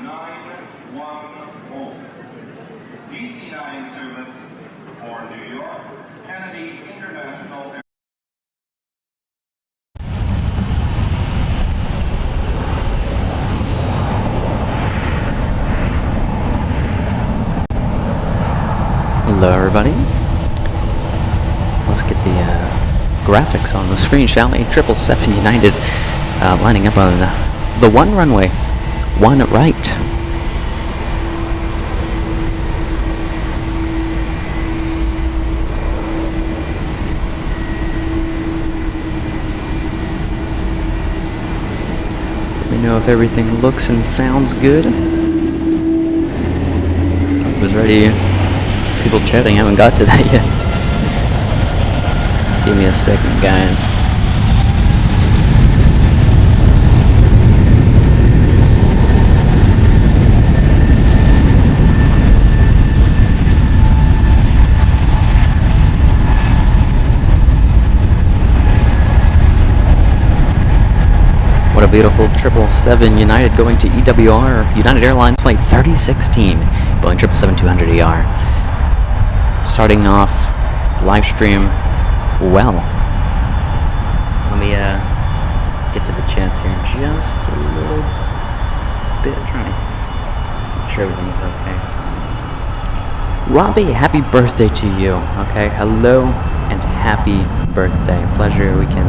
910. DC-9 service for New York, Kennedy International Airport. Hello everybody. Let's get the graphics on the screen, shall we? 777 United lining up on the one runway, one right. Let me know if everything looks and sounds good. I was ready. People chatting, I haven't got to that yet. Give me a second, guys. What a beautiful 777 United going to EWR. United Airlines flight 3016, Boeing 777-200ER. Starting off live stream well. Let me get to the chats here in just a little bit, trying to make sure everything's okay. Robbie, happy birthday to you. Okay, hello and happy birthday. Pleasure we can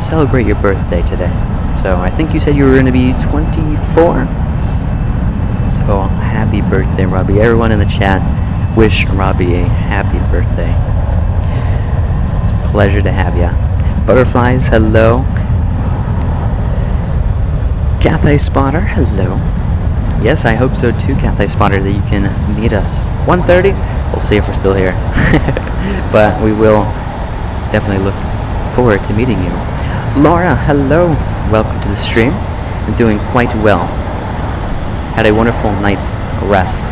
celebrate your birthday today. So I think you said you were going to be 24. So happy birthday, Robbie. Everyone in the chat, wish Robbie a happy birthday. It's a pleasure to have you. Butterflies, hello. Cathay Spotter, hello. Yes, I hope so too, Cathay Spotter, that you can meet us. 1:30? We'll see if we're still here. But we will definitely look forward to meeting you. Laura, hello. Welcome to the stream. I'm doing quite well. Had a wonderful night's rest.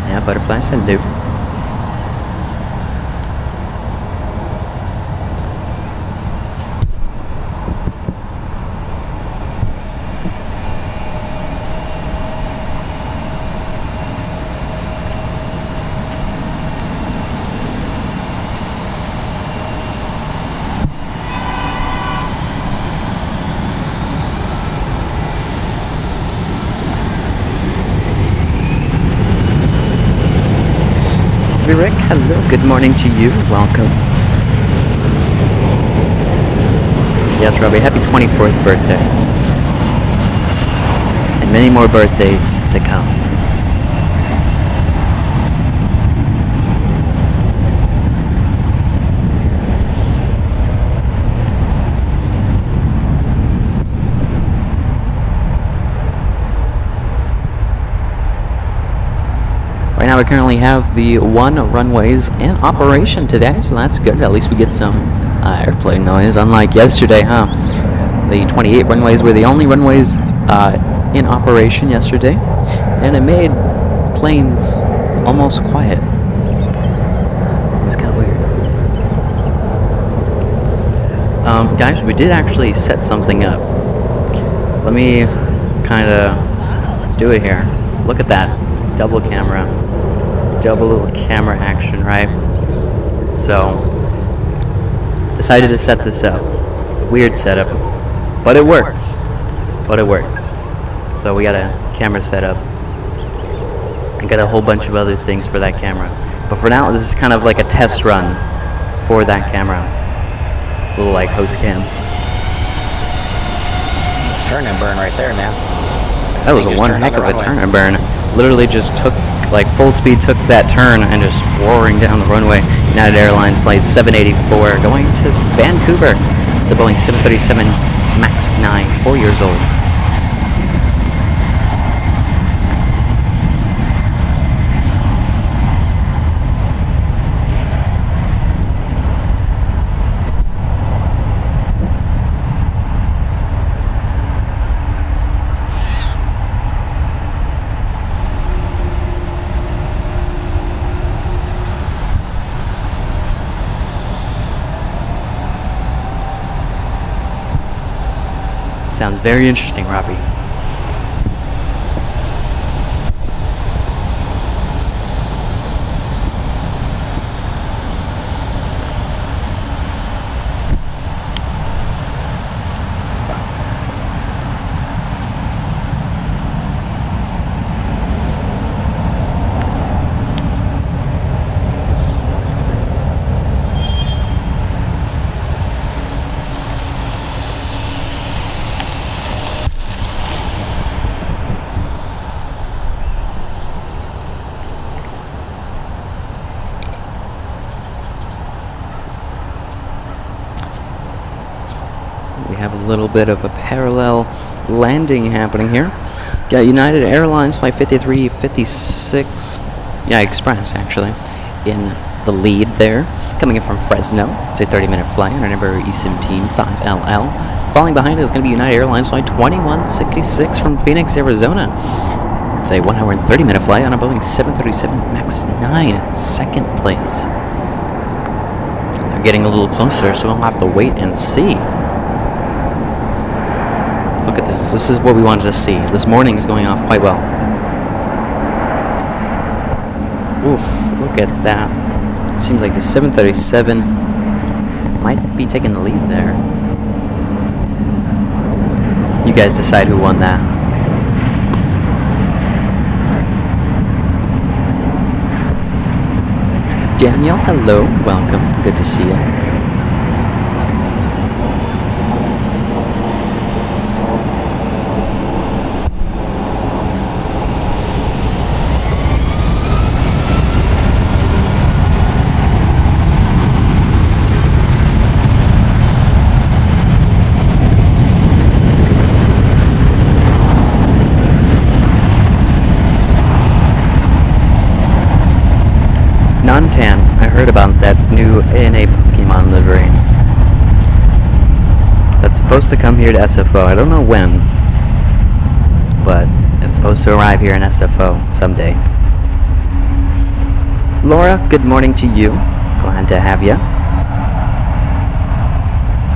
Yeah, butterflies, hello. Rick, hello, good morning to you, welcome. Yes, Robbie, happy 24th birthday. And many more birthdays to come. Right now we currently have the one runways in operation today, so that's good. At least we get some airplane noise, unlike yesterday, huh? The 28 runways were the only runways in operation yesterday, and it made planes almost quiet. It was kind of weird. Guys, we did actually set something up. Let me kind of do it here. Look at that. Double camera. Double little camera action, right? So, decided to set this up. It's a weird setup, but it works. So we got a camera set up. I got a whole bunch of other things for that camera. But for now, this is kind of like a test run for that camera. A little like host cam. Turn and burn right there, man. That was one heck of a turn and burn. Literally just took, like full speed, took that turn and just roaring down the runway. United Airlines flight 784 going to Vancouver. It's a Boeing 737 MAX 9, 4 years old. Sounds very interesting, Robbie. We have a little bit of a parallel landing happening here. Got United Airlines Flight 5356, yeah, Express actually, in the lead there, coming in from Fresno. It's a 30-minute flight on our number E175LL. Falling behind it is going to be United Airlines Flight 2166 from Phoenix, Arizona. It's a 1 hour and 30-minute flight on a Boeing 737 MAX 9, second place. They're getting a little closer, so we'll have to wait and see. Look at this. This is what we wanted to see. This morning is going off quite well. Oof, look at that. Seems like the 737 might be taking the lead there. You guys decide who won that. Daniel, hello. Welcome. Good to see you. Nantan, I heard about that new ANA Pokémon livery. That's supposed to come here to SFO. I don't know when, but it's supposed to arrive here in SFO someday. Laura, good morning to you. Glad to have you.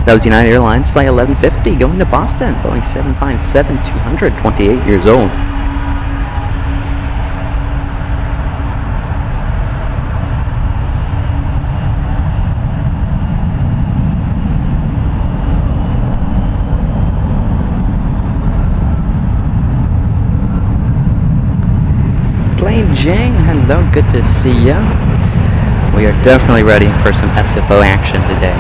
That was United Airlines Flight 1150 going to Boston. Boeing 757-200, 28 years old. Jane, hello, good to see you. We are definitely ready for some SFO action today.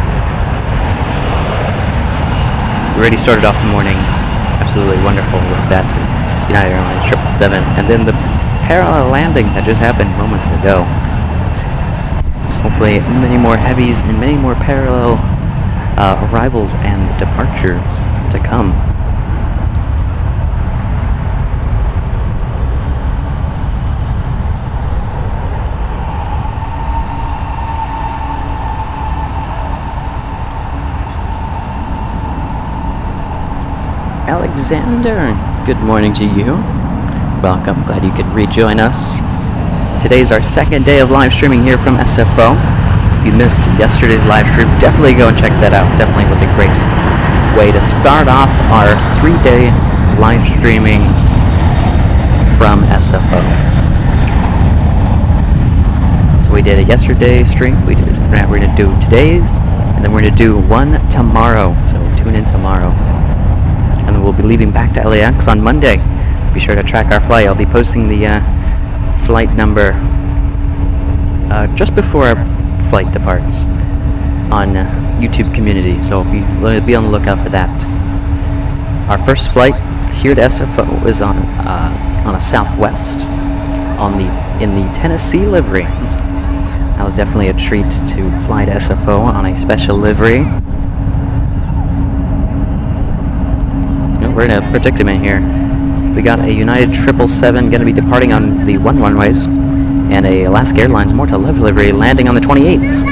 We already started off the morning absolutely wonderful with that United Airlines 777, and then the parallel landing that just happened moments ago. Hopefully many more heavies and many more parallel arrivals and departures to come. Alexander, good morning to you. Welcome, glad you could rejoin us. Today's our second day of live streaming here from SFO. If you missed yesterday's live stream, definitely go and check that out. Definitely was a great way to start off our 3-day live streaming from SFO. So we did a yesterday stream, we're going to do today's, and then we're going to do one tomorrow. So tune in tomorrow. And then we'll be leaving back to LAX on Monday. Be sure to track our flight. I'll be posting the flight number just before our flight departs on YouTube community, so be on the lookout for that. Our first flight here to SFO is on a Southwest in the Tennessee livery. That was definitely a treat to fly to SFO on a special livery. We're in a predicament here. We got a United 777 going to be departing on the 1 runways, and a Alaska Airlines Morta Love livery landing on the 28th.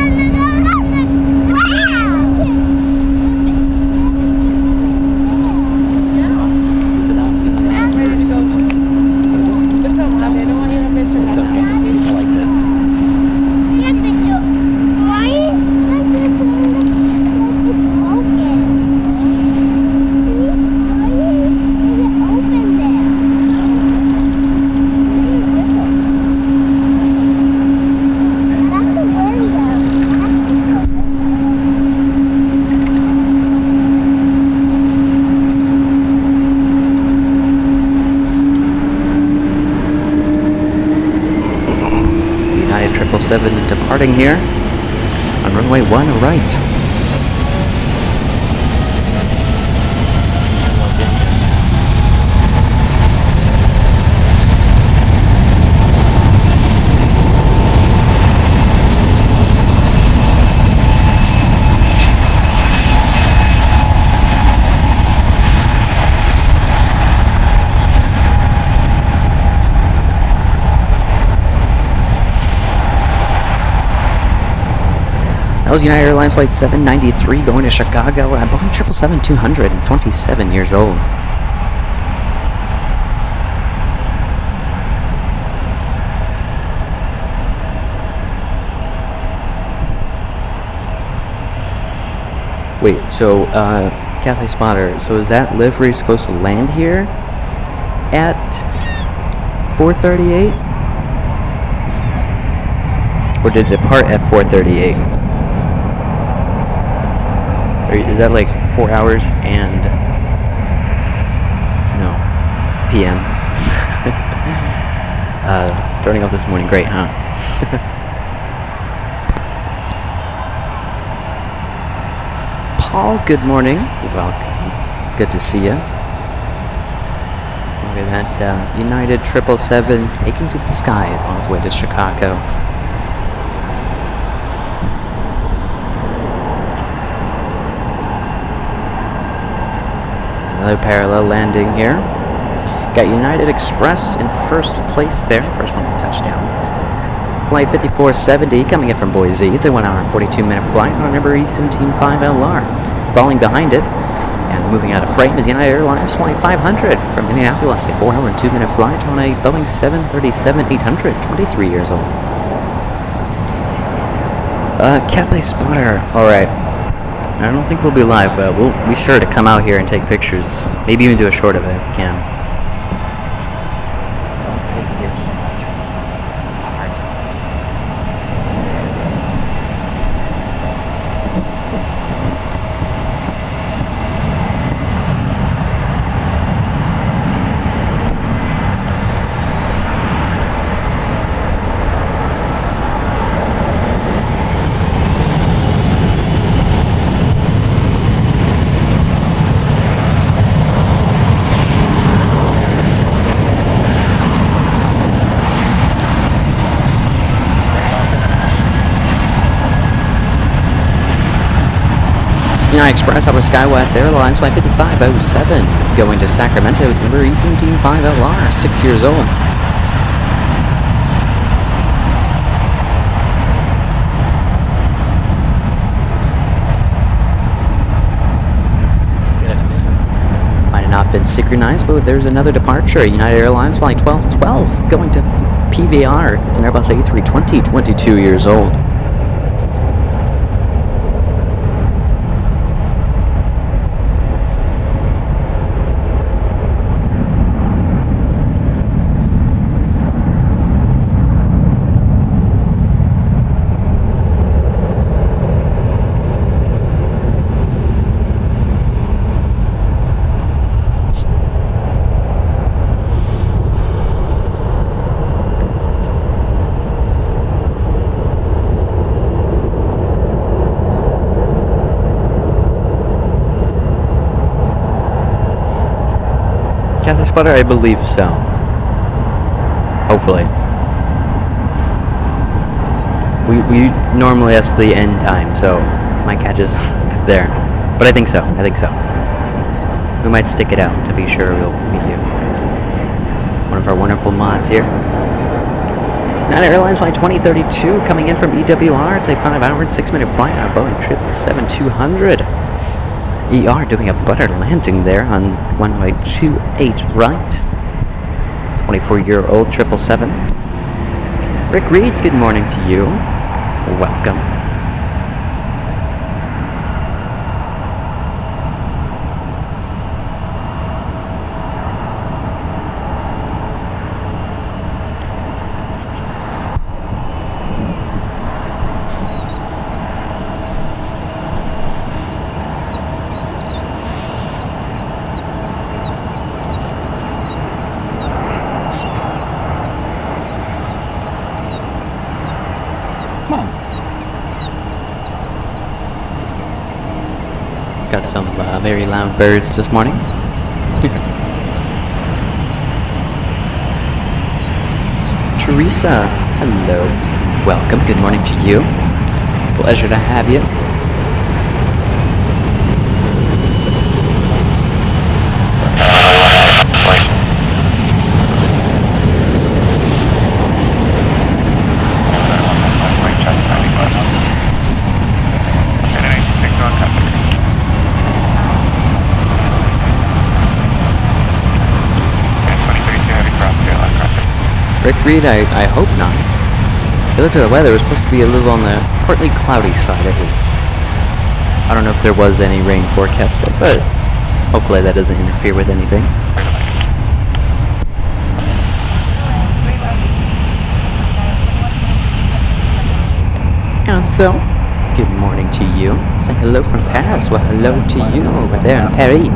777 departing here on runway 1 right. That was United Airlines Flight 793 going to Chicago at Boeing 777-200, 27 years old. Wait, so, Cathay Spotter, so is that livery supposed to land here at 4:38? Or did it depart at 4:38? Is that like 4 hours and... No, it's PM. Starting off this morning, great, huh? Paul, good morning. Welcome. Good to see you. Look at that United 777 taking to the skies on its way to Chicago. Another parallel landing here. Got United Express in first place there. First one to touchdown. Flight 5470 coming in from Boise. It's a 1 hour and 42 minute flight on number E175LR. Falling behind it and moving out of frame is United Airlines Flight 500 from Indianapolis. A 4 hour and 2 minute flight on a Boeing 737-800. 23 years old. Cathay Spotter. Alright. I don't think we'll be live, but we'll be sure to come out here and take pictures. Maybe even do a short of it if we can. Don't sit here so much. It's hard. United Express out of SkyWest Airlines Flight 5507 going to Sacramento. It's number E175LR, 6 years old. Might have not been synchronized, but there's another departure. United Airlines Flight 1212 going to PVR. It's an Airbus A320, 22 years old. Cathay Spotter, I believe so. Hopefully. We normally ask the end time, so my catch is there. But I think so. We might stick it out to be sure we'll meet you. One of our wonderful mods here. United Airlines Flight 2032 coming in from EWR. It's a 5 hour and 6 minute flight on a Boeing 777-200. ER doing a butter landing there on runway 28 right. 24-year-old 777. Rick Reed, good morning to you. Welcome. Some very loud birds this morning. Teresa, hello. Welcome. Good morning to you. Pleasure to have you. Rick Reed, I hope not. If you looked at the weather, it was supposed to be a little on the partly cloudy side at least. I don't know if there was any rain forecasted, but hopefully that doesn't interfere with anything. And so, good morning to you. Saying hello from Paris. Well, hello to you over there in Paris.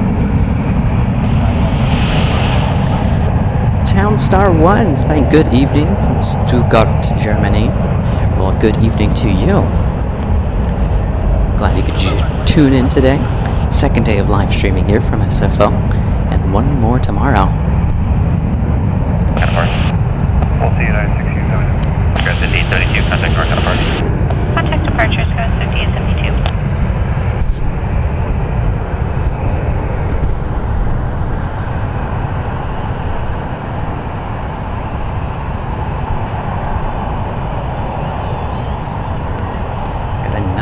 Townstar 1 saying good evening from Stuttgart, Germany. Well, good evening to you. Glad you could tune in today. Second day of live streaming here from SFO, and one more tomorrow. Contact departures code 50 and 72.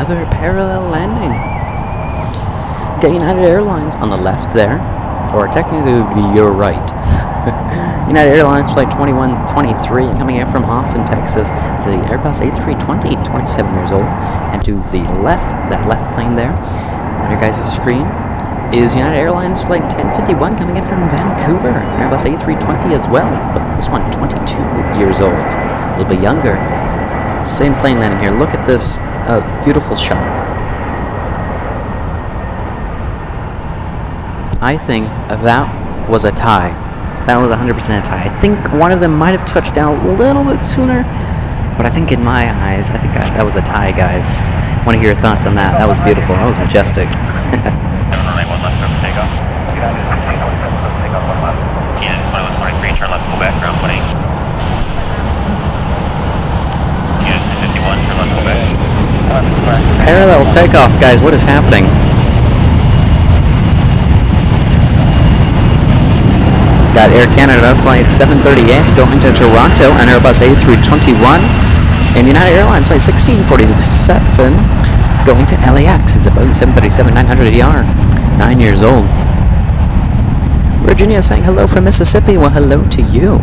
Another parallel landing. Got United Airlines on the left there, or technically it would be your right. United Airlines flight 2123 coming in from Austin, Texas. It's the Airbus A320, 27 years old. And to the left, that left plane there, on your guys' screen, is United Airlines flight 1051 coming in from Vancouver. It's an Airbus A320 as well, but this one 22 years old, a little bit younger. Same plane landing here. Look at this beautiful shot. I think that was a tie. That was 100% a tie. I think one of them might have touched down a little bit sooner, but I think in my eyes, that was a tie, guys. Want to hear your thoughts on that? That was beautiful. That was majestic. Parallel takeoff, guys. What is happening? Got Air Canada flight 738 going to Toronto, and Airbus A321, and United Airlines flight 1647 going to LAX. It's a Boeing 737-900ER, 9 years old. Virginia saying hello from Mississippi. Well, hello to you.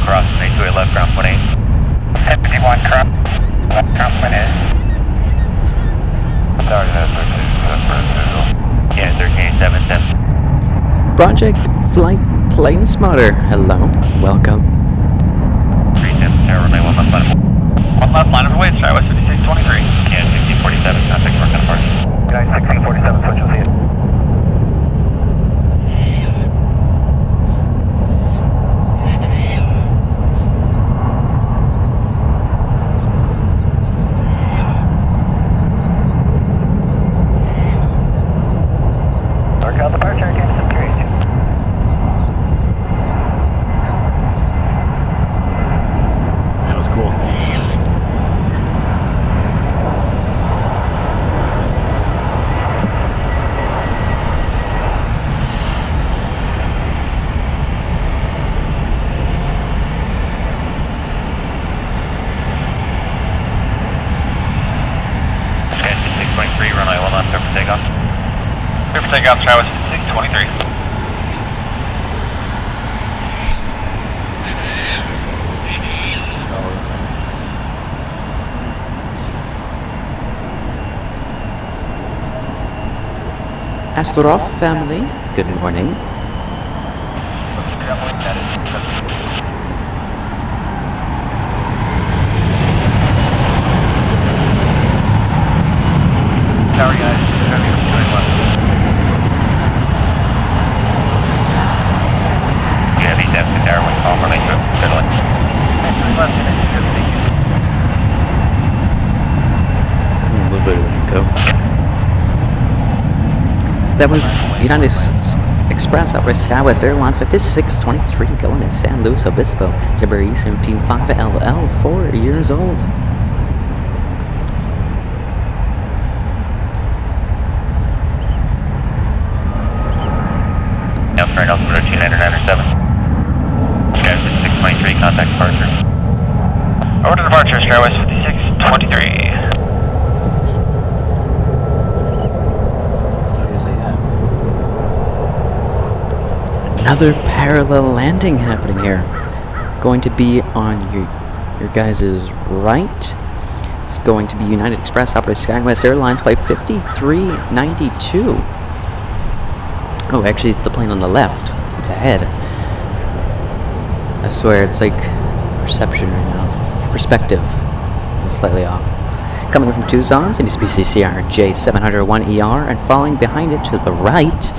Cross 828 left, ground 28. 51 cross, left, ground 28. Sorry, that's 13. Yeah, 1387. Project Flight Plane Spotter. Hello, welcome. 37, runway 1 left line. 1 left line of weight, try west 5623. Yeah, 1647, contact for kind of party. Good night, 1647, switch with you. Takeoff, try was 623. Astorov family, good morning. Sorry guys, heavy depth in there with Palmer Lake, good luck. that was United Express up with Skywest Airlines 5623 going to San Luis Obispo. Livery 175LL, 4 years old. Elsewhere, Elsewhere, 2997. Skywest 623, contact departure. Over to departure, Skywest 5623. Another parallel landing happening here. Going to be on your guys' right. It's going to be United Express operated Skywest Airlines flight 5392. Oh, actually, it's the plane on the left. It's ahead. I swear, it's like perception right now. Perspective is slightly off. Coming from Tucson, CBSPC CRJ 701ER, and falling behind it to the right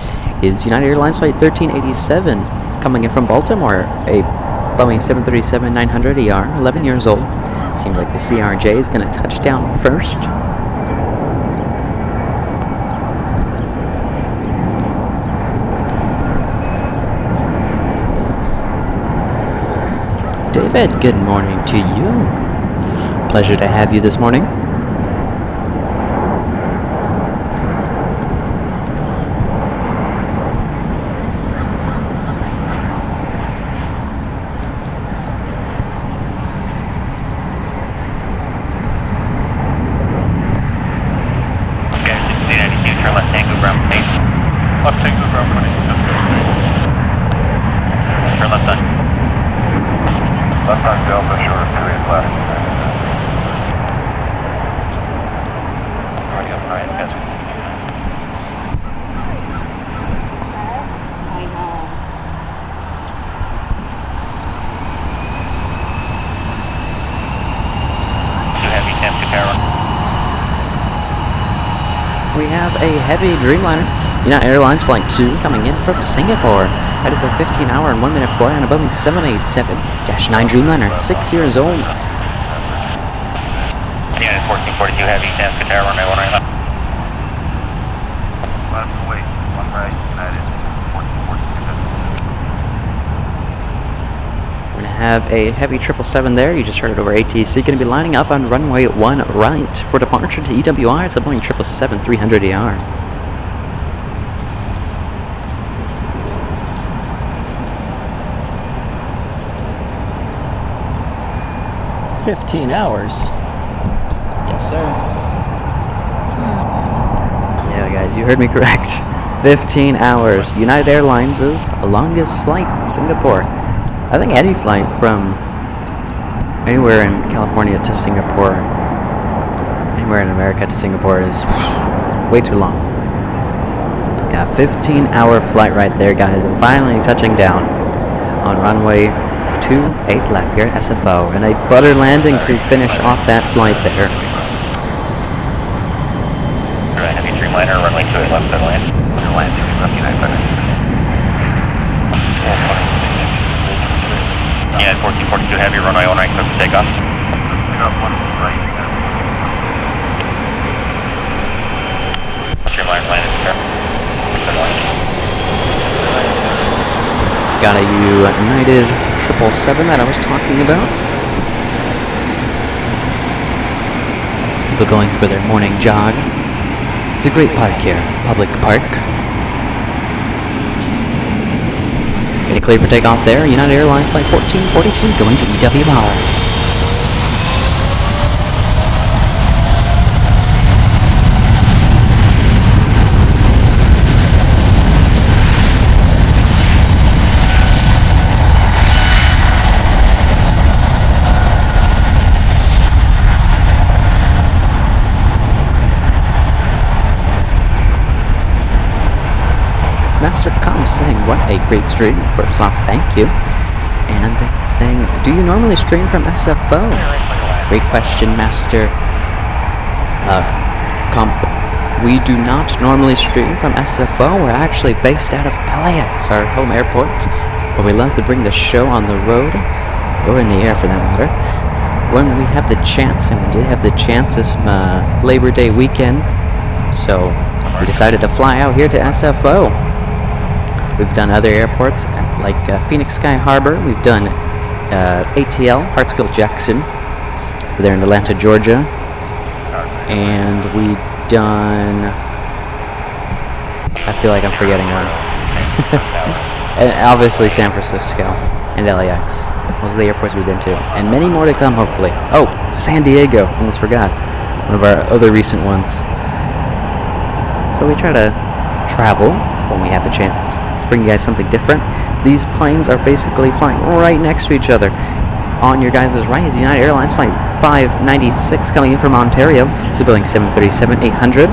is United Airlines flight 1387. Coming in from Baltimore, a Boeing 737-900ER, 11 years old. Seems like the CRJ is going to touch down first. David, good morning to you. Pleasure to have you this morning. We have a heavy Dreamliner, United Airlines Flight 2, coming in from Singapore. That is a 15-hour and 1-minute flight on a Boeing 787-9 Dreamliner, 6 years old. United 1442 Heavy, San Qatar, runway 19 left. Left, wait, one right, United 1442. We're going to have a heavy 777 there. You just heard it over ATC. Going to be lining up on runway 1 right for departure to EWR. It's a Boeing 777-300ER. $15 hours. Yes, sir. Yeah, guys, you heard me correct. 15 hours. United Airlines' longest flight to Singapore. I think any flight from anywhere in California to Singapore, anywhere in America to Singapore is way too long. Yeah, 15-hour flight right there, guys, and finally touching down on runway 28 left here at SFO, and a butter landing to finish off that flight there. Heavy Dreamliner, runway 28 left, set land. Landing, left United 5. Yeah, 1442 Heavy, runway 19 clear for takeoff. Takeoff 1 right. Dreamliner landing, sir. Got a United 777 that I was talking about. People going for their morning jog. It's a great park here, public park. Getting clear for takeoff there. United Airlines flight 1442 going to EWR. Master Com saying, what a great stream. First off, thank you. And saying, do you normally stream from SFO? Great question, Master Comp. We do not normally stream from SFO. We're actually based out of LAX, our home airport. But we love to bring the show on the road, or in the air for that matter, when we have the chance, and we did have the chance this Labor Day weekend. So we decided to fly out here to SFO. We've done other airports like Phoenix Sky Harbor. We've done ATL, Hartsfield Jackson, over there in Atlanta, Georgia. And we done... I feel like I'm forgetting one. And obviously San Francisco and LAX. Those are the airports we've been to. And many more to come, hopefully. Oh, San Diego. Almost forgot. One of our other recent ones. So we try to travel when we have the chance. Bring you guys something different. These planes are basically flying right next to each other. On your guys' right is United Airlines flight 596 coming in from Ontario. It's a Boeing 737-800.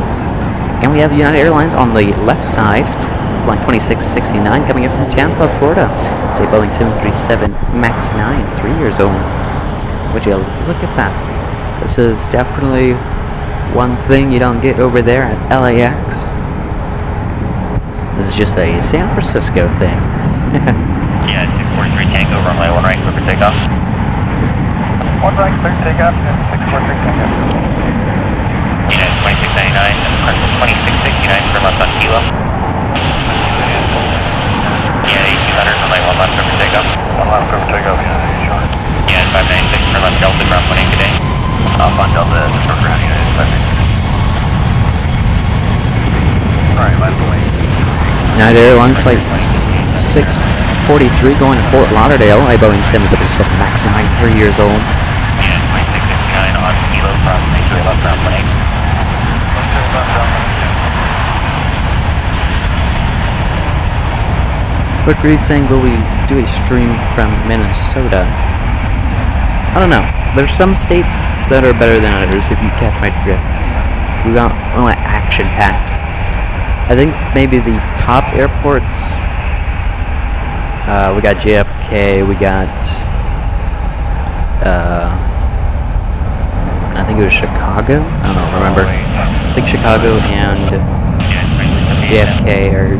And we have United Airlines on the left side, flight 2669 coming in from Tampa, Florida. It's a Boeing 737 MAX 9, 3 years old. Would you look at that? This is definitely one thing you don't get over there at LAX. This is just a San Francisco thing. Yeah, 643 Tango, runway 1 right, clear for takeoff. 1 right, clear for takeoff, 643 Tango. United 2699, 2669, turn left on Kilo. United 1800, runway 1 left, clear for takeoff. 1 left, clear for takeoff, United 596, turn left Delta, ground 18 today. Off on Delta, just for ground, United 596. Alright, left away. United Airlines flight 643 going to Fort Lauderdale, a Boeing 737 MAX 9, 3 years old. And 2669 on Kilo from Gateway left ground 18. Rick Reed saying, will we do a stream from Minnesota? I don't know. There's some states that are better than others, if you catch my drift. We got action-packed. I think maybe the top airports, we got JFK, we got, I think it was Chicago, I don't remember. I think Chicago and JFK are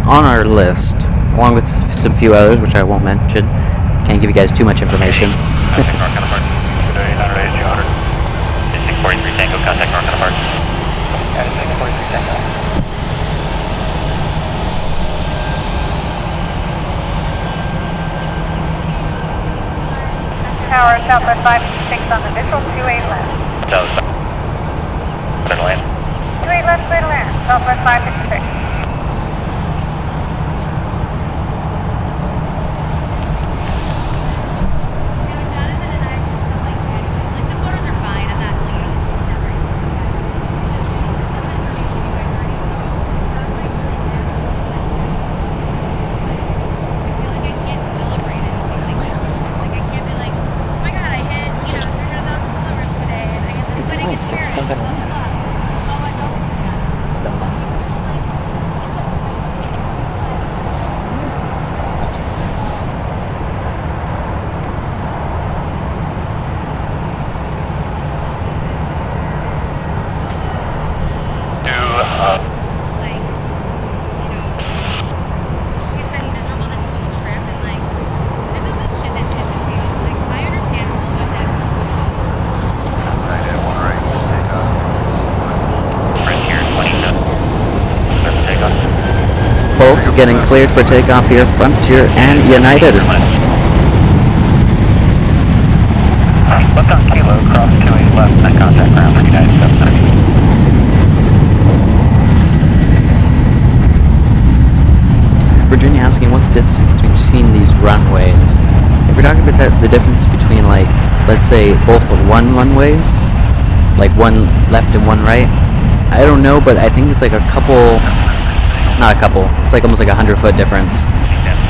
on our list, along with some few others, which I won't mention. Can't give you guys too much information. 643 Tango, contact North Apart. 643 Tango. Tower, Southwest 526 on the visual, 28 left. No, clear to land. 28 left, clear to land. Southwest 556. Both getting cleared for takeoff here, Frontier and United. Left on Kilo, cross 28 left, and contact ground for United 730. Virginia asking, what's the distance between these runways? If we're talking about the difference between, like, let's say both one runways, like one left and one right, I don't know, but I think it's like a couple, not a couple, it's like almost like 100-foot difference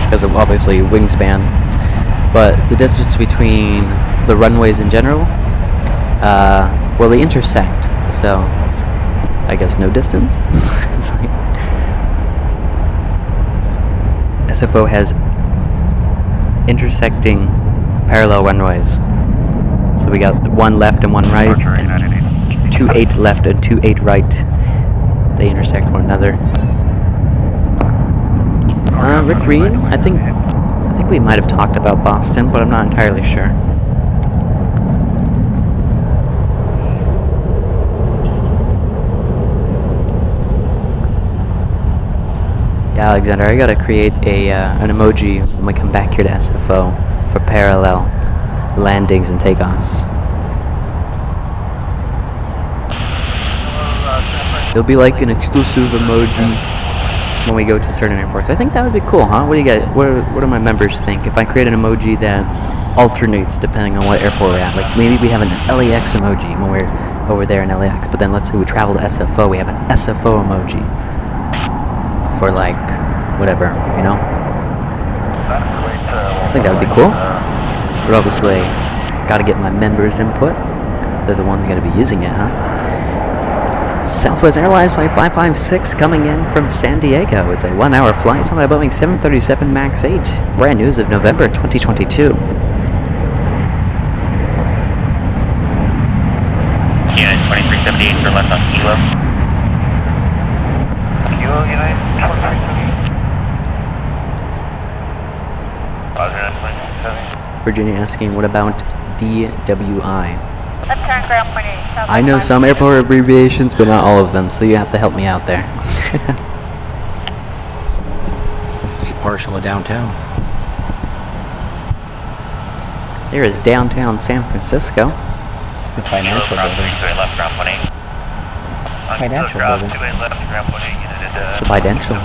because of obviously wingspan. But the distance between the runways in general, well, they intersect, so I guess no distance. It's like SFO has intersecting parallel runways. So we got one left and one right, and 28 left and 28 right. They intersect one another. Rick Green, I think we might have talked about Boston, but I'm not entirely sure. Yeah, Alexander, I gotta create an emoji when we come back here to SFO for parallel landings and takeoffs. It'll be like an exclusive emoji when we go to certain airports. I think that would be cool, huh? What do you guys? What do my members think if I create an emoji that alternates depending on what airport we're at? Like maybe we have an LAX emoji when we're over there in LAX, but then let's say we travel to SFO, we have an SFO emoji for like whatever, you know. I think that would be cool. But obviously, gotta get my members' input. They're the ones gonna be using it, huh? Southwest Airlines Flight 556 coming in from San Diego. It's a 1-hour flight on a Boeing 737 MAX 8. Brand news of November 2022. United 2378 for left on Kilo. Kilo, United 2378. Virginia asking, what about DWI? Left turn ground point 8. South I know some airport abbreviations, but not all of them, so you have to help me out there. Let's see, partial of downtown. There is downtown San Francisco. It's the financial building. Left ground point 8. Financial building. It's a financial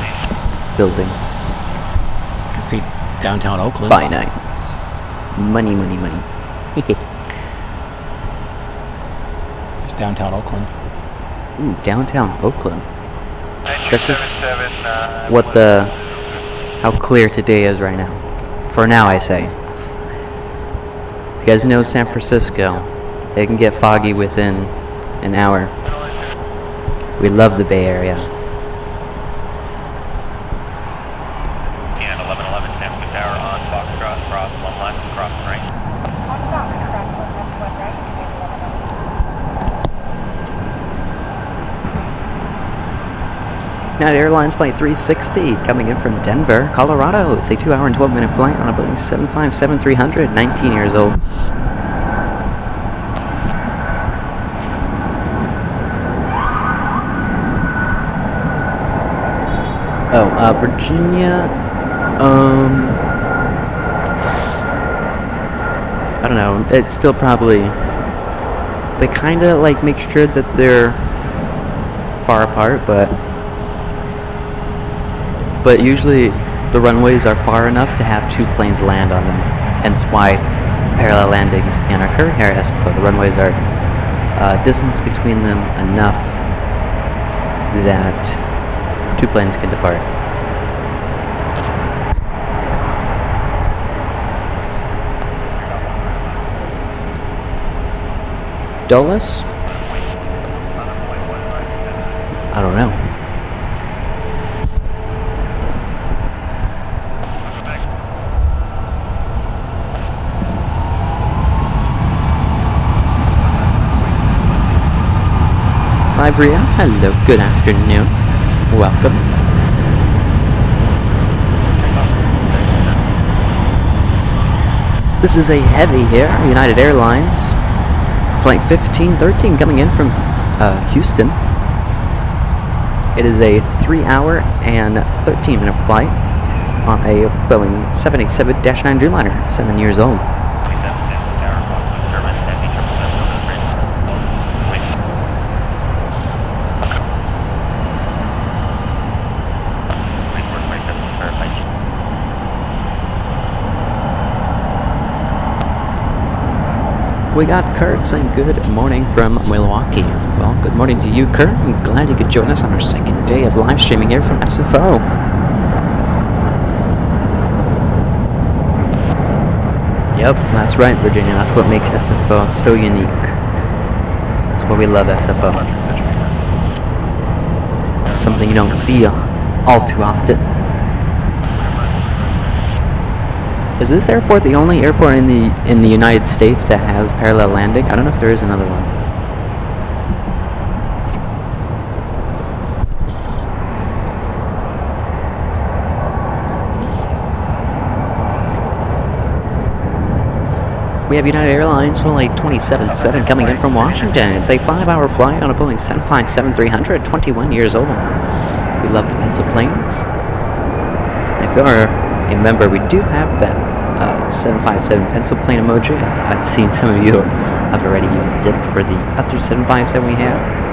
building. You can see downtown Oakland. Finance. Money, money, money. It's downtown Oakland. Ooh, downtown Oakland. That's just how clear today is right now. For now, I say. If you guys know San Francisco, it can get foggy within an hour. We love the Bay Area. And 1111 San Francisco Tower on Foxtrot, cross 1 left, cross right. United Airlines Flight 360 coming in from Denver, Colorado. It's a 2-hour and 12-minute flight on a Boeing 757-300, 19 years old. Oh, Virginia, I don't know, it's still probably, they kind of like make sure that they're far apart, but usually the runways are far enough to have 2 planes land on them, hence why parallel landings can occur here at SFO. The runways are distance between them enough that 2 planes can depart. Dulles? I don't know. Livery, hello, good afternoon. Welcome. This is a heavy here, United Airlines. Flight 1513 coming in from Houston. It is a 3-hour and 13-minute flight on a Boeing 787-9 Dreamliner, 7 years old. We got Kurt saying good morning from Milwaukee. Well, good morning to you, Kurt. I'm glad you could join us on our second day of live streaming here from SFO. Yep, that's right, Virginia. That's what makes SFO so unique. That's why we love SFO. It's something you don't see all too often. Is this airport the only airport in the United States that has parallel landing? I don't know if there is another one. We have United Airlines Flight 277 coming in from Washington. It's a 5-hour flight on a Boeing 757-300, 21 years old. We love the pencil planes. if you are a member, we do have that 757 pencil plane emoji. I've seen some of you have already used it for the other 757 we have.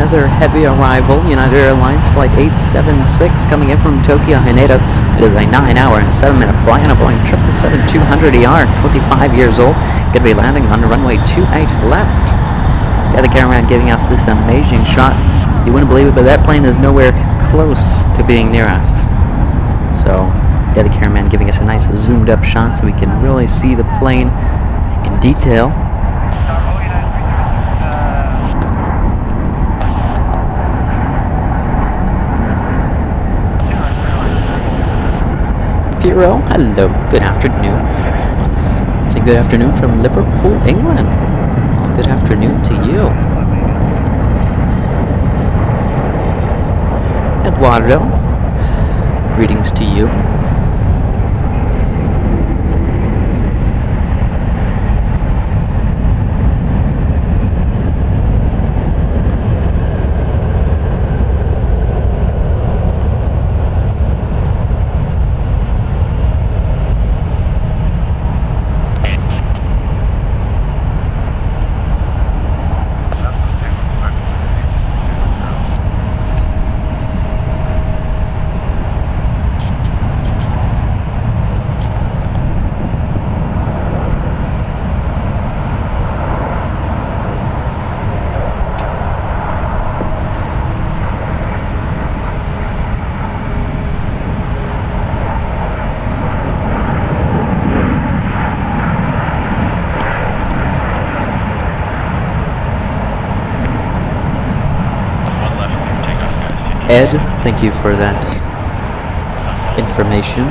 Another heavy arrival, United Airlines Flight 876 coming in from Tokyo Haneda. It is a 9-hour and 7-minute flight on a Boeing 777-200ER, 25 years old. Going to be landing on runway 28 left. The other cameraman giving us this amazing shot. You wouldn't believe it, but that plane is nowhere close to being near us. So, the other cameraman giving us a nice zoomed up shot so we can really see the plane in detail. Piero, hello, good afternoon. It's a good afternoon from Liverpool, England. Well, good afternoon to you. Eduardo, greetings to you. Ed, thank you for that information.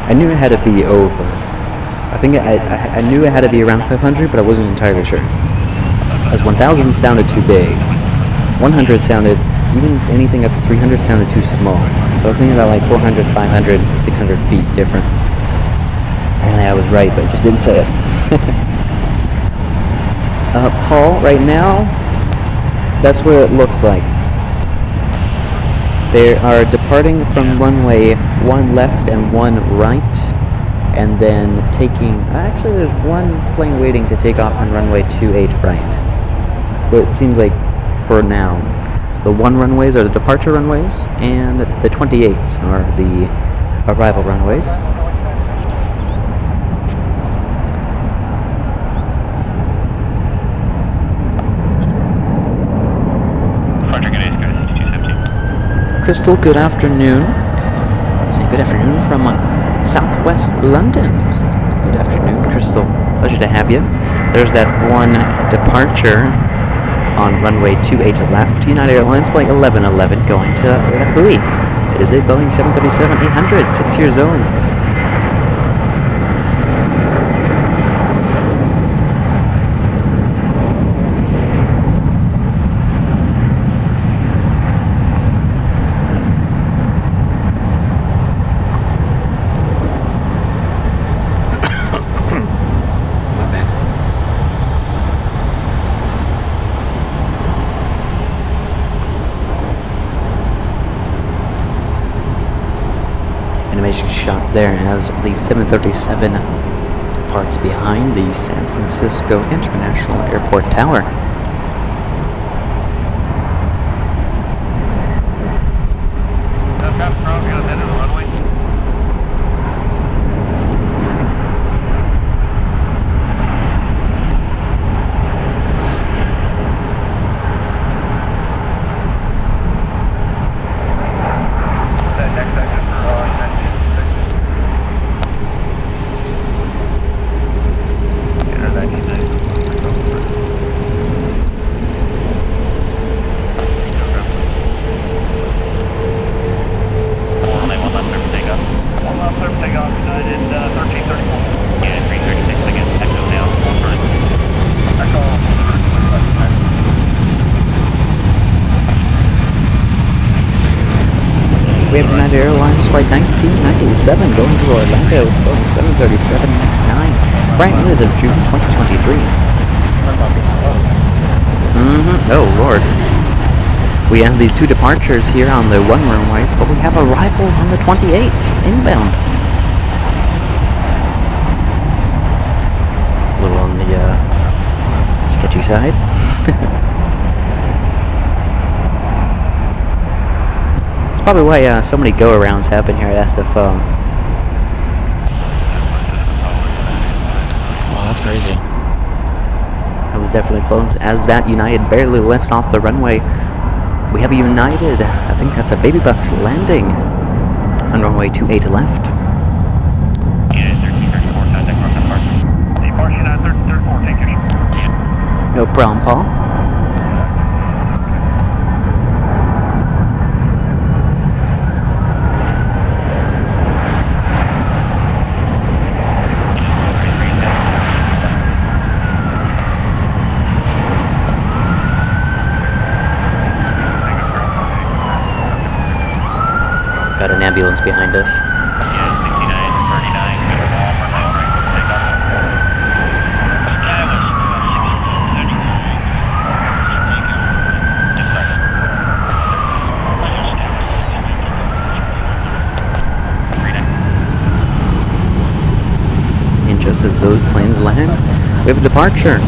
I knew it had to be over. I think I knew it had to be around 500, but I wasn't entirely sure. Because 1,000 sounded too big. 100 sounded, even anything up to 300 sounded too small. So I was thinking about like 400, 500, 600 feet difference. Apparently I was right, but I just didn't say it. Paul, right now, that's what it looks like. They are departing from runway 1 left and 1 right, and then taking... Actually, there's one plane waiting to take off on runway 28 right. But it seems like, for now, the 1 runways are the departure runways, and the 28s are the arrival runways. Crystal, good afternoon. Saying good afternoon from Southwest London. Good afternoon, Crystal. Pleasure to have you. There's that one departure on runway 28 left. United Airlines Flight 1111 going to Livery. It is a Boeing 737-800, 6 years old. Shot there as the 737 departs behind the San Francisco International Airport Tower. United Airlines Flight 1997 going to Orlando. It's Boeing 737 MAX 9. Brand new as of June 2023. Oh, Lord. We have these two departures here on the one runways, but we have arrivals on the 28th, inbound. A little on the sketchy side. It's probably why so many go-arounds happen here at SFO. Wow, that's crazy. That was definitely close. As that United barely lifts off the runway, we have a United, I think that's a baby bus landing on runway 28 left. United 1334, contact Rockland Park. Departure United 1334, take your. No problem, Paul. Got an ambulance behind us. And just as those planes land, we have a departure.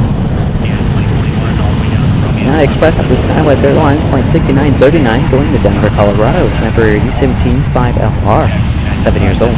United Express up with SkyWest Airlines Flight 6939 going to Denver, Colorado. It's number U175LR, 7 years old.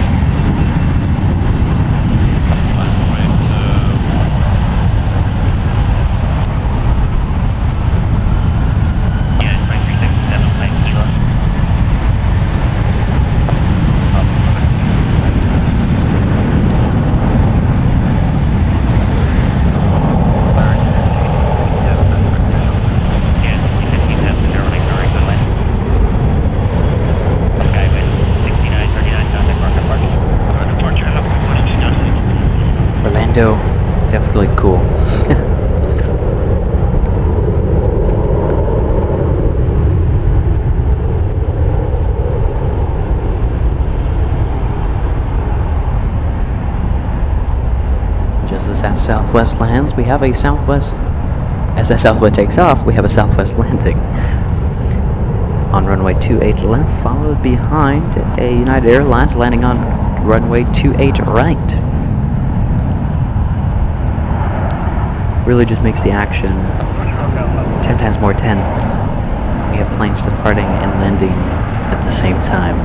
Definitely cool. Just as that Southwest lands, we have a Southwest. As that Southwest takes off, we have a Southwest landing. On runway 28 left, followed behind a United Airlines landing on runway 28 right. Really just makes the action 10 times more tense. We have planes departing and landing at the same time.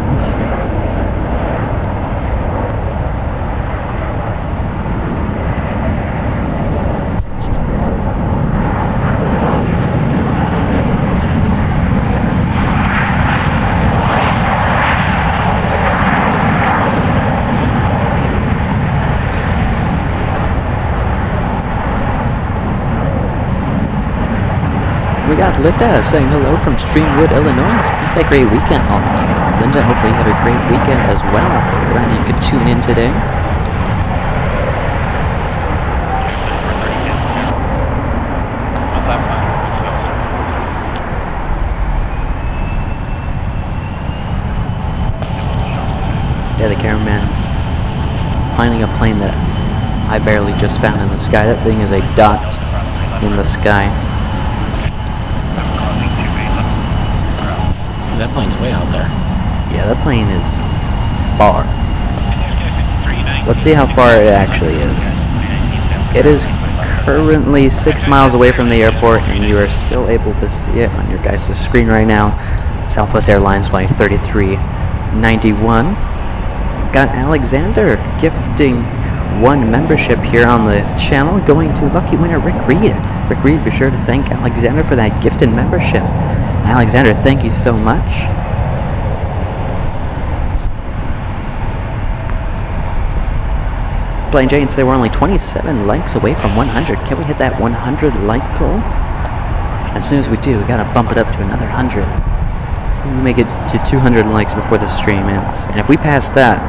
We got Linda saying hello from Streamwood, Illinois. Have a great weekend. Oh, Linda, hopefully you have a great weekend as well. Glad you could tune in today. Yeah, the cameraman finding a plane that I barely just found in the sky. That thing is a dot in the sky. That plane's way out there. Yeah, that plane is far. Let's see how far it actually is. It is currently 6 miles away from the airport, and you are still able to see it on your guys' screen right now. Southwest Airlines Flight 3391. Got Alexander gifting 1 membership here on the channel, going to lucky winner Rick Reed. Rick Reed, be sure to thank Alexander for that gifted membership. Alexander, thank you so much. Blaine Jane said we're only 27 likes away from 100. Can we hit that 100 like goal? As soon as we do, we gotta bump it up to another 100. So we make it to 200 likes before the stream ends. And if we pass that,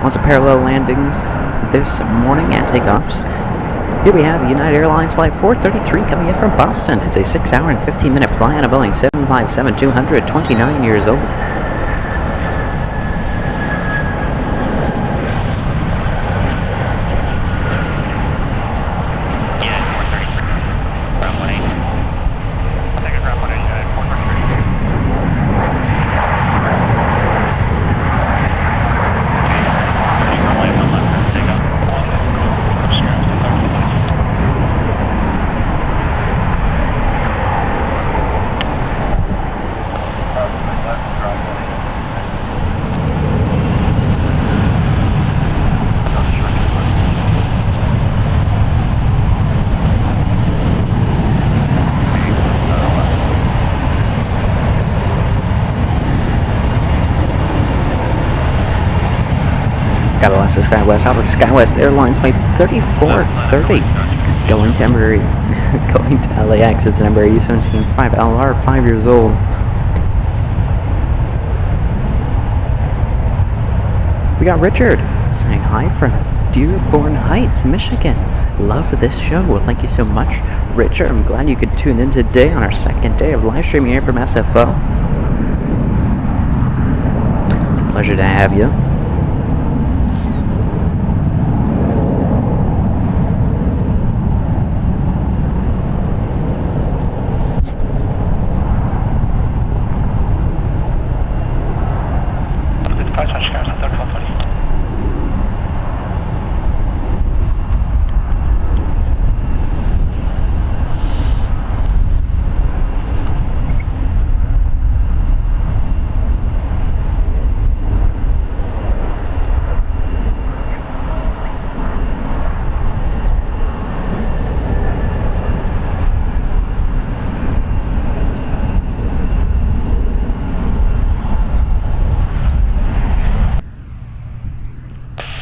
once the parallel landings this morning and takeoffs. Here we have United Airlines Flight 433 coming in from Boston. It's a 6-hour and 15-minute flight on a Boeing 757-200, 29 years old. Cadillac to SkyWest, Albert SkyWest Airlines Flight 3430 going to going to LAX. It's an Embraer U-17-5LR, 5 years old. We got Richard saying hi from Dearborn Heights, Michigan. Love this show. Well, thank you so much, Richard. I'm glad you could tune in today on our second day of live streaming here from SFO. It's a pleasure to have you.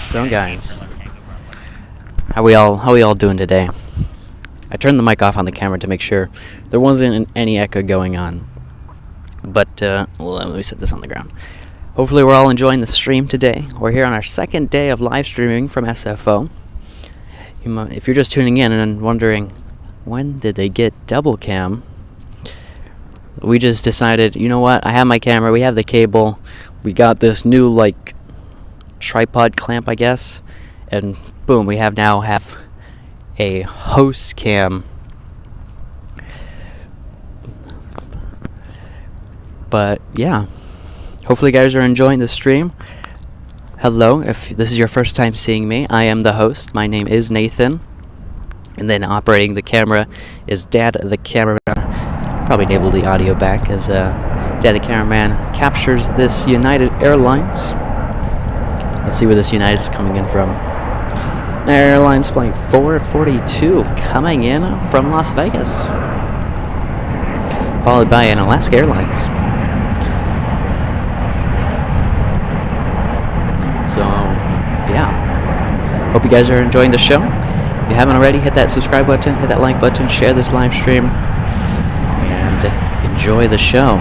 So guys, how we all doing today? I turned the mic off on the camera to make sure there wasn't any echo going on. But let me set this on the ground. Hopefully we're all enjoying the stream today. We're here on our second day of live streaming from SFO. If you're just tuning in and wondering when did they get double cam, we just decided, you know what? I have my camera. We have the cable. We got this new tripod clamp, I guess, and boom, we now have a host cam. But yeah, hopefully you guys are enjoying the stream. Hello, if this is your first time seeing me, I am the host. My name is Nathan, and then operating the camera is Dad the cameraman. Probably enable the audio back as Dad the cameraman captures this United Airlines. Let's see where this United's coming in from. Airlines Flight 442 coming in from Las Vegas, followed by an Alaska Airlines. So, yeah. Hope you guys are enjoying the show. If you haven't already, hit that subscribe button, hit that like button, share this live stream, and enjoy the show.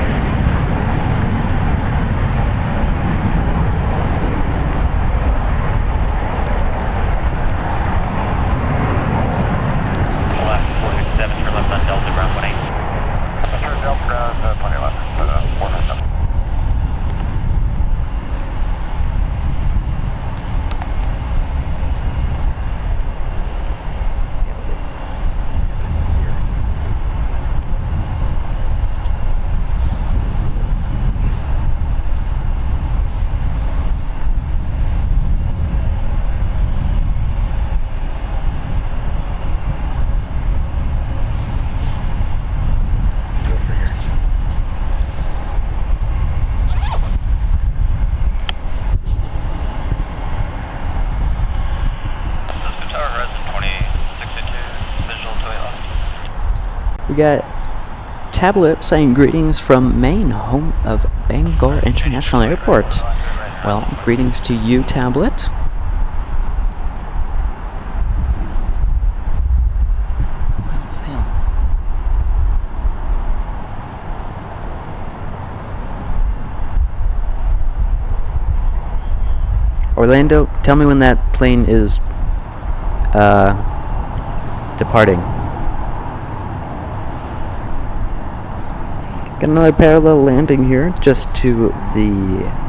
We got Tablet saying greetings from Maine, home of Bangor International Airport. Well, greetings to you, Tablet. Orlando, tell me when that plane is departing. Got another parallel landing here, just to the...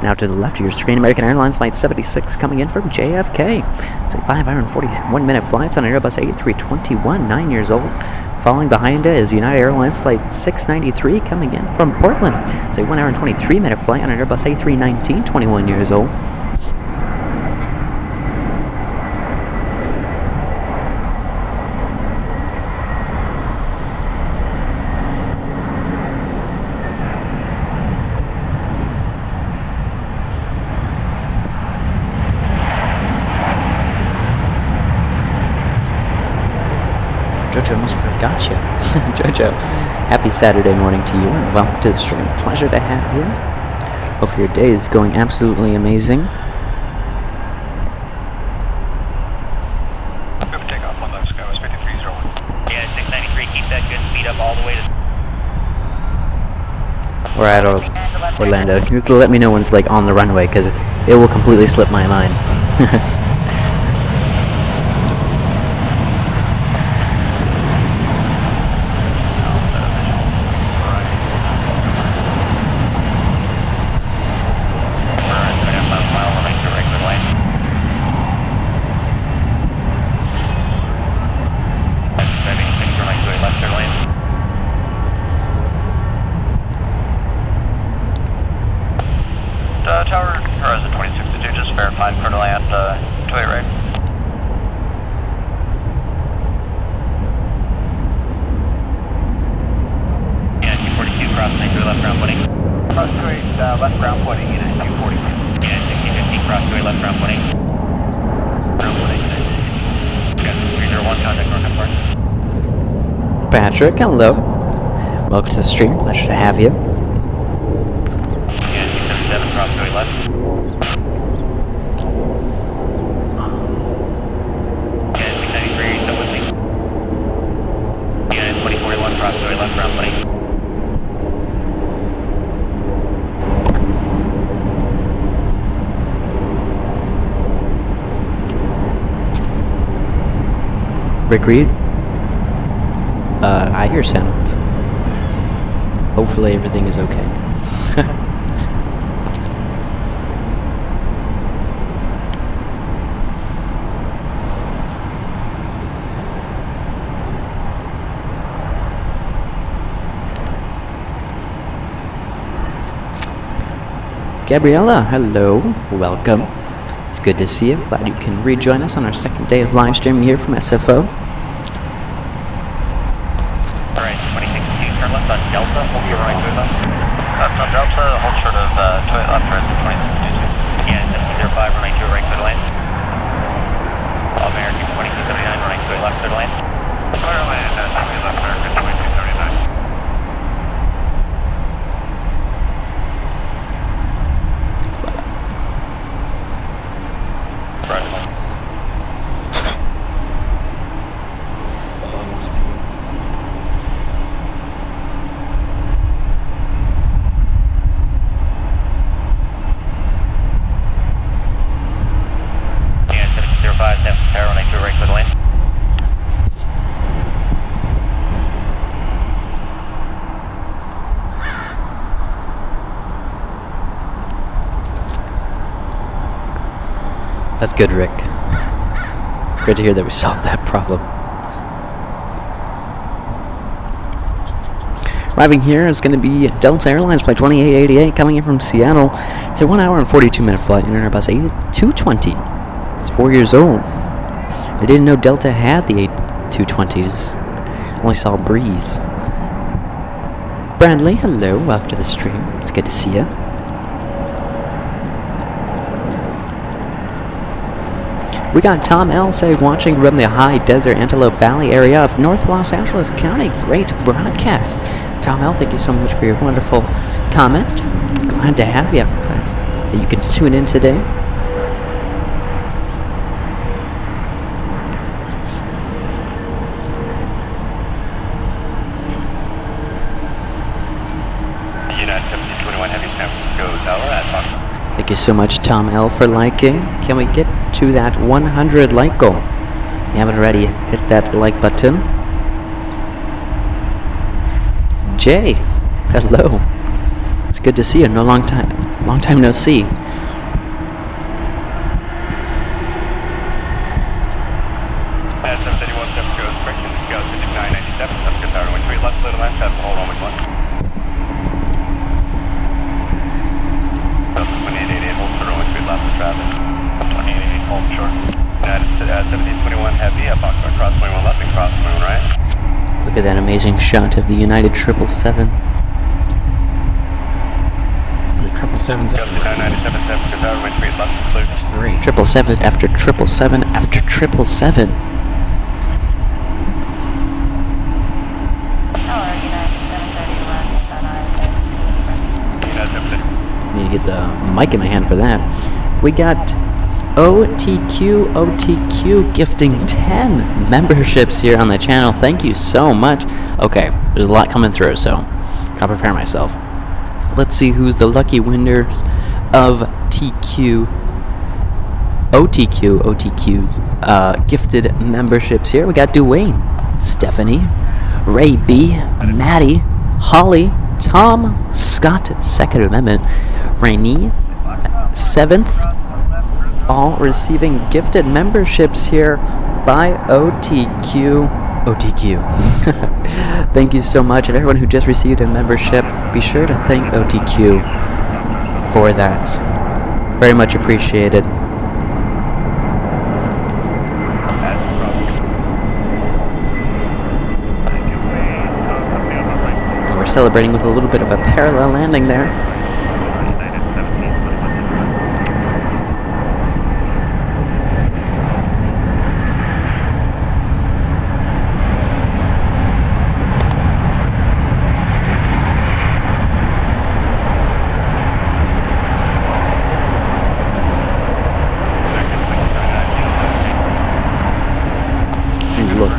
Now to the left of your screen, American Airlines Flight 76 coming in from JFK. It's a 5 hour and 41 minute flight. It's on an Airbus A321, 9 years old. Following behind it is United Airlines Flight 693 coming in from Portland. It's a 1 hour and 23 minute flight on an Airbus A319, 21 years old. Jojo almost forgot you. Jojo, happy Saturday morning to you and welcome to the stream. Pleasure to have you. Hope your day is going absolutely amazing. Good takeoff on those Skywest 5301. Yeah, 693, keep that good speed up all the way to... We're at Orlando. You have to let me know when it's like on the runway because it will completely slip my mind. Tower Horizon 26-2, just verified for to land, 28 right. Yeah, 242, cross 92, left ground pudding. Cross 28, left ground pudding, unit 240. Yeah, 6050, cross 28, left ground pudding. Ground pudding, yeah, 301, contact North Park. Patrick, hello. Welcome to the stream. Pleasure to have you. Cross to left. Yeah, 693, still with me. Yeah, 2041, cross to left, ground plane. Rick Reed? I hear sound. Hopefully everything is okay. Gabriella, hello, welcome. It's good to see you. Glad you can rejoin us on our second day of live streaming here from SFO. Alright, 26-2, turn left on Delta, hold your right to left. Left on Delta, hold short of left turn 26-2. Yeah, 705, running to right to the lane. All American 2279, running to left to the lane. Clear land, left American 2279. That's good, Rick. Great to hear that we solved that problem. Arriving here is going to be Delta Airlines Flight 2888 coming in from Seattle. It's a 1 hour and 42 minute flight in an Airbus A220. It's 4 years old. I didn't know Delta had the A220s. Only saw Breeze. Bradley, hello. Welcome to the stream. It's good to see you. We got Tom L. saying watching from the high desert Antelope Valley area of North Los Angeles County. Great broadcast. Tom L., thank you so much for your wonderful comment. Glad to have you. Glad that you can tune in today. United 1721 Heavy San Francisco Tower at Fox. Thank you so much, Tom L., for liking. Can we get to that 100 like goal? you haven't already, hit that like button. Jay, hello. It's good to see you. Long time no see. Look at that amazing shot of the United 777. The 777's There's 3. 777 after 777 after 777. Need to get the mic in my hand for that. We got OTQ gifting 10 memberships here on the channel. Thank you so much. Okay, there's a lot coming through, so I'll prepare myself. Let's see who's the lucky winners of OTQ's gifted memberships here. We got Dwayne, Stephanie, Ray B, Maddie, Holly, Tom, Scott, Second Amendment, Rainey, 7th, all receiving gifted memberships here by OTQ. Thank you so much, and everyone who just received a membership, be sure to thank OTQ for that. Very much appreciated. And we're celebrating with a little bit of a parallel landing there.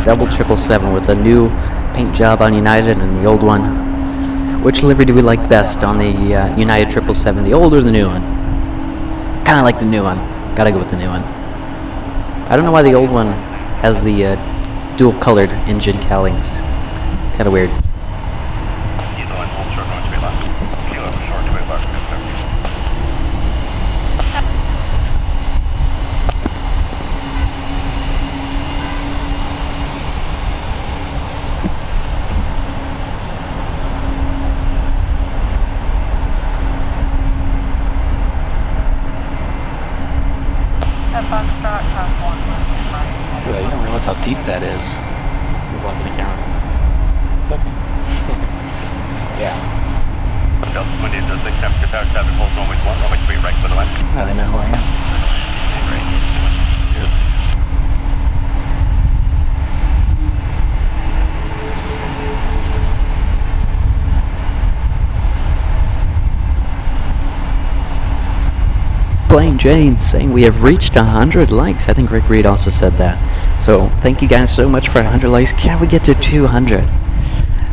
Double 777 with the new paint job on United and the old one. Which livery do we like best on the United 777, the old or the new one? Kind of like the new one. Gotta go with the new one. I don't know why the old one has the dual-colored engine cowlings. Kind of weird. Yeah, you don't realize how deep that is. You're blocking the camera. Yeah. Now they know who I am. Blaine Jane saying we have reached 100 likes. I think Rick Reed also said that. So thank you guys so much for 100 likes. Can we get to 200?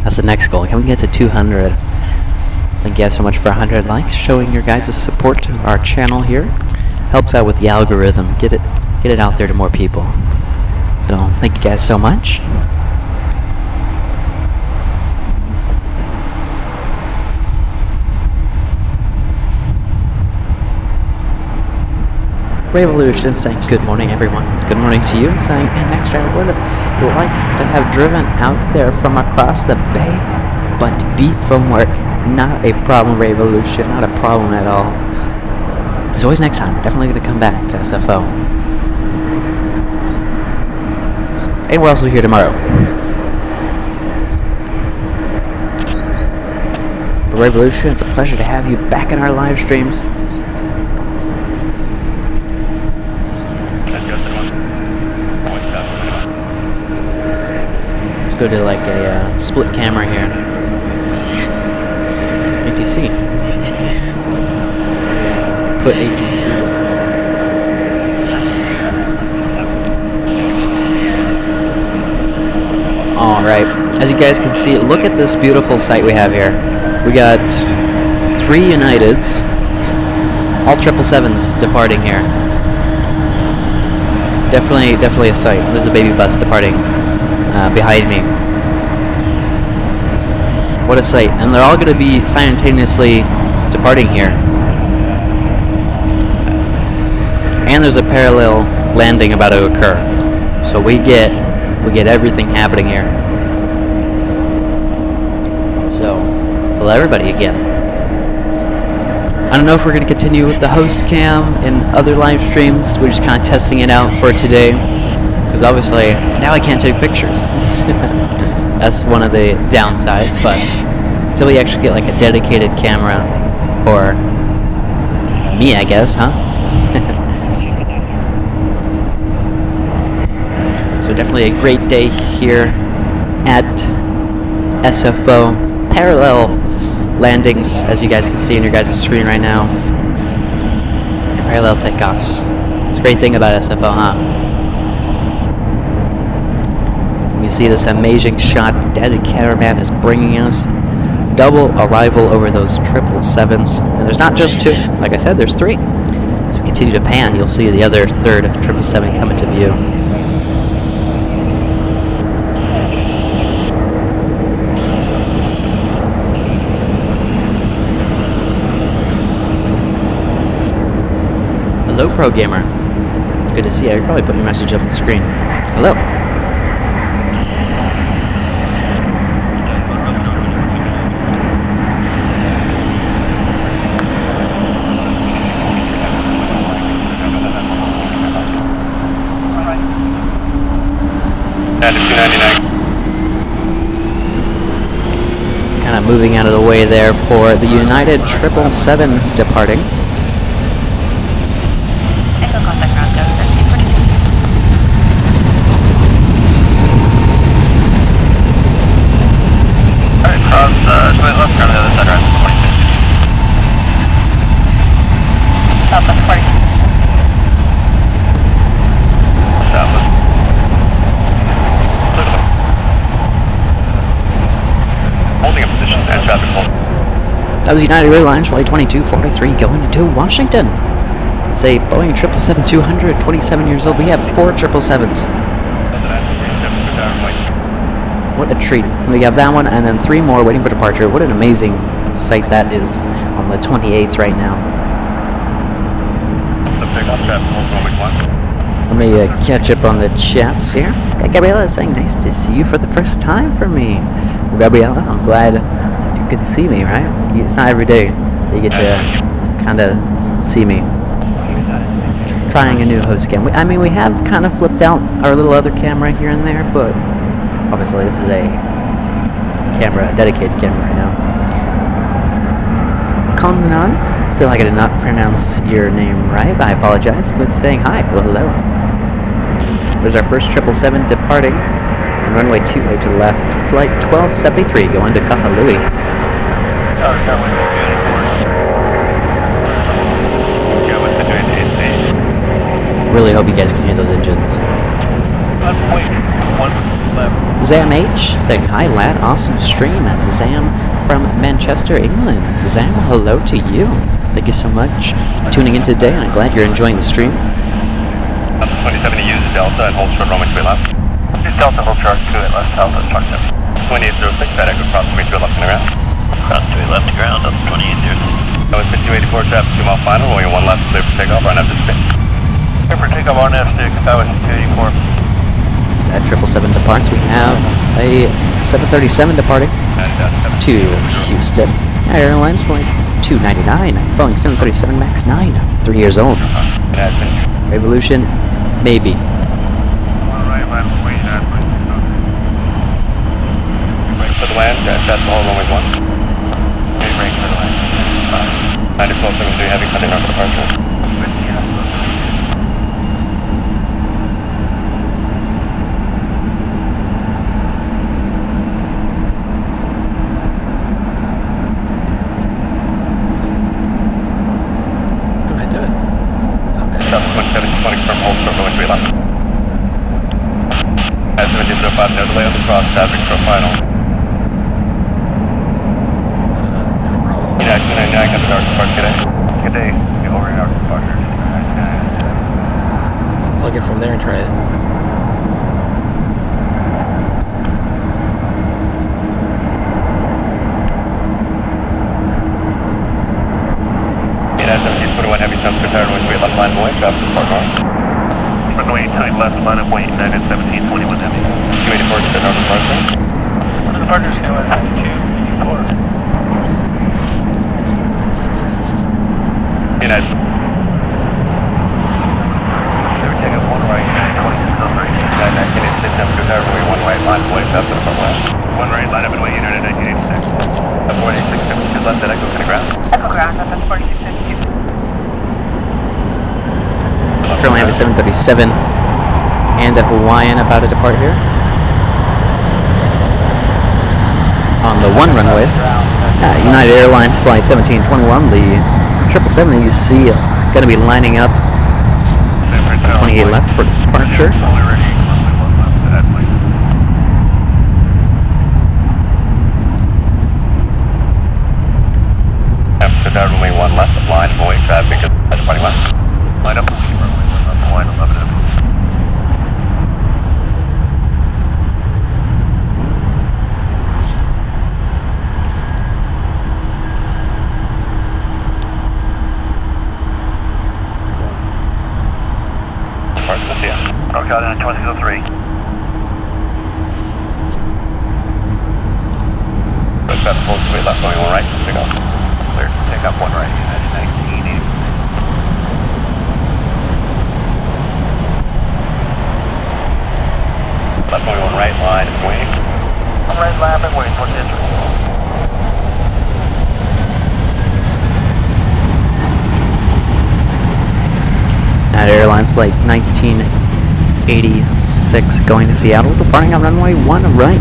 That's the next goal. Can we get to 200? Thank you guys so much for 100 likes. Showing your guys' support to our channel here helps out with the algorithm. Get it out there to more people. So thank you guys so much. Revolution saying good morning everyone. Good morning to you, and saying, and next I would have liked to have driven out there from across the bay, but beat from work. Not a problem, Revolution, not a problem at all. There's always next time. We're definitely going to come back to SFO. And we're also here tomorrow. But Revolution, it's a pleasure to have you back in our live streams. Let's go to like a split camera here. ATC. Put ATC. Alright, as you guys can see, look at this beautiful sight we have here. We got 3 Uniteds, all 777s departing here. Definitely a sight. There's a baby bus departing behind me. What a sight. And they're all going to be simultaneously departing here. And there's a parallel landing about to occur. So we get everything happening here. So, hello everybody again. I don't know if we're going to continue with the host cam and other live streams. We're just kind of testing it out for today. Because obviously, now I can't take pictures. That's one of the downsides. But until we actually get like a dedicated camera for me, I guess, huh? So definitely a great day here at SFO. Parallel landings, as you guys can see on your guys' screen right now. And parallel takeoffs. It's a great thing about SFO, huh? You see this amazing shot Daddy Caravan is bringing us. Double arrival over those 777s. And there's not just two. Like I said, there's three. As we continue to pan, you'll see the other third 777 come into view. Hello, Pro Gamer. It's good to see you. You're probably putting your message up on the screen. Hello. Kind of moving out of the way there for the United 777 departing. That was United Airlines Flight 2243 going into Washington. It's a Boeing 777-200, 27 years old. We have 4 777s. What a treat. We have that one and then 3 more waiting for departure. What an amazing sight that is on the 28th right now. Let me catch up on the chats here. Gabriella is saying, nice to see you for the first time for me. Well, Gabriella, I'm glad you could see me, right? It's not every day that you get to kind of see me. Trying a new host cam. I mean, we have kind of flipped out our little other camera here and there, but obviously this is a dedicated camera right now. Konzanan, I feel like I did not pronounce your name right, but I apologize, but saying hi. Well, hello. There's our first 777 departing on runway 28 to the left, flight 1273 going to Kahului. Really hope you guys can hear those engines. Zam H saying hi lad, awesome stream. Zam from Manchester, England. Zam, hello to you. Thank you so much for tuning in today, and I'm glad you're enjoying the stream. 27 to use Delta and hold short runway 2 left. Use Delta, hold short 2 at left, Delta, Shark 7. 2806, FedEx, cross runway 2 left and around. Cross 2 left to ground, up 2806. That was 5284, traffic 2 mile final, rolling 1 left, clear for takeoff, run after 6. Clear for takeoff on F6, that was 5284. At 777 departs, we have a 737 departing to Houston. Airlines flight 299, Boeing 737 MAX 9, 3 years old. Revolution, maybe. Brake for the land, that's the whole runway 1. Okay, brake for the land. 9473 heavy, cutting off departure. No delay on the cross, traffic for final. United 299, got the dark departure today. Good day, over in our departure. plug it from there and try it. Heavy trucks return with weight left line of way, traffic is parked north. Runway tight left line of way, United 1721 heavy. 284 to north of Parker. One of the partners now at 284. United. Livery take up 1 right, 2603. United 1986, temperature tower, runway 1 right line of way, traffic to the front west. 1 right line of way, United 1986. 4652 left at Echo, to the ground. Echo ground, up at 4652. Currently have a 737 and a Hawaiian about to depart here. On the one runways, United Airlines Flight 1721, the 777 that you see going to be lining up 28 left for departure. Runway 1 left, line of way traffic at departing west. Line up. Line 11. North Carolina 2603. Good traffic full straight left, going 1 right, pick up. Clear, take up 1 right, United 1980. Left going 1 right, line and wing. 1 right, lap and wing, towards the entry. United Airlines Flight 1986 going to Seattle, departing on runway 1 right.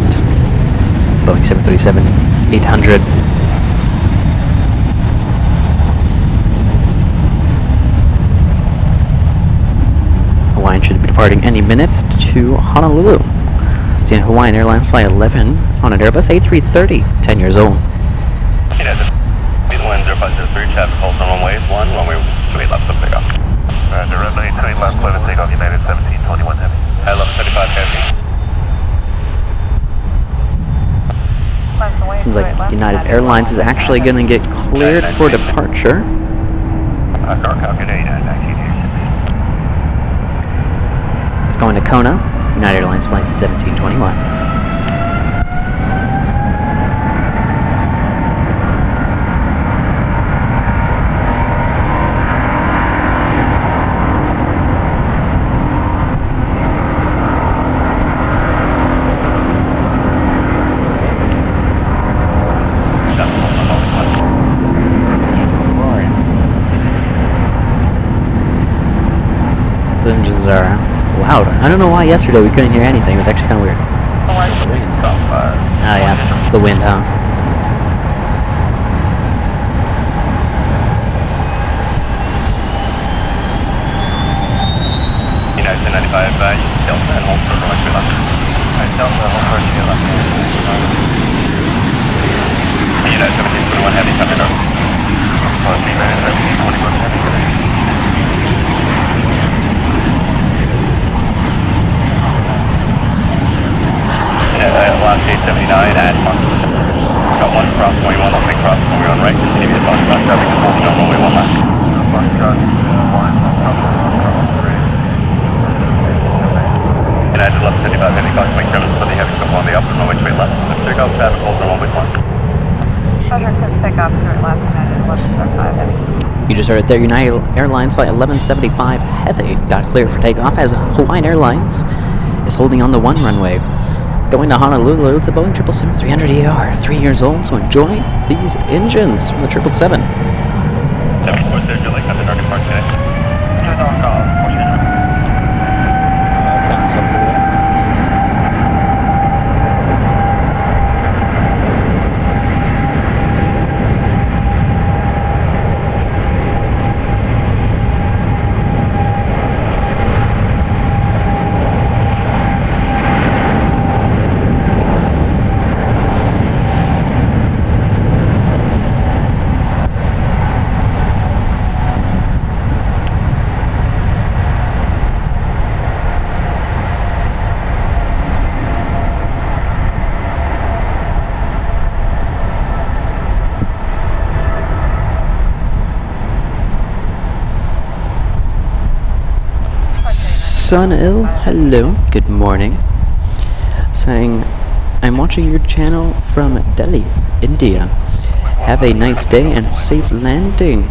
Boeing 737-800. Hawaiian should be departing any minute to Honolulu. See Hawaiian Airlines Flight 11 on an Airbus A330, 10 years old. United, the winds are 503, traffic holds on runway 1, runway 28 left, so pick up. Roger, runway 28 left, clear to take off, United 1721 heavy. At 1135 heavy. Seems like United Airlines is actually going to get cleared for departure. Car calculator, 1986. It's going to Kona, United Airlines Flight 1721. Those engines are loud. I don't know why yesterday we couldn't hear anything. It was actually kind of weird. Oh yeah, the wind, huh? United 1095, Delta and hold for runway 3 left. Delta, hold for 3 left. United 1721 heavy, coming north. United 1721 heavy. Last 879 at Monk. Got 1 cross, runway 1 left, cross, runway 1 right. Continue to cross, traffic is holding on runway 1 left. United 1155 heavy, cross, make turns for the heavy scope on the upper runway 2 left. Check out traffic holds on runway 1. Pleasure to take off through left, United 1175 heavy. You just heard it there. United Airlines Flight 1175 Heavy got cleared for takeoff as Hawaiian Airlines is holding on the 1 runway. Going to Honolulu, it's a Boeing 777-300ER, 3 years old, so enjoy these engines from the 777. 74 there, Julie, come to Northern Park today. Sounds so good. Sunil, hello, good morning. Saying, I'm watching your channel from Delhi, India. Have a nice day and safe landing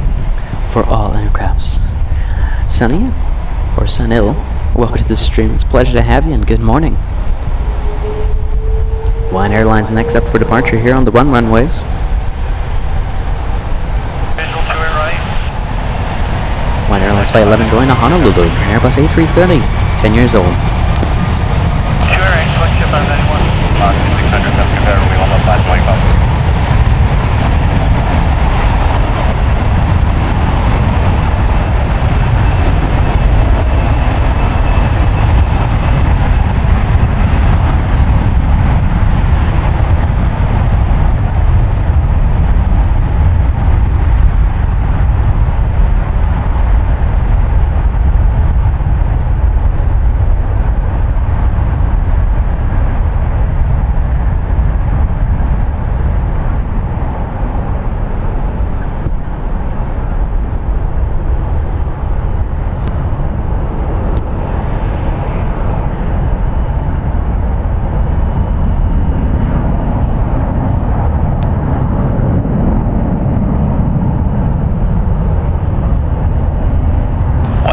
for all aircrafts. Sunny, or Sunil, welcome to the stream. It's a pleasure to have you and good morning. Hawaiian Airlines next up for departure here on the runways. Visual 2 right. Hawaiian Airlines Flight 11 going to Honolulu, Airbus A330, 10 years old. 2 right, select ship on anyone. 600, that's competitor, we almost 525.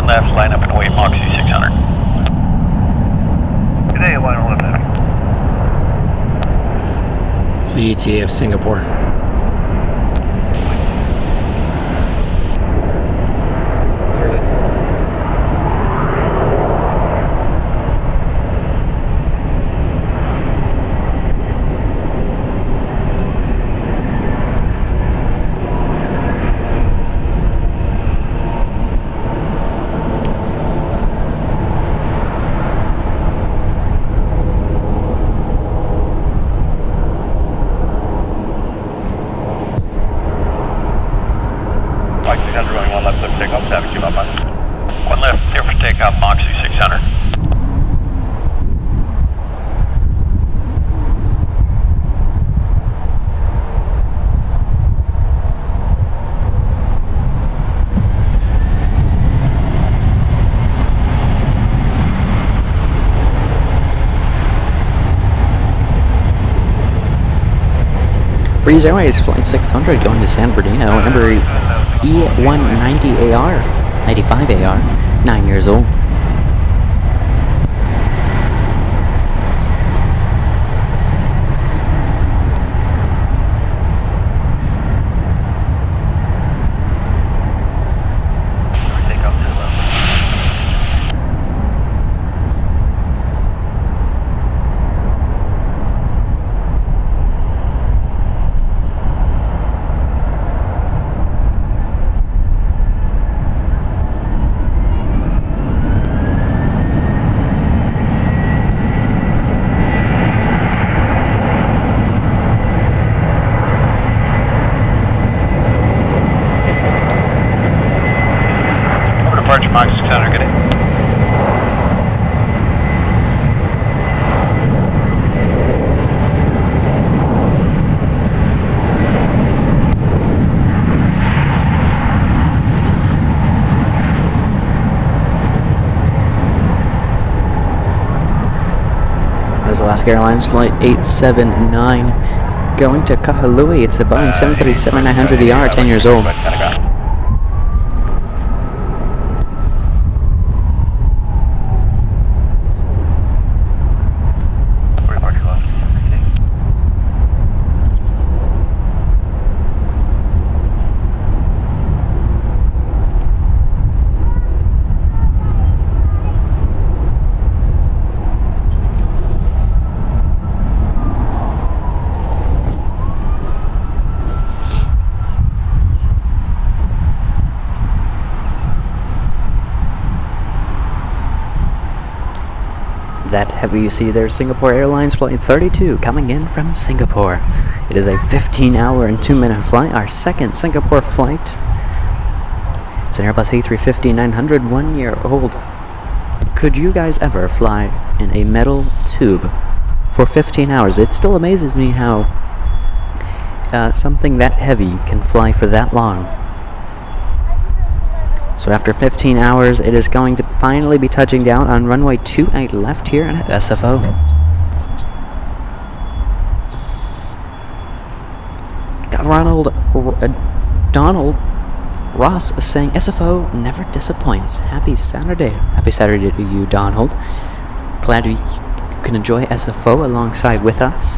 Left, line up and wait, Moxie 600. Good day, line 11. CETA of Singapore. Running 1 left, clear for takeoff, traffic 2 up on. 1 left, clear for takeoff, Moxie 600. Breeze Airways Flight 600 going to San Bernardino, number E190AR, 95AR, 9 years old. Takeoff 2 left. Departure Moxie 600, good day. As Alaska Airlines Flight 879 going to Kahului. It's a Boeing 737-900ER, 10 years old. That heavy you see there, Singapore Airlines Flight 32 coming in from Singapore. It is a 15-hour and 2-minute flight, our second Singapore flight. It's an Airbus A350-900, 1 year old. Could you guys ever fly in a metal tube for 15 hours? It still amazes me how something that heavy can fly for that long. So So after 15 hours, it is going to finally be touching down on runway 28 left here at SFO. Got Donald Ross is saying SFO never disappoints. Happy Saturday. Happy Saturday to you, Donald. Glad you can enjoy SFO alongside with us.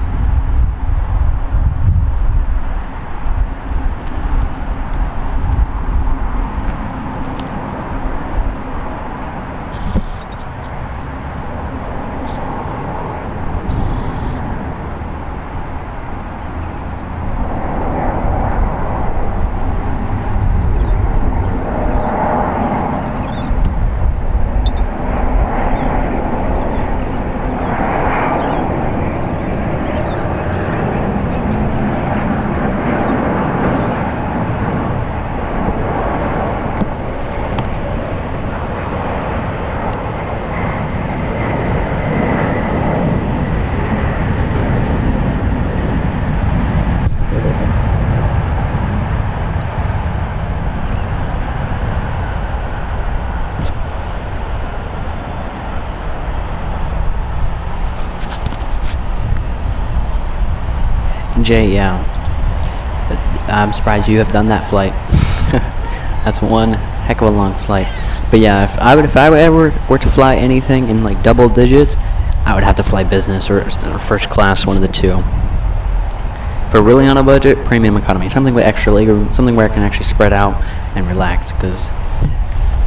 Jay, yeah. I'm surprised you have done that flight. That's one heck of a long flight. But yeah, if I ever were to fly anything in like double digits, I would have to fly business or first class, one of the two. For really on a budget, premium economy, something with extra legroom, something where I can actually spread out and relax. Because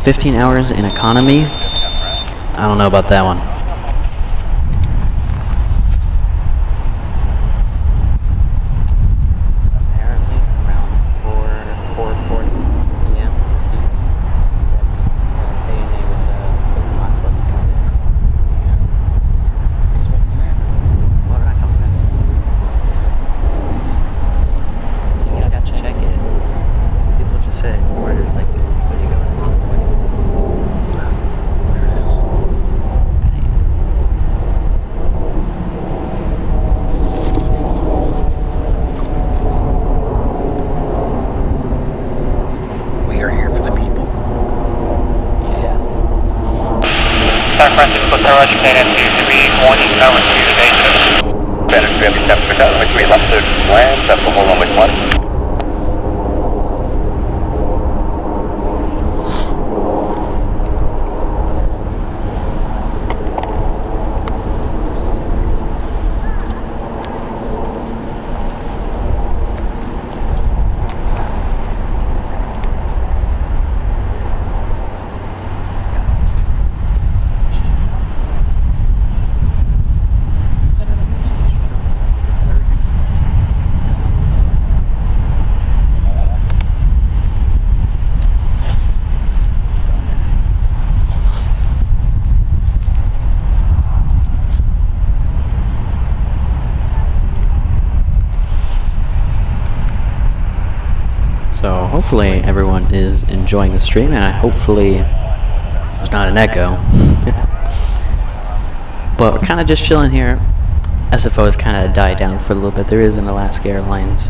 15 hours in economy, I don't know about that one. So hopefully everyone is enjoying the stream, and hopefully there's not an echo. But we're kind of just chilling here. SFO has kind of died down for a little bit. There is an Alaska Airlines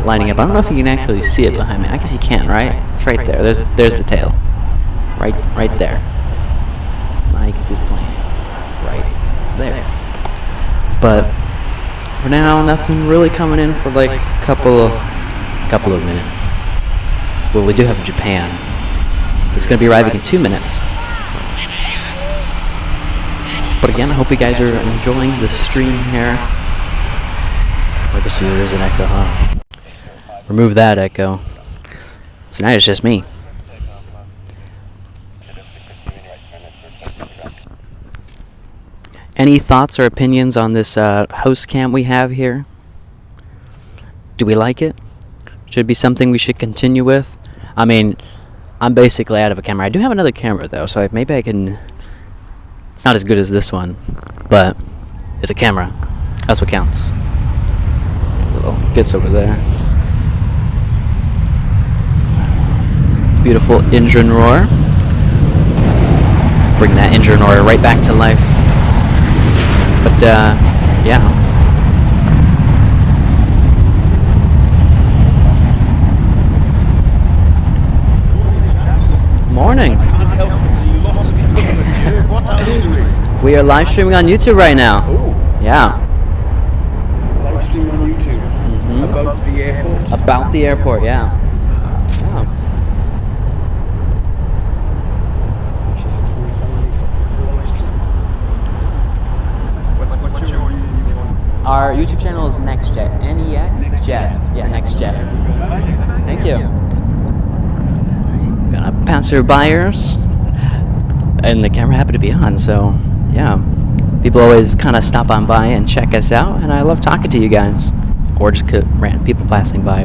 lining up. I don't know if you can actually see it behind me. I guess you can, right? It's right there. There's the tail. Right there. Now you can see the plane. Right there. But for now, nothing really coming in for like a couple of minutes. But we do have Japan. It's going to be arriving in 2 minutes. But again, I hope you guys are enjoying the stream here. I just see there is an echo, huh? Remove that echo. So now it's just me. Any thoughts or opinions on this host cam we have here? Do we like it? Should it be something we should continue with? I mean, I'm basically out of a camera. I do have another camera though, so maybe I can... It's not as good as this one, but it's a camera. That's what counts. There's a little gets over there. Beautiful engine roar. Bring that engine roar right back to life. But, yeah. We are live streaming on YouTube right now. Ooh, Yeah. live stream on YouTube. About the airport. About the airport, yeah. Yeah. Actually, have to go and find these live stream. What's your one? Our YouTube channel is NextJet. NEXJet. Yeah, NextJet. Thank you. Gonna passerbyers. And the camera happened to be on, so yeah. People always kind of stop on by and check us out, and I love talking to you guys. Or just random people passing by.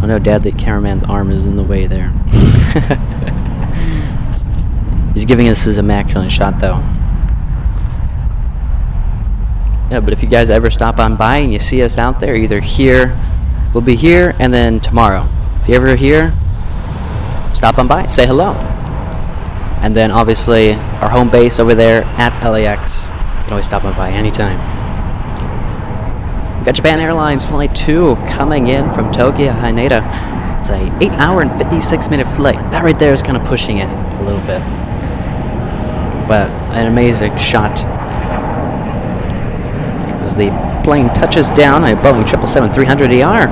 Oh no, Dad, the cameraman's arm is in the way there. He's giving us his immaculate shot, though. Yeah, but if you guys ever stop on by and you see us out there, either here, we'll be here, and then tomorrow. If you're ever here, stop on by, say hello. And then obviously our home base over there at LAX. You can always stop on by anytime. We got Japan Airlines Flight 2 coming in from Tokyo Haneda. It's a 8-hour and 56-minute flight. That right there is kind of pushing it a little bit. But an amazing shot. As the plane touches down, a Boeing 777-300ER.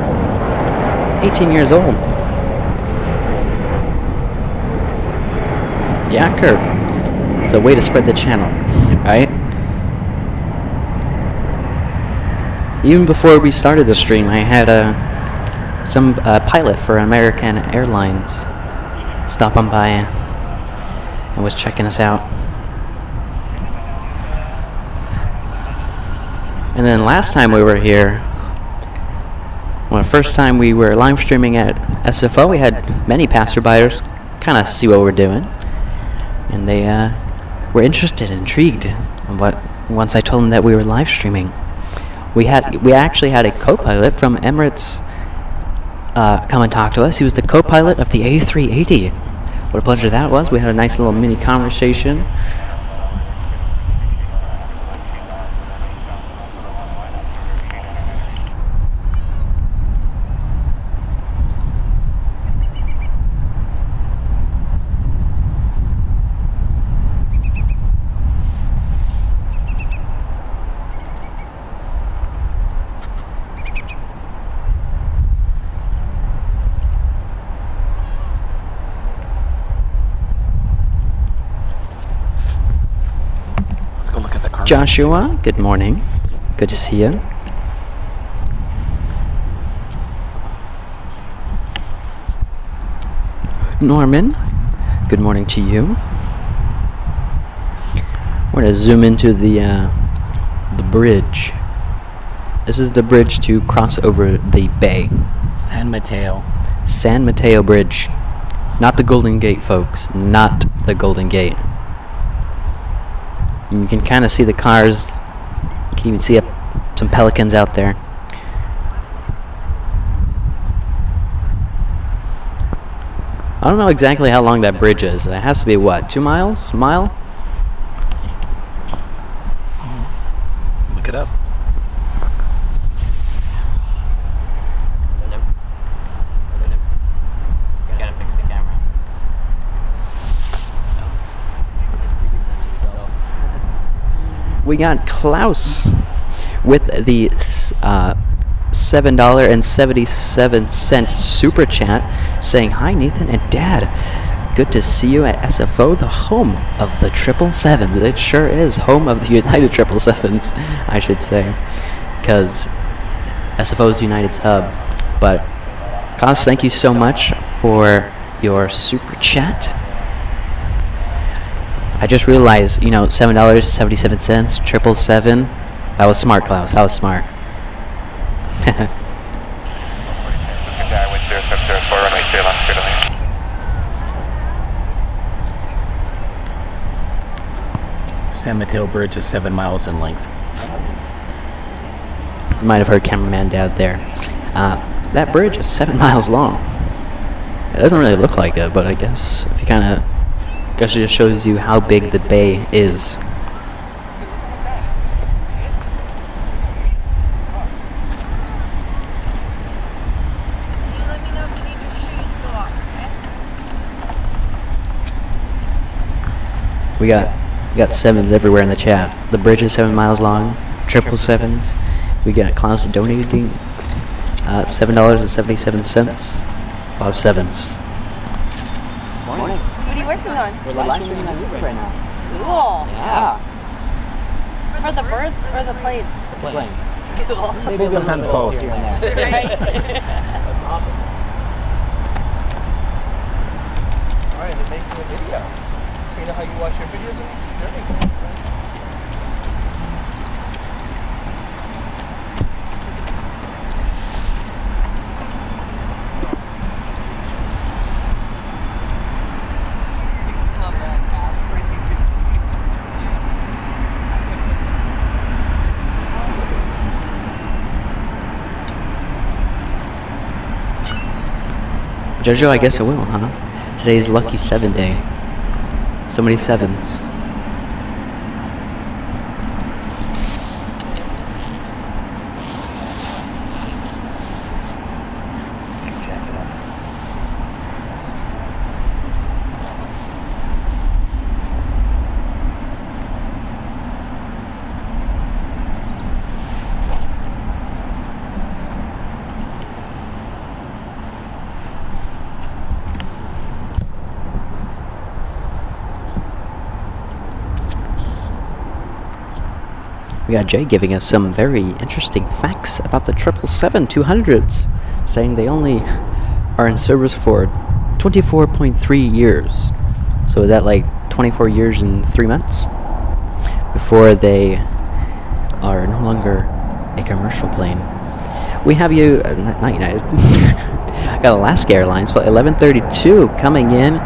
18 years old. Yeah, Kurt. It's a way to spread the channel, right? Even before we started the stream, I had some pilot for American Airlines stop on by and was checking us out. And then last time we were here, well, the first time we were live streaming at SFO, we had many passerbyers kind of see what we're doing. And they were interested, intrigued, once I told them that we were live streaming. We actually had a co-pilot from Emirates come and talk to us. He was the co-pilot of the A380. What a pleasure that was. We had a nice little mini conversation. Joshua, good morning. Good to see you. Norman, good morning to you. We're gonna zoom into the bridge. This is the bridge to cross over the bay. San Mateo. San Mateo Bridge. Not the Golden Gate, folks. Not the Golden Gate. You can kind of see the cars. You can even see some pelicans out there. I don't know exactly how long that bridge is. It has to be what, 2 miles? Mile? Look it up. Gotta fix the camera. We got Klaus with the $7.77 super chat saying, "Hi Nathan and Dad, good to see you at SFO, the home of the 777s." It sure is home of the United 777s, I should say, because SFO is United's hub. But Klaus, thank you so much for your super chat. I just realized, $7.77, 777. That was smart, Klaus. That was smart. San Mateo Bridge is 7 miles in length. You might have heard cameraman Dad there. That bridge is 7 miles long. It doesn't really look like it, but I guess if you it just shows you how big the bay is. We got We got 7s everywhere in the chat. The bridge is 7 miles long. 777s. We got Klaus donating $7.77. A lot of 7s. Morning. What are you working on? We're live streaming on YouTube right now. Cool. Yeah. For the birds or the planes? The plane. Cool. Maybe sometimes both. Here and there. Right. That's awesome. Alright, they're making a video. So you know how you watch your videos on YouTube? They're making it. Jojo, I guess I will, huh? Today's lucky 7 day. So many 7s. We got Jay giving us some very interesting facts about the 777-200s, saying they only are in service for 24.3 years. So is that like 24 years and 3 months? Before they are no longer a commercial plane. We have you, not United, got Alaska Airlines flight 1132 coming in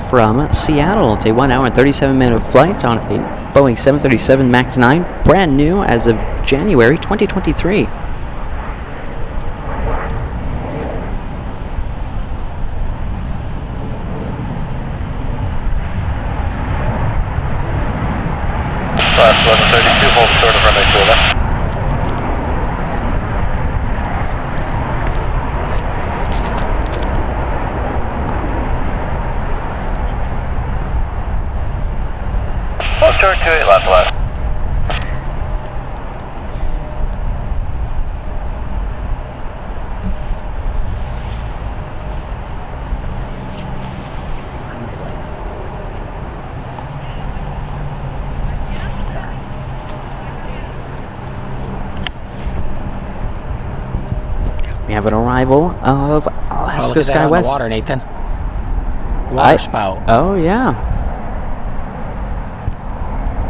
from Seattle. It's a 1 hour and 37-minute flight on a Boeing 737 MAX 9, brand new as of January 2023. Class 1132, hold short of runway 2 left. Hold short 28 left left. We have an arrival of Alaska look at that on the SkyWest. water, Nathan. Water spout. Oh yeah,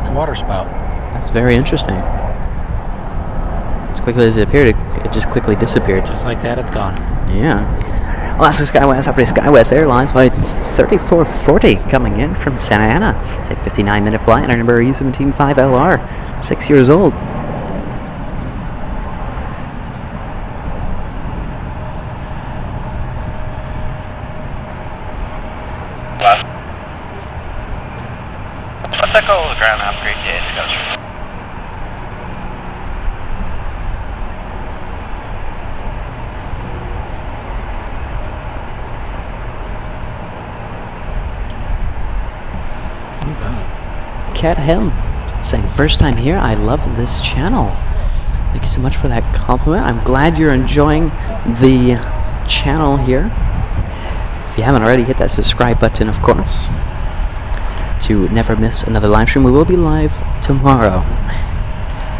It's a water spout. that's very interesting. As quickly as it appeared, it just quickly disappeared. Just like that, it's gone. Yeah. Alaska SkyWest, operating SkyWest Airlines flight 3440 coming in from Santa Ana. It's a 59-minute flight, and our number E175LR, 6 years old. Left. Let's echo the ground upgrade to Scotia. Cat Helm saying, first time here, I love this channel. Thank you so much for that compliment. I'm glad you're enjoying the channel here. If you haven't already, hit that subscribe button, of course, to never miss another live stream. We will be live tomorrow.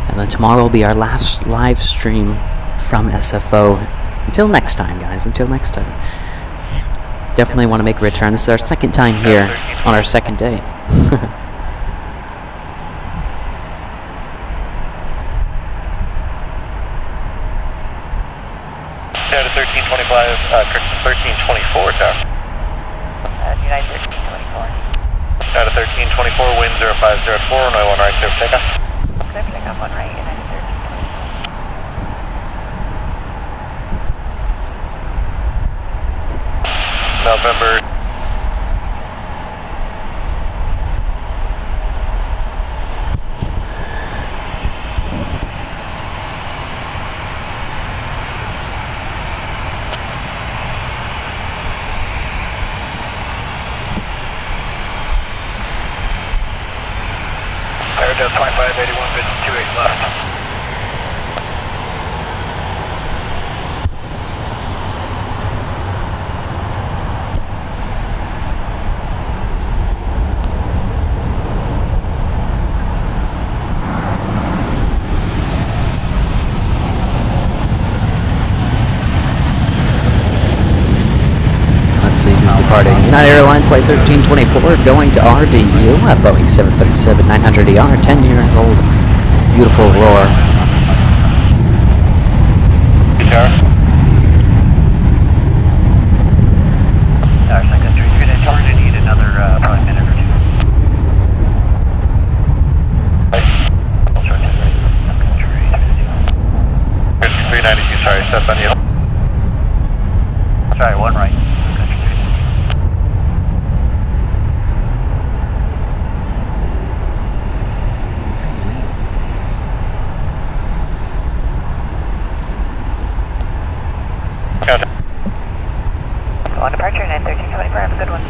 And then tomorrow will be our last live stream from SFO. Until next time, guys. Until next time. Definitely want to make a return. This is our second time here on our second day. Tower 1325, correction, 1324, Tower. United 1324. Tower 1324, wind 0504, runway 1 right, clear for takeoff. Clear for takeoff, 1 right, United 1324. November. Let's see who's departing. United Airlines Flight 1324 going to RDU at Boeing 737-900ER, 10 years old. Beautiful roar. Need another probably minute or two. Here's 392, sorry, step on you. Sorry, one right. On departure, 91324, have a good one.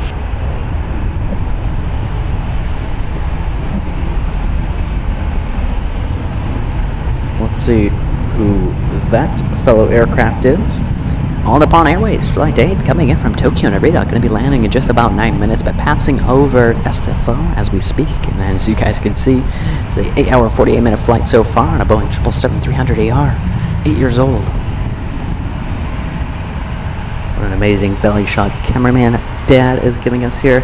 Let's see who that fellow aircraft is. All Nippon Airways Flight 8 coming in from Tokyo Narita, going to be landing in just about 9 minutes, but passing over SFO as we speak. And then, as you guys can see, it's an 8-hour, 48-minute flight so far on a Boeing 777-300ER, 8 years old. What an amazing belly shot cameraman Dad is giving us here.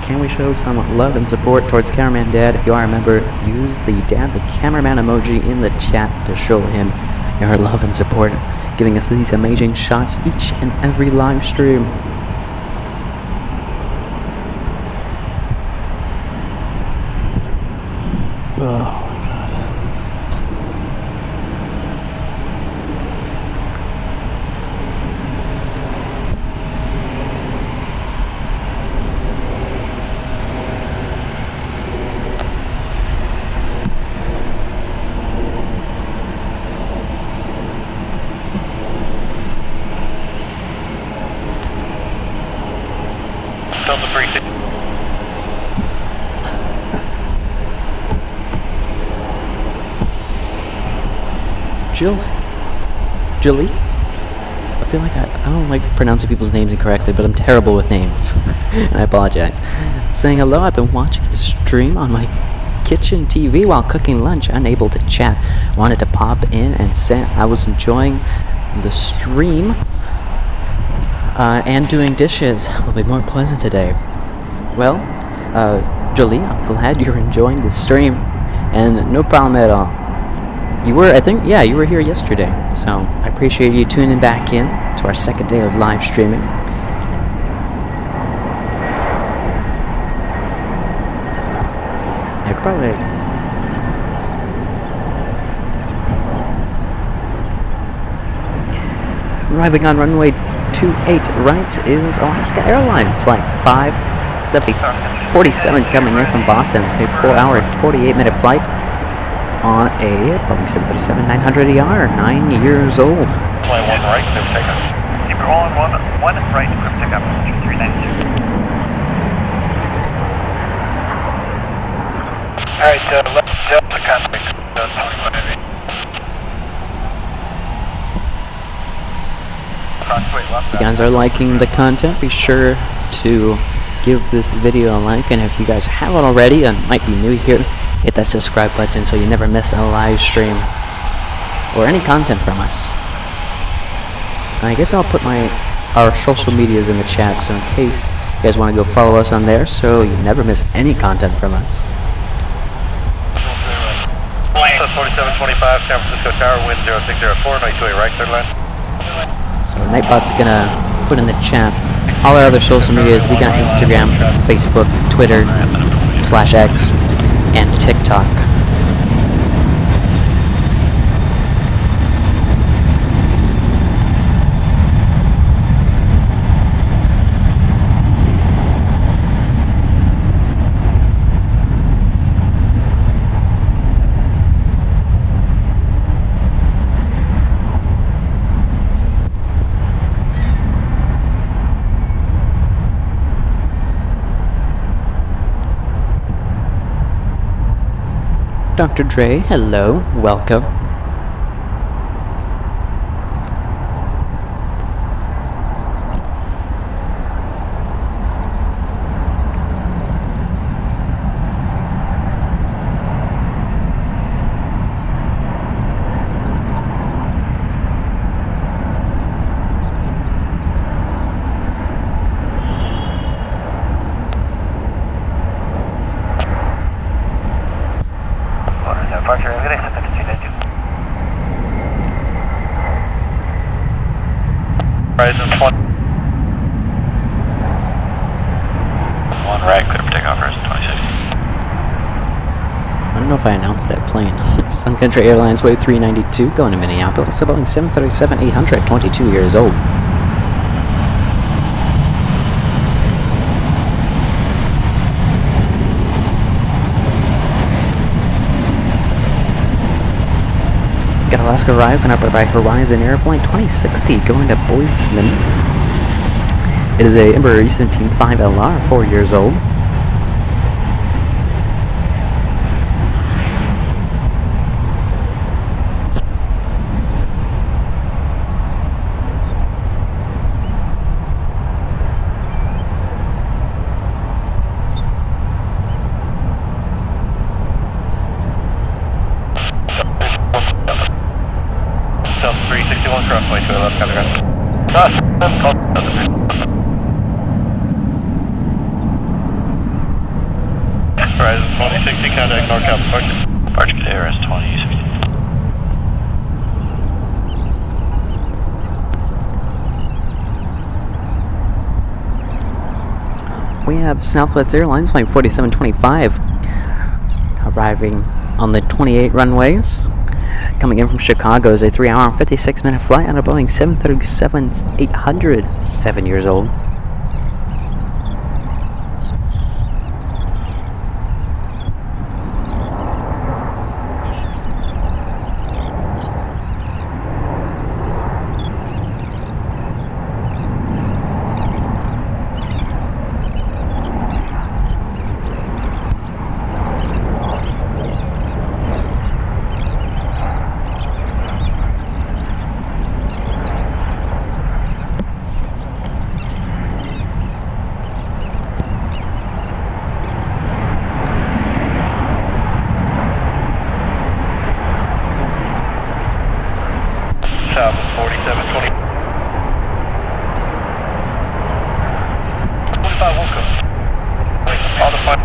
Can we show some love and support towards cameraman Dad? If you are a member, use the Dad the cameraman emoji in the chat to show him your love and support, giving us these amazing shots each and every live stream. Oh. Delta 36. Julie? I feel like I don't like pronouncing people's names incorrectly, but I'm terrible with names. And I apologize. Saying hello, I've been watching the stream on my kitchen TV while cooking lunch, unable to chat. Wanted to pop in and say I was enjoying the stream. And doing dishes will be more pleasant today. Well, Jolie, I'm glad you're enjoying the stream, and no problem at all. You were, I think, yeah, you were here yesterday, so I appreciate you tuning back in to our second day of live streaming. I could probably... Arriving on runway 28 right is Alaska Airlines Flight 547 coming in from Boston. It's a 4-hour and 48-minute flight on a Boeing 737-900ER, 9 years old. Fly one right, clear for takeoff. Keep rolling, one right, clear for takeoff, 392. Alright, let's jump the contact. If you guys are liking the content, be sure to give this video a like, and if you guys haven't already and might be new here, hit that subscribe button so you never miss a live stream or any content from us. I guess I'll put our social medias in the chat, so in case you guys want to go follow us on there so you never miss any content from us. 4725 San Francisco Tower, wind 0604, night 28 right, third line. So Nightbot's gonna put in the chat all our other social medias. We got Instagram, Facebook, Twitter, /X, and TikTok. Dr. Dre, hello, welcome. Horizon 20. 1 right, clear for takeoff, Horizon 26. I don't know if I announced that plane. Sun Country Airlines Way 392 going to Minneapolis. A Boeing 737-800, 22 years old. Got Alaska Horizon up by Horizon Air Flight 2060 going to Bozeman. It is a Embraer E-175LR, 4 years old. South 361 crossway to 11, copy ground. Horizon 2060, contact NorCal departure. Departure to ARS 2060. We have Southwest Airlines Flight 4725 arriving on the 28 runways. Coming in from Chicago is a 3-hour and 56-minute flight on a Boeing 737-800, 7 years old. South 4720. 45 welcome. Wait, all the flight.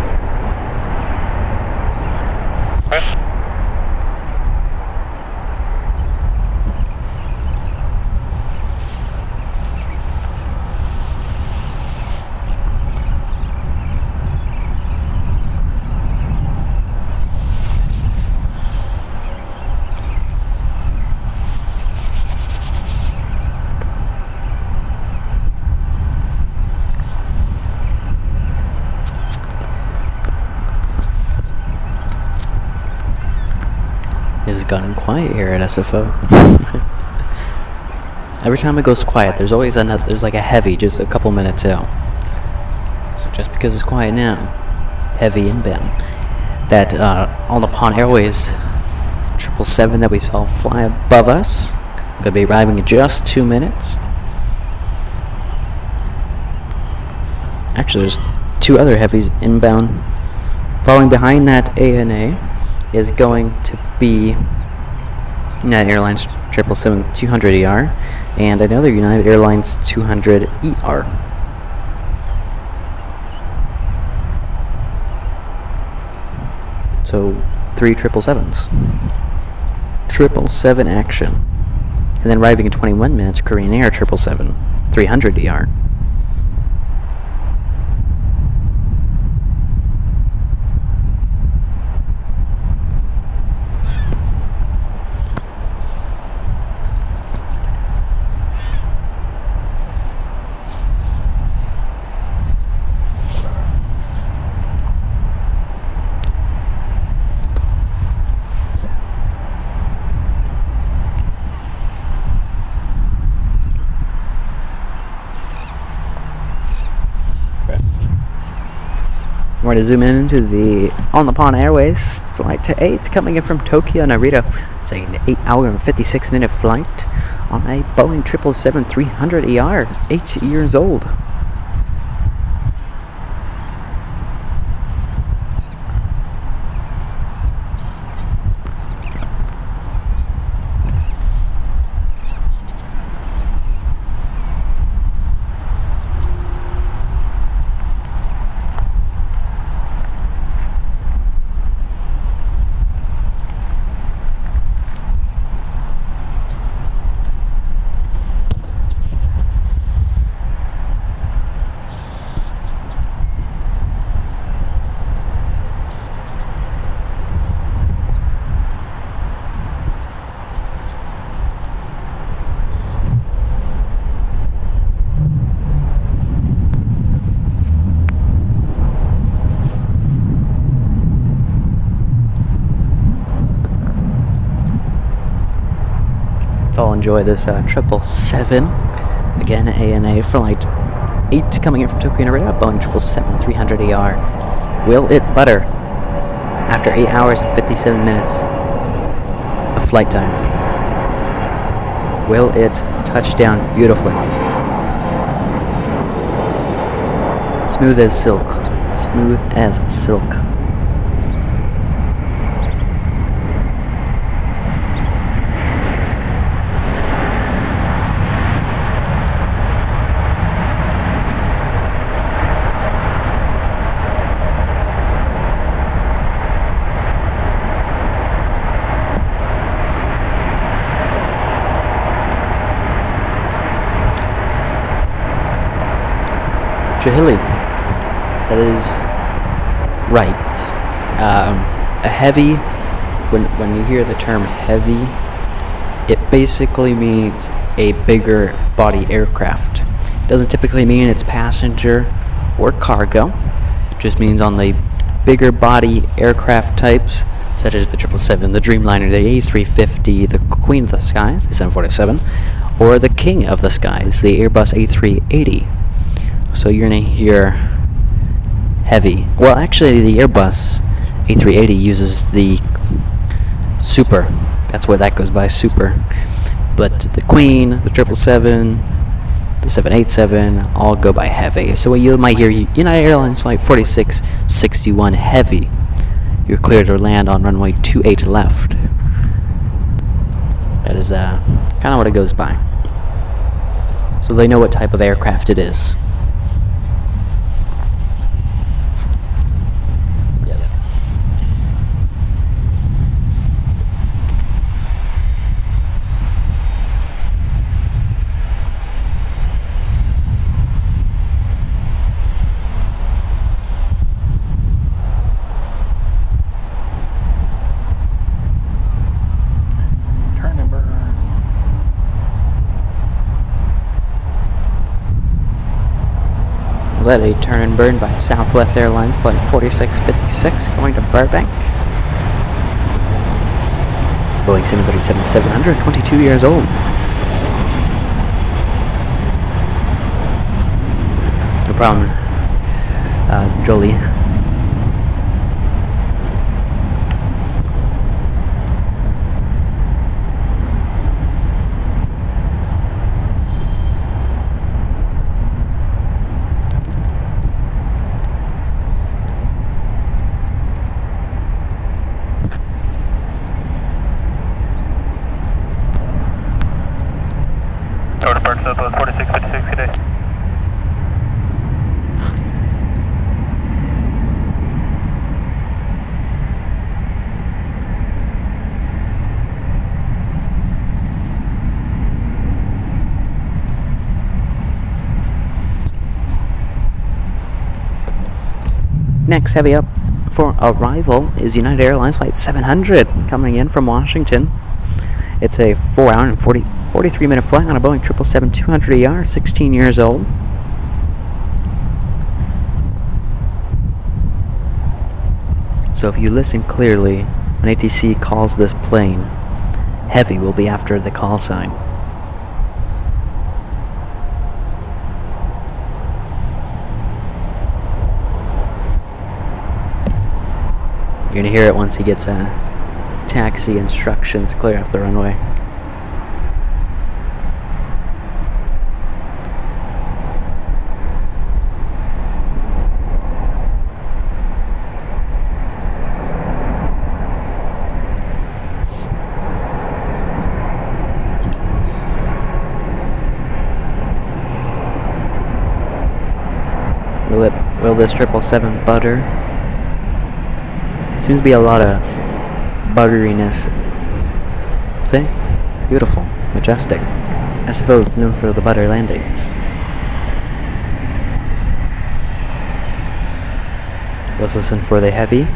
It's gotten quiet here at SFO. Every time it goes quiet, there's always another. There's like a heavy just a couple minutes out. So just because it's quiet now, heavy inbound. That All Nippon Airways 777 that we saw fly above us, gonna be arriving in just 2 minutes. Actually, there's 2 other heavies inbound. Following behind that ANA is going to be United Airlines 777-200ER and another United Airlines 200ER. So 3 777s. 777 action. And then arriving in 21 minutes, Korean Air 777-300ER. We're going to zoom in into the All Nippon Airways Flight to 8 coming in from Tokyo, Narita. It's an 8-hour and 56-minute flight on a Boeing 777-300ER, 8 years old. enjoy this 777. Again, ANA Flight 8 coming in from Tokyo Narita, Boeing 777-300ER. Will it butter after 8 hours and 57 minutes of flight time? Will it touch down beautifully? Smooth as silk. Smooth as silk. Jahili. That is right. A heavy, when you hear the term heavy, it basically means a bigger body aircraft. It doesn't typically mean it's passenger or cargo. It just means on the bigger body aircraft types, such as the 777, the Dreamliner, the A350, the Queen of the Skies, the 747, or the King of the Skies, the Airbus A380. So you're going to hear heavy. Well, actually, the Airbus A380 uses the Super. That's why that goes by, Super. But the Queen, the 777, the 787 all go by heavy. So you might hear United Airlines Flight 4661 heavy. You're clear to land on runway 28 left. That is kind of what it goes by. So they know what type of aircraft it is. Let a turn and burn by Southwest Airlines Flight 4656 going to Burbank. It's Boeing 737-700, 22 years old. No problem, Jolie. Tower Park Southwest 4656, good day. Next heavy up for arrival is United Airlines Flight 700 coming in from Washington. It's a 4 hour and 43 minute flight on a Boeing 777-200ER, 16 years old. So if you listen clearly, when ATC calls this plane, heavy will be after the call sign. You're going to hear it once he gets taxi instructions clear off the runway. Will this 777 butter? Seems to be a lot of butteriness. See? Beautiful. Majestic. SFO is known for the butter landings. Let's listen for the heavy.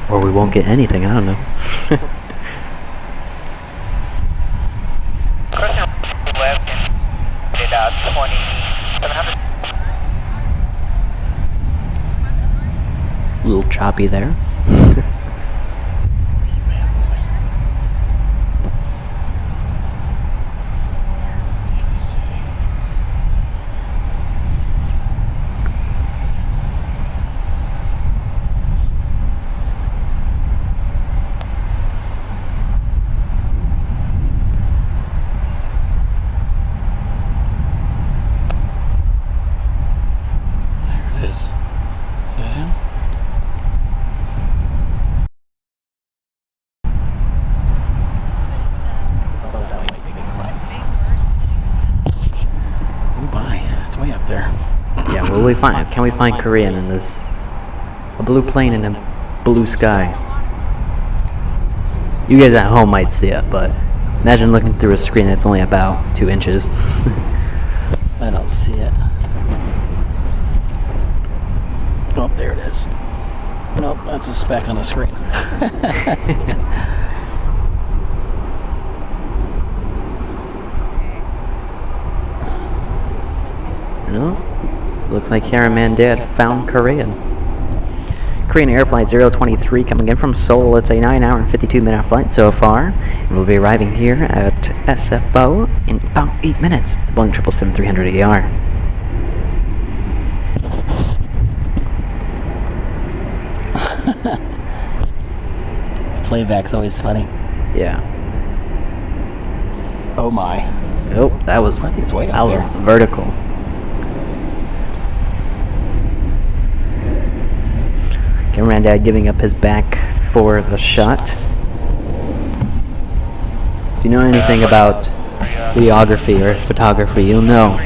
Or we won't get anything, I don't know. 2700. A little choppy there. There it is. Is that him? Oh my, it's way up there. Yeah, will we find? Can we find Korean in this? A blue plane in a blue sky. You guys at home might see it, but imagine looking through a screen that's only about 2 inches. I don't see it. Oh, there it is. Nope, that's a speck on the screen. Well, looks like Cameraman Dad found Korean. Korean Air Flight 023 coming in from Seoul. It's a 9-hour and 52-minute flight so far. And we'll be arriving here at SFO in about 8 minutes. It's a Boeing 777-300ER. Playback's always funny. Yeah. Oh my. Oh, that was I think it's way up there. vertical. Cameraman Dad giving up his back for the shot. If you know anything about videography or photography, you'll know.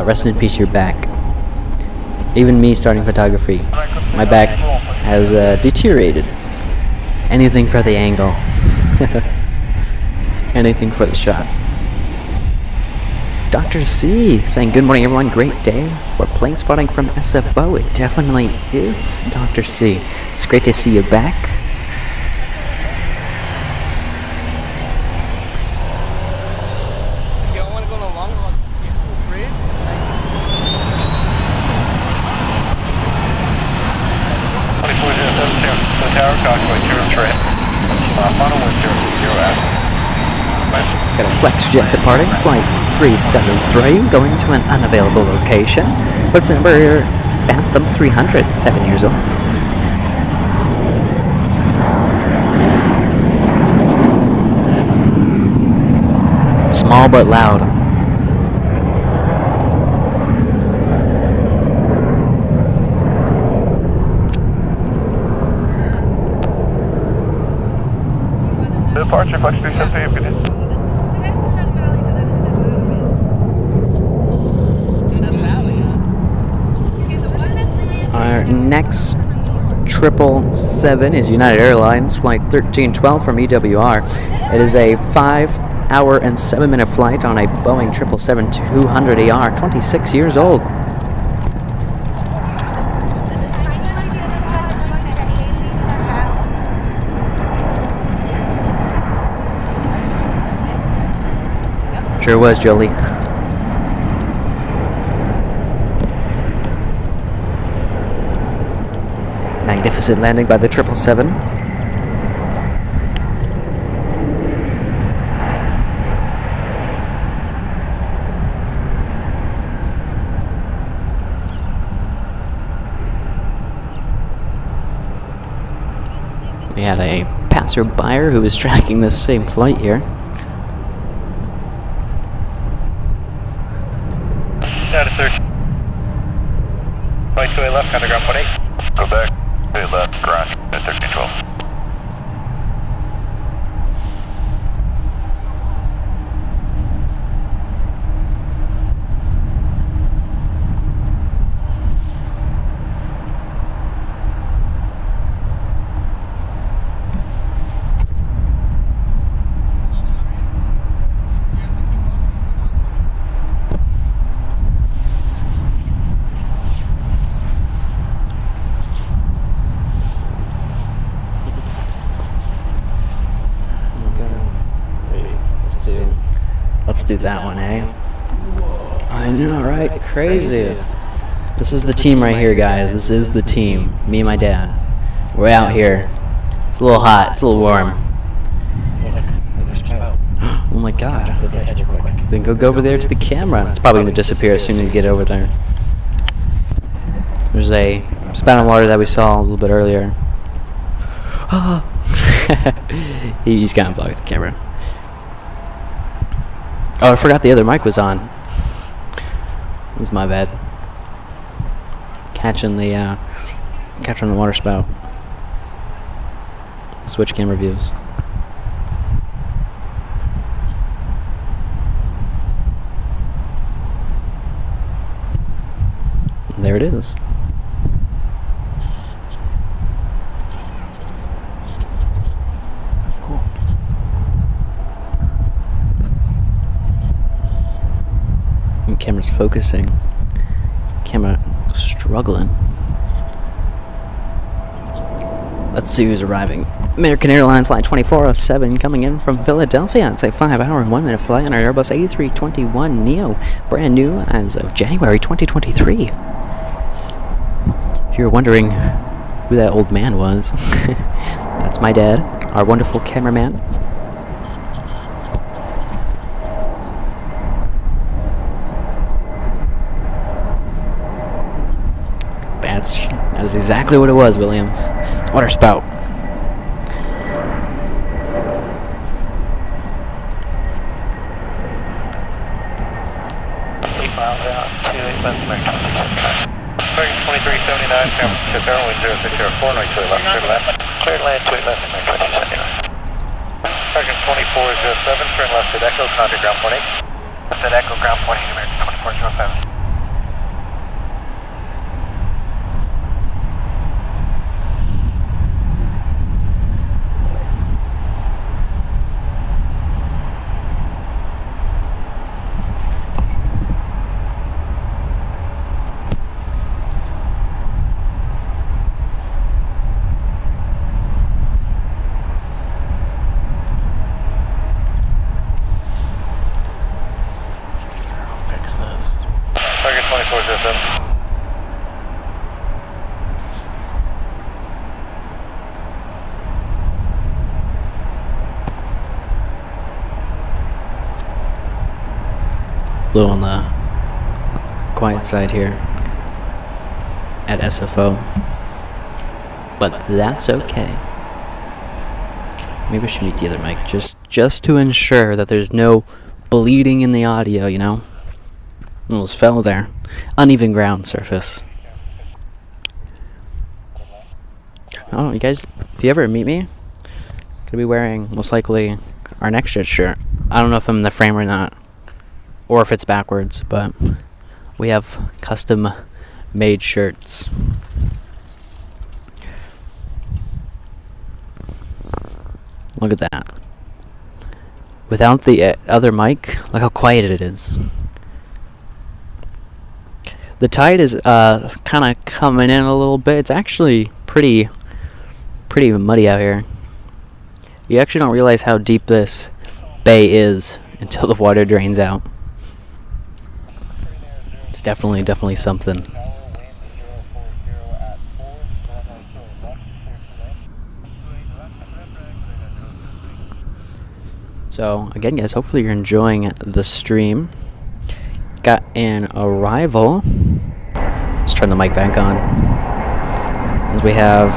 Rest in peace, your back. Even me starting photography, my back has deteriorated. Anything for the angle. Anything for the shot. Dr. C saying good morning everyone, great day for plane spotting from SFO. It definitely is, Dr. C. It's great to see you back. You don't want to go on a long bridge? Tower, Convoy 03. Final 100 Got a flex jet departing, flight 373, going to an unavailable location. But it's number Phantom 300, 7 years old. Small but loud. Departure, Flex 373, if you did. Our next 777 is United Airlines Flight 1312 from EWR. It is a 5-hour and 7-minute flight on a Boeing 777-200ER, 26 years old. Sure was, Jolie. Magnificent landing by the 777. We had a passerby who was tracking this same flight here. Status 13. Flight 28 left, underground 18. Go back. 28 left, ground at 1312. do that one, eh? I know, right? Crazy. This is the team right here, guys. This is the team. Me and my dad. We're out here. It's a little hot. It's a little warm. Oh my god. Let's go catch it quick. Then go over there to the camera. It's probably going to disappear as soon as you get over there. There's a spout of water that we saw a little bit earlier. He's kind of blocking the camera. Oh, I forgot the other mic was on. That's my bad. Catching the water spout. Switch camera views. There it is. That's cool. And camera's focusing. Camera struggling. Let's see who's arriving. American Airlines Flight 2407 coming in from Philadelphia. It's a 5-hour and 1-minute flight on our Airbus A321neo. Brand new as of January 2023. If you're wondering who that old man was, that's my dad, our wonderful cameraman. That is exactly what it was, Williams. It's water spout. American 2379, San Francisco Tower, wind 0604, right to left, clear left. Clear land, to left, American 2079. American 2407, turn left at Echo, contact ground point 8. Left at Echo, ground point 8, American 2407. Target 2407. A little on the quiet side here at SFO, but that's okay. Maybe we should mute the other mic just to ensure that there's no bleeding in the audio, you know? Almost fell there. Uneven ground surface. Oh, you guys, if you ever meet me, gonna be wearing most likely our next shirt. I don't know if I'm in the frame or not, or if it's backwards, but we have custom made shirts. Look at that. Without the other mic, look how quiet it is. The tide is kind of coming in a little bit. It's actually pretty muddy out here. You actually don't realize how deep this bay is until the water drains out. It's definitely something. So again, guys, hopefully you're enjoying the stream. Got an arrival. Let's turn the mic back on. As we have,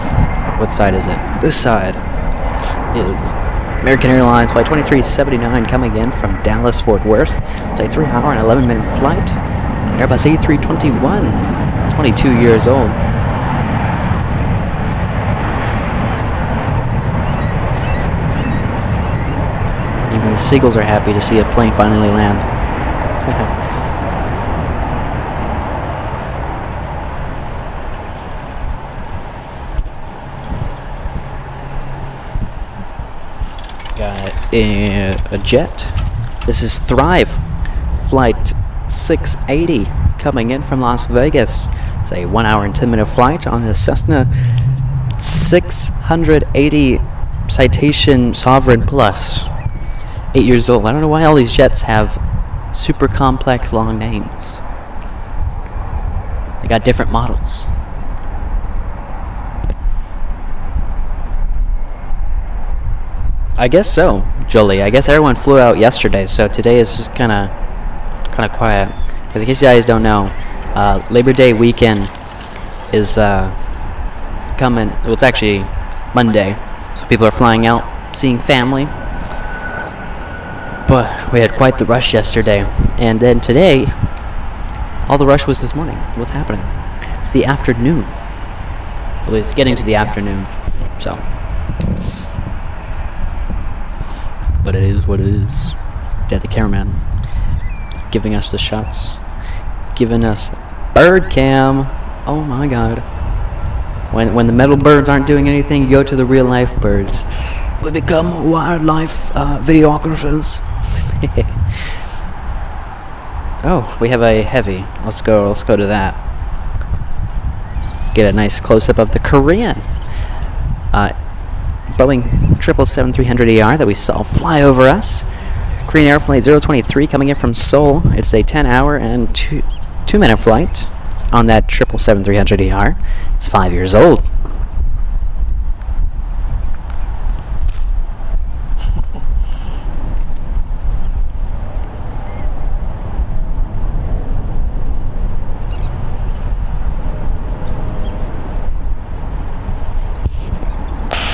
what side is it? This side is American Airlines Flight 2379 coming in from Dallas, Fort Worth. It's a 3-hour and 11-minute flight. An Airbus A321, 22 years old. Even the seagulls are happy to see a plane finally land. Got a jet. This is Thrive Flight 680 coming in from Las Vegas. It's a 1-hour and 10-minute flight on a Cessna 680 Citation Sovereign Plus. 8 years old. I don't know why all these jets have super complex long names. They got different models. I guess so, Jolie. I guess everyone flew out yesterday, so today is just kind of quiet. Because in case you guys don't know, Labor Day weekend is coming. Well, it's actually Monday, so people are flying out, seeing family. But we had quite the rush yesterday, and then today, all the rush was this morning. What's happening? It's the afternoon. Well, it's getting to the afternoon, so. But it is what it is. Dad, the cameraman, giving us the shots, giving us bird cam. Oh my God! When the metal birds aren't doing anything, you go to the real life birds. We become wildlife videographers. Oh, we have a heavy. Let's go to that. Get a nice close-up of the Korean Boeing 777-300ER that we saw fly over us. Korean Air Flight 023 coming in from Seoul. It's a 10-hour and 2-minute flight on that 777-300ER. It's 5 years old.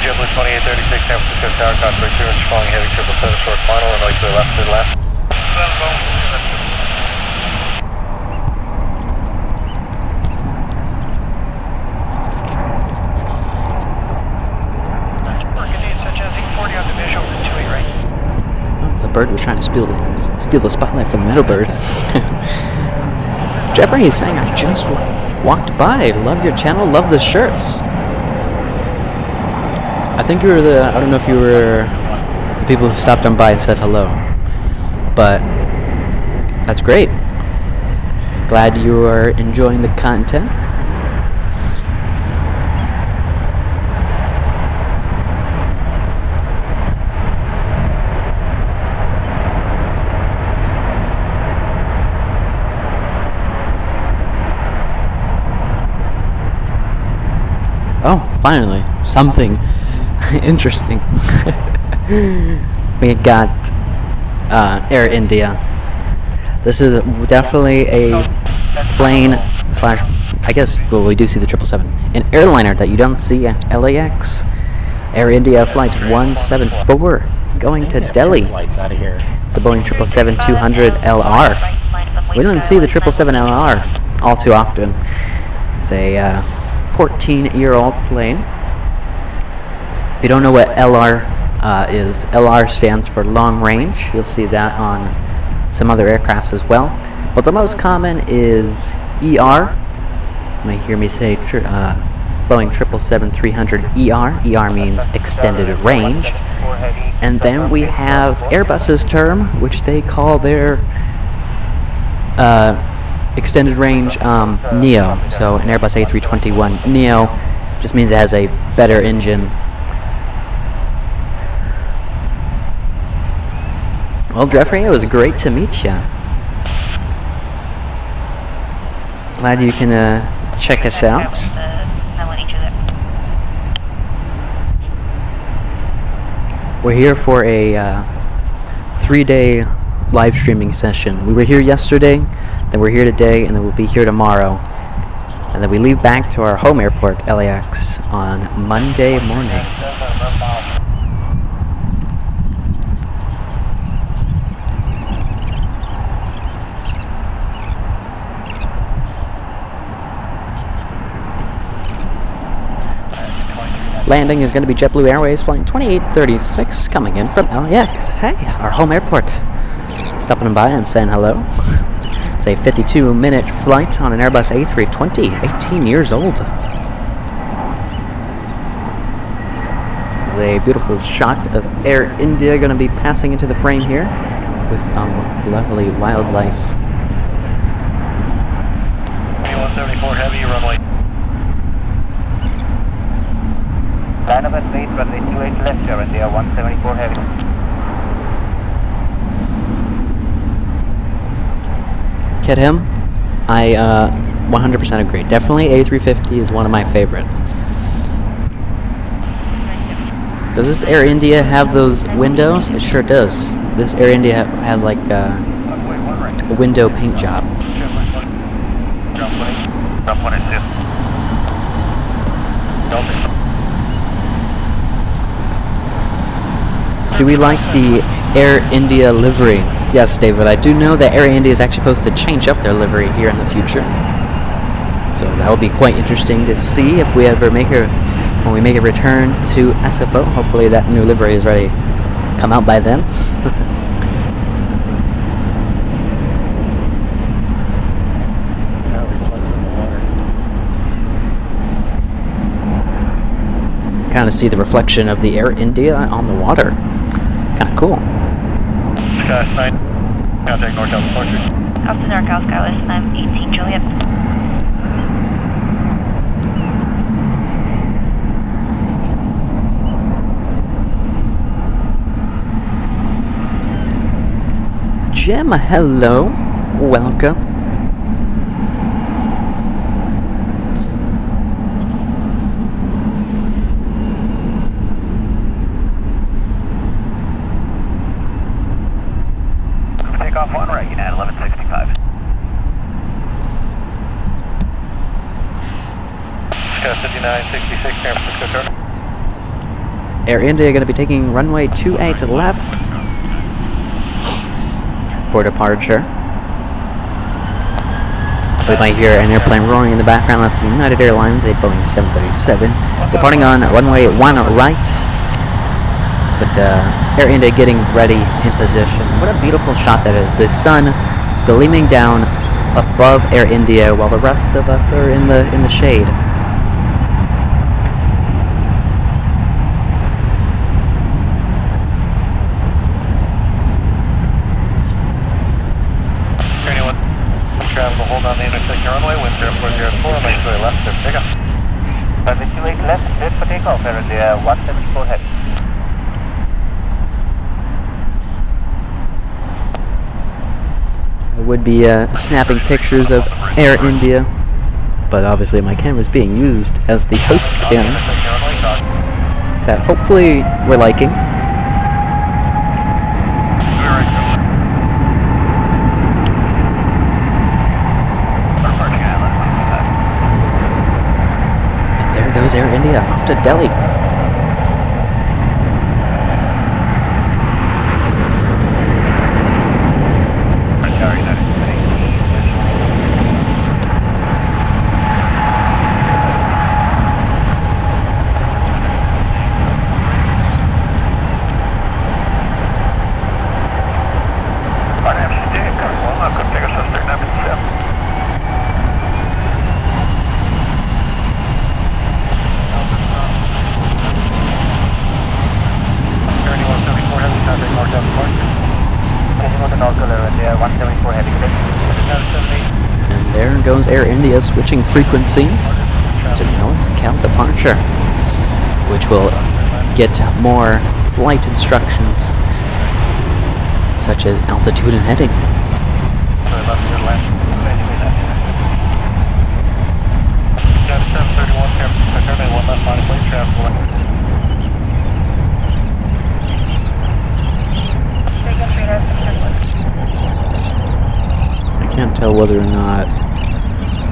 JetBlue 2836 San Francisco Tower, contact clearance, following heavy 777 short final, runway to the left, clear left. Oh, the bird was trying to steal the spotlight from the middle bird. Jeffrey is saying, I just walked by. Love your channel, love the shirts. I think you were I don't know if you were the people who stopped on by and said hello. But that's great. Glad you are enjoying the content. Oh, finally, something interesting. We got Air India. This is definitely a plane slash, I guess, well, we do see the 777. An airliner that you don't see at LAX. Air India Flight 174 going to Delhi. It's a Boeing 777-200LR. We don't even see the 777LR all too often. It's a 14-year-old plane. If you don't know what LR is, LR stands for long range. You'll see that on some other aircrafts as well. But the most common is ER. You might hear me say Boeing 777-300ER. ER means extended range. And then we have Airbus's term, which they call their extended range Neo. So an Airbus A321 Neo just means it has a better engine. Well, Jeffrey, it was great to meet you. Glad you can check us out. We're here for a 3-day live streaming session. We were here yesterday, then we're here today, and then we'll be here tomorrow. And then we leave back to our home airport, LAX, on Monday morning. Landing is going to be JetBlue Airways Flight 2836 coming in from LAX. Hey, our home airport. Stopping by and saying hello. It's a 52-minute flight on an Airbus A320, 18 years old. There's a beautiful shot of Air India going to be passing into the frame here with some lovely wildlife. 174 heavy, runway. Line up and wait, runway 28 left, Air India 174 heavy. look at him, I 100% agree. Definitely A350 is one of my favorites. Does this Air India have those windows? It sure does. This Air India has like a window paint job. Do we like the Air India livery? Yes, David, I do know that Air India is actually supposed to change up their livery here in the future. So that will be quite interesting to see if we ever when we make a return to SFO. Hopefully that new livery is ready to come out by then. Kind of see the reflection of the Air India on the water. Kind of cool. Sky 9, contact NorCal departure. Austin NorCal Skyless, I'm 18 Juliet. Jim, hello. Welcome. Take off one right, United 1165. Sky 5966, San Francisco turn. Air India going to be taking runway 28 to the left for departure. We might hear an airplane roaring in the background. That's United Airlines, a Boeing 737, departing on runway 1 right. But Air India getting ready in position. What a beautiful shot that is. The sun gleaming down above Air India while the rest of us are in the shade. Travel, hold on the intersection runway, wind 0404, make sure left, clear for takeoff. 528 left, cleared for takeoff, Air India 174 heavy. I would be snapping pictures of Air India, but obviously my camera is being used as the host cam that hopefully we're liking. Goes Air India off to Delhi. And there goes Air India switching frequencies to NorCal departure, which will get more flight instructions such as altitude and heading. I can't tell whether or not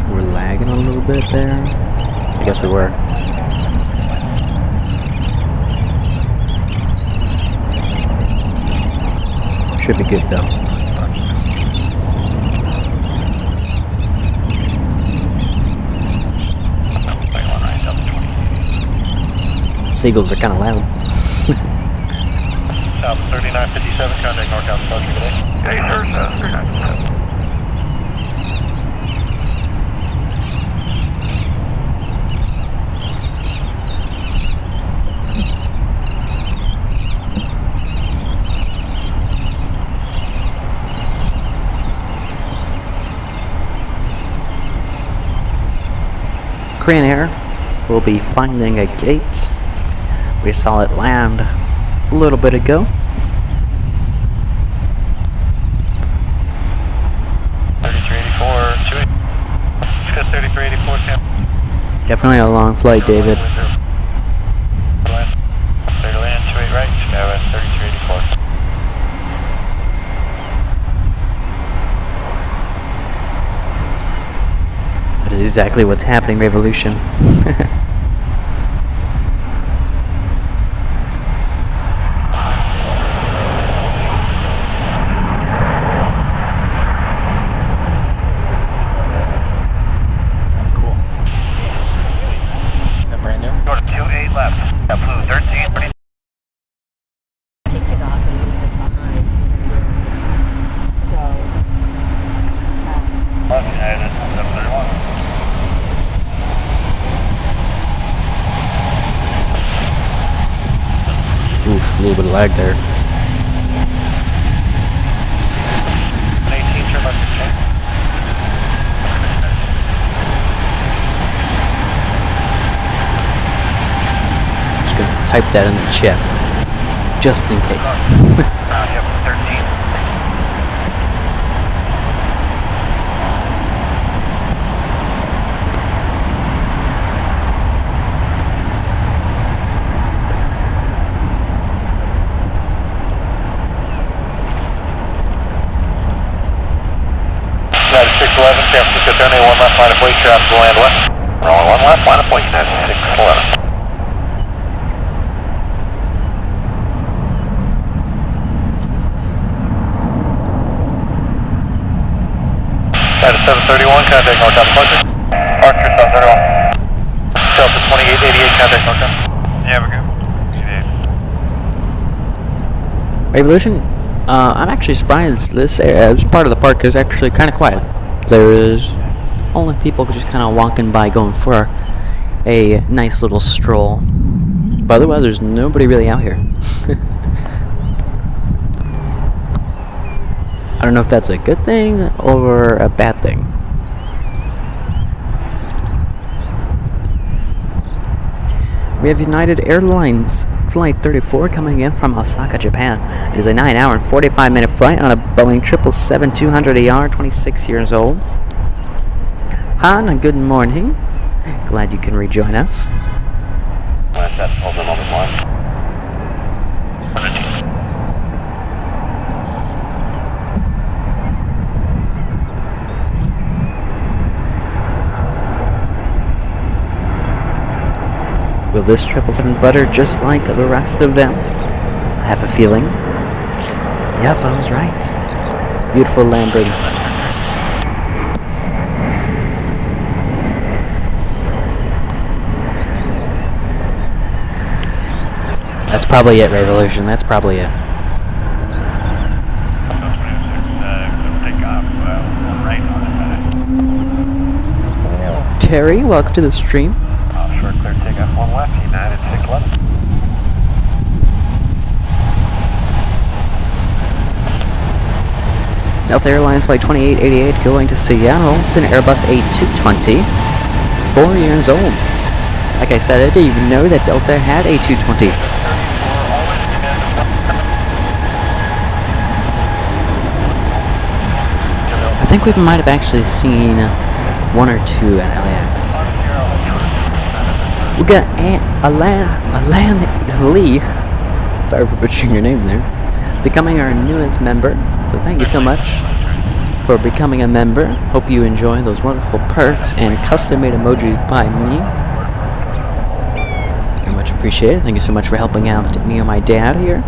we're lagging a little bit there. I guess we were. Should be good though. Seagulls are kind of loud. South 3957, contact NorCal departure today. Yeah, sir, 3957. Korean Air will be finding a gate. We saw it land a little bit ago. Definitely a long flight, David. Clear to land, 28 right, Skywest 3384. That is exactly what's happening, Revolution. That's cool. Is that brand new? Go to 28 left. That blue 13, 20. Take it off and leave it behind. So, Left, United, 731. Oof, a little bit of lag there. 18, turn left, check. Just gonna type that in the chat, just in case. Yep, 13. United 611, San Francisco, turn A1 left, line of weight, traffic will land west. Runway 1 left, line of weight, United 611. United 731, contact northbound departure. Archer 731. Delta 2888, contact northbound. Yeah, we're good. Revolution, I'm actually surprised this part of the park is actually kind of quiet. There's only people just kind of walking by going for a nice little stroll. By the way, there's nobody really out here. I don't know if that's a good thing or a bad thing. We have United Airlines Flight 34 coming in from Osaka, Japan. It is a 9-hour and 45-minute flight on a Boeing 777-200ER, 26 years old. Han, good morning. Glad you can rejoin us. Will this 777 butter just like the rest of them? I have a feeling. Yep, I was right. Beautiful landing. That's probably it, Revolution. That's probably it. Terry, welcome to the stream. Short clear takeoff 1 left, United 611. Delta Airlines Flight 2888 going to Seattle. It's an Airbus A220. It's 4 years old. Like I said, I didn't even know that Delta had A220s. I think we might have actually seen 1 or 2 at LAX. We got Alan Lee, sorry for butchering your name there, becoming our newest member. So thank you so much for becoming a member. Hope you enjoy those wonderful perks and custom-made emojis by me. Very much appreciated. Thank you so much for helping out me and my dad here.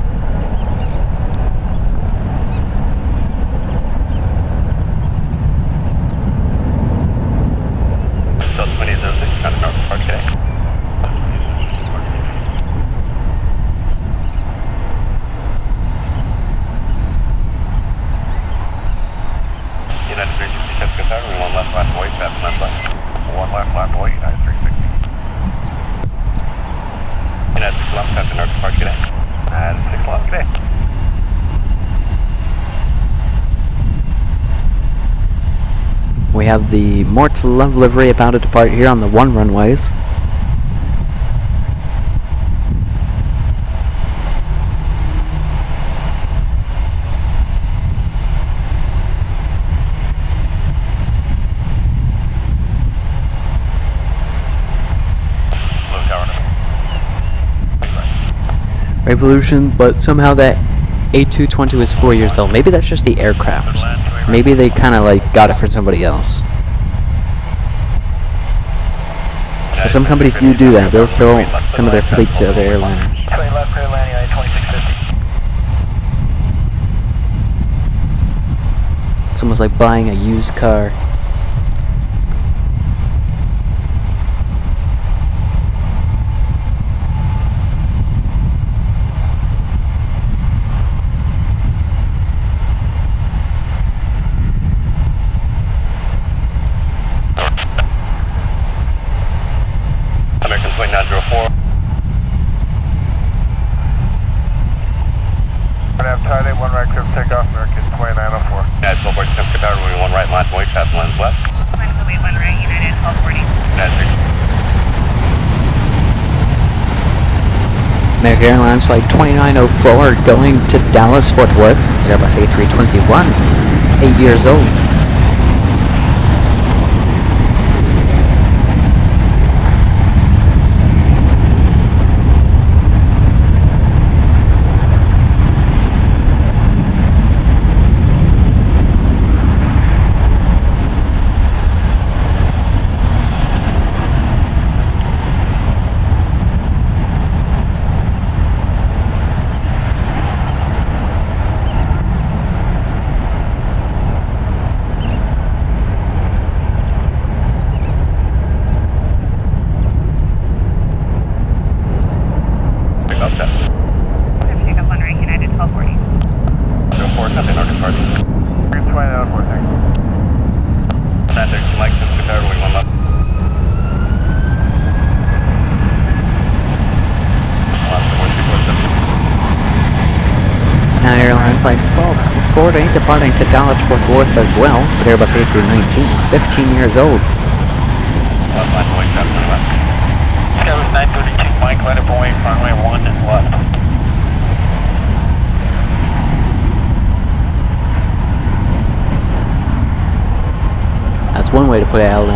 We have the More to Love livery about to depart here on the 1 runways. evolution, but somehow that A220 was 4 years old. Maybe that's just the aircraft. Maybe they kind of like got it for somebody else. But some companies do that. They'll sell some of their fleet to other airliners. Left clear landing on 2650. It's almost like buying a used car. American 2904. Tide 1 right clear takeoff, American 2904. United 1240, Simca Tower, moving 1 right, line void, traffic lines west. Line of the way 1 right, United 1240. United 6. American Airlines Flight 2904 going to Dallas, Fort Worth. It's an Airbus A321, 8 years old. Take up 1 right, United 1240. 04, nothing, no departure. 2904, thanks. 932 Mike, Simca Tower, moving 1 left. United Airlines Flight 1240 departing to Dallas, Fort Worth as well. It's an Airbus A319, 15 years old. Left line void, traffic line left. Skywards 932 Mike, right up away, runway 1 and left. That's one way to put it out,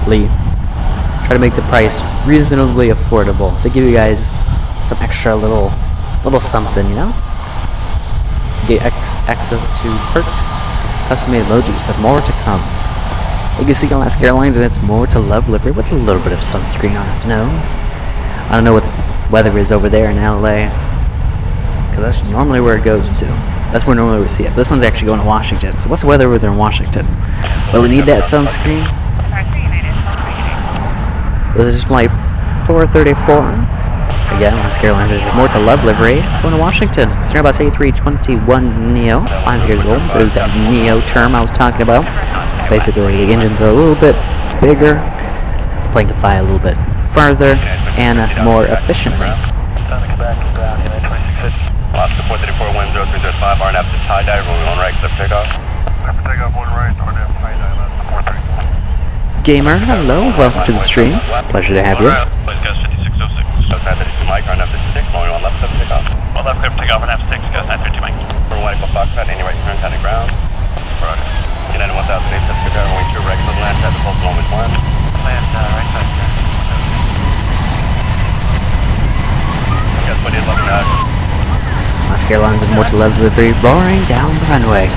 Lee. Try to make the price reasonably affordable to give you guys some extra little something, you know? Get access to perks, custom-made emojis, with more to come. You can see Alaska Airlines and its More to Love livery with a little bit of sunscreen on its nose. I don't know what the weather is over there in LA, because that's normally where it goes to. That's where normally we see it. But this one's actually going to Washington. So what's the weather over there in Washington? Well, we need that sunscreen. This is flight 434. Again, Alaska Airlines is More to Love livery going to Washington. It's an Airbus A321 Neo, 5 years old. There's that Neo term I was talking about. Basically, the engines are a little bit bigger, the plane can fly a little bit farther and more efficiently. Oscar 434, wind 0305, RNF to tie dive, moving 1 right, clear takeoff. Clear takeoff, 1 right, RNF tie dive, that's 434. Gamer, hello, welcome to the stream. Pleasure to have you. Please go 5606. South 932 Mike, RNF 56, moving 1 left, clear takeoff. 1 left, clear takeoff, RNF 6, goes 932 Mike. 1 right, Foxtrot, any right turn, kind of ground. Roger. United 1008, Pacific Air, runway 2, regular land, traffic, pulse, moment 1. Land, right side, sir. Yes, what is looking at? Alaska Airlines and More to Love livery roaring down the runway.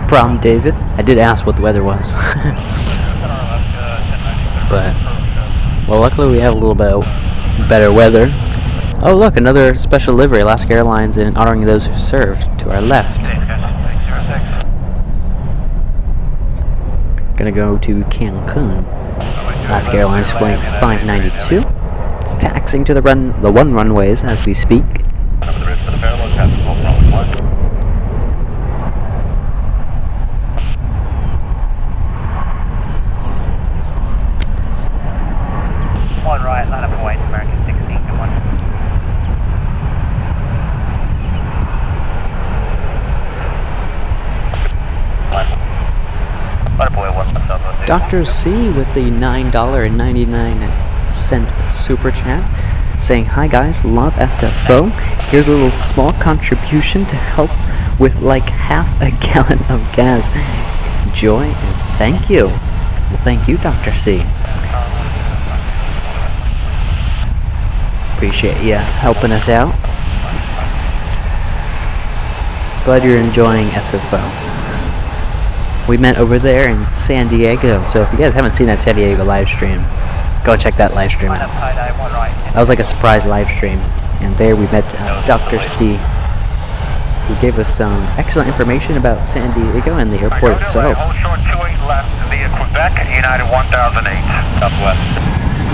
problem, David. I did ask what the weather was. But, well, luckily we have a little bit better weather. Oh, look, another special livery, Alaska Airlines, and honoring those who served to our left. Gonna go to Cancun. Alaska Airlines Flight 592. It's taxiing to the one runways as we speak. One right, line up and wait, American 16, good one. Dr. C with the $9.99 super chat saying, "Hi guys, love SFO. Here's a little small contribution to help with like half a gallon of gas. Enjoy and thank you." Well, thank you, Dr. C. Appreciate you helping us out. Glad you're enjoying SFO. We met over there in San Diego, so if you guys haven't seen that San Diego live stream, go check that live stream out. That was like a surprise live stream, and there we met Dr. C, who gave us some excellent information about San Diego and the airport itself. Hold short 28 left via Quebec, United 1008. Southwest,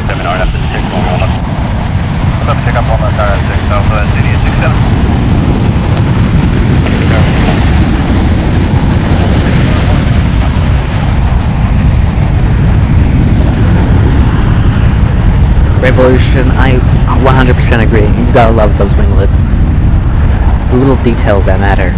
7 hour left to 6, one left. Let's pick up on that car at 6, Southwest, India 67. Revolution, I 100% agree. You gotta love those winglets. It's the little details that matter.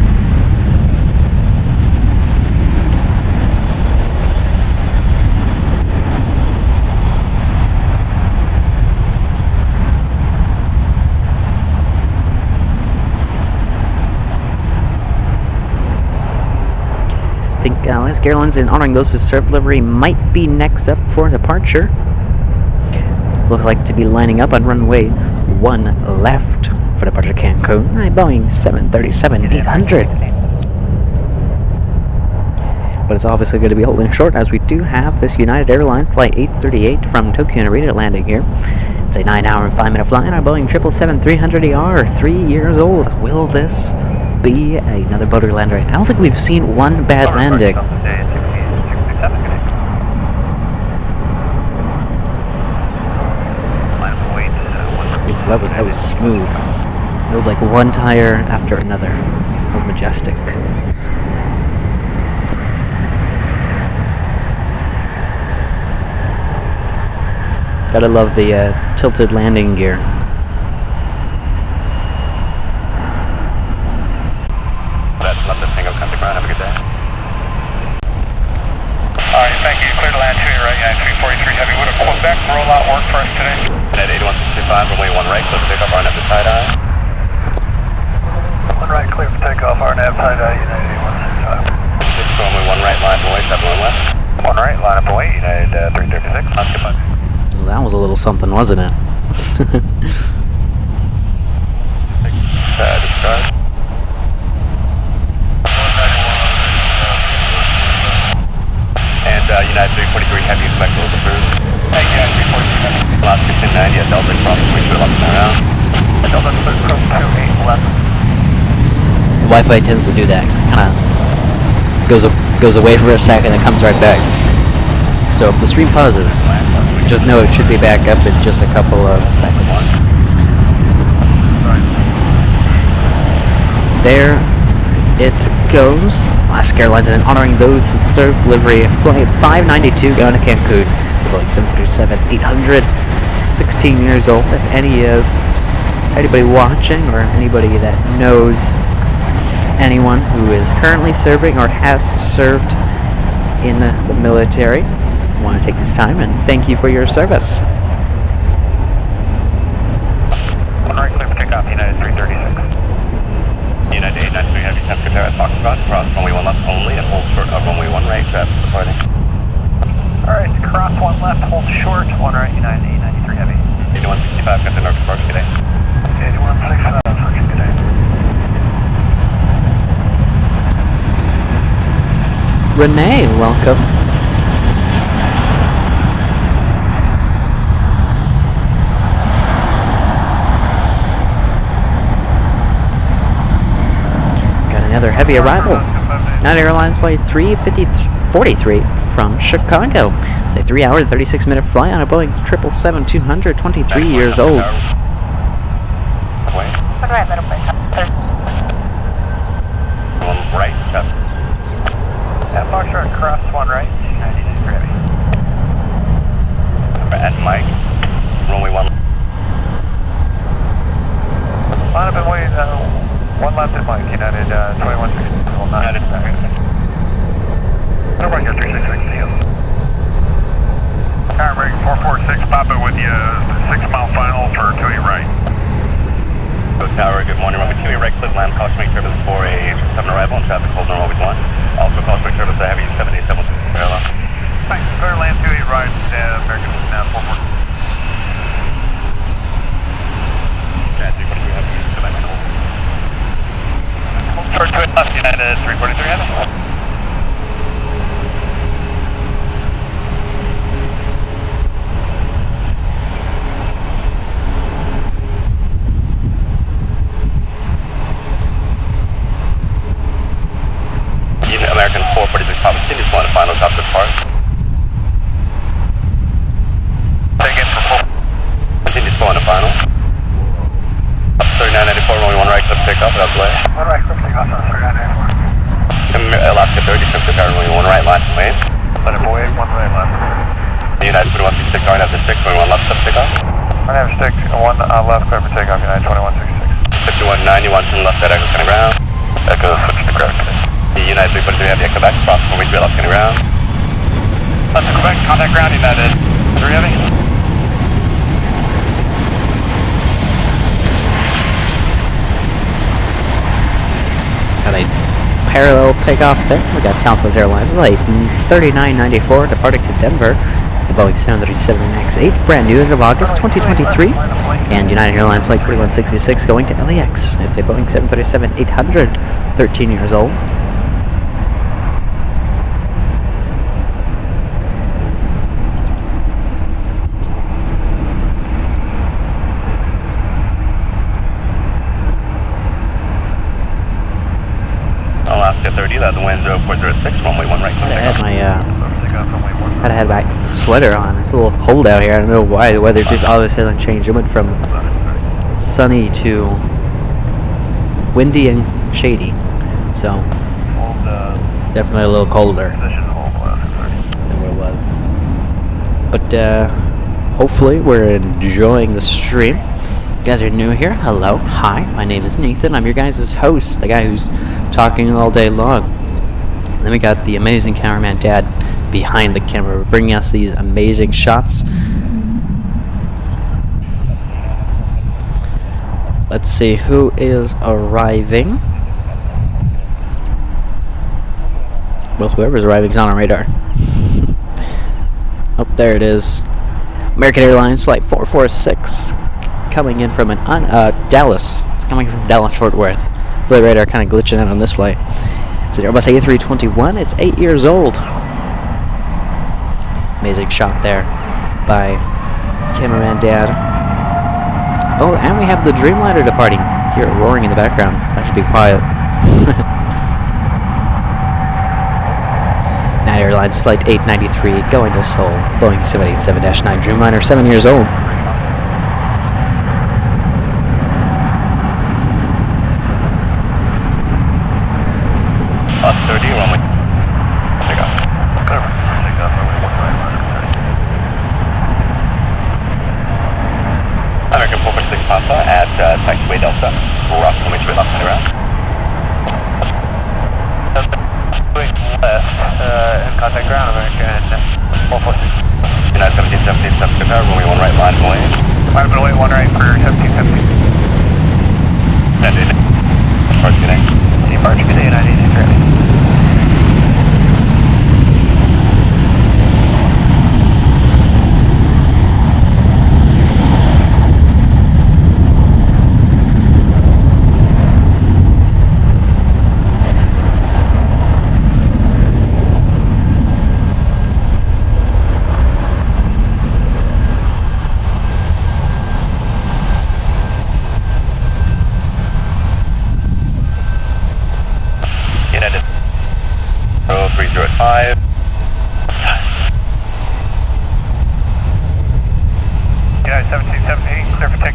I think Alaska Airlines, in honoring those who served livery, might be next up for departure. Looks like to be lining up on runway 1 left for departure Cancun. Boeing 737-800. But it's obviously going to be holding short, as we do have this United Airlines Flight 838 from Tokyo Narita landing here. It's a 9-hour and 5-minute flight on our Boeing 777-300ER, 3 years old. Will this be another boater lander? I don't think we've seen one bad landing. That was smooth. It was like one tire after another. It was majestic. Gotta love the tilted landing gear. That's not the single country ground. Have a good day. Alright, thank you. Clear to land 2 right, United 343 Heavy. Would a Quebec rollout work for us today? At 8165, runway 1 right, clear for takeoff, RNAV to side eye. 1 right, clear for takeoff, RNAV side eye, United 8165. Runway 1 right, line up and wait, 71 left. 1 right, line up and wait, United 336, occupied. Well, that was a little something, wasn't it? Discard. And United 343 Heavy, expect those approved. Hey, United 343 Heavy. Last 1590 at Delta Cross, reach to 11 around. Delta Cross 2811. The Wi-Fi tends to do that. Kind of goes away for a second and comes right back. So if the stream pauses, just know it should be back up in just a couple of seconds. There it goes. Alaska Airlines, and honoring those who serve livery, Flight 592 going to Cancun. It's a Boeing 737-800, 16 years old. If anybody watching or anybody that knows anyone who is currently serving or has served in the military, I want to take this time and thank you for your service. 1 right, clear for takeoff, United 336. United 893 Heavy, temperature there at Foxtrot, cross runway 1 left only and hold short of runway 1 right, traffic departing. Alright, cross 1 left, hold short, 1 right, United 893 Heavy. 8165, got the North Park, good day. 8165, good day. Renee, welcome. Got another heavy arrival. United Airlines flight 343 from Chicago. It's a 3 hour and 36 minute flight on a Boeing 777-200, 23 years old. One right, little bit. One right, Foxtrot cross one right, 96 gravity. At Mike, runway 1. Line up and wait, one left at Mike, United 2160, United. Number here, 366, see you. Tower break 446, pop it with you, 6 mile final for 2 right. Tower, good morning, runway 2 right, clear land, caution make service for a 7 arrival and traffic hold normal always 1. Also caution make service a heavy 787 airline. Thanks, clear land 28 right, American now 44. Yeah, 343 heavy, so back hold. Short 2 left, United 343 heavy. American 446 Papa City, just want to final top this part. Say again for 4. Continue to on the final. Up 3994, runway 1 right, clip takeoff without delay. 1 right, clip takeoff on 3994. Alaska 30, clip takeoff, runway 1 right, line from lane. Letter boy, 1 right left. United 2166, right after 6, runway 1 left, clip takeoff. Right after 6, 1 left, clear for takeoff, United 2166. 5190, 1 from left, that echo kind of ground. Echo, switch to correct. United 343 heavy, Quebec, cross 4 weeks, left getting ground. Left to Quebec, contact ground, United 3 heavy. Got a parallel takeoff there. We got Southwest Airlines flight 3994 departing to Denver. The Boeing 737 MAX 8, brand new as of August 2023. And United Airlines flight 2166 going to LAX. It's a Boeing 737-800, 13 years old. Alaska 30, that's the wind 0406, runway 1 right. I had my sweater on. It's a little cold out here. I don't know why. The weather just all of a sudden changed. It went from sunny to windy and shady. So it's definitely a little colder than what it was. But hopefully we're enjoying the stream. If you guys are new here, hello, hi, my name is Nathan. I'm your guys' host, the guy who's talking all day long. Then we got the amazing cameraman Dad behind the camera bringing us these amazing shots. Let's see who is arriving. Well, whoever's arriving is on our radar. Oh, there it is. American Airlines flight 446 coming in from Dallas. It's coming from Dallas Fort Worth. Flight radar kind of glitching out on this flight. It's an Airbus A321. It's 8 years old. Amazing shot there by cameraman Dad. Oh, and we have the Dreamliner departing. Hear it roaring in the background. I should be quiet. United Airlines flight 893 going to Seoul. Boeing 787-9 Dreamliner, 7 years old. Plus 30, runway. Take off. Clear. Take off, runway 1 right, American 446 Papa at taxiway Delta. Rough, coming straight left and around. Left, and contact ground, American 446. United 1770, Qatar, runway 1 right, line away. Line away, 1 right for 1770. Landed. Departure, good day. Departure, good day, United 86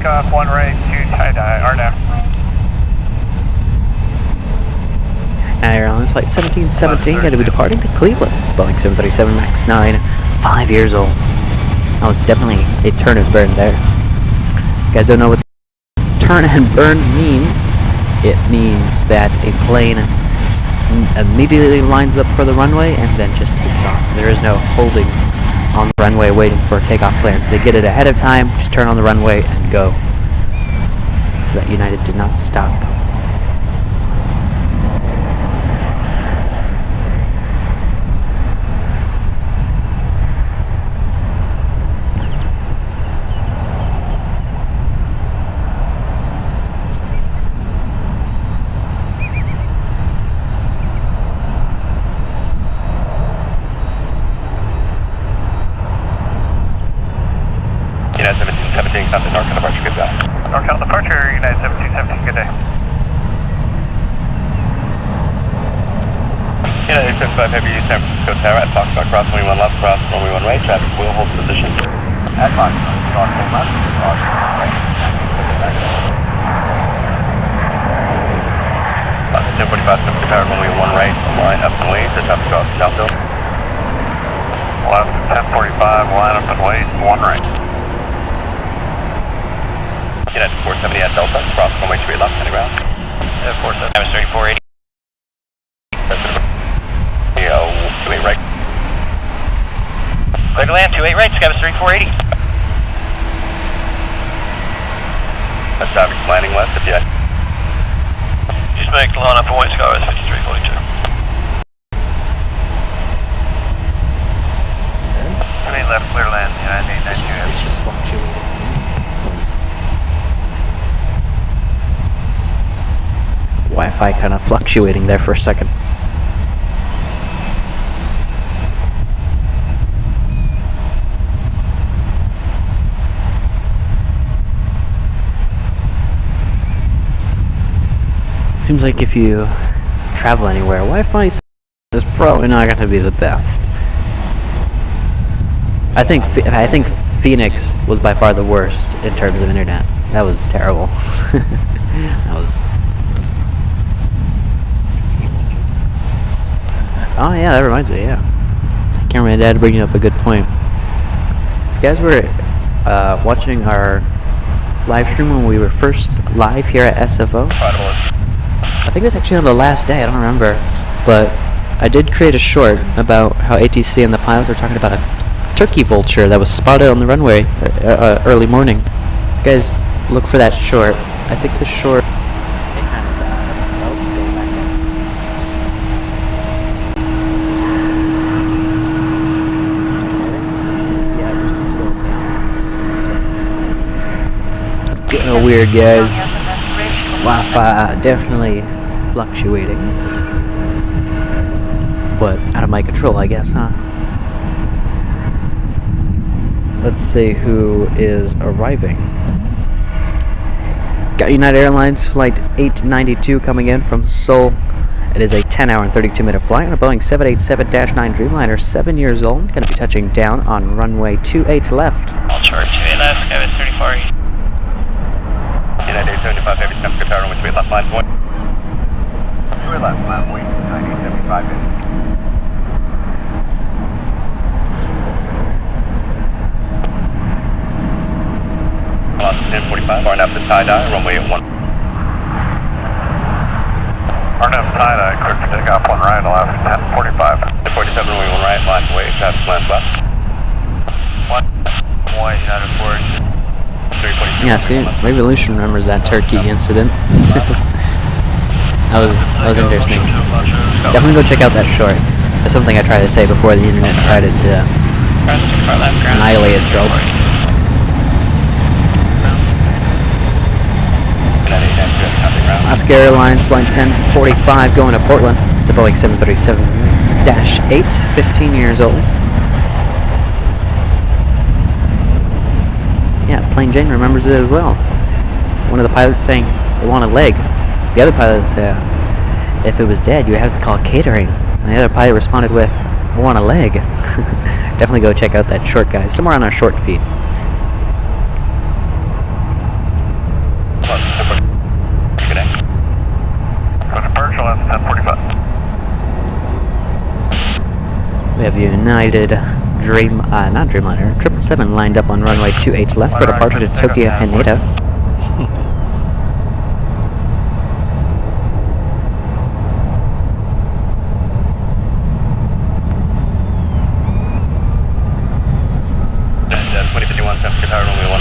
takeoff, one right, two tie-dye, RNAV. Airlines Flight 1717 going to be departing to Cleveland. Boeing 737 MAX 9, 5 years old. That was definitely a turn and burn there. You guys don't know what turn and burn means? It means that a plane immediately lines up for the runway and then just takes off. There is no holding on the runway waiting for takeoff clearance. They get it ahead of time, just turn on the runway and go. So that United did not stop. United 1717, come to NorCal departure, good day. NorCal departure, United 1717, good day. United 875 Heavy, San Francisco Tower at Foxtrot, cross 21 left, cross 111 right, traffic will hold position. At Foxtrot, cross 1 left, cross 1 right, 1045 San Francisco Tower, runway 1 right, line up and wait, the traffic cross downhill. Left 1045, line up and wait, 1 right. United 470 at Delta, cross runway 28 left, to the ground. 470, 3480. 28 right. Clear to land, 28 right, Skyvis 3480. That's traffic landing west of jet. Just make the line up and wait, Skyvis 5342. Left, clear to land, United 892. It's just fluctuating. Wi-Fi kind of fluctuating there for a second. Seems like if you travel anywhere, Wi-Fi is probably not going to be the best. I think Phoenix was by far the worst in terms of internet. That was terrible. That was. Oh yeah, that reminds me. Yeah, cameraman dad bringing up a good point. If you guys were watching our live stream when we were first live here at SFO, I think it was actually on the last day. I don't remember, but I did create a short about how ATC and the pilots were talking about a turkey vulture that was spotted on the runway early morning. If you guys look for that short, I think the short. Getting a weird, guys. Wi-Fi definitely fluctuating, but out of my control, I guess, huh? Let's see who is arriving. Got United Airlines Flight 892 coming in from Seoul. It is a 10-hour and 32-minute flight on a Boeing 787-9 Dreamliner, 7 years old. Going to be touching down on runway 28 left. All charge 28 left, Skyvis 3480. United 875 Heavy, San Francisco Tower, runway 28 left, line point. 28 left, line point, 9875 in. Lost 1045, RNF to tie-dye, runway at 1. RNF tie-dye, clear for takeoff, 1 right, left, 1045. 47, runway 1 right, line away, traffic lands left. 1, United 4. Yeah, see, Revolution remembers that turkey incident. That was interesting. Definitely go check out that short. That's something I tried to say before the internet decided to annihilate itself. Alaska Airlines Flight 1045 going to Portland. It's a Boeing 737-8, 15 years old. Yeah, Plain Jane remembers it as well. One of the pilots saying they want a leg. The other pilot said, if it was dead, you would have to call catering. And the other pilot responded with, I want a leg. Definitely go check out that short, guys. Somewhere on our short feed. United not Dreamliner, 777 lined up on runway 28 left for departure to Tokyo Haneda.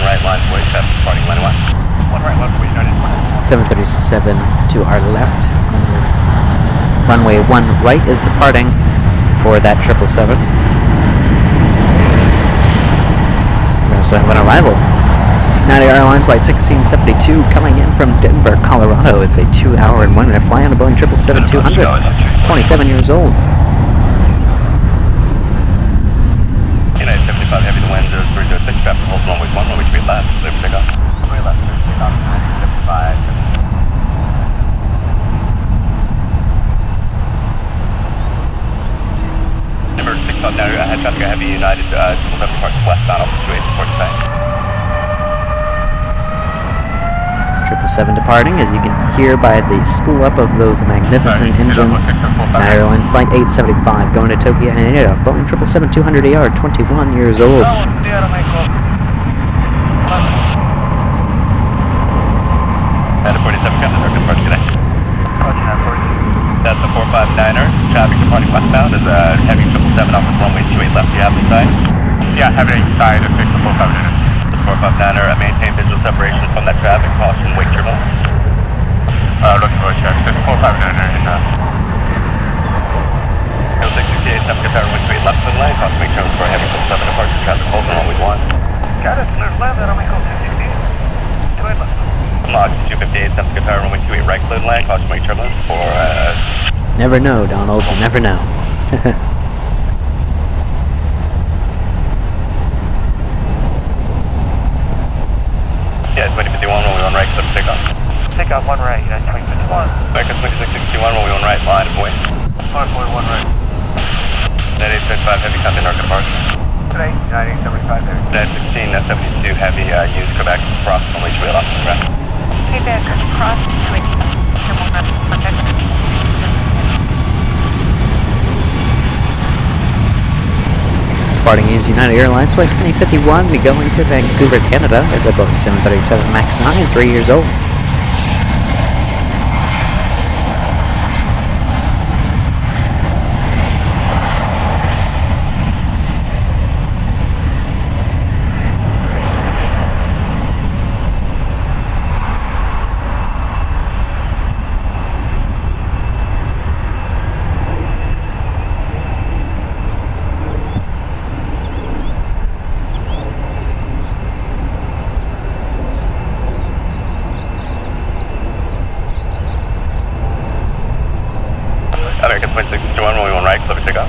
Right line for traffic departing line 1. One right left for United. 737 to our left. Runway 1 right is departing for that 777. We also have an arrival. United Airlines Flight 1672 coming in from Denver, Colorado. It's a 2-hour and 1-minute flight on a Boeing 777-200. 27 years old. United 75 heavy, the wind 0306, traffic holds runway 1, runway 3 left, clear for takeoff. 3 left, clear for takeoff, 75. Number 6 on now, head traffic heavy, United 7 departs westbound, over 28 support today. 777 departing, as you can hear by the spool up of those magnificent engines. United Airlines Flight 875 going to Tokyo Haneda. Boeing 777-200ER, 21 years old. And a 47 Captain, our departure today. That's the 459er. Traffic departing westbound is a heavy 777 off of runway 28 left. Do you have the side? Yeah, heavy side of 459er. 459er, maintain visual separation from that traffic, caution, wake turbulence. Looking for a check. 459er in 0668, 7 Qatar, wind 28 left foot lane, caution, wake turbulence for a heavy 7 departure, traffic hold on runway 1. Got it, clear left, that'll make 668. 28 left. Log 258, 7 Qatar, runway 28 right foot lane, caution, wake turbulence for Never know, Donald, you never know. Yeah, 2051, runway 1 right, clear for takeoff. Takeoff 1 right, United 2051. American 2661, runway 1 right, line of way. 141 right. United 875 heavy, contact our departure. Today, United 875 heavy. United 1672 heavy, use Quebec, cross runway 2 left on the ground. Quebec, cross switch. Departing is United Airlines Flight 2051 going to Vancouver, Canada. It's a Boeing 737 MAX 9, 3 years old. American 2661, runway 1 right, clear for takeoff.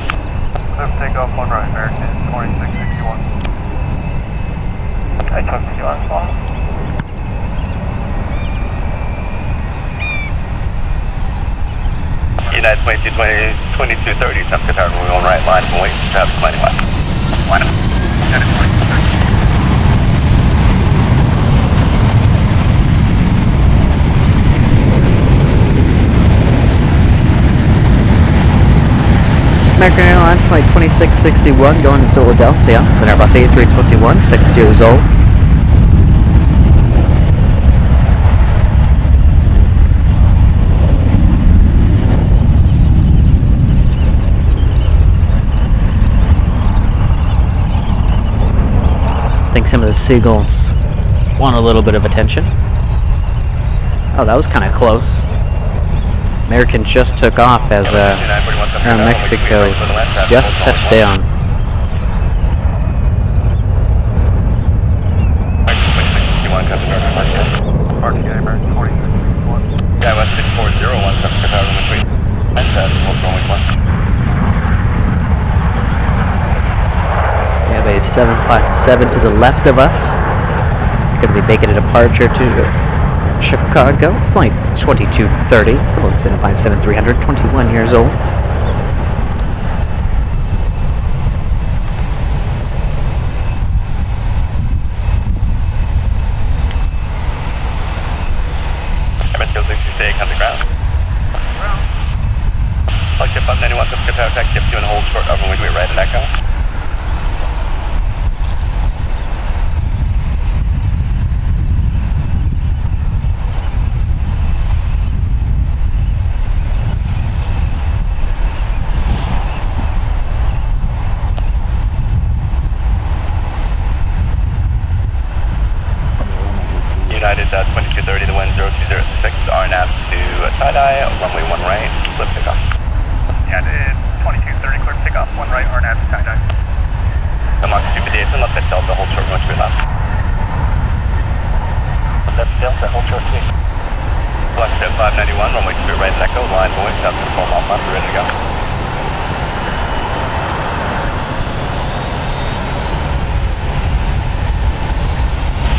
Clear for takeoff, 1 right, American 2661. I took the arms off. United 2230, 7 Qatar, runway 1 right, line of way, traffic landing left. Line up. United 2230. American Airlines Flight 2661 going to Philadelphia. It's an Airbus A321, 6 years old. I think some of the seagulls want a little bit of attention. Oh, that was kind of close. American just took off as Air Mexico just touched down. Yeah, West 6401, Qatar, runway 3. And runway 1. We have a 757 to the left of us. Going to be making a departure to Chicago, flight 2230. It's a Boeing 757-300, 21 years old. Mexico 66, on the ground. Flight tip 91, Qatar, taxi up 2 and hold short, runway 2 right at Echo. at 2230, the wind 0206, RNAV to tie-dye, runway 1 right, flip takeoff. Yeah, it's 2230, clear takeoff, 1 right, RNAV to tie-dye. Come on, stupid Jason, left at Delta, hold short, much left. Left Delta, hold short, sweet. Flex at 591, runway 2 right, echo, line voice, up to 12 mile left, we're ready to go.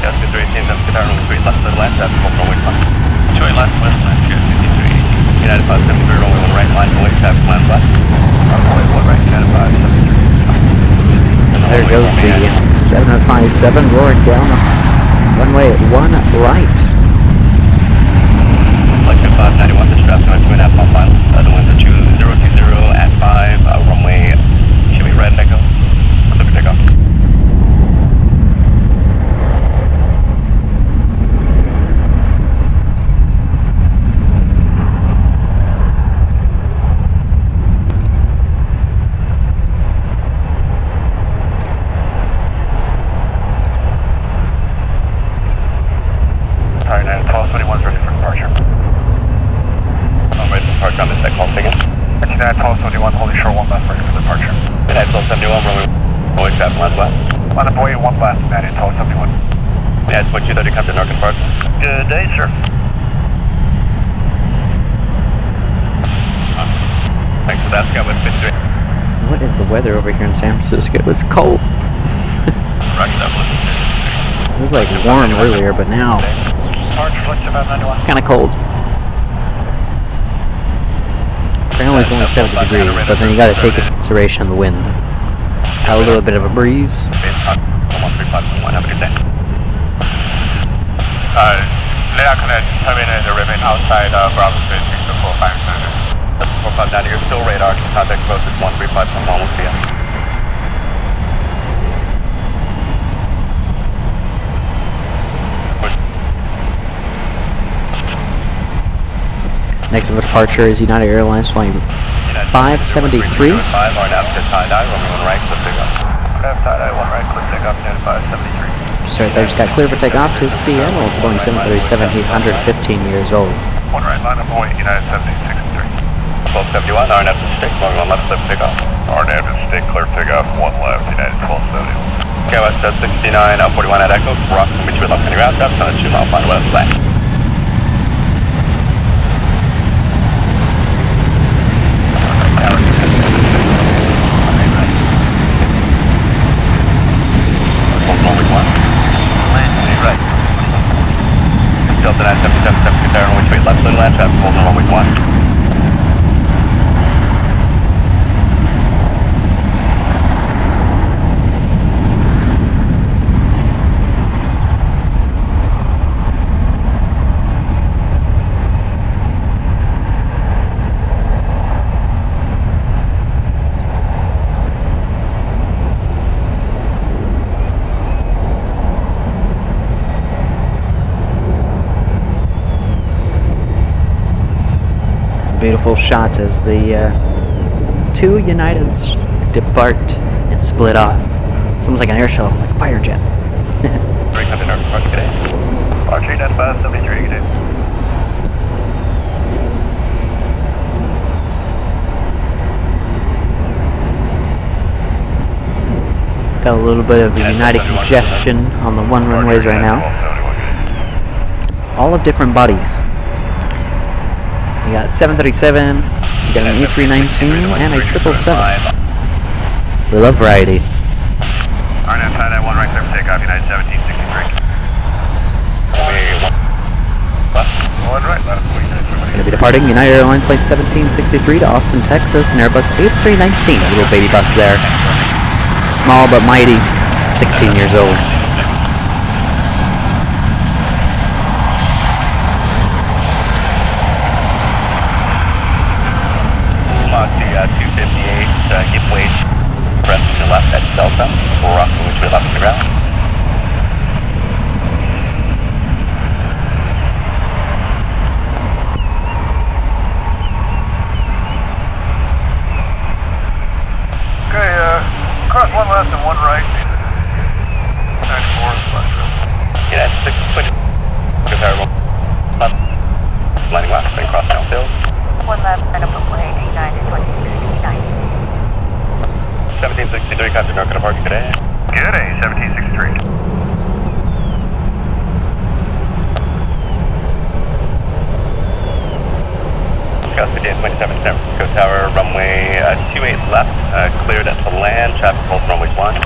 Yes, good 318, that's guitar, runway 3 left, little left, that's 12 runway 1. Joy left, west, left, yes, 5380. United 573, runway 1 right, line voice, taps, land left. Runway 1 right, United 573. There goes the 757 roaring down runway 1 right. Flight 591, the straps are 2.5 mile final. The winds are 2020 at 5, runway, should be red, echo. Clear for takeoff. Alright, 1221 is ready for departure. I'm ready for departure on this deck, call again. United 1271, holding short 1 left, ready for departure. United 1271, runway 1 traffic left left. On the boy 1 left, United 1271. United 2230, come to North Park. Good day, sir. Thanks for that, Scout with 53. What is the weather over here in San Francisco? It's cold. Roger that, It was like warm earlier, but now kind of cold. Apparently it's only 70 degrees, but then you got to take into consideration the wind. Got a little bit of a breeze. Layout connect terminate the remain outside Bravo Space 6459. 459, you're still radar. Contact post is 135.1, we'll see you. Next of departure is United Airlines flight 573. 5 are now to tie-dye, runway 1 right, click takeoff. Tie-dye, 1 right, click takeoff, United 573. Just right there, just got clear for takeoff to Seattle. It's a Boeing 737, 815 years old. 1 right, line up away, United 7663. 1271, RNAV to stick, runway 1 left, click takeoff. RNAV to stick, clear takeoff, 1 left, United 1271. KOS 69, 41 at Echo, rock from between left and ground, steps on a 2 mile final west flat. Delta 9777, there, runway 3 left, little land traffic, hold on runway 1. Beautiful shots as the two Uniteds depart and split off. It's almost like an air show, like fighter jets. 300 North Park, good day. Archer, United 573, good day. Got a little bit of United congestion on the one runways right now. All of different bodies. You got 737, you got an A319, and a 777. We love variety. RNAV tie-dye 1 right, clear for takeoff, United 1763. One right, left, Going to be departing United Airlines flight 1763 to Austin, Texas, an Airbus A319, a little baby bus there. Small but mighty, 16 years old. To 258, give way, rest to the left at Delta, rock which we left to the ground. Okay, cross 1 left and 1 right, 94 left. Yeah, 620, 1763, contact North Park today. Good day, 1763. Scott City 27 San Francisco Tower, runway 28 left, cleared to land, traffic hold runway 1.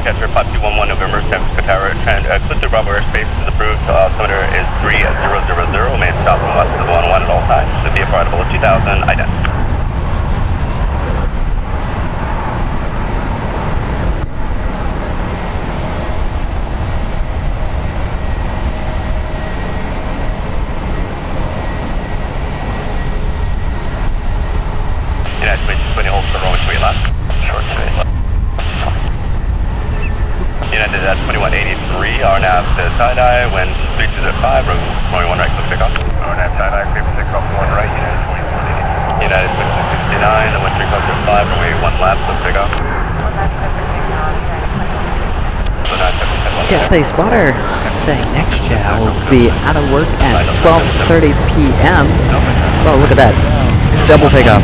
Catcher 5211 November, San Francisco Tower, clear to Bravo airspace is approved. Altimeter is 3000, main stop from west to the 11 at all times. Should be a part of 2000, ident. United States 20 hold for runway 3 left. Short straight left. United at 2183, our nav to side-eye, wind 3205, runway 1 right, close takeoff. Our nav side-eye, clear for takeoff, 1 right, United 2180. United 6669, the wind 3 close to 5, runway 1 left, close takeoff. Cathay Spotter saying next year will be out of work at 12:30 p.m. Oh, look at that. Double takeoff.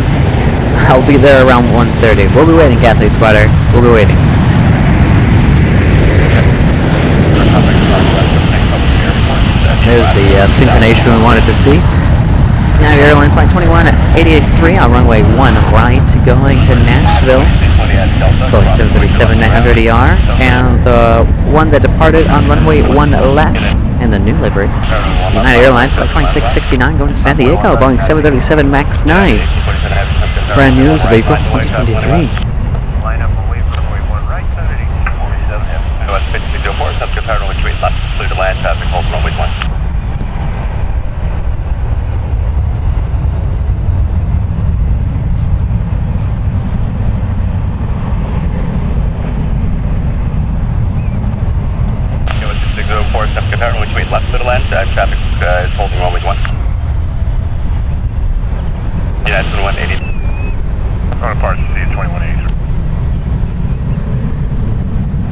I'll be there around 1:30. We'll be waiting, Cathay Spotter. We'll be waiting. There's the synchronization we wanted to see. United Airlines Flight 21-883 on runway 1 right, going to Nashville. It's Boeing 737-900ER, and the one that departed on runway 1 left in the new livery. United Airlines Flight 2669 going to San Diego, Boeing 737 MAX 9. Brand new as of April 2023. Line up away from runway 1 right, 718, 47. West 5604, subscript power runway 3 left, clear to land, traffic hold runway 1. Subscript power runway 3 left, clear to land, traffic is holding runway 1. United 2180. On a part, C 2183.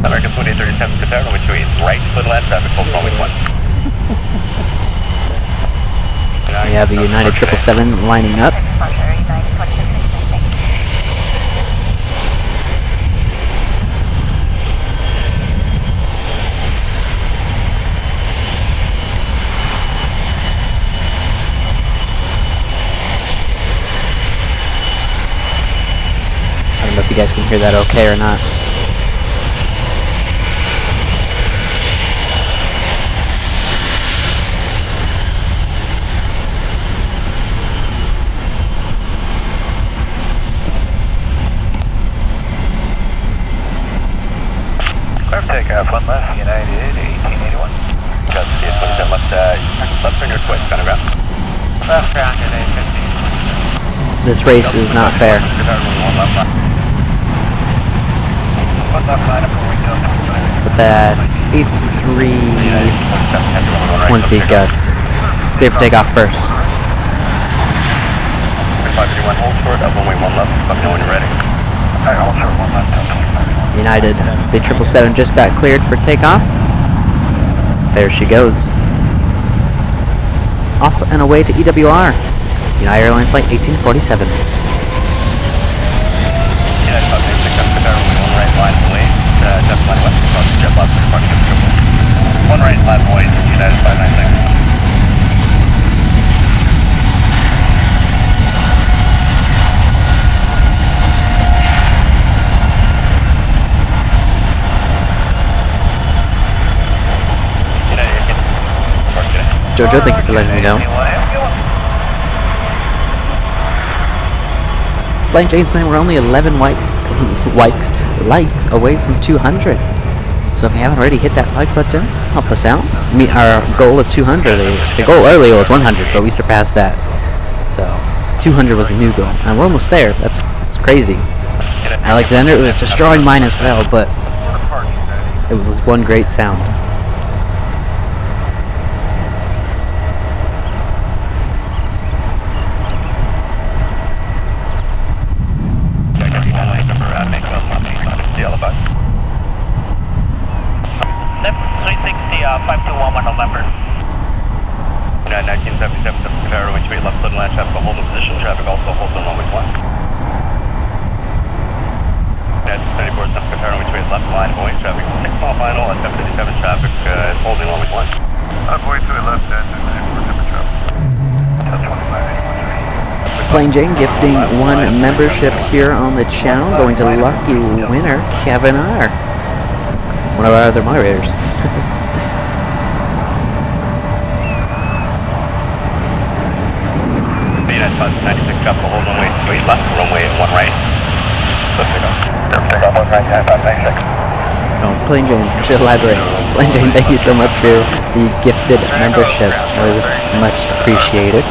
American 2830 San Francisco Tower, runway 28 right, clear to land, traffic hold runway 1. We have a United 777 lining up. I don't know if you guys can hear that okay or not. Clear for takeoff, 1 left, United 1881. Got the 27 left turn your twist, on the ground. Left ground, United 15. This race is not fair. But that 8320 got clear for takeoff first. 531, hold short, up runway 1 left, let me know when you're ready. Alright, hold short, 1 left. United, the 777 just got cleared for takeoff. There she goes. Off and away to EWR. United Airlines Flight 1847. United 536, runway 1 right, line away, just line west, across the jet left, departure 1 right, line away, United 596. Jojo, thank you for letting me know. Blind Jane saying we're only 11 likes away from 200. So if you haven't already hit that like button, help us out. Meet our goal of 200. The goal earlier was 100, but we surpassed that. So 200 was the new goal, and we're almost there. That's crazy. Alexander was destroying mine as well, but it was one great sound. 5211 November. 1977 Pacific runway 28 left, sudden land traffic will hold in position. Traffic also holds on runway 1. 94 Pacific runway 28 left, line of way. Traffic 6 mile final at 757 traffic is holding runway 1. Runway 28 left, 94 Pacific traffic. Plain Jane gifting 1 membership here on the channel, going to lucky winner Kevin R. One of our other moderators. Bus 96 traffic hold runway 28 left, runway 1 right. Let's take off. Take off 1 right, 96. Oh, Plain Jane, I should elaborate. Plain Jane, thank you so much for the gifted membership. It was much appreciated.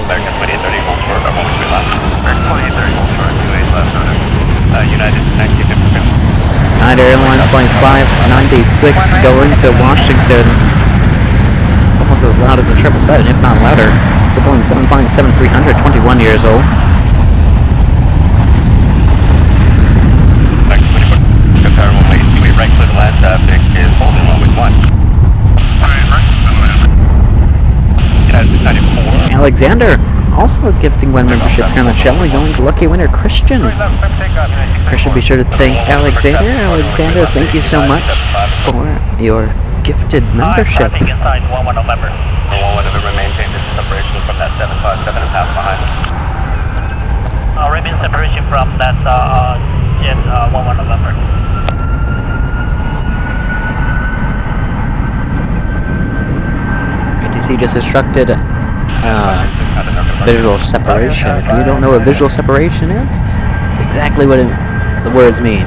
American 2830 hold short, runway 28 left. American 2830 hold short, 28 left, United 1952. United Airlines flight 596 going to Washington. It's almost as loud as the 777, if not louder. It's a Boeing 757-300, 21 years old. Right clear to land traffic is holding runway 1. United 94. Alexander also gifting 1 membership here on the channel, going to lucky winner Christian. Christian, be sure to thank Alexander. Alexander, thank you so much for your gifted membership. Inside 11 November. 11 November, maintain this separation from that 757 and pass behind. Remain separation from that jet 11 November. ATC just instructed visual separation. If you don't know what visual separation is, it's exactly what the words mean.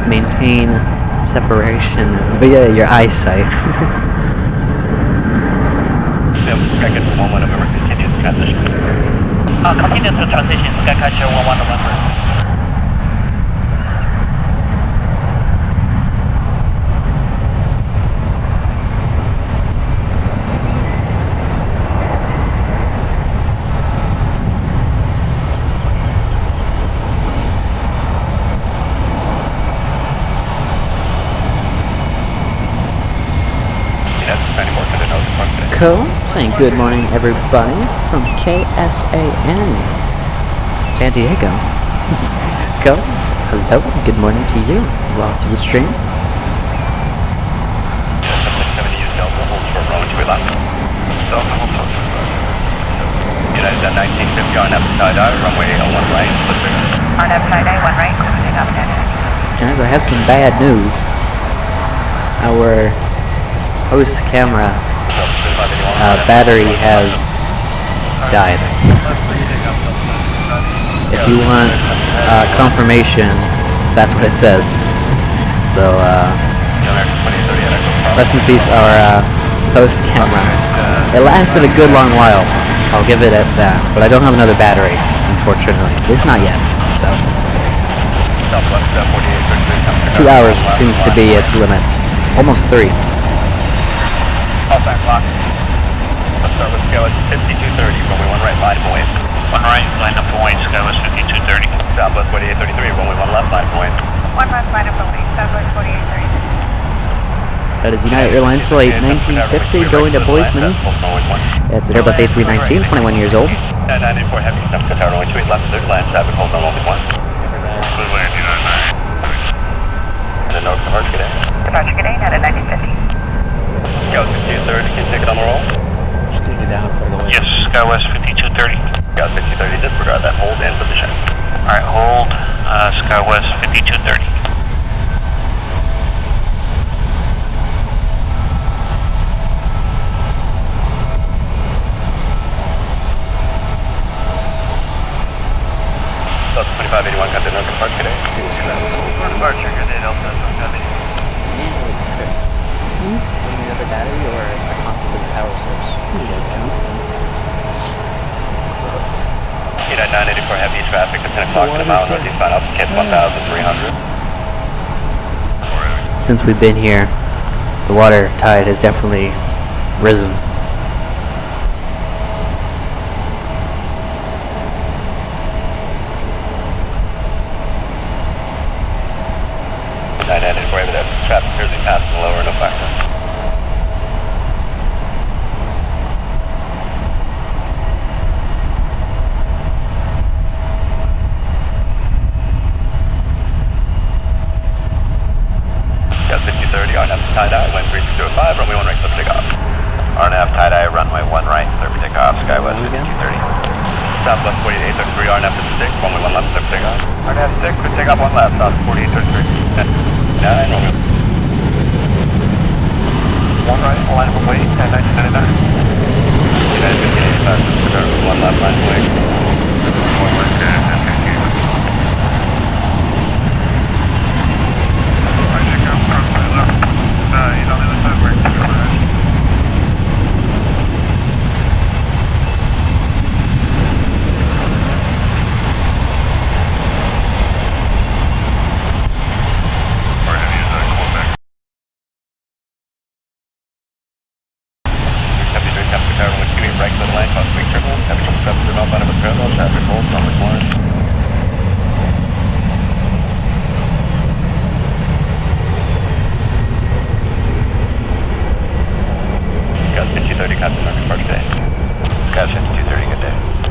Maintain separation via your eyesight. Second 11 November continues transition. Continue to transition, Skycatcher 11 November. Saying good morning, everybody, from KSAN, San Diego. Co, hello, good morning to you. Welcome to the stream. United 1950 on F side runway 1 right. On F side A, 1 right, closing up dead. Guys, I have some bad news. Our host camera battery has died. If you want confirmation, that's what it says. So, rest in peace, our host camera. It lasted a good long while, I'll give it at that, but I don't have another battery, unfortunately. At least not yet, so. 2 hours seems to be its limit. Almost 3. Let's start with Skywest 5230, runway 1 right, line away. 1 right, line up to Wayne, Skywest 5230. Southwest 4833, runway 1 left, line up to Wayne. 1 left, line up to Wayne, Southwest 4833. That is United Airlines flight 1950 going to Bozeman. It's an Airbus A319, 21 years old. 994 heavy, Qatar runway 28 left, third land traffic, hold on runway 1. And then north departure, good day. Departure, good day, United 1950. Skywest 5230, can you take it on the roll? Just take it down for the way. Yes, Skywest 5230. Skywest 5230, disregard that, hold in position. Alright, hold, Skywest 5230. Delta 2581, got the Northern Park today. For departure, good day, Delta 2581. Another battery or a constant power source? At 984 heavy traffic at 10 o'clock to the mile northeastbound up, KIT 1300. Since we've been here, the water tide has definitely risen. 9 for there. Traffic clearly passing lower, no factor. Got 5030, RNAV tie-dye, wind 3605, runway 1 right, clear for takeoff. RNAV tie-dye, runway 1 right, clear for takeoff, skywest 5230. Southwest 4833, RNAV 56, runway 1 left, clear for takeoff. RNAV 6, clear takeoff 1 left, south 4833. 9, runway 1 right, line up away, 10 1999. United 1585, 1 left, line away. 1 left, 10 10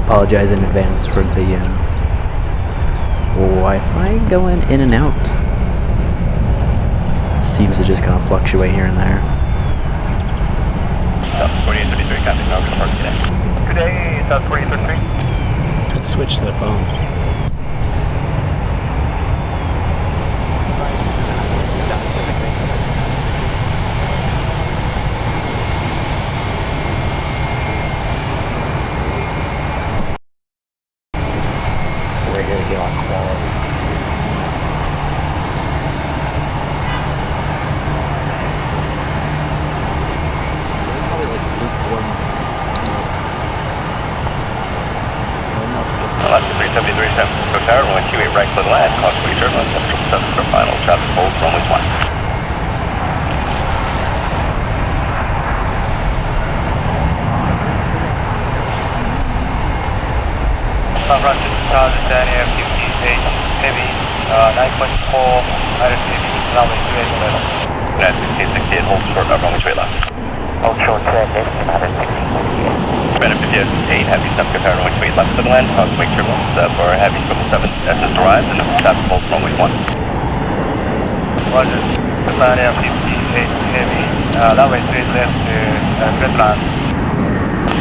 Apologize in advance for the Wi-Fi going in and out. It seems to just kind of fluctuate here and there. 4833, contact now, good park today. Good day, South 4833. Let's switch to the phone. We're here to get on quality. Left 373, San Francisco Tower, runway 28 right, clear the land, crossway turbulence, 777 for final, traffic hold, runway 1. Roger, Danny, FTC, heavy, 9.4, RTC, runway 28 level. United 1668, hold short, runway 28 left. Hold short, 7, United 58, heavy, San Francisco Tower, runway 28 left to the land, crossway turbulence, for heavy, 777, SS arrives, and traffic hold, runway 1. Roger, Danny, FTC, heavy, runway 3 left to Red Land.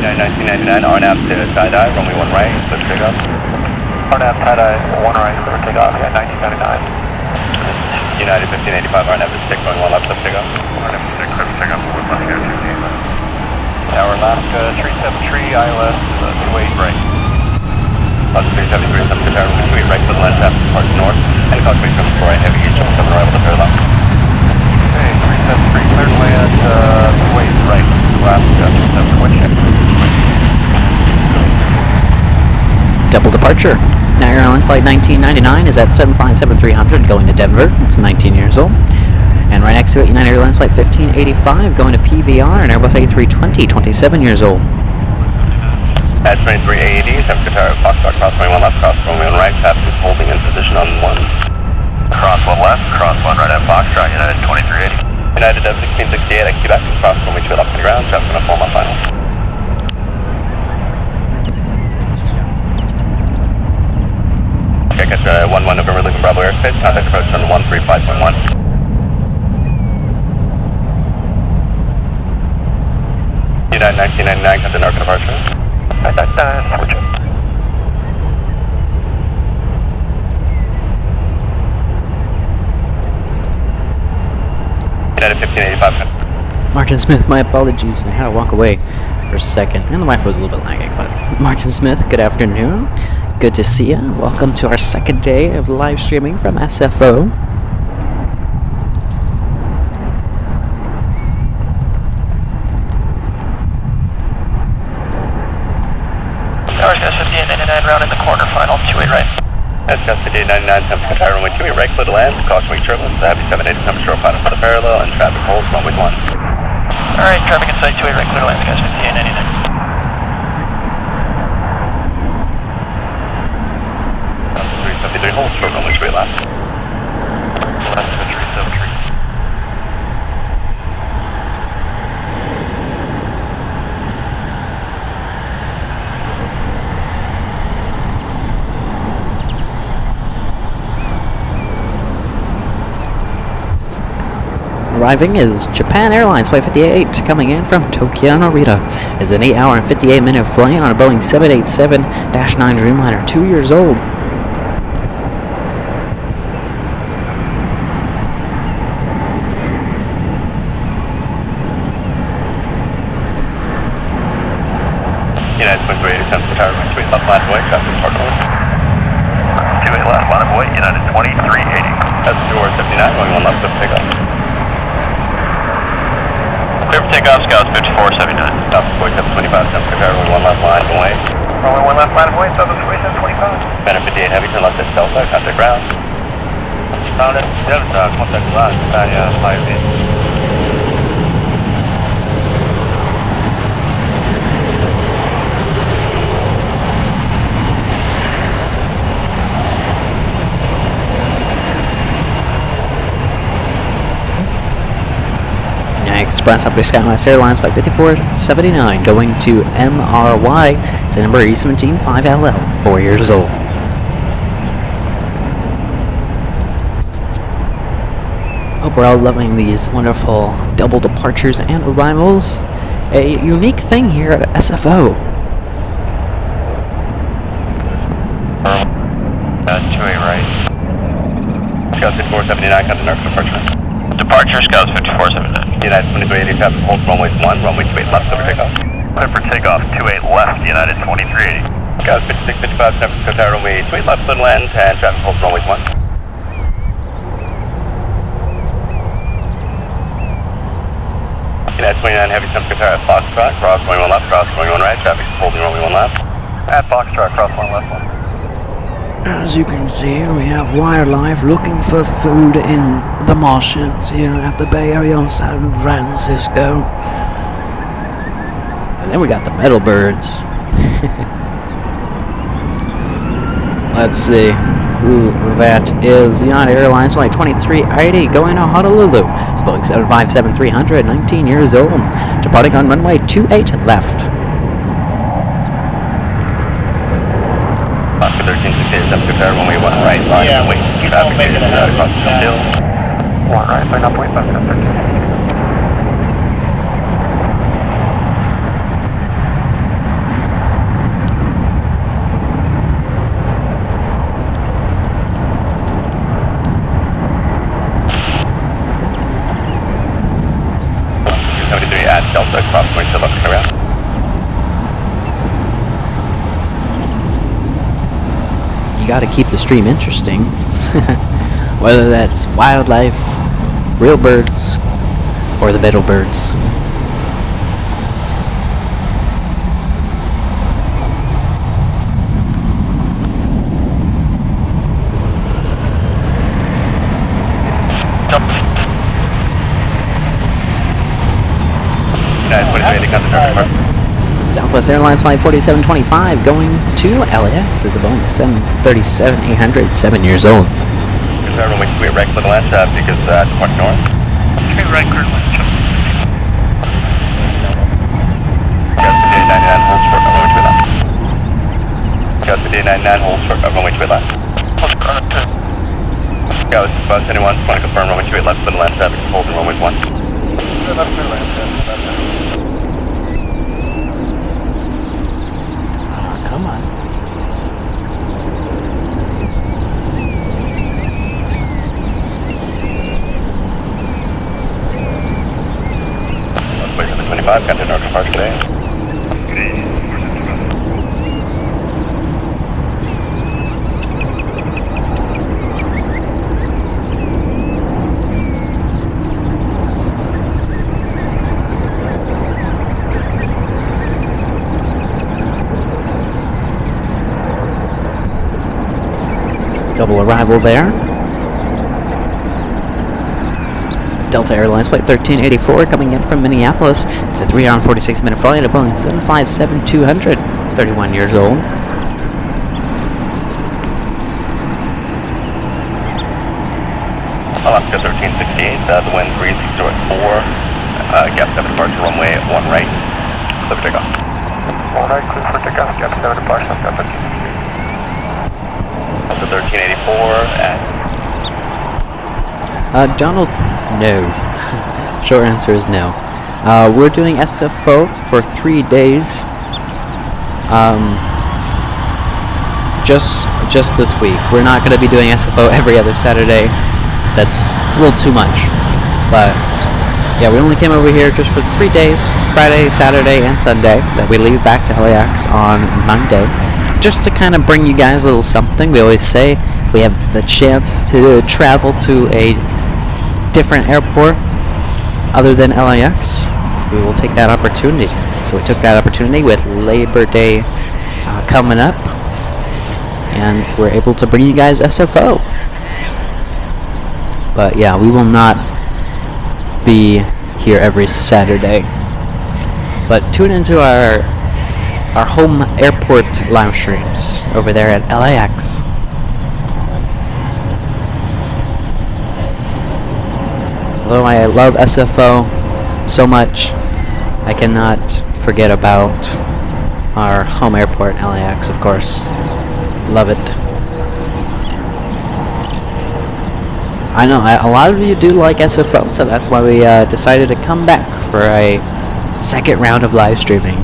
1999, RNAV to tie-dye, runway 1 right, clear for takeoff. RNAV tie-dye, 1 right, clear for takeoff, yeah, 1999. United 1585, RNAV to 6, runway 1 left, clear for takeoff. RNAV to 6, clear for takeoff, 1 left, yeah, 15. Tower Alaska, 373, ILS, 28 right. Alaska 373, San Francisco Tower, runway 28 right, clear the land, traffic departs north, and crossway 74 right, heavy, 7 arrival to parallel. Okay, 373, clear land, 28 right, last, 7 wind check. Double departure. Now Airlines Flight 1999 is at 757-300 going to Denver. It's 19 years old. And right next to it, United Airlines Flight 1585 going to PVR and Airbus A320, 27 years old. At 23 AED, San Francisco Tower, Foxtrot, cross runway 1 left, cross runway 1 right, traffic is holding in position on 1. Cross 1 left, cross 1 right at Foxtrot, United 2380. United 1668 at Quebec, cross runway 2 left to the ground, traffic going to form on final. Okay, catch 11 November, Lincoln Bravo airspace, contact approach on 135.1. United 1999, Captain Arca departure. Switch it. United 1585. Martin Smith, my apologies. I had to walk away for a second. And the Wi-Fi was a little bit lagging, but Martin Smith, good afternoon. Good to see you. Welcome to our second day of live streaming from SFO. Tower Gas 5899, round in the corner, final 28 right. That's Gas 5899, San Francisco Tower, runway 28 right, clear to land, crossway turbulence, heavy 78 temperature, final for the parallel, and traffic holds, runway 1. Alright, traffic inside 28 right, clear to land, Gas 5899. 373, hold short, runway 3 left. Left to 373. arriving is Japan Airlines Flight 58, coming in from Tokyo Narita. It's an 8-hour and 58-minute flight on a Boeing 787-9 Dreamliner, 2 years old. United Twin 387, tower runway 28 left, line of way, traffic report north. 28 left, line of way, United 2380. That's 279, going 1 left, clear for takeoff. Clear for takeoff, Scouts 5479. Stop for 4725, jump clear, runway 1 left, line of way. Runway 1 left, line of way, Southern 2725. Banner 58 heavy, turn left at Delta, contact ground. Ground at Delta, contact ground, Italia 58. Express up to SkyWest Airlines Flight 5479, going to MRY. It's a number E175LL, 4 years old. Hope we're all loving these wonderful double departures and arrivals. A unique thing here at SFO. 2A right. Scouts 5479, contact Narco departure. Departure, Scouts 5479. United 2380, traffic hold runway 1, runway 28 left, clear for takeoff. Clear for takeoff, 28 left, United 2380. Scouts 5655, San Francisco Tower, runway 28 left, clear to land, and traffic hold runway 1. United 29 heavy, San Francisco Tower at Foxtrot, cross going 1 left, cross going 1 right, traffic holding runway 1 left. At Foxtrot, cross 1 left 1. As you can see, we have wildlife looking for food in the marshes here at the Bay Area of San Francisco. And then we got the metal birds. Let's see who that is. United Airlines Flight 2380 going to Honolulu. It's Boeing 757-300, 19 years old. Departing on runway 28 left. 1368, San Francisco Tower, runway 1 right, line and wait. Traffic is across the hill. 1 right, line up, wait, left, 13. At Delta, cross point to left, turn around. You gotta keep the stream interesting. Whether that's wildlife, real birds, or the metal birds. Southwest Airlines Flight 4725 going to LAX. It's a Boeing 737-800, 7 years old. Runway 28 right, clear to land, traffic is departing north. 28 right, clear to land, traffic. Scouts 5899 holds short, runway 28 left. Scouts 5899 holds short, runway 28 left. Scouts bus anyone, want to confirm runway 28 left, clear to land, traffic is holding runway 1. Clear left, clear to land, traffic. Come on. Wait for the 25, contact North departure today. Double arrival there. Delta Airlines Flight 1384 coming in from Minneapolis. It's a 3 hour and 46 minute flight at Boeing 757-200, 31 years old. Alaska 1368, the wind breeze 0 at 4, gap 7 departure, runway 1 right, clear for takeoff. 1 right, clear for takeoff, gap 7 departure, gap 1368. 1384 and... Donald, no. Short answer is no. We're doing SFO for 3 days. Just this week. We're not going to be doing SFO every other Saturday. That's a little too much. But yeah, we only came over here just for 3 days, Friday, Saturday, and Sunday, that we leave back to LAX on Monday, just to kind of bring you guys a little something. We always say, if we have the chance to travel to a different airport other than LAX, we will take that opportunity. So we took that opportunity with Labor Day coming up, and we're able to bring you guys SFO. But yeah, we will not be here every Saturday. But tune into our home airport live streams over there at LAX. Although I love SFO so much, I cannot forget about our home airport, LAX, of course. Love it. I know, a lot of you do like SFO, so that's why we decided to come back for a second round of live streaming.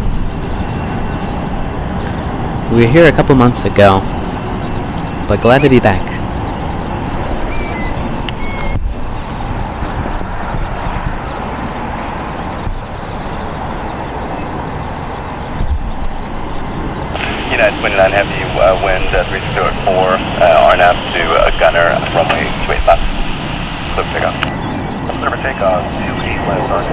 We were here a couple months ago, but glad to be back. United 29 heavy wind 304 RNAV to gunner runway 28 left. Clear for takeoff. Clear for takeoff 28 left.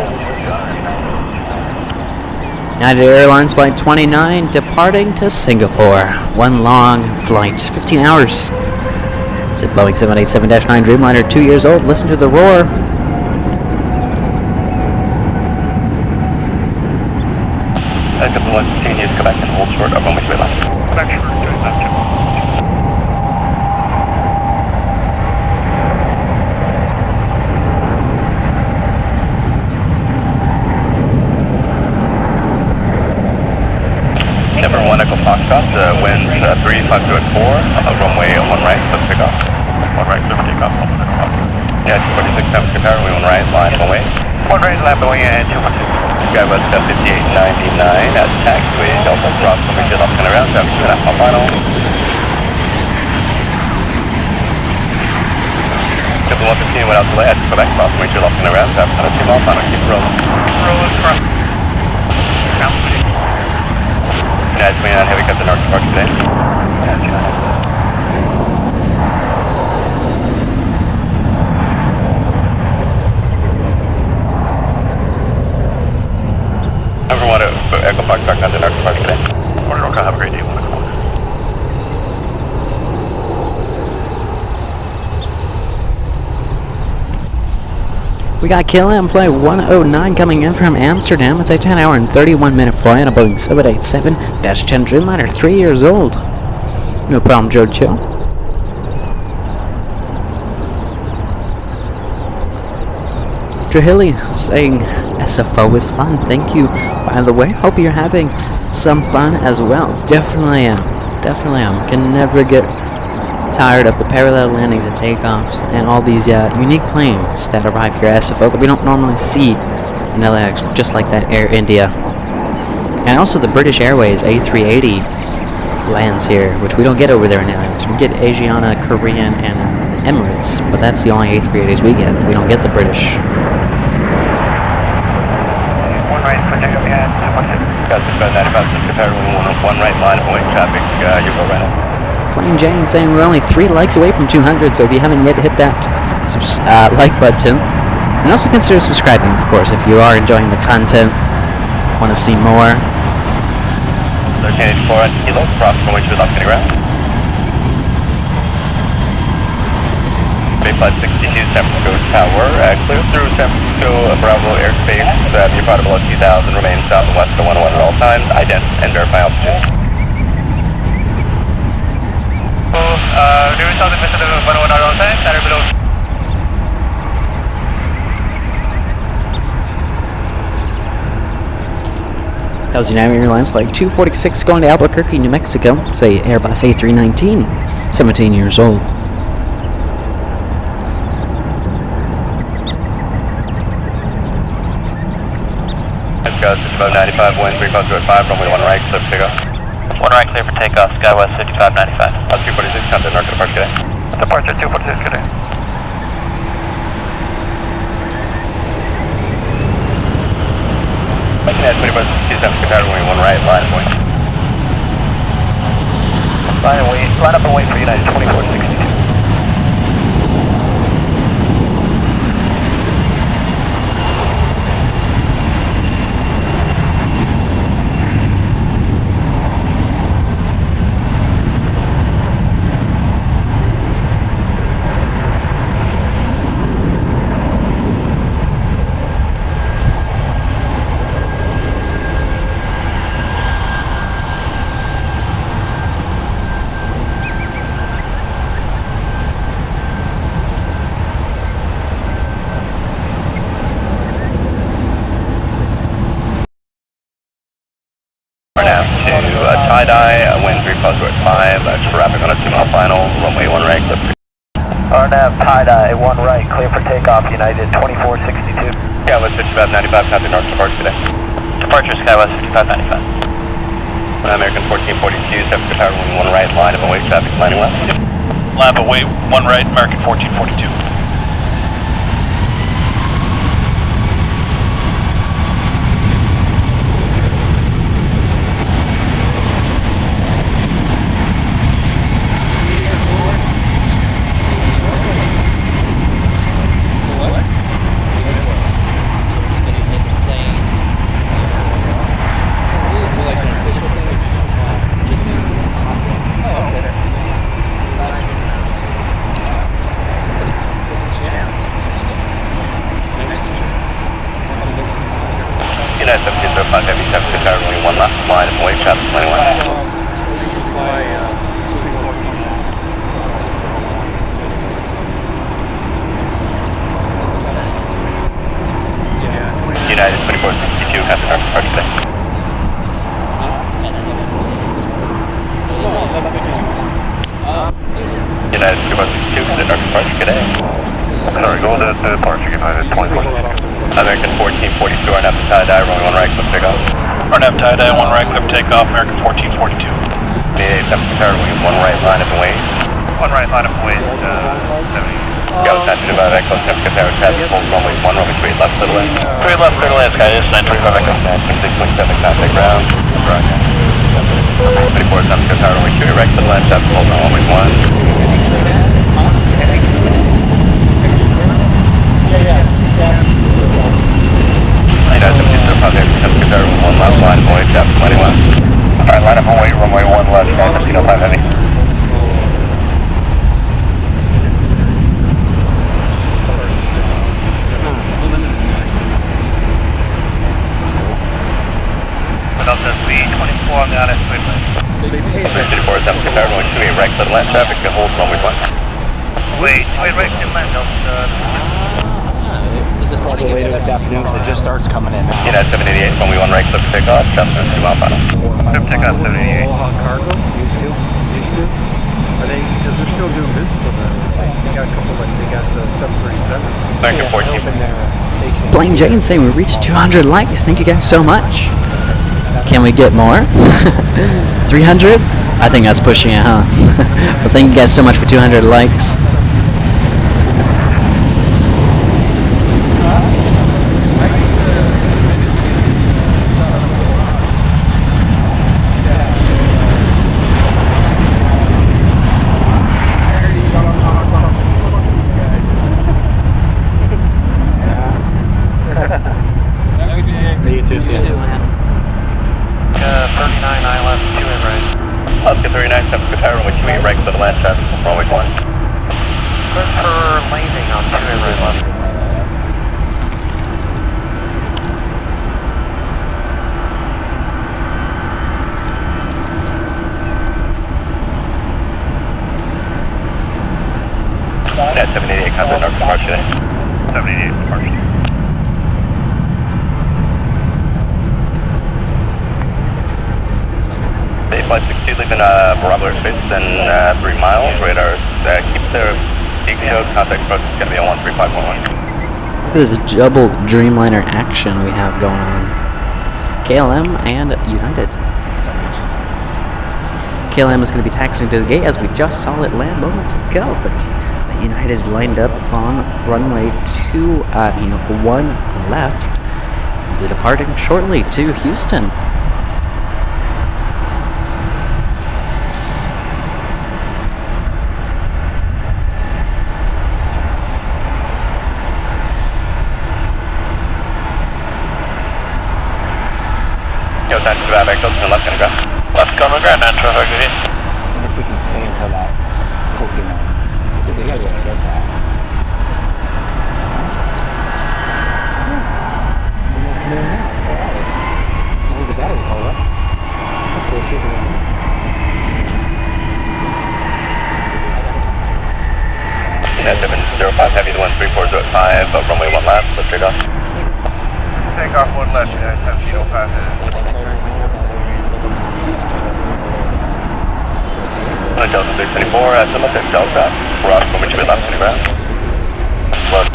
United Airlines Flight 29 departing to Singapore. One long flight, 15 hours. It's a Boeing 787-9 Dreamliner, 2 years old. Listen to the roar. Couple one continues to come back and hold short of runway 28 left. Back short, 28 left. Number 1 Echo Foxtrot, winds 3524, runway 1 right, let's pick up. 1 right, clear for takeoff. Yeah, 246 times power, 1 right, line 1 way. 1 right, line going and 216. Sky West 5899 at taxiway, Delta Drop, coming to left and around, 2.5 final. Double 115 went out to left, Quebec, cross, coming to left and around, 2 mile final, keep rolling. Rolling, cross. United 29 heavy cut to North Park today. Number 1 Echo Fox back on to North Park today. Order, have a great day. 1 o'clock. We got KLM Flight 109 coming in from Amsterdam. It's a 10-hour and 31-minute flight on a Boeing 787-10 Dreamliner, 3 years old. No problem, Jojo. Drahili saying SFO is fun. Thank you. By the way, hope you're having some fun as well. Definitely am. Definitely am. Can never get tired of the parallel landings and takeoffs and all these unique planes that arrive here at SFO that we don't normally see in LAX, just like that Air India. And also the British Airways A380 lands here, which we don't get over there in LAX. We get Asiana, Korean, and Emirates, but that's the only A380s we get. We don't get the British. 1 right, for takeoff, yeah, 216. Got 95, prepare 1 right line, away traffic, you go right up. Plain Jane saying we're only 3 likes away from 200, so if you haven't yet hit that like button, and also consider subscribing, of course, if you are enjoying the content, want to see more. 1384 at Kilo, cross runway 2 left, getting around. Bay Flight 62, San Francisco Tower, clear through San Francisco Bravo airspace, be about below 2000, remain south and west to 101 at all times, ident and verify altitude. Doing south and west of 101 at all times, center below. That was United Airlines Flight 246 going to Albuquerque, New Mexico. It's a Airbus A319, 17 years old. Sky 5595, wind 3505, runway 1 right, clear for takeoff. 1 right, clear for takeoff, Skywest 5595. 246, contact north departure today. Departure 246 today. At 20 buses, 27, runway 1 right, line and wait. Line up and wait for United 2462. Tie-dye, wind 3 positive at 5, traffic on a 2-mile final, runway 1 right, clear for RNAV, tie-dye, 1 right, clear for takeoff, United 2462. Skywest 5595, contact north departure today. Departure Skywest 5595. American 1442, 7 for tower, 1 right, line of away, traffic lining left. Line of away, 1 right, American 1442. United 2462, contact north departure today. United 2462, contact north departure today. Sorry, go to departure, United 2462. American 1442, RNAV tie-dye, runway 1 right, clear for takeoff. RNAV tie-dye, 1 right, clear for takeoff, American 1442. 88, 7 for tower, 1 right, line up and wait. 1 right, line up and wait, 70. Go 1025 Echo, 10 for tower, traffic, hold runway 1, runway 3 left, clear to land. 3 left, clear to land, Sky is 925 Echo. 926.7, contact ground. Broadcast. 34, 7 for tower, runway 2 right, clear to land, traffic, hold on runway 1. Left line of away, traffic 21. Alright, line up and wait, runway 1 left, sky 1505 heavy. Delta speed 24 on the honest speed limit. 54, 7 for tower, runway 28 right, clear to land, traffic, hold runway 1. Wait right, clear to land, Delta. Probably later this afternoon because it just starts coming in now. United 788, runway 1 right, clear for takeoff, traffic 2-mile final. Clear for takeoff, 788. On cargo? Used to? Are they, because they're still doing business on that. They got a couple, like, they got the 737s. American 14. Blaine Jane saying we reached 200 likes. Thank you guys so much. Can we get more? 300? I think that's pushing it, huh? Well, thank you guys so much for 200 likes. Net 788, contact north departure today. 788 departure. Day flight 62 leaving Bravo airspace in 3 miles. Radar keep their peak show. Contact approach is going to be on 13511. There's a double Dreamliner action we have going on. KLM and United. KLM is going to be taxiing to the gate as we just saw it land moments ago, but the United is lined up on runway 1 left. We'll be departing shortly to Houston. Left Conway Grand Entry, And if we can stay until that Pokémon, we gotta go get that. Almost near enough, 4 hours. As long as the battery's all up. United 705 Heavy, the 13405, runway 1 left, let's take off. Take off 1 left, United 705. Delta 624, azimuth at Delta. We're off from which we left to the ground. West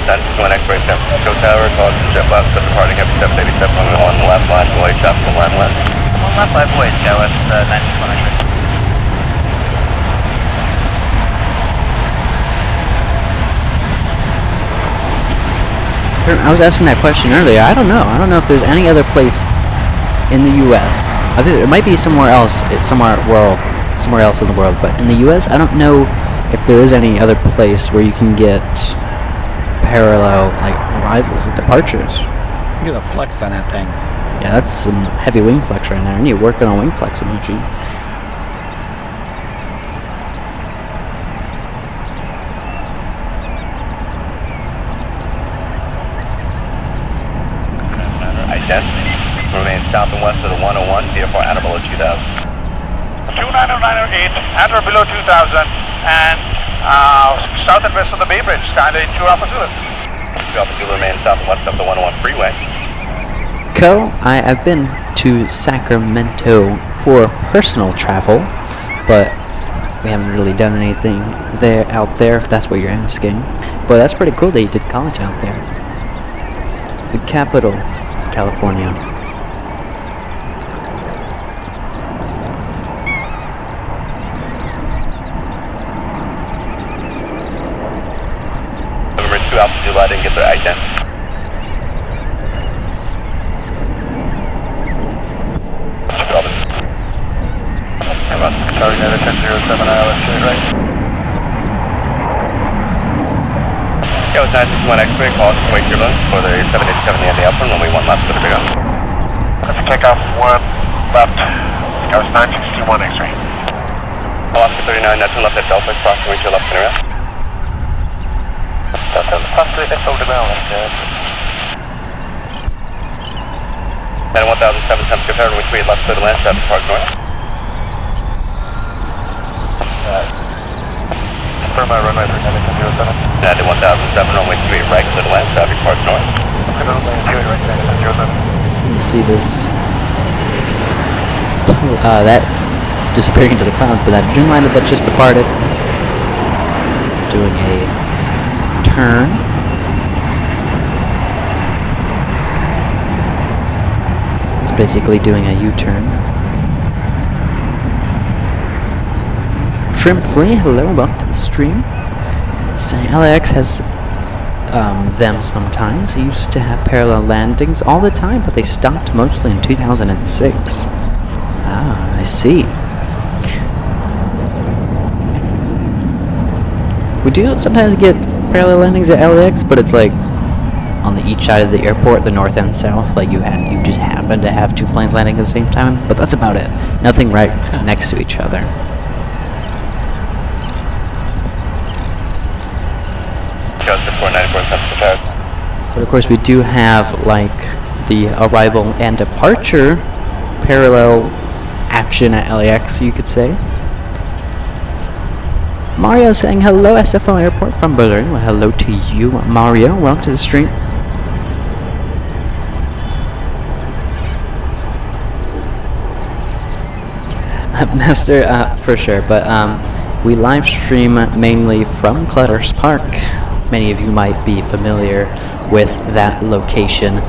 end, 1 X-ray, San Francisco Tower, call to jet left, departing heavy 787, runway 1 left, line to White Chapel, land west. 1 left, line to White Chapel, 9100. I was asking that question earlier. I don't know. I don't know if there's any other place in the U.S. I think it might be somewhere else. It's somewhere else in the world. But in the U.S., I don't know if there is any other place where you can get parallel arrivals and departures. Look at the flex on that thing. Yeah, that's some heavy wing flex right there. I need to work on wing flex emoji. Identity. Remain south and west of the 101, therefore at or below 2000. 29098, at or below 2000, and south and west of the Bay Bridge, standard 2 Alpha Zulu. 2 Alpha Zulu remain south and west of the 101 freeway. I've been to Sacramento for personal travel, but we haven't really done anything out there, if that's what you're asking. But that's pretty cool that you did college out there. The capital of California. November 2 Alpha Zulu, I didn't get their identity. Charlie United 1007, ILS straight right. Yeah, it was 961 X-ray, call us wake turbulence for the 787 and the upper, runway 1 left for the big up. That's a takeoff 1 left, that was 961 X-ray. Alaska 39, that's left at Delta, crossing wing to left and around. Delta, possibly that's over the ground, and 1007, temperature pair, which way left to the land, traffic park north. Confirm my runway for 907. United 1007, runway 28 right to the land, traffic park north. Runway 28 right to 907. You see this, that disappearing into the clouds, but that Dreamliner that just departed, doing a turn. It's basically doing a U-turn. Shrimpfly, hello, welcome to the stream. LAX has them sometimes. They used to have parallel landings all the time, but they stopped mostly in 2006. Ah, I see. We do sometimes get parallel landings at LAX, but it's like on the each side of the airport, the north and south. Like you just happen to have 2 planes landing at the same time, but that's about it. Nothing right next to each other. But of course we do have like the arrival and departure parallel action at LAX, you could say. Mario saying hello, SFO Airport from Berlin. Well, hello to you, Mario. Welcome to the stream. Master, for sure, but we live stream mainly from Clutter's Park. Many of you might be familiar with that location.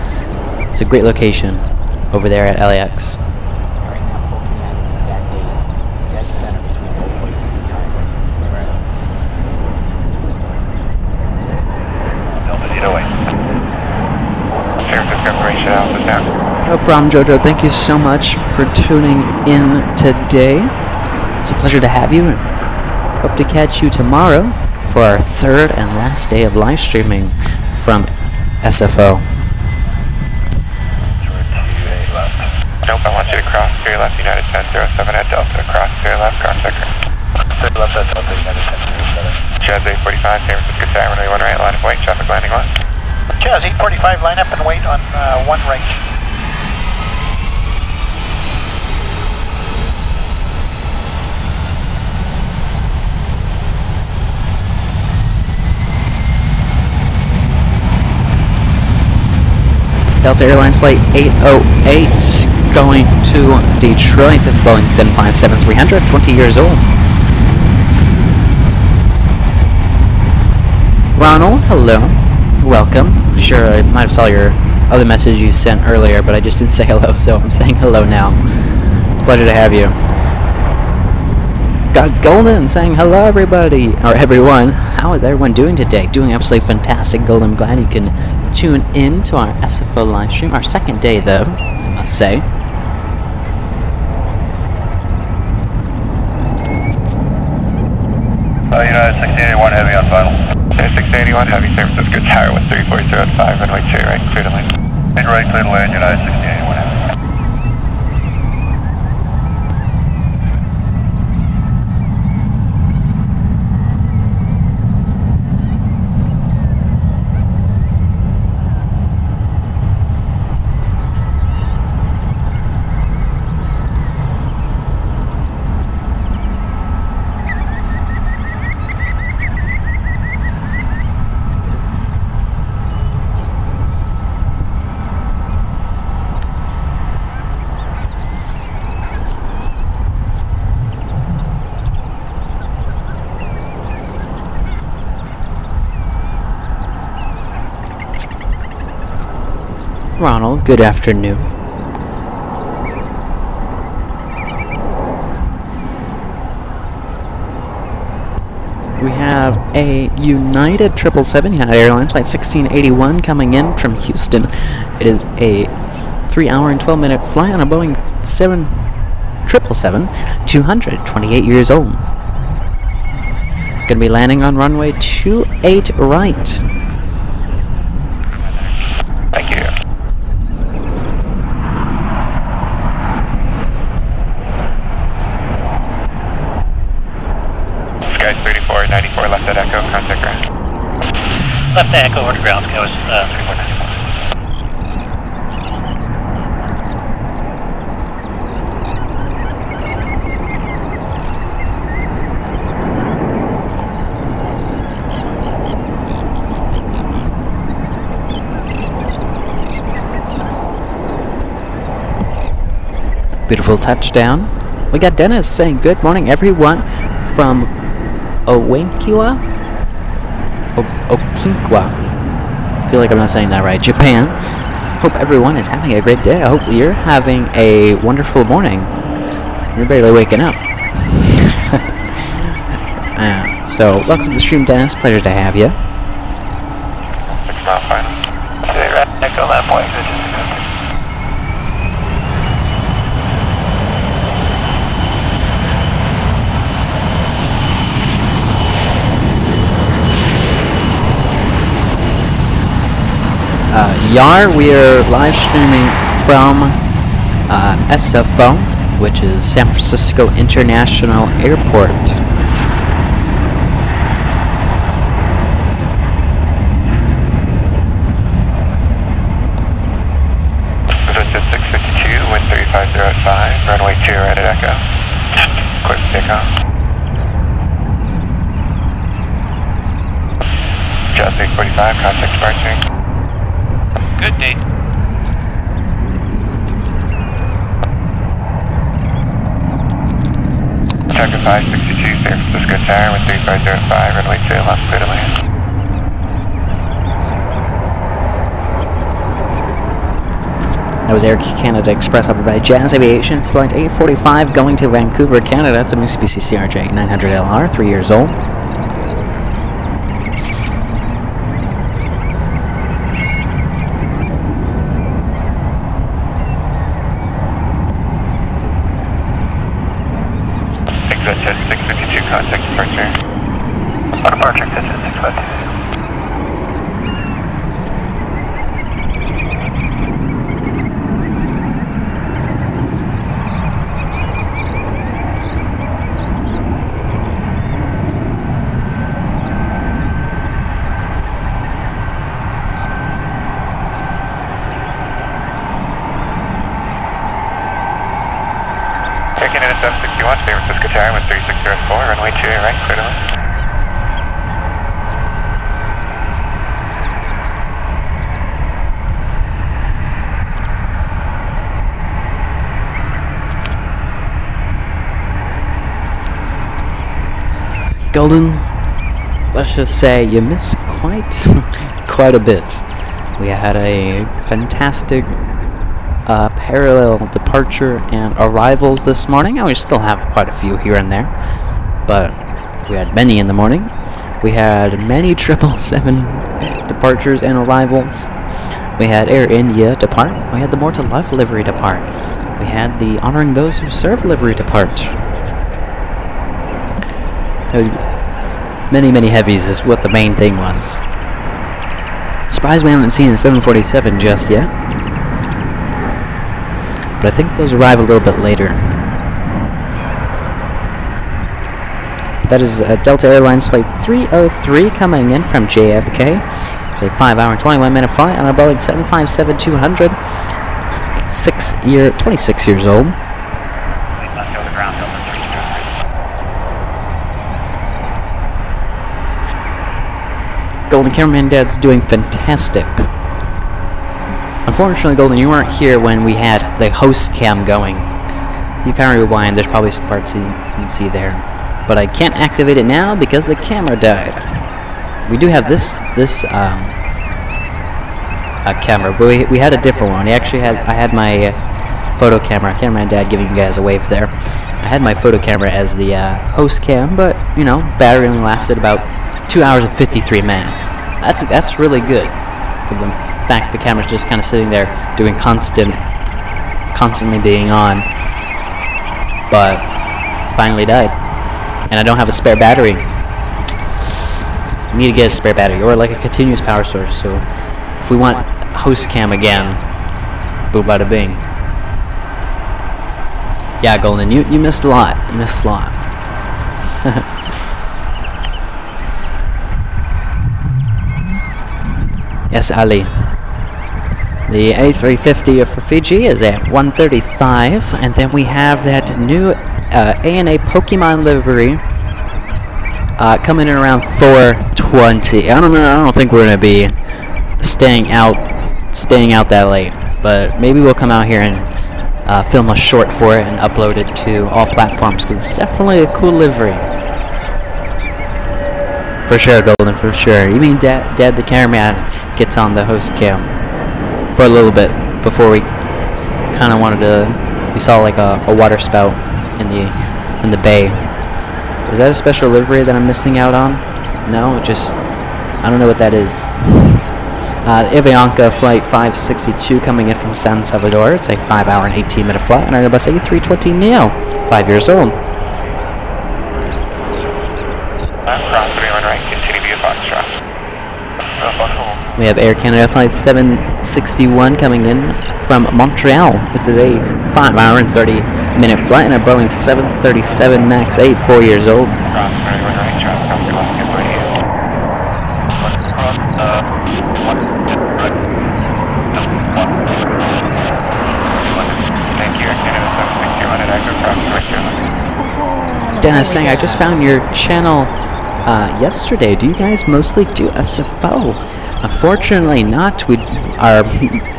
It's a great location over there at LAX. Right now, Pokémon is at a dead center between both places in time. Delta 808. San Francisco Operation Alpha down. No problem, Jojo. Thank you so much for tuning in today. It's a pleasure to have you. Hope to catch you tomorrow for our third and last day of live streaming from SFO. Nope, I want you to cross to your left, United 1007 at Delta. Cross to your left, cross checker. To your left at Delta, United 1007. Chaz 845, San Francisco Tower, runway 1 right, line of wait, traffic landing on. Chaz 845, line up and wait on 1 right. Delta Airlines Flight 808 going to Detroit, Boeing 757-300, 20 years old. Ronald, hello. Welcome. Pretty sure I might have saw your other message you sent earlier, but I just didn't say hello, so I'm saying hello now. It's a pleasure to have you. Got Golden saying hello, everybody, or everyone. How is everyone doing today? Doing absolutely fantastic, Golden. I'm glad you can tune in to our SFO live stream. Our second day, though, I must say. United 681 Heavy on final. 681 Heavy, San Francisco Tower with 342 at 5, runway 2 right, clear to land. Right, clear to land, United 681 Heavy. Ronald, good afternoon. We have a United 777, United Airlines Flight 1681 coming in from Houston. It is a 3-hour and 12-minute flight on a Boeing 777, 228 years old. Going to be landing on runway 28 right. Thank you. Sky 3494 left at Echo, contact ground. Left at Echo, over to ground, goes 3494. Beautiful touchdown. We got Dennis saying good morning, everyone, from Okinwa. I feel like I'm not saying that right. Japan. Hope everyone is having a great day. I hope you're having a wonderful morning. You're barely waking up. So, welcome to the stream, Dennis. Pleasure to have you. 6 mile final. Echo that point. Yar, we are live streaming from SFO, which is San Francisco International Airport. Position 652, wind 350 at 5, runway 2 right at Echo. Quick takeoff. Just 845, contact departure. Good day. Checker 562, San Francisco Tower with 350 at 5, runway 2 left, clear to land. That was Air Canada Express up by Jazz Aviation, flight 845 going to Vancouver, Canada. It's a Mitsubishi CRJ 900 LR, 3 years old. Test 652, contact departure. Departure, test 652. Taking in at 761, San Francisco Tower with 3604, runway 2 right, clear to land. Golden, let's just say you missed quite a bit. We had a fantastic parallel departure and arrivals this morning, and we still have quite a few here and there, but we had many in the morning. We had many 777 departures and arrivals. We had Air India depart. We had the More to Life livery depart. We had the Honoring Those Who Serve livery depart. Many heavies is what the main thing was. Surprised we haven't seen a 747 just yet, but I think those arrive a little bit later. That is Delta Airlines Flight 303 coming in from JFK. It's a 5-hour and 21-minute flight on a Boeing 757-200. 26 years old. Golden, cameraman Dad's doing fantastic. Unfortunately, Golden, you weren't here when we had the host cam going. If you kind of rewind, there's probably some parts you'd see there. But I can't activate it now because the camera died. We do have this camera, but we had a different one. I had my photo camera. Cameraman Dad giving you guys a wave there. I had my photo camera as the host cam, but you know, battery only lasted about 2 hours and 53 minutes. That's really good for the fact the camera's just kind of sitting there doing constantly being on. But it's finally died, and I don't have a spare battery. I need to get a spare battery or like a continuous power source. So if we want host cam again, boom, bada bing. Yeah, Golden, you missed a lot. You missed a lot. Yes, Ali. The A350 for Fiji is at 135, and then we have that new ANA Pokémon livery coming in around 4:20. I don't think we're gonna be staying out that late, but maybe we'll come out here and film a short for it and upload it to all platforms, because it's definitely a cool livery. For sure, Golden, for sure. Even Dad the cameraman gets on the host cam for a little bit before we kind of wanted to. We saw like a water spout in the bay. Is that a special livery that I'm missing out on? No, I don't know what that is. Avianca Flight 562 coming in from San Salvador. It's a 5-hour and 18-minute flight on Airbus A320neo, 5 years old. We have Air Canada Flight 761 coming in from Montreal. It's a 5-hour and 30-minute flight on a Boeing 737 MAX 8, 4 years old. Dennis saying, I just found your channel yesterday. Do you guys mostly do SFO? Unfortunately not.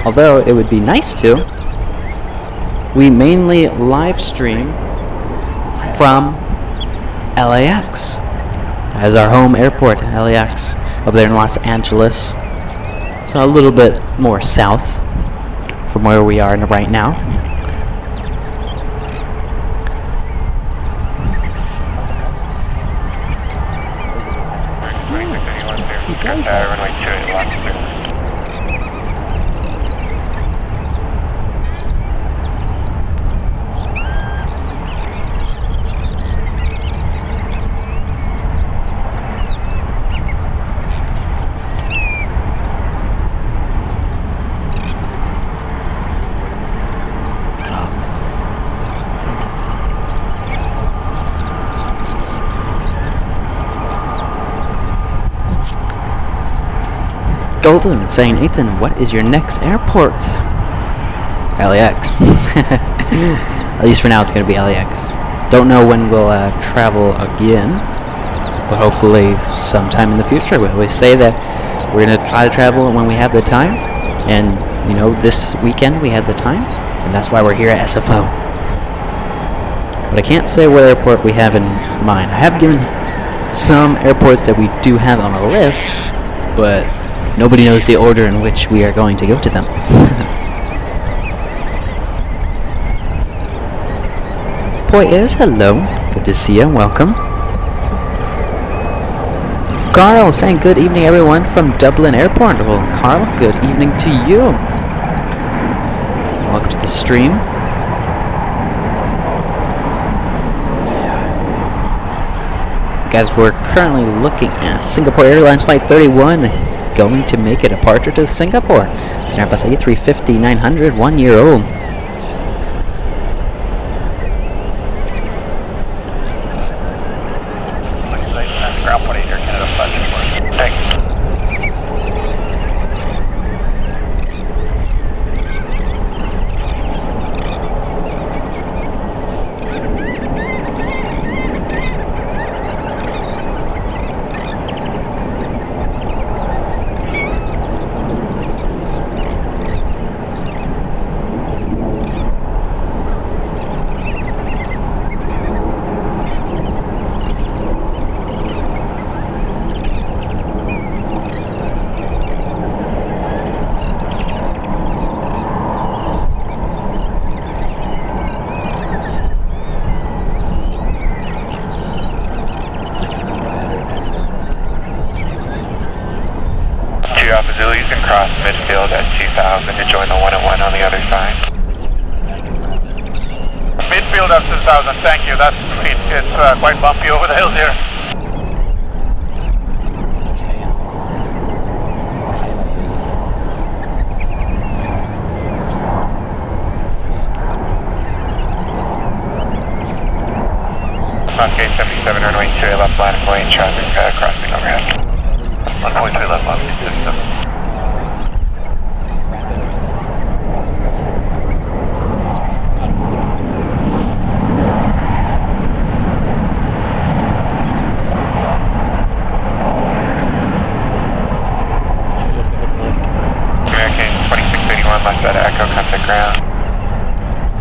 Although it would be nice to. We mainly live stream from LAX as our home airport, LAX, over there in Los Angeles. So a little bit more south from where we are right now. Runway 28 left. Golden saying, Ethan, what is your next airport? LAX. At least for now it's going to be LAX. Don't know when we'll travel again, but hopefully sometime in the future. We always say that we're going to try to travel when we have the time, and you know, this weekend we had the time, and that's why we're here at SFO. But I can't say what airport we have in mind. I have given some airports that we do have on a list, but nobody knows the order in which we are going to go to them. Poyes, hello. Good to see you. Welcome. Carl saying good evening everyone from Dublin Airport. Well, Carl, good evening to you. Welcome to the stream. Guys, we're currently looking at Singapore Airlines Flight 31 going to make a departure to Singapore. It's an Airbus A350-900, 1 year old. Ground 48 Air Canada 524. Thanks. You can cross midfield at 2000 to join the 101 on the other side. Midfield at 2000, thank you. That's it's quite bumpy over the hills here. Gate 77, runway 2 left line of lane traffic crossing overhead. 1.3 left line, 77. American 2681 left at Echo, contact ground.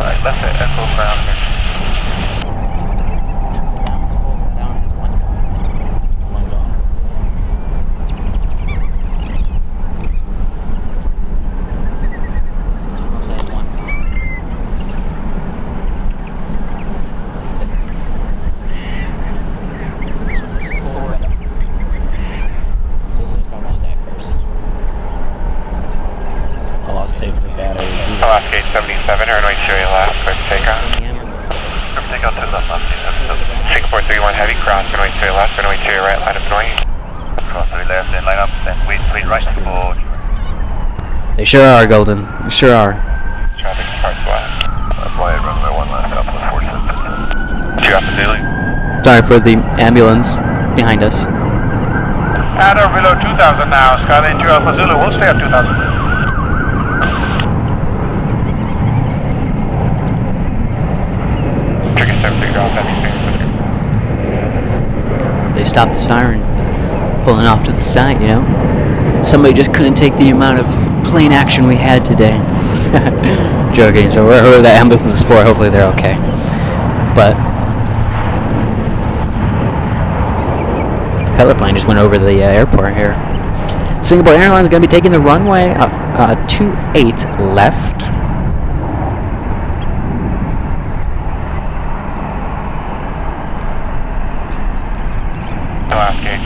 Alright, left at Echo ground here. Gate 77, runway 2 left, clear for takeoff. Clear for takeoff to the left, Singapore 31 heavy, cross, runway 2 left, runway 2 right, line up annoying. Cross 3 left, then line up, then wait, please right to board. They sure are, Golden. They sure are. Traffic departs west. Fly at runway 1 left, Alpha 47. 2 Alpha Zulu. Sorry for the ambulance behind us. At or below 2000 now, Skylane 2 Alpha Zulu, we'll stay at 2000. They stopped the siren, pulling off to the side, you know? Somebody just couldn't take the amount of plane action we had today. Joking, so whoever that ambulance is for, hopefully they're okay. But the propeller plane just went over the airport here. Singapore Airlines is going to be taking the runway 28 left.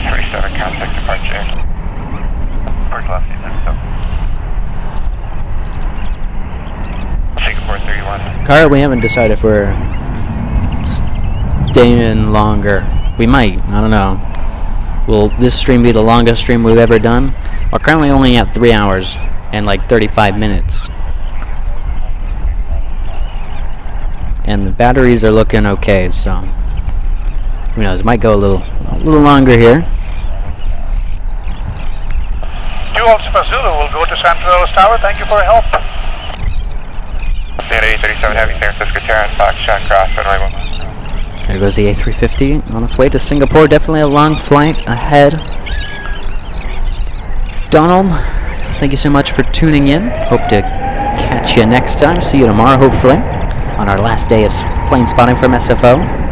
37, contact departure. Port left, 37. Singapore 31. Car, we haven't decided if we're staying longer. We might, I don't know. Will this stream be the longest stream we've ever done? We're currently only at 3 hours and like 35 minutes. And the batteries are looking okay, so who knows, it might go a little longer here. 2 Alpha Zulu will go to San Pedro's Tower. Thank you for your help. Data 837 Heavy, San Francisco Terran, Foxtrot, cross, runway 11. There goes the A350 on its way to Singapore. Definitely a long flight ahead. Donald, thank you so much for tuning in. Hope to catch you next time. See you tomorrow, hopefully, on our last day of plane spotting from SFO.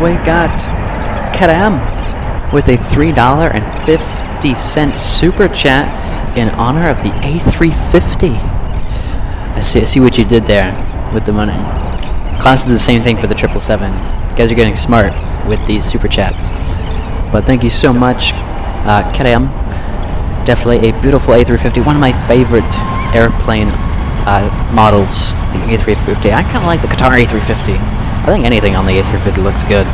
We got Karam with a $3.50 super chat in honor of the A350. I see what you did there with the money. Class did the same thing for the 777. You guys are getting smart with these super chats. But thank you so much, Karam. Definitely a beautiful A350. One of my favorite airplane models, the A350. I kind of like the Qatar A350. I think anything on the A350 looks good.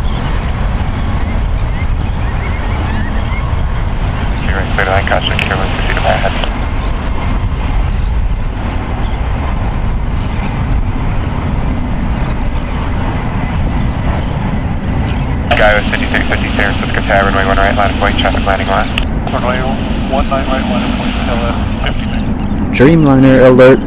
You're right, clear to line, caution, clear 160 to my head. Sky was 5650, San Francisco Tower, runway 1 right, line of point, traffic landing left. Runway 19 right, line of point, LF 56. Dreamliner alert.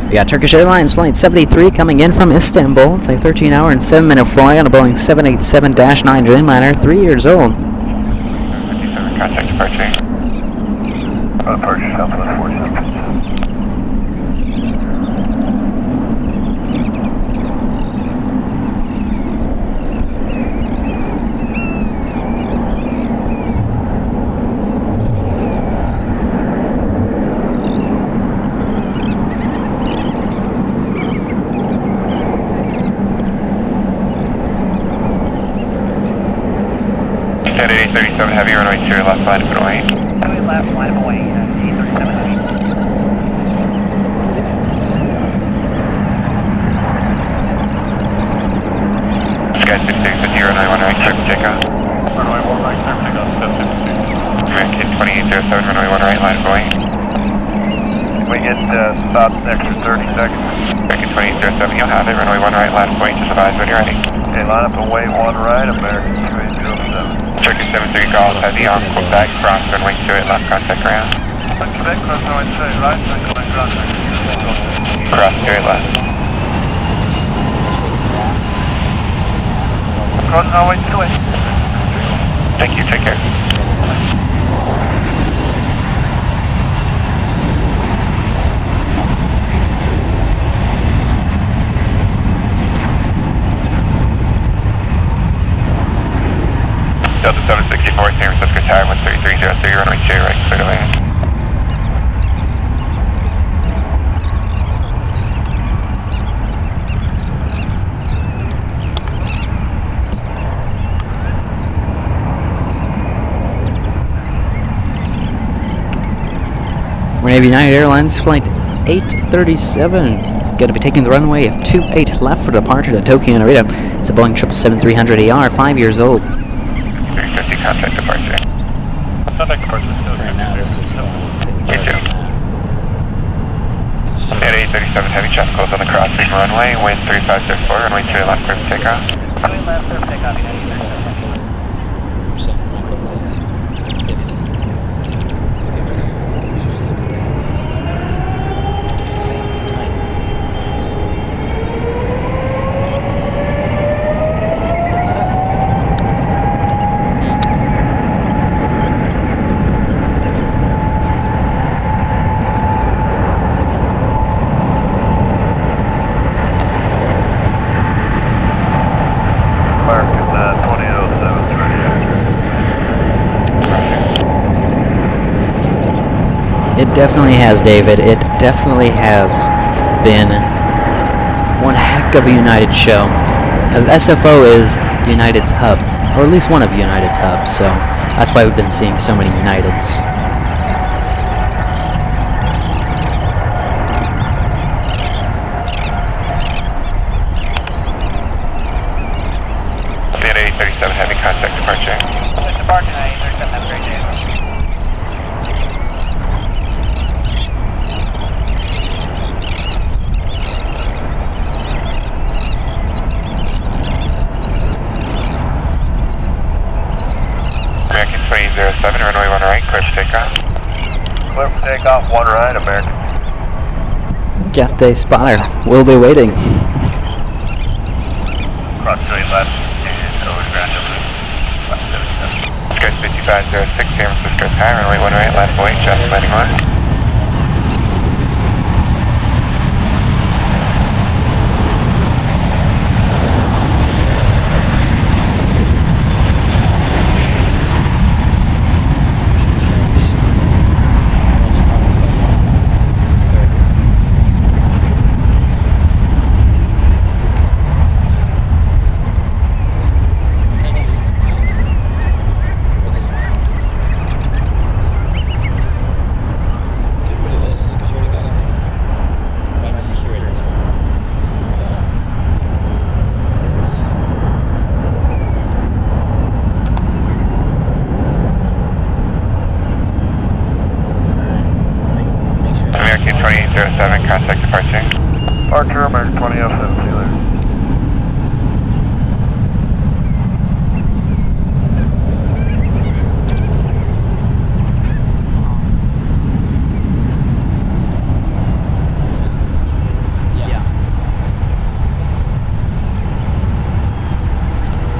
We got Turkish Airlines Flight 73 coming in from Istanbul. It's a 13-hour and 7-minute flight on a Boeing 787-9 Dreamliner, 3 years old. 57, contact departure. Departure Southwest 47. Heavy, runway 2, left line of away. Runway left, line of away, D37 Heavy. Sky 6650, runway 1 right, clear for takeoff. Runway 1 right, clear for takeoff, step 56. American 2807, runway 1 right, line of away. We get stopped next to 30 seconds. American 2807, you'll have it, runway 1 right, line of point, just advise when you're ready. Okay, line up away 1 right, American 2807. Turkish 73 calls, heavy on Quebec, cross runway 2 at left, contact ground. Quebec, cross runway 2 at right, contact ground. Cross 2 at left. Cross runway 2 at. Thank you, take care. Delta 764, San Francisco Tower, 13303, runway 2, right, clear to land. We're going to have United Airlines Flight 837. Going to be taking the runway of 28 left for departure to Tokyo Narita. It's a Boeing 777-300ER, 5 years old. 350, contact departure. Contact departure still Right now, this is You too. At 837 heavy traffic close on the crossing runway, wind 3564, runway 2 left, clear for takeoff. Runway left, clear for takeoff, United States. definitely has, David. It definitely has been one heck of a United show. Because SFO is United's hub, or at least one of United's hubs, so that's why we've been seeing so many Uniteds. Stand 837, heavy contact departure. Departure 837, have a great day. American 2007, runway 1 right, clear for takeoff. Clear for takeoff, 1 right, American. Cathay spotter, we'll be waiting. Cross straight left and over to ground over left 77. Sky 5506, San Francisco Tower, runway 1 right, left wait, just landing on. American 2807, contact departure. Departure, American 2007, see you later.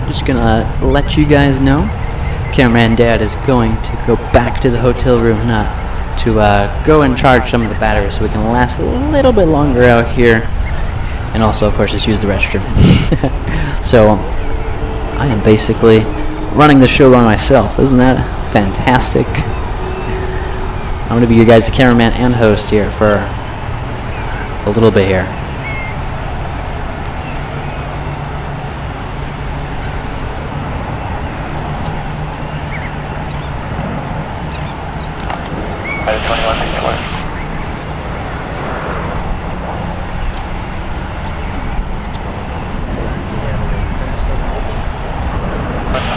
Just gonna let you guys know, Cameraman Dad is going to go back to the hotel room now to go and charge some of the batteries so we can last a little bit longer out here, and also of course just use the restroom. So I am basically running the show by myself. Isn't that fantastic? I'm gonna be your guys' cameraman and host here for a little bit here.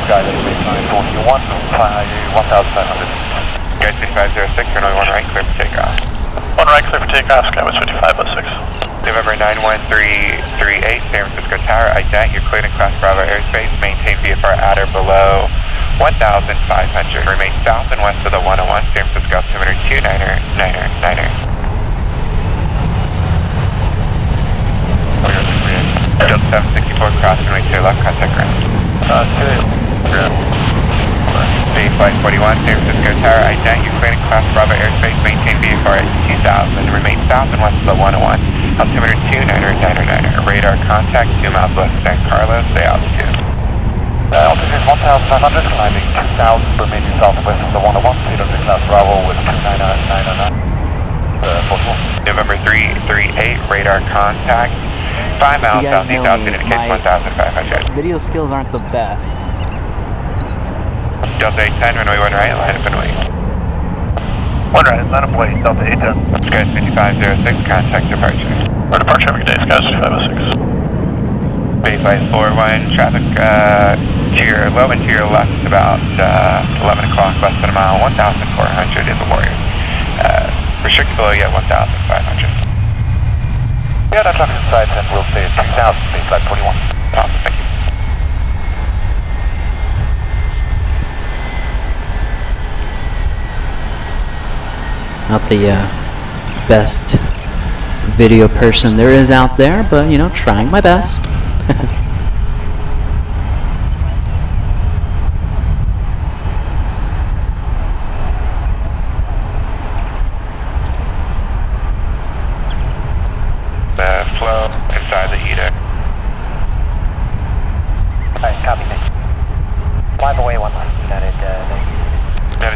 Sky 41, 1,500. Sky 5506, runway 1 right, clear for takeoff. 1 right, clear for takeoff, Skyway 5506. November 91338, San Francisco Tower, ident, you're cleared in Class Bravo airspace, maintain VFR at or below 1,500. Remain south and west of the 101, San Francisco altimeter 29er. Field 764, cross runway 2 left, contact ground. Bay Flight 41, San Francisco Tower, ident, you're cleared in Class Bravo airspace, maintain VFR at 2,000, remain south and west of the 101, altimeter 29er. Radar contact 2 miles west of San Carlos, stay altitude. Altitude 1,500, climbing 2,000, remaining southwest of the 101, Peter to Class Bravo with 29909. November 338, radar contact 5 miles southeast, altitude indicates 1,500. Video skills aren't the best. Delta 810, runway 1 right, line up and wait. 1 right, line up wait, Delta 810. Sky 5506, contact departure. For departure every day, Sky 5506. Bay Flight 41, traffic to your low and to your left about 11 o'clock, less than a mile, 1,400 is a Warrior. Restricted below yet 1,500. Yeah, that traffic inside and we'll stay at 3,000, Bay Flight 41. Awesome, thank you. Not the best video person there is out there, but you know, trying my best. The flow inside the EDA. Alright, copy, thanks. Fly away one left, United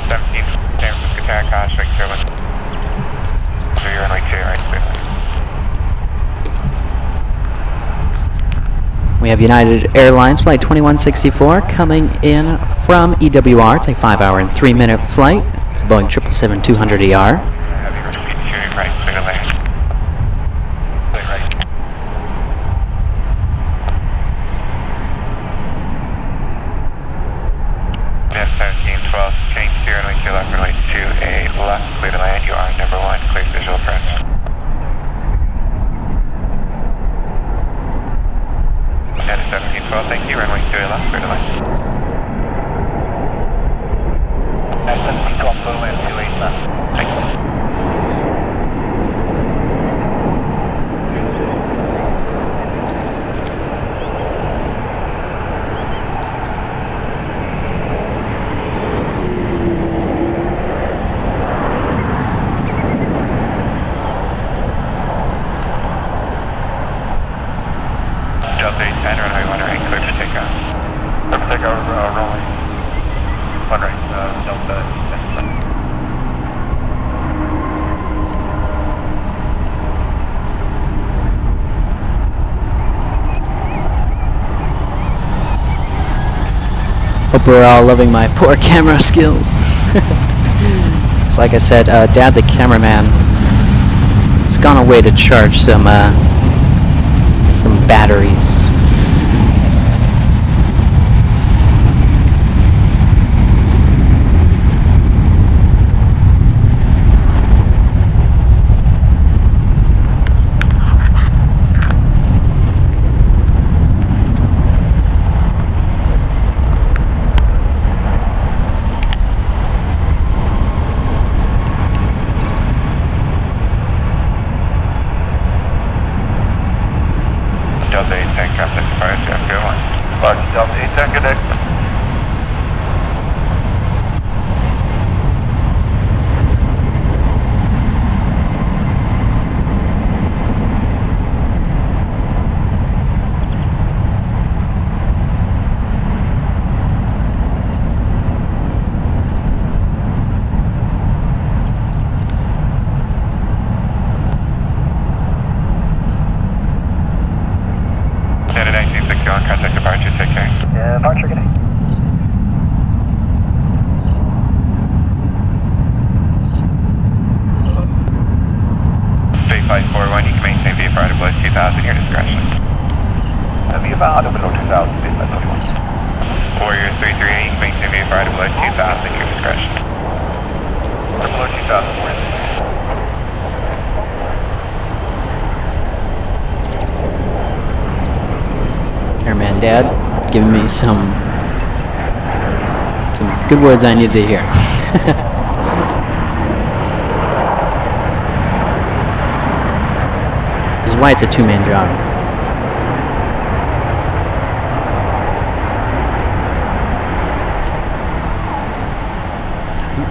17, San Francisco Tower, Caution, Victor. We have United Airlines Flight 2164 coming in from EWR. It's a 5-hour and 3-minute flight. It's a Boeing 777-200ER. Heavy proceed to right, clear to land. Clear right. Net 1712, change steer and to left runway 28 left, clear to land. You are number 1, clear visual approach. Net 1712, thank you, runway 28 left, clear to land. Net 1712, clear to land, 28 left. Thank you. Delta 810, runway 1 right, clear for takeoff. Clear for takeoff, runway 1 right, Delta 810. Hope we're all loving my poor camera skills. It's like I said, Dad the cameraman has gone away to charge some batteries. Delta 810, contact departure, Jeff, go on. Roger, Delta 810, good day. Delta 1960 on contact departure, take care. Yeah, departure, good day. State 541, you can maintain VFR to below 2000, your discretion. VFR to below 2000, state 541. Warrior 338, you can maintain VFR to below 2000, your discretion. To below 2000, Warrior. Airman Dad giving me some good words I needed to hear. This is why it's a two-man job.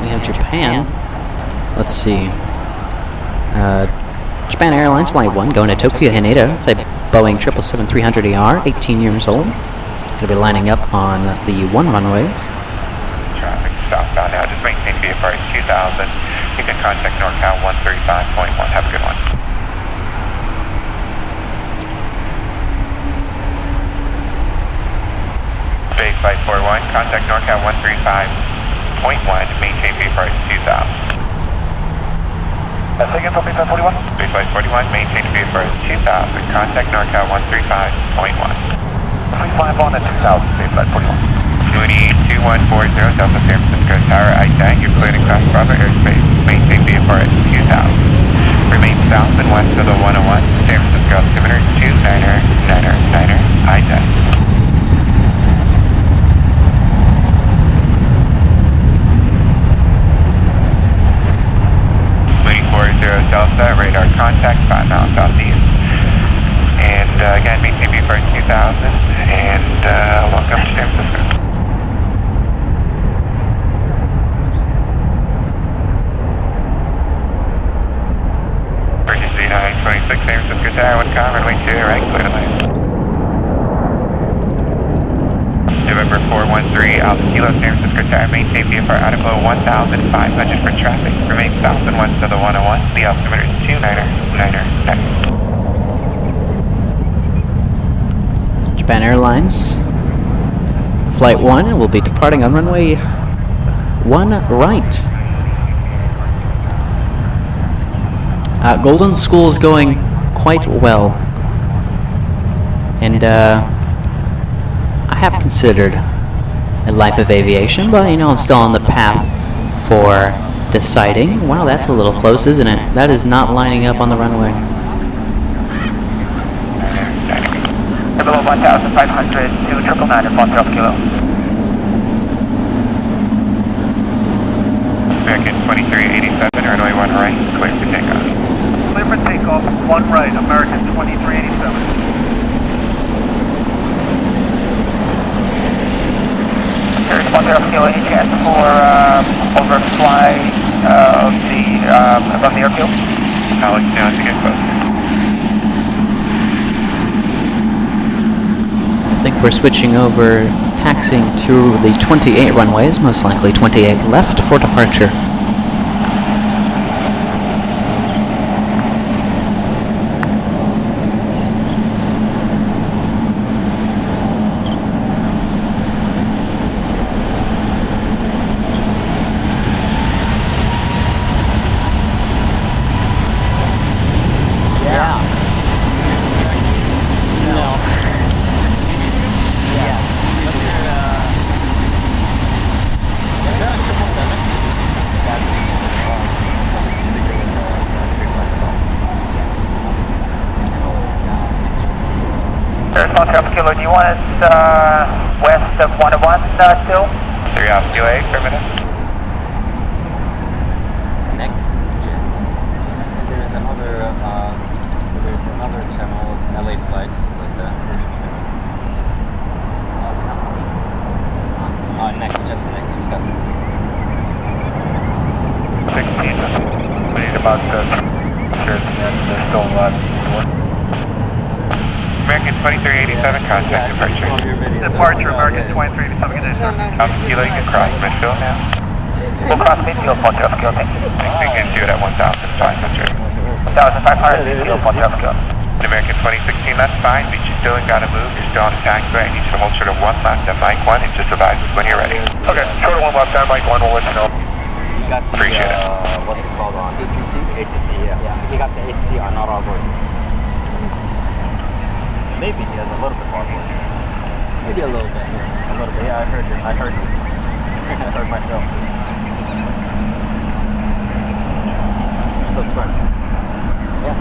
We have Japan. Let's see. Japan Airlines Flight 1 going to Tokyo Haneda. It's a Boeing 777-300ER, 18 years old. Going to be lining up on the 1 runways. Traffic southbound now, just maintain VFR at 2000. You can contact NorCal 135.1. Have a good one. Base 541, contact NorCal 135.1. Maintain VFR at 2000. Second from Base 541. Base 541, maintain VFR at 2000. Contact NorCal 135.1. 351 at 2000, Base 541. 282140, Delta San Francisco Tower, I-10. You're cleared across Bravo airspace. Maintain VFR at 2000. Remain south and west of the 101. San Francisco altimeter 2999er, I-10. 40 Delta, radar contact, 5 miles southeast. And again, maintain VFR 2000, and welcome to San Francisco. Emergency 926, San Francisco Tower, 1 com, runway 2, right, clear to land. November 413, Alpha Kilo, San Francisco Tower, maintain VFR out of below 1,500 for traffic. Remain south and west of the 101. The altimeter is 2999. Japan Airlines. Flight 1 will be departing on runway 1 right. Golden School is going quite well. And I have considered a life of aviation, but you know, I'm still on the path for deciding. Wow, that's a little close, isn't it? That is not lining up on the runway. Below 1,500 to 999 at 1 kilo. American 2387, runway 1 right, clear for takeoff. Clear for takeoff, 1 right, American 2387. There's 1 kilo, any chance for overfly above the airfield? I'll let you know as you get closer. I think we're switching over, taxiing to the 28 runways, most likely 28 left for departure. Kilo, do you want us west of 101 still? 3 off QA per minute. Next gen. There's another channel, it's LA flights with the just next week up to 16. We need about shares and there's still a lot more. American 2387, contact departure. Departure, American 2387, good day. Kilo, you can cross midfield now. We'll cross midfield, 1 kilo, thank you. We can do it at 1,500. 1,500, midfield, 1 kilo. American 2016, that's fine, but you still ain't gotta move, you're still on the taxiway. I need you to hold short of 1 left at Mike 1 and just advise us when you're ready. Okay, short of 1 left at Mike 1, we'll let you know. You got the, Appreciate it. What's it called on? ATC? ATC, yeah. You got the ATC on not all horses. Maybe he has a little bit more voice. Maybe a little bit. A little bit, yeah, I heard him. I heard myself too. Subscribe. Yeah.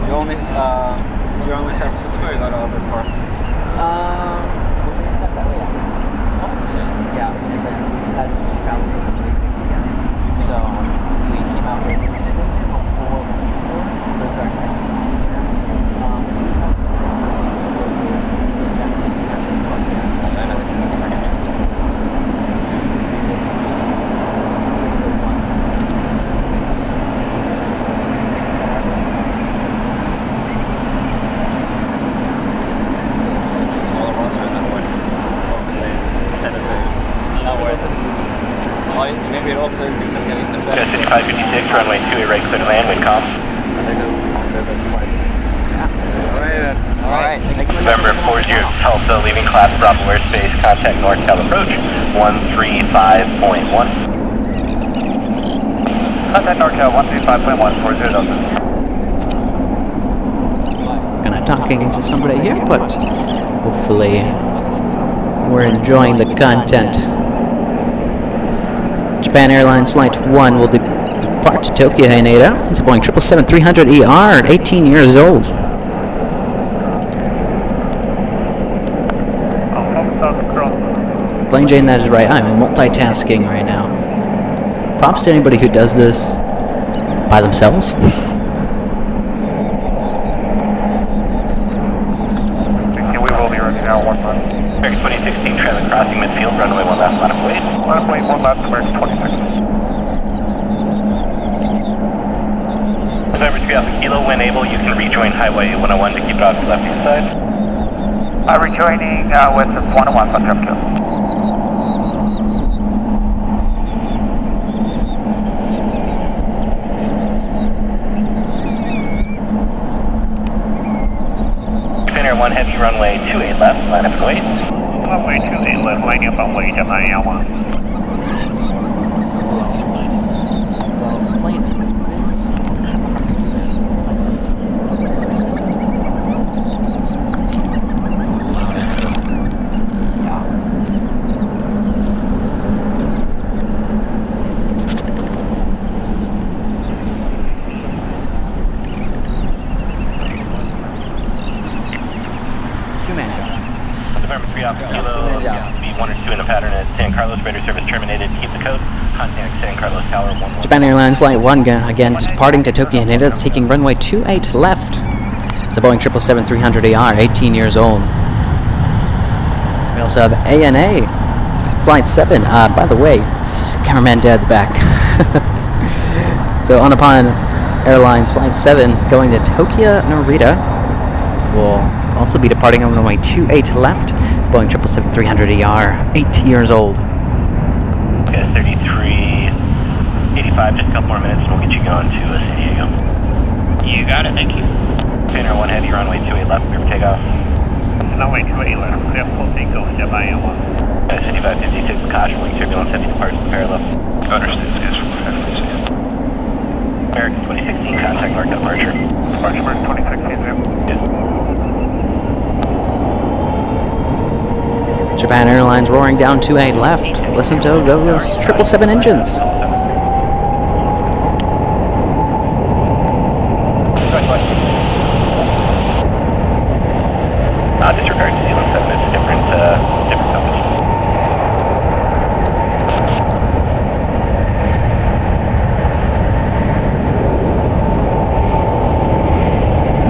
You only San Francisco or you got all other parts? Yeah, and then we decided to just travel for some reason. So we came out with 4 those are maybe it opened, you're just getting the best. 5556, runway 2, right, clear to land, wind calm. I think that's a small bit, that's quite. Alright, November 40, Tulsa, leaving class Bravo airspace, contact NorCal approach, 135.1. Contact NorCal, 135.1, 40,000. Kind of talking to somebody here, but hopefully we're enjoying the content. Japan Airlines Flight 1 will depart to Tokyo Haneda. It's a Boeing 777-300ER, 18 years old. Plain Jane, that is right. I'm multitasking right now. Props to anybody who does this by themselves. We will be running now 1 month. American 2016, trailing crossing midfield, runway 1 left, line of weight. Line of weight 1 left, American 26. November 3 Alpha Kilo, when able, you can rejoin Highway 101 to keep it off the left-hand side. Rejoining west of 101, left kilo. Painter 1 Heavy, runway 28 left, line up and wait. Runway 28 left, lining up and wait, Japan Air 1. Well, planes are Two-man job. Department 3 Alpha Kilo, be 1 or 2 in a pattern at San Carlos, radar service terminated, keep the code, contact San Carlos Tower 11. Japan Airlines Flight 1 again departing to Tokyo Haneda. It's taking runway 28 left. It's a Boeing 777-300ER, 18 years old. We also have ANA Flight 7. By the way, cameraman Dad's back. So Onapon Airlines Flight 7 going to Tokyo Narita. Will also be departing on runway 28 left. It's Boeing 777-300ER, 8 years old. Okay, 3385, just a couple more minutes and we'll get you going to San Diego. You got it, thank you. Painter 1 Heavy, runway 28 left, clear for takeoff. Runway 28 left, clear for takeoff, Japan Air 1. 5556, caution, wing turbulence, heavy departure parallel. Understood, skies from 556. American 2016, contact mark departure. Departure mark 2016, Yes. Japan Airlines roaring down 28 left. Listen to those 777 engines. Disregard to Zealand 7, it's a different company.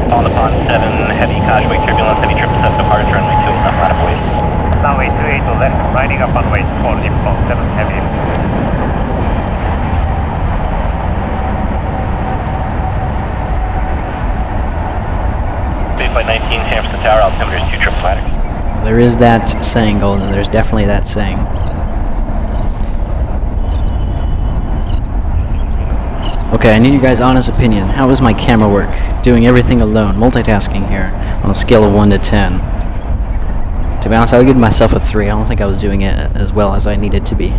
On the pond 7, heavy Causeway turbulence, heavy 777 departure, runway 28 left, line up wait. Runway 28 to left, lining up on wait for Nippon 7 Heavy. Flight 19, San Francisco Tower, altimeter is 2 triple ladder. There is that saying, Golden. There's definitely that saying. Okay, I need your guys' honest opinion. How is my camera work? Doing everything alone, multitasking here, on a scale of 1 to 10. To be honest, I would give myself a 3. I don't think I was doing it as well as I needed to be.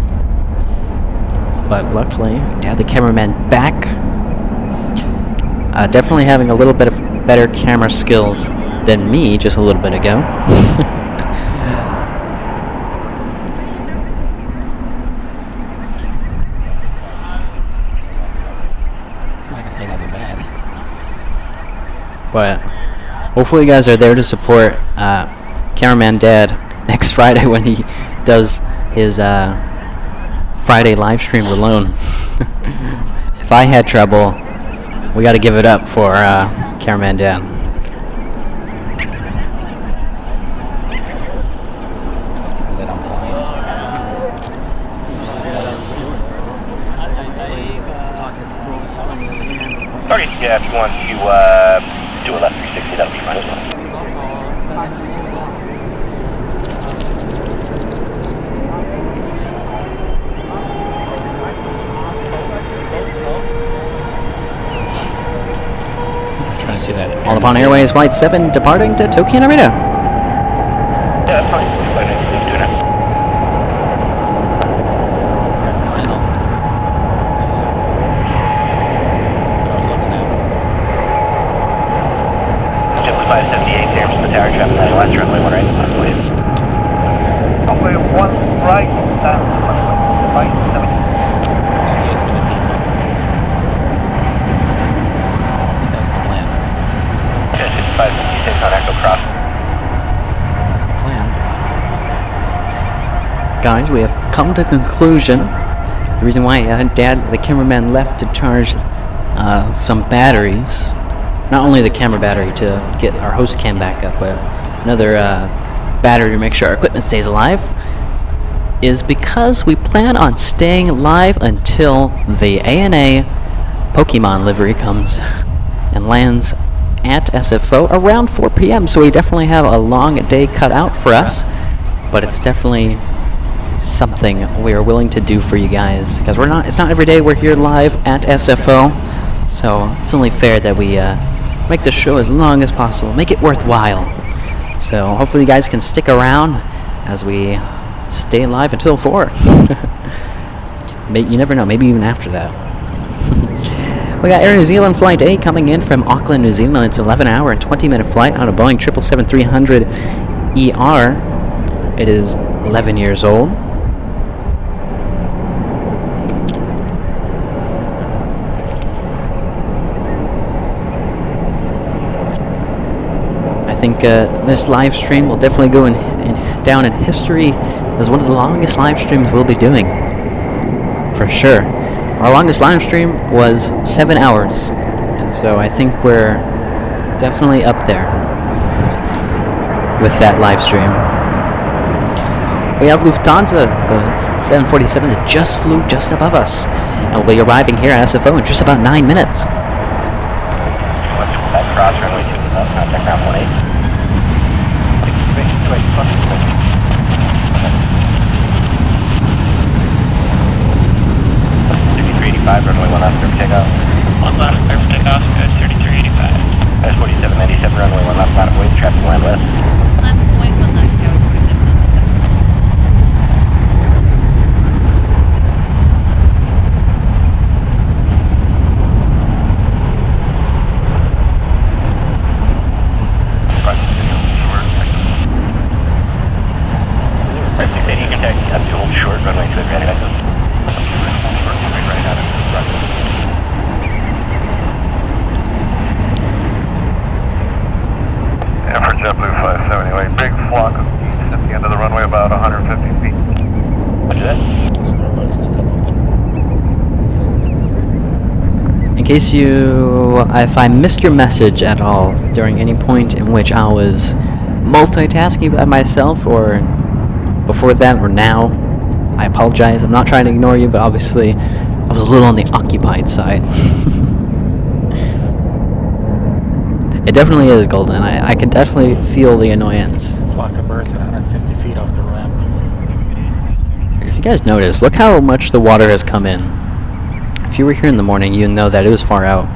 But luckily, to have the cameraman back, definitely having a little bit of better camera skills than me just a little bit ago. But hopefully you guys are there to support cameraman Dad next Friday when he does his Friday live stream alone. If I had trouble, we got to give it up for cameraman Dan. Okay, yeah, if you want to do a left 360, that'll be fine as well. Trying to see that. All Upon Airways Flight 7 departing to Tokyo Narita. Yeah, that's fine. Flight 19 is doing it. Final. That's what I was looking at. Jet 578, San Francisco Tower, traffic 9 left, runway 1 right, left wave. Runway 1 right, runway 570. Stay for the people. At least that's the plan. Jet 6556 on Echo Cross. That's the plan. Guys, we have come to conclusion. The reason why Dad, the cameraman, left to charge some batteries, not only the camera battery to get our host cam back up, but another battery to make sure our equipment stays alive, is because we plan on staying live until the ANA Pokémon livery comes and lands at SFO around 4 p.m. So we definitely have a long day cut out for us, but it's definitely something we are willing to do for you guys, because it's not every day we're here live at SFO, so it's only fair that we make the show as long as possible, make it worthwhile. So hopefully you guys can stick around as we stay live until 4. You never know, maybe even after that. We got Air New Zealand Flight 8 coming in from Auckland, New Zealand. It's an 11-hour and 20-minute flight on a Boeing 777-300 ER. It is 11 years old. I think this live stream will definitely go down in history as one of the longest live streams we'll be doing. For sure. Our longest live stream was 7 hours. And so I think we're definitely up there with that live stream. We have Lufthansa, the 747 that just flew just above us. And will be arriving here at SFO in just about 9 minutes. Cross runway 2 left, contact ground 18. 3385, runway 1 left, clear for takeoff. 1 left, clear for takeoff, good, 3385. S4797, runway 1 left, line of wait, traffic land west. Left, wait, 1 left, go 47. You can take up to hold short, runway 2 ready, exit. And for JetBlue 578, big flock of geese at the end of the runway, about 150 feet. Roger that. In case if I missed your message at all during any point in which I was multitasking by myself or before that or now, I apologize. I'm not trying to ignore you, but obviously I was a little on the occupied side. It definitely is, Golden. I can definitely feel the annoyance. Flock of birds at 150 feet off the ramp. If you guys notice, look how much the water has come in. If you were here in the morning, you'd know that it was far out,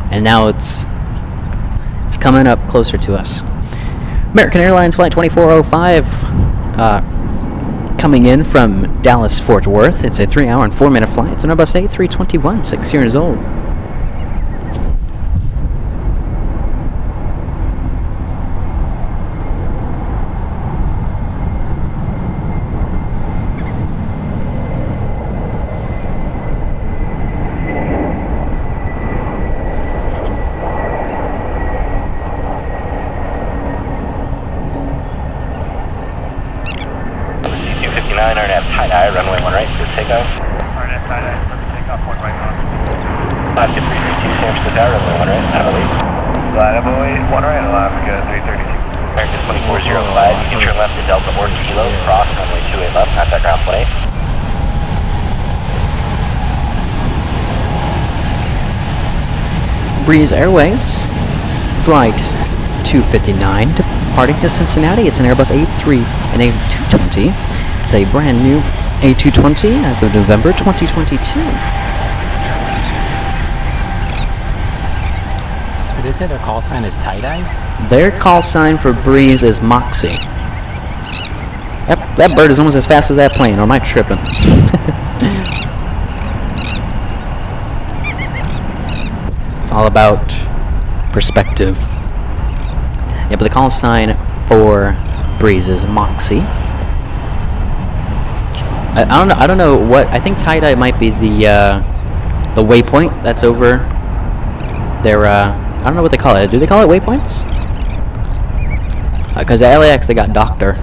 and now it's coming up closer to us. American Airlines Flight 2405 coming in from Dallas Fort Worth. It's a 3-hour and 4-minute flight. It's an Airbus A321, 6 years old. RNF tie-dye, runway 1 right, clear for takeoff. RNF tie-dye, clear for takeoff, 1 right on. 5332, San Francisco Tower, runway 1 right, out of the Line of 1 right, Alaska 332. American 2405, you can turn left to Delta or Kilo, cross runway 28 left, contact ground 18. Breeze Airways, flight 259, departing to Cincinnati. It's an Airbus A3 and A220. It's a brand new A220 as of November 2022. Did they say their call sign is tie-dye? Their call sign for Breeze is Moxie. That bird is almost as fast as that plane, or am I tripping? It's all about perspective. Yeah, but the call sign for Breeze is Moxie. I don't know what. I think tie-dye might be the waypoint that's over their. I don't know what they call it. Do they call it waypoints? Because at LAX they got Doctor.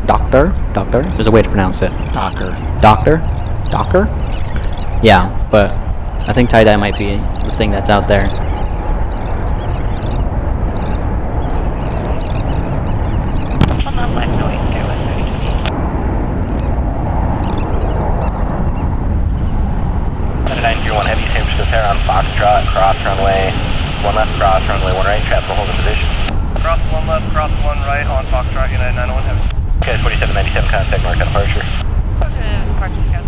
There's a way to pronounce it. Doctor. Yeah, but I think tie-dye might be the thing that's out there. Heavy San Francisco Tower on Foxtrot, cross runway 1 left, cross runway 1 right, traffic hold in position. Cross 1 left, cross 1 right on Foxtrot, United 901 Heavy. Okay, 4797, contact mark on departure. Departure scout.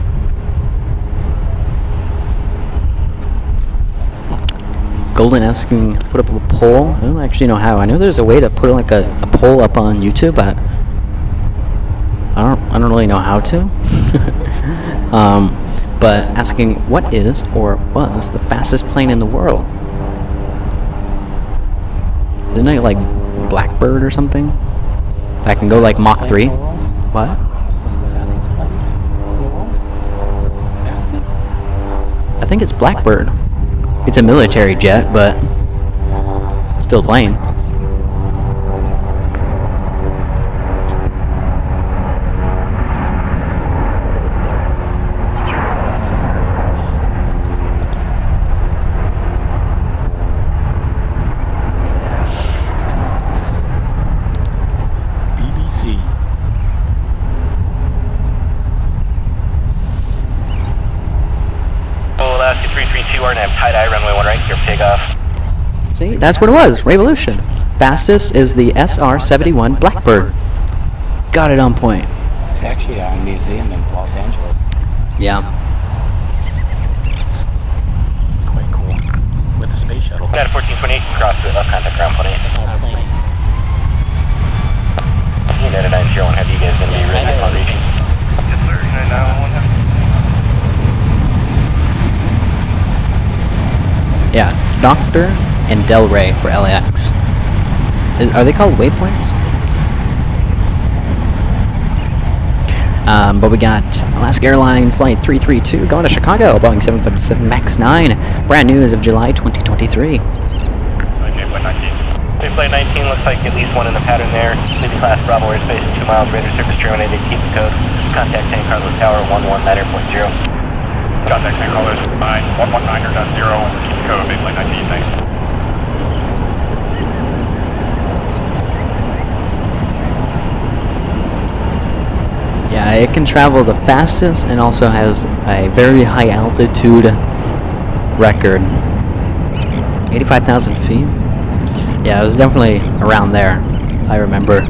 Golden asking, put up a poll. I don't actually know how. I know there's a way to put like a poll up on YouTube, but I don't really know how to. But asking what is or was the fastest plane in the world? Isn't it like Blackbird or something? That can go like Mach 3? What? I think it's Blackbird. It's a military jet, but still a plane. Tie-dye, runway 1 right, clear for takeoff. See, that's what it was, Revolution. Fastest is the SR-71 Blackbird. Got it on point. It's actually a museum in Los Angeles. Yeah. It's quite cool. With the space shuttle. Got a 1428, cross the left contact ground 28. United 901, have you guys going to be ready upon reaching? Yes, sir. United 901, have Yeah, Doctor and Del Rey for LAX. Are they called waypoints? But we got Alaska Airlines Flight 332 going to Chicago, Boeing 737 MAX 9. Brand new as of July 2023. Okay, Flight 19. Flight 19 looks like at least one in the pattern there. Leaving class Bravo airspace 2 miles, radar surface terminated, keep the code. Contact San Carlos Tower 119 airport 0. Contact San Carlos 119.0, keep the code, big flight 19, thanks. Yeah, it can travel the fastest and also has a very high altitude record. 85,000 feet? Yeah, it was definitely around there, I remember.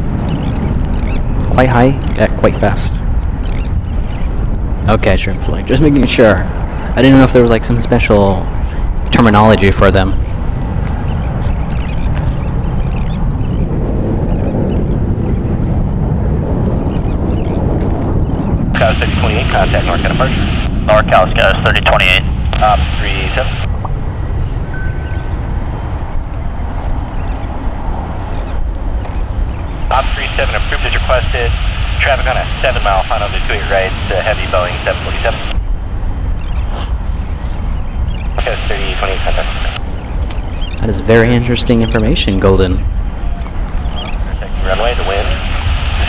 Quite high, quite fast. Okay, shrimp flight. Just making sure. I didn't know if there was like some special terminology for them. Scout 3028, contact North departure. NorCal Scout 3028. Op 37. Op 37 approved as requested. Traffic on a 7-mile final to 28 right to heavy Boeing 747. Scout 3028, contact. That is very interesting information, Golden. Protecting runway, the wind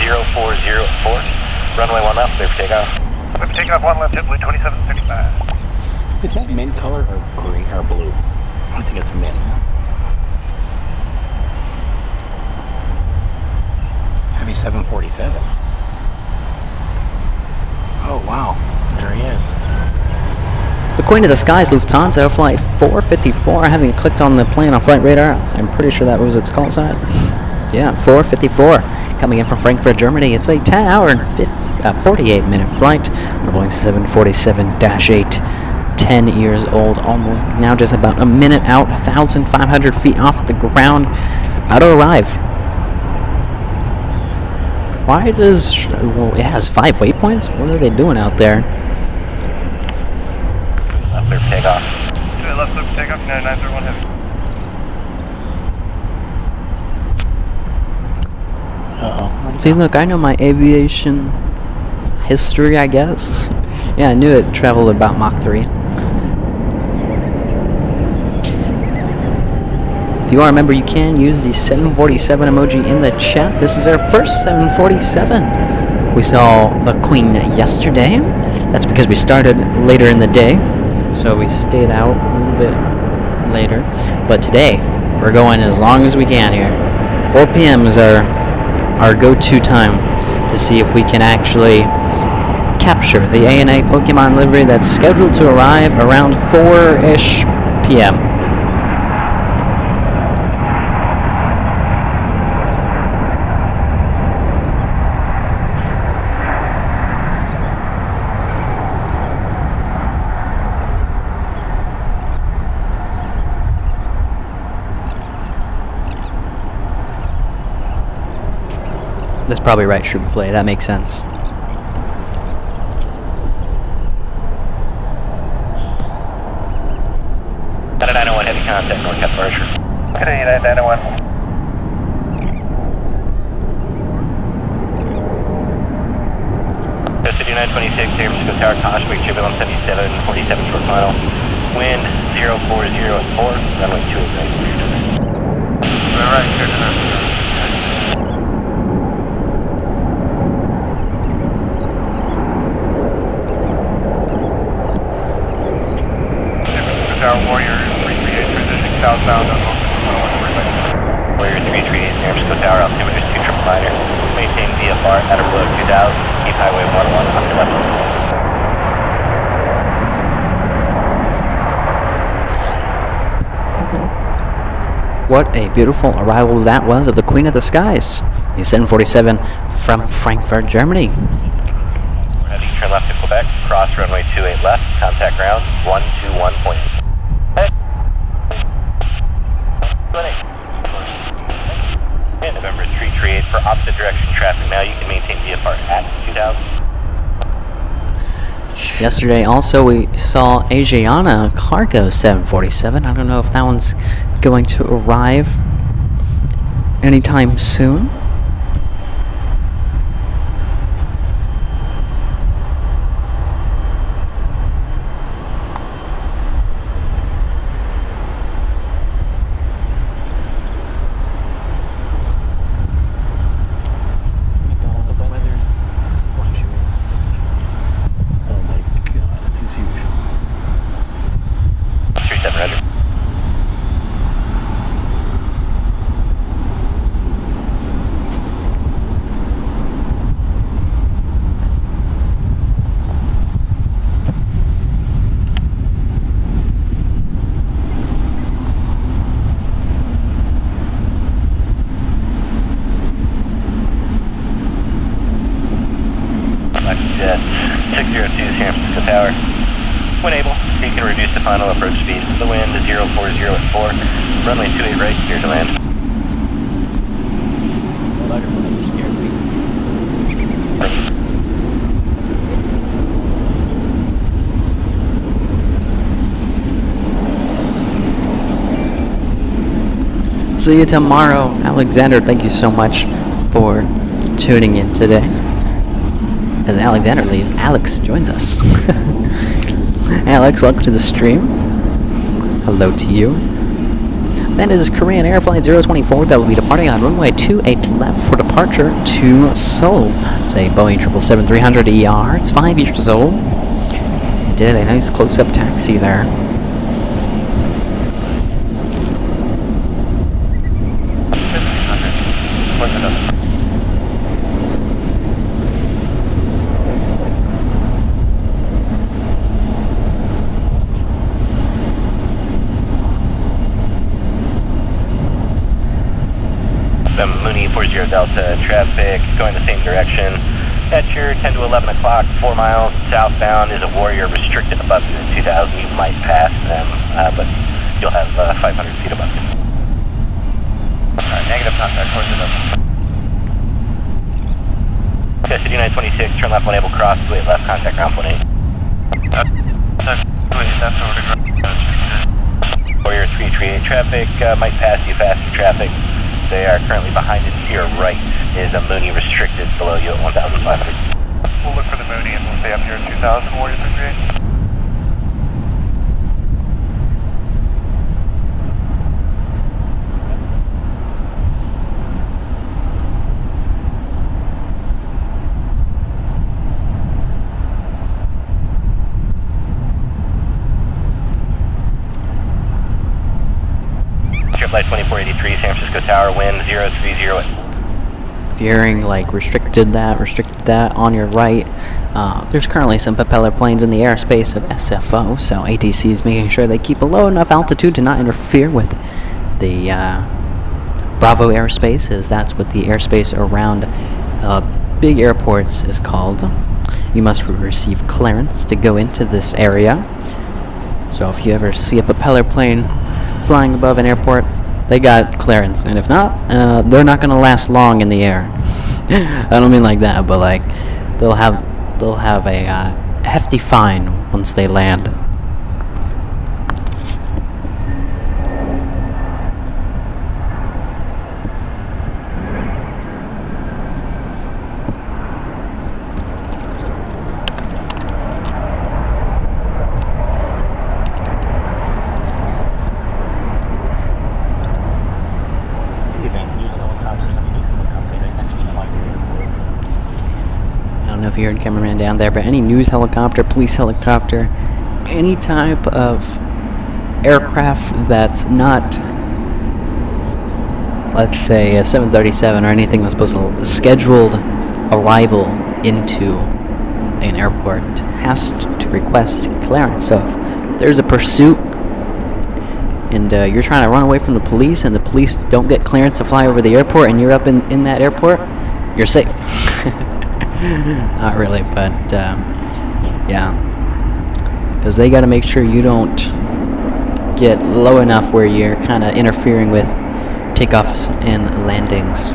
0404. Runway 1 left, clear for takeoff. Clear for takeoff, 1 left, JetBlue 2735. Is that mint color or green or blue? I think it's mint. Heavy 747. Oh wow, there he is. The Queen of the Skies Lufthansa Flight 454. Having clicked on the plane on flight radar, I'm pretty sure that was its call sign. Yeah, 454. Coming in from Frankfurt, Germany. It's a 10-hour and 48-minute flight on the Boeing 747-8. 10 years old, almost now just about a minute out, 1,500 feet off the ground. About to arrive. Why does... well, it has 5 waypoints? What are they doing out there? Left, clear for takeoff. Left, clear for takeoff, 901 heavy. Uh-oh. See, look, I know my aviation history, I guess. Yeah, I knew it traveled about Mach 3. If you all remember, you can use the 747 emoji in the chat. This is our first 747. We saw the Queen yesterday. That's because we started later in the day, so we stayed out a little bit later. But today, we're going as long as we can here. 4 p.m. is our go-to time to see if we can actually capture the ANA Pokemon livery that's scheduled to arrive around 4-ish p.m. That's probably right, Shroomflay. That makes sense. United 901 heavy contact, north departure. Okay, United 901. City 926, San Francisco Tower, Caution, turbulence 77, 47 short mile. Wind 040 at 4, runway 28 right, clear to that. Right, clear to that. Tower Warrior 338 transitioning southbound on 101 freeway. Warrior 338, San Francisco Tower, altimeter is 2 triple liner. Maintain VFR at or below 2000, keep highway 101 on your left. What a beautiful arrival that was of the Queen of the Skies, the 747 from Frankfurt, Germany. Ready, turn left to Quebec, cross runway 28 left, contact ground 121 point. And November 338 for opposite direction traffic. Now you can maintain VFR at 2000. Yesterday also we saw Asiana Cargo 747. I don't know if that one's going to arrive anytime soon. Oh my god, that thing's huge. 37 Roger. Jet 602 San Francisco Tower. When able, you can reduce the final approach speed. The wind is 040 at 4. Runway 28 right, clear to land. See you tomorrow. Alexander, thank you so much for tuning in today. As Alexander leaves, Alex joins us. Alex, welcome to the stream. Hello to you. That is Korean Air Flight 024 that will be departing on runway 28 left for departure to Seoul. It's a Boeing 777-300ER. It's 5 years old. It did a nice close-up taxi there. Mooney 40 Delta traffic going the same direction. At your 10 to 11 o'clock, 4 miles southbound is a Warrior restricted above you at 2000. You might pass them, but you'll have 500 feet above you. Negative contact towards the number. Okay, City 926, turn left 1 able cross, 28 left, contact ground 28. Warrior 338 traffic, might pass you faster traffic. They are currently behind it to your right is a Mooney restricted below you at 1,500. We'll look for the Mooney and we'll stay up here at 2000, Warrior 338. Flight 2483, San Francisco Tower, wind 030. If you're hearing like restricted that on your right, there's currently some propeller planes in the airspace of SFO, so ATC is making sure they keep a low enough altitude to not interfere with the Bravo airspace, as that's what the airspace around big airports is called. You must receive clearance to go into this area. So if you ever see a propeller plane flying above an airport, they got clearance, and if not, they're not going to last long in the air. I don't mean like that, but like they'll have a hefty fine once they land. I don't know if you heard cameraman down there, but any news helicopter, police helicopter, any type of aircraft that's not, let's say, a 737 or anything that's supposed to scheduled arrival into an airport has to request clearance. So if there's a pursuit and you're trying to run away from the police and the police don't get clearance to fly over the airport and you're up in that airport, you're safe. Not really, but yeah, because they got to make sure you don't get low enough where you're kind of interfering with takeoffs and landings.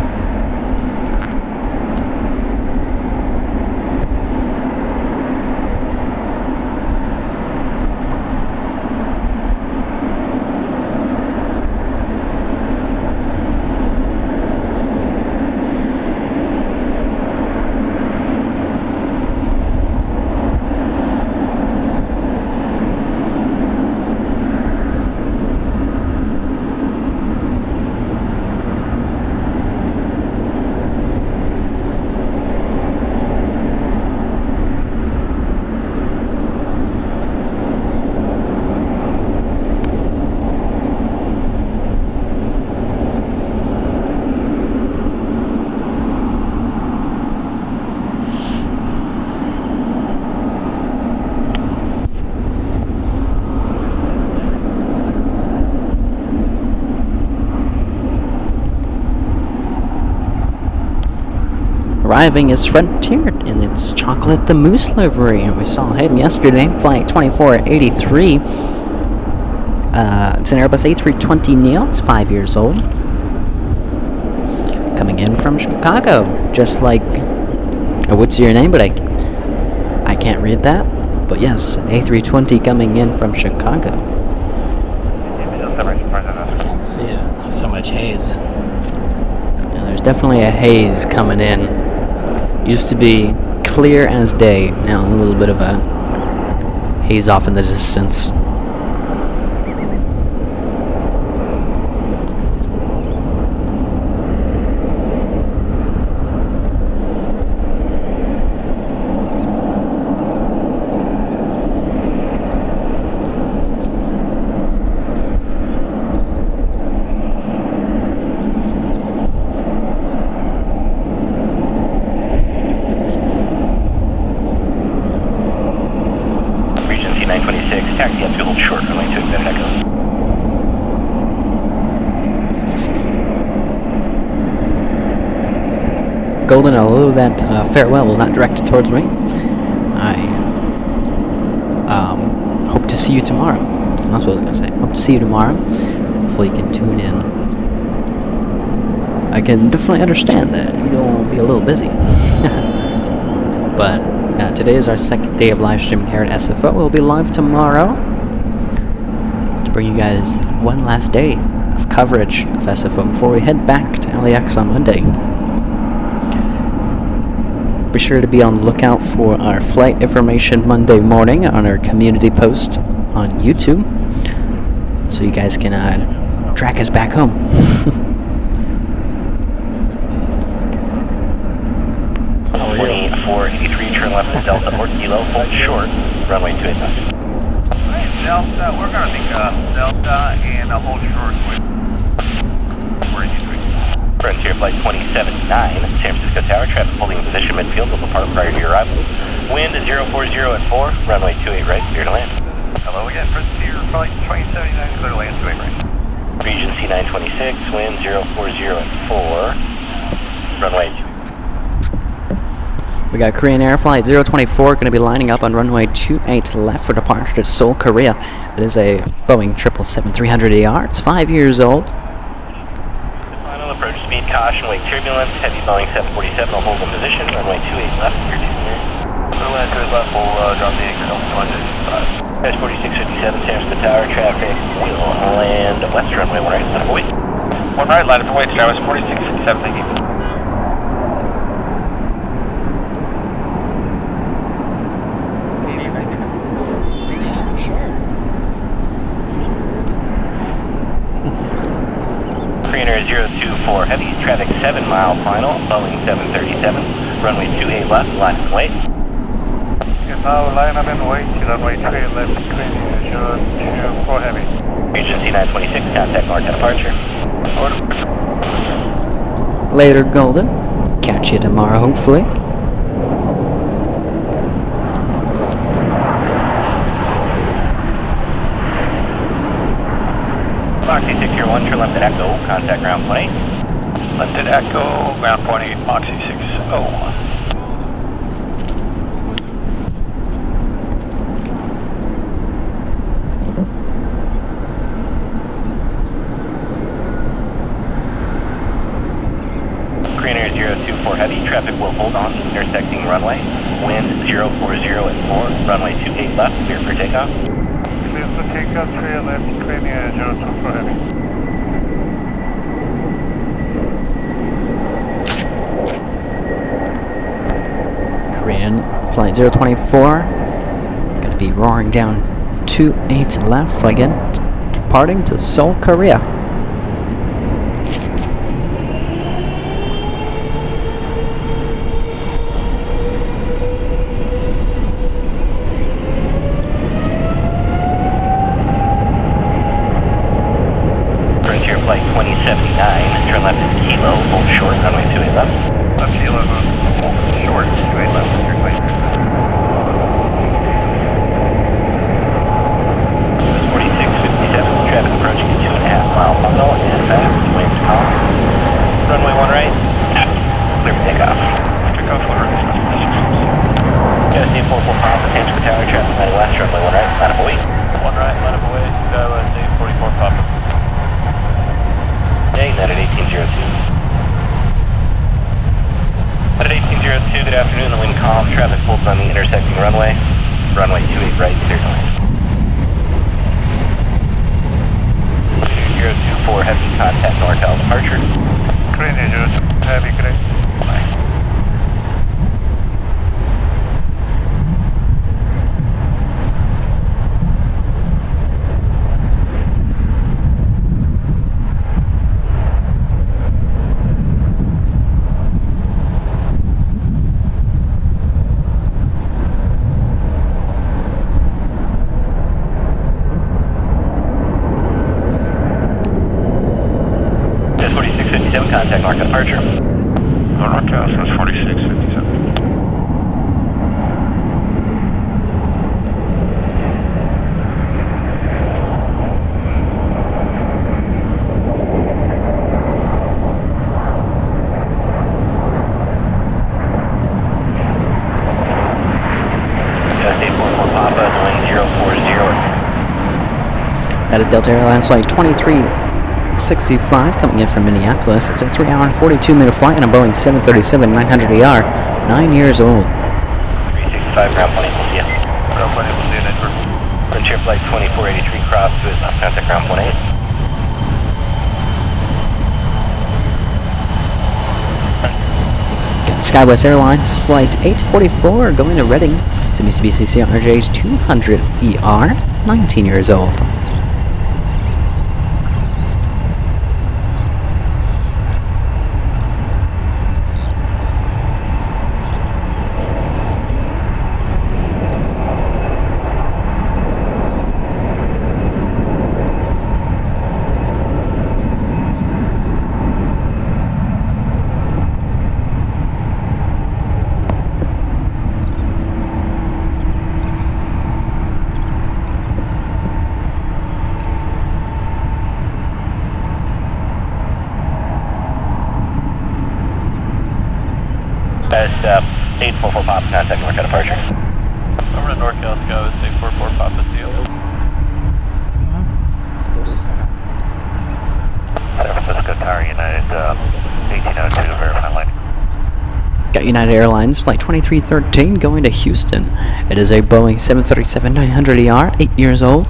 Arriving is Frontier in its Chocolate the Moose livery. We saw him yesterday, flight 2483. It's an Airbus A320neo. It's 5 years old. Coming in from Chicago, just like I would see your name, but I can't read that. But yes, an A320 coming in from Chicago. Can't see it. There's so much haze. Yeah, there's definitely a haze coming in. Used to be clear as day, now a little bit of a haze off in the distance. Taxi up to hold short, runway 28 Echo. Golden, although that farewell was not directed towards me, I hope to see you tomorrow. That's what I was going to say. Hope to see you tomorrow. Hopefully you can tune in. I can definitely understand that you'll be a little busy. But today is our second day of live streaming here at SFO. We'll be live tomorrow to bring you guys one last day of coverage of SFO before we head back to LAX on Monday. Be sure to be on the lookout for our flight information Monday morning on our community post on YouTube, so you guys can track us back home. 483, turn left at Delta or Kilo, hold short, runway 28 left. Alright, Delta, we're going to make Delta and a hold short with 483. Frontier flight 279, San Francisco Tower, traffic holding in position midfield, will depart prior to your arrival. Wind is 040 at 4, runway 28 right, clear to land. Hello again, Frontier flight 2079, clear to land, 28 right. Region C926, wind 040 at 4, runway 2. We got Korean Air Flight 024 going to be lining up on runway 28 left for departure to Seoul, Korea. It is a Boeing 777-300ER. It's 5 years old. Final approach speed caution, wake turbulence, heavy Boeing 747 will hold in position, runway 28 left, clear to clear. Runway 28 left, we'll drop the anchor down to 155. Dash 4657, San Francisco Tower, traffic will land west, runway 1 right, line up away. 1 right, line up away, Travis 4657, thank you. Koreaner 024 heavy, traffic 7 mile final, Boeing 737, runway 28 left, line up and wait. Now line up and wait, runway 28 left, Koreaner 024 heavy. Regency 926, contact north at departure. Later, Golden. Catch you tomorrow, hopefully. Moxie 601, turn left at Echo, contact ground point 8. Left at Echo, ground point 8, Moxie 601. Koreaner 024 heavy, traffic will hold on the intersecting runway. Wind 040 at 4, runway 28 left, clear for takeoff. Clear for takeoff, 3 left, Koreaner 024 heavy. Korean flight 024. Gonna be roaring down 28 left again, departing to Seoul, Korea. Frontier flight 2079, turn left at Kilo, hold short, runway 28 left. Left Kilo, hold short, 28 left, clear flight 4657, traffic approaching 2.5 mile funnel and fast, winds calm. Runway 1 right, clear for takeoff. Takeoff, 1 right, Just 844 Papa, San Francisco Tower, traffic 90 west, runway 1 right, line up away. 1 right, line up away, Skywest 844 Papa. Hey, net at 1802. Net at 1802, good afternoon, the wind calm, traffic pulls on the intersecting runway. Runway 28 right, clear to land. 024 heavy, contact NorCal departure. Koreaner 024 heavy, correct. Bye. Just 4657, contact NorCal departure. NorCal says 4657. Just 844 Papa, wind 040. That is Delta Airlines flight 2365 coming in from Minneapolis. It's a 3 hour and 42 minute flight on a Boeing 737-900ER, 9 years old. 365, ground point 8, we'll see ya. Ground point 8, we'll see you, network. Frontier flight 2483, cross to his left, contact ground point 8. Got Skywest Airlines flight 844 going to Reading. It's a Mitsubishi CRJ's 200ER, 19 years old. Best 844 Papa, contact NorCal departure. Over to NorCal, Skywest 844 Papa, see you. San Francisco Tower, United 1802, verify landing. Got United Airlines Flight 2313 going to Houston. It is a Boeing 737-900ER, 8 years old.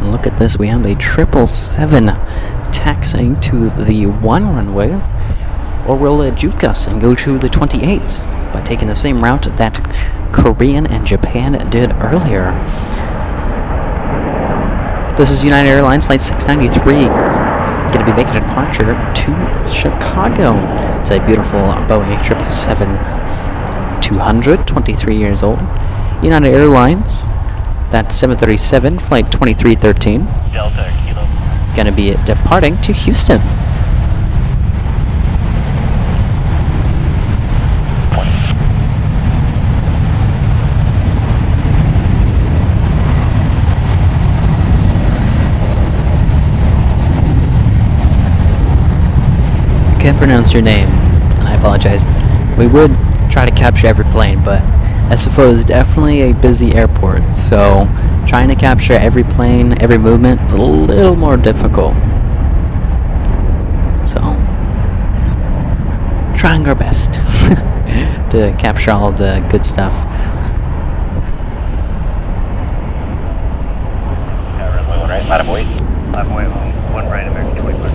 Look at this, we have a 777 taxiing to the 1 runway, or we'll juke us and go to the 28s by taking the same route that Korean and Japan did earlier. This is United Airlines Flight 693, going to be making a departure to Chicago. It's a beautiful Boeing 777-200, 23 years old. United Airlines, that's 737, Flight 2313. Delta, Kilo. Gonna be departing to Houston. I can't pronounce your name, and I apologize. We would try to capture every plane, but SFO is definitely a busy airport, so trying to capture every plane, every movement is a little more difficult. So, trying our best to capture all the good stuff. Runway 1 right, line of weight. Line of weight, 1 right, American 25.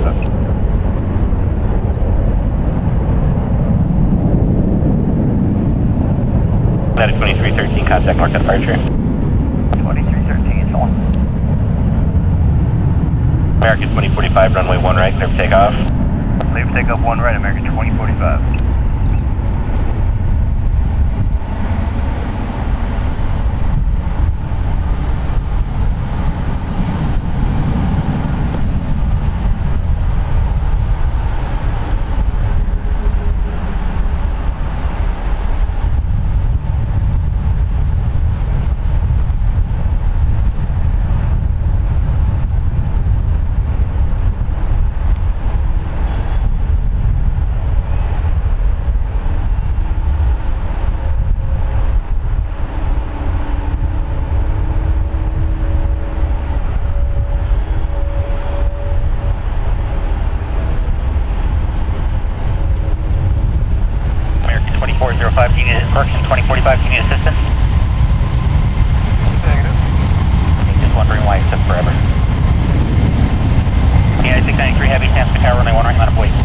That is 2313, contact mark departure. 2313 is on. American 2045, runway 1 right, clear for takeoff. Clear for takeoff 1 right, American 2045. Correction 2045, do you need assistance? Negative. I'm just wondering why it took forever. United 693 Heavy, San Francisco, runway 1 right, line of weight.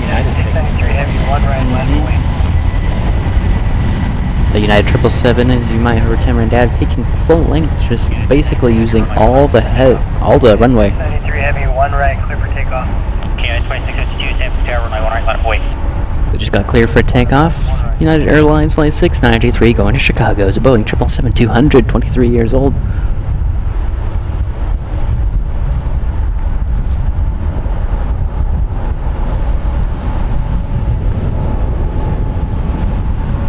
United 693 Heavy, 1 right, line of weight. The United 777, as you might heard Cameron Dad, taking full length, just basically using all the runway. 93 Heavy, 1 right, clear for takeoff. United 2652 San Francisco, runway 1 right, line of weight. We just got clear for takeoff. United Airlines Flight 693 going to Chicago. It's a Boeing 777-200, 23 years old.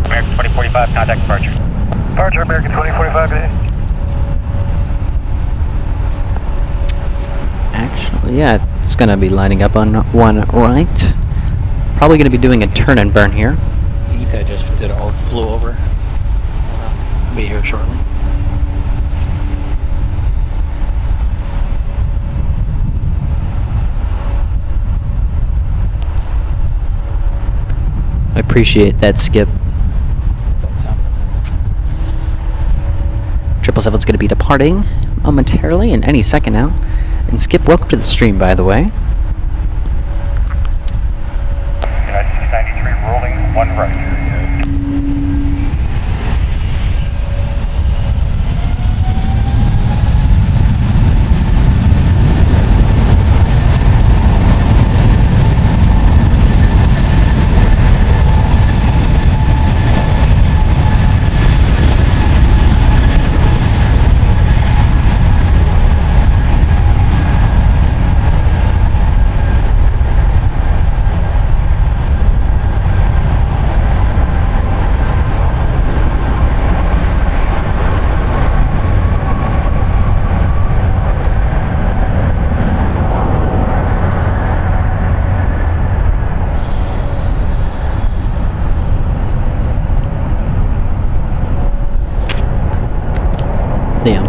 American 2045, contact departure. Departure, American 2045. Actually, yeah, it's going to be lining up on 1 right. Probably going to be doing a turn and burn here. ETA just flew over. Be here shortly. I appreciate that, Skip. 777's going to be departing momentarily in any second now. And Skip, welcome to the stream, by the way. United 693 rolling 1 right.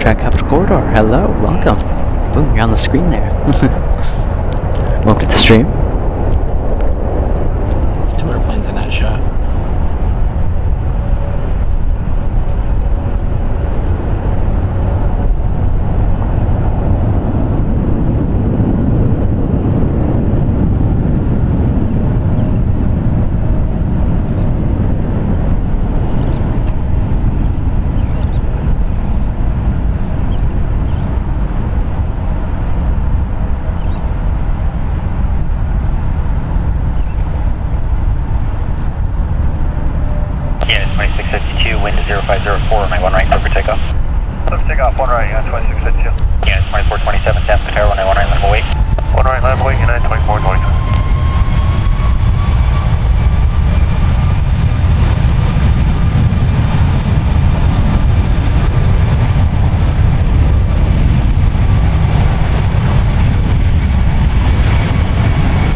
Track Capital Corridor. Hello, welcome. Boom, you're on the screen there. Welcome to the stream. 2 airplanes in that shot.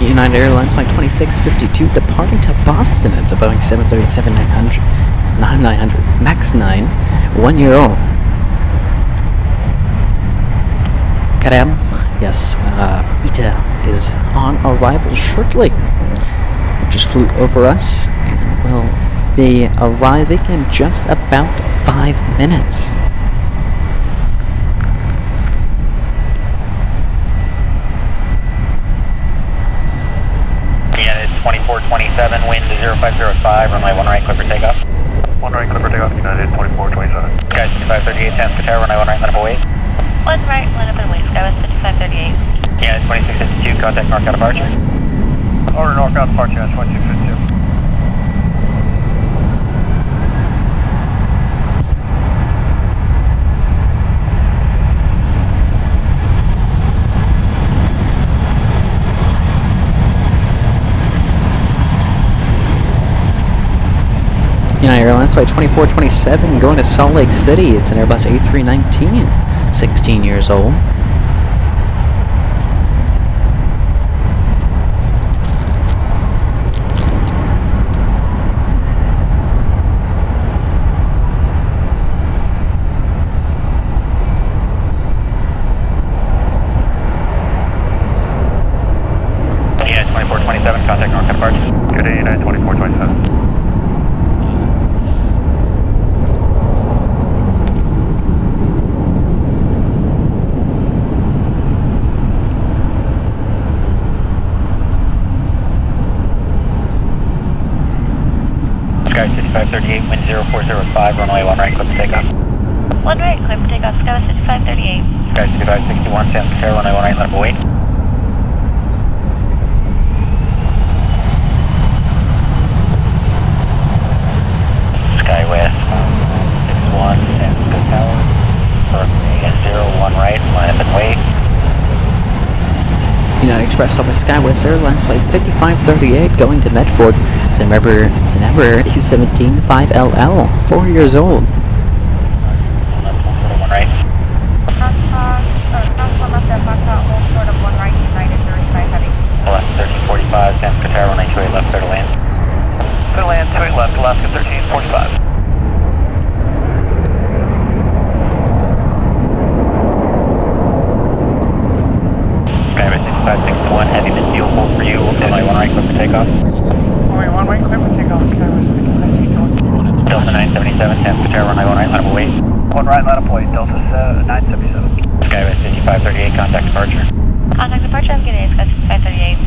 United Airlines Flight 2652 departing to Boston. It's a Boeing 737-900, MAX 9, 1 year old. Karam, yes, ITA is on arrival shortly. Just flew over us and will be arriving in just about 5 minutes. Yeah, it's 2427, wind 0505, runway 1 right, clear for takeoff. 1 right, clear for takeoff, United 2427. Guys, 5538, San Qatar, runway 1 right, line up and wait. 1 right, line up and wait, Skywest 5538. Yeah, it's 2652, contact northbound departure. Order northbound departure, 2652. United Airlines Flight 2427 going to Salt Lake City. It's an Airbus A319, 16 years old. Yeah, 2427, contact northbound departure. Good day, United 2427. Sky 6538, wind 0405, runway 1 right, clear for takeoff. 1 right, clear for takeoff, Skywest 5538. Sky 6561, San Qatar, runway 1 right, line up and wait. Skywest 61, San Qatar, runway 01 right, line up and wait. United Express Southwest Skywest Airlines Flight 5538 going to Medford. It's an Embraer E17 5LL, 4 years old. 1 right. Transform up that Foxtrot, hold short of 1 right, United 35 heavy. Left 1345, San Qatar, runway 28 left, clear to land. Clear to land, 28 left, Alaska 1345. Skywest 6561, heavy mid-fuel, hold for you, runway 1 right, clear for takeoff. Runway 1 right, clear for takeoff, Skywest 6561. Delta 977, San Qatar, runway 1 right, line up and wait. 1 right, line up wait, Delta 977. Skywest 5538, contact departure. Contact departure, have a good day, Skywest 5538.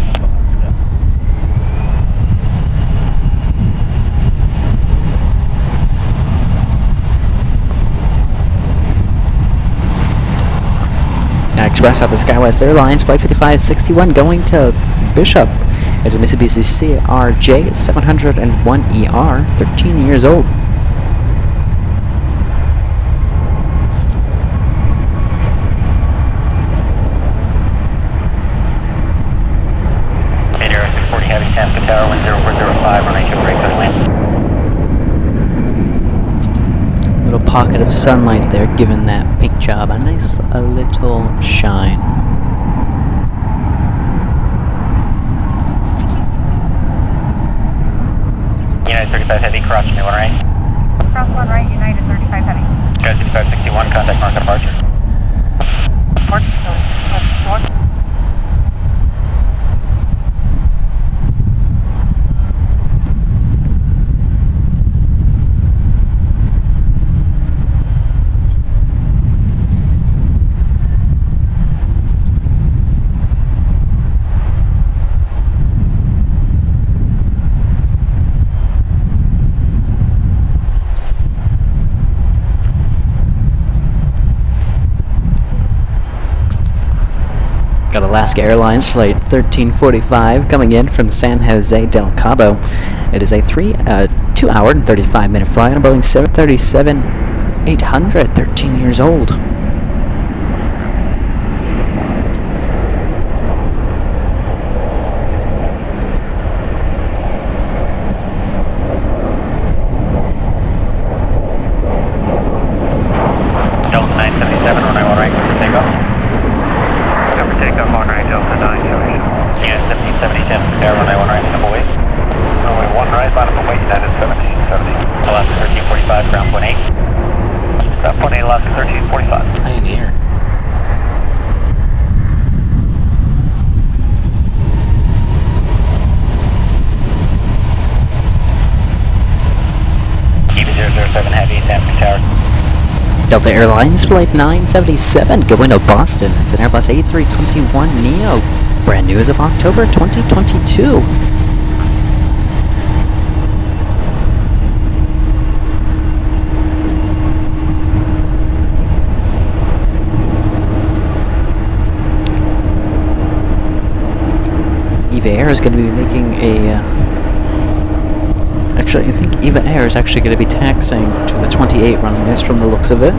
Express up with Skywest Airlines Flight 5561 going to Bishop. It's a Mitsubishi CRJ 701ER, 13 years old. Air 640 heavy, San Qatar, wind 0405, runway 2 right, clear to land. Little pocket of sunlight there, giving that paint job a nice little shine. United 35 heavy, crossing me 1 right. Cross 1 right, United 35 heavy. Guys, 5561, contact mark departure. Mark, 6561. Got Alaska Airlines flight 1345 coming in from San Jose del Cabo. It is a 2 hour and 35 minute flight on a Boeing 737-800, 13 years old. Delta 977, runway 1 right, clear for takeoff. Clear for takeoff, 1 right, Delta 977. United 1770, air runway 1 right, simple wait. Runway 1 right, line up and wait, United 1770. Alaska 1345, ground point 8. Ground point 8, Alaska 1345. Pioneer. Keep 007 heavy, San Francisco Tower. Delta Airlines flight 977 going to Boston. It's an Airbus A321neo. It's brand new as of October 2022. Eva Air is going to be making a... Actually, I think Eva Air is actually going to be taxiing to the 28 runways from the looks of it.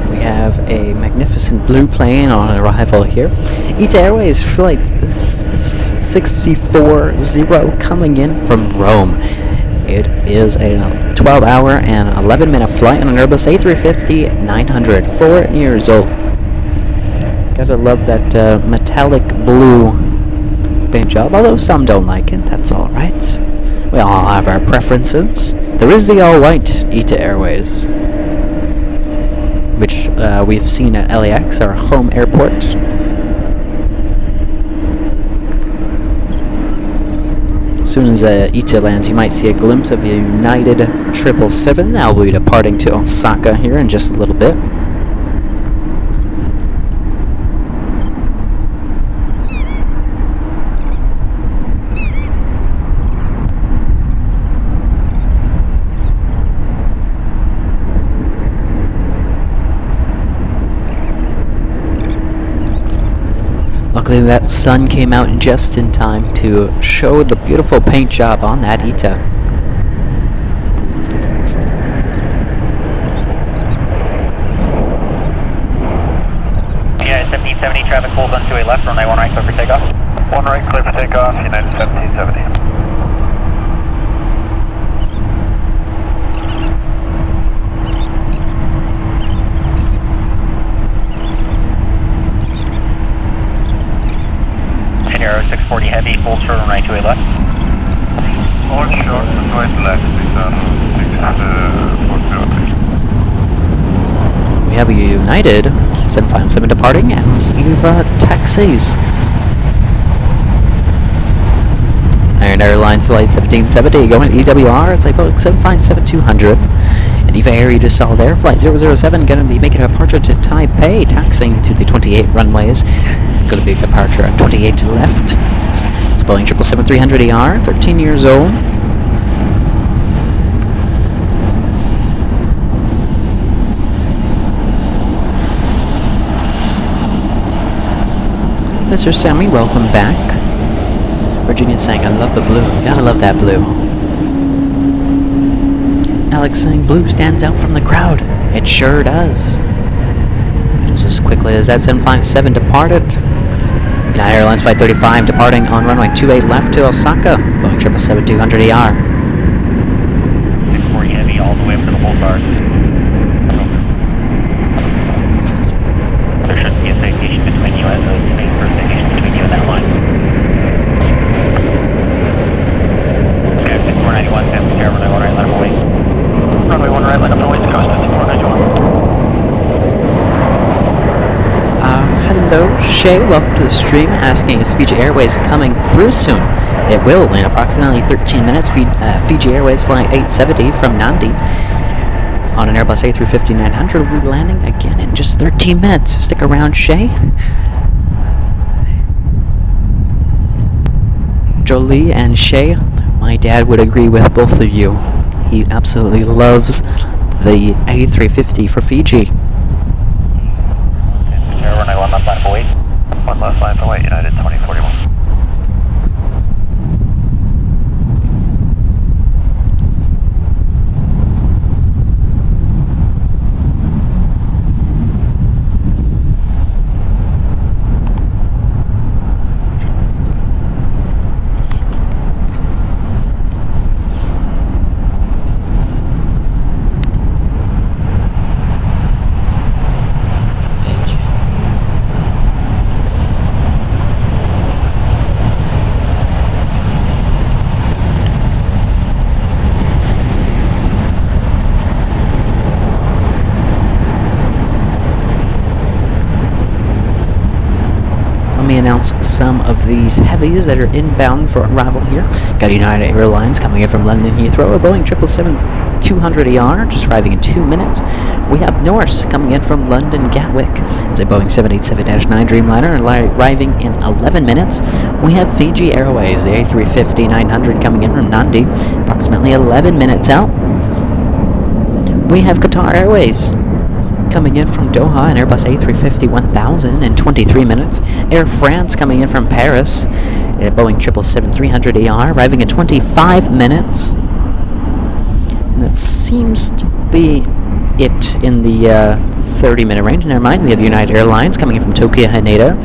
We have a magnificent blue plane on arrival here. ETA Airways flight 640 coming in from Rome. It is a 12-hour and 11-minute flight on an Airbus A350-900, 4 years old. Gotta love that metallic blue paint job, although some don't like it, that's alright. We all have our preferences. There is the all-white ETA Airways, which we've seen at LAX, our home airport. As soon as ETA lands, you might see a glimpse of a United 777. That will be departing to Osaka here in just a little bit. Luckily that sun came out just in time to show the beautiful paint job on that ETA. United 1770, traffic pulls on 28 left, runway 1 right, clear for takeoff. 1 right, clear for takeoff, United 1770. Aero 640 heavy, full short on right, 28 left. Hold short, 28 left, 640. We have a United 757 departing as Eva taxis. Iron Airlines flight 1770 going to EWR. It's a Boeing 757-200. And Eva Air you just saw there, flight 007 going to be making a departure to Taipei, taxiing to the 28 runways. Going to be a departure at 28 to the left. It's Boeing 777-300ER, 13 years old. Mr. Sammy, welcome back. Virginia saying, I love the blue. Gotta love that blue. Alex saying, blue stands out from the crowd. It sure does. Just as quickly as that 757 departed. United Airlines Flight 35 departing on runway 28 left to Osaka. Boeing 777-200ER. 640 heavy all the way up to the whole bar. runway 1 right, line up and wait to coast at 2491. Hello, Shay. Welcome to the stream. Asking is Fiji Airways coming through soon? It will in approximately 13 minutes. Fiji Airways flying 870 from Nandi on an Airbus A350-900. We'll be landing again in just 13 minutes. Stick around, Shay. Jolie and Shay, my dad would agree with both of you. He absolutely loves the A350 for Fiji. Runway 1 left line for wait. 1 left line for wait, United 2041. Let me announce some of these heavies that are inbound for arrival here. Got United Airlines coming in from London Heathrow, a Boeing 777-200ER, just arriving in 2 minutes. We have Norse coming in from London Gatwick. It's a Boeing 787-9 Dreamliner, arriving in 11 minutes. We have Fiji Airways, the A350-900 coming in from Nandi, approximately 11 minutes out. We have Qatar Airways coming in from Doha, an Airbus A350-1000 in 23 minutes. Air France coming in from Paris, a Boeing 777-300ER, arriving in 25 minutes. And that seems to be it in the 30-minute range. Never mind, we have United Airlines coming in from Tokyo Haneda,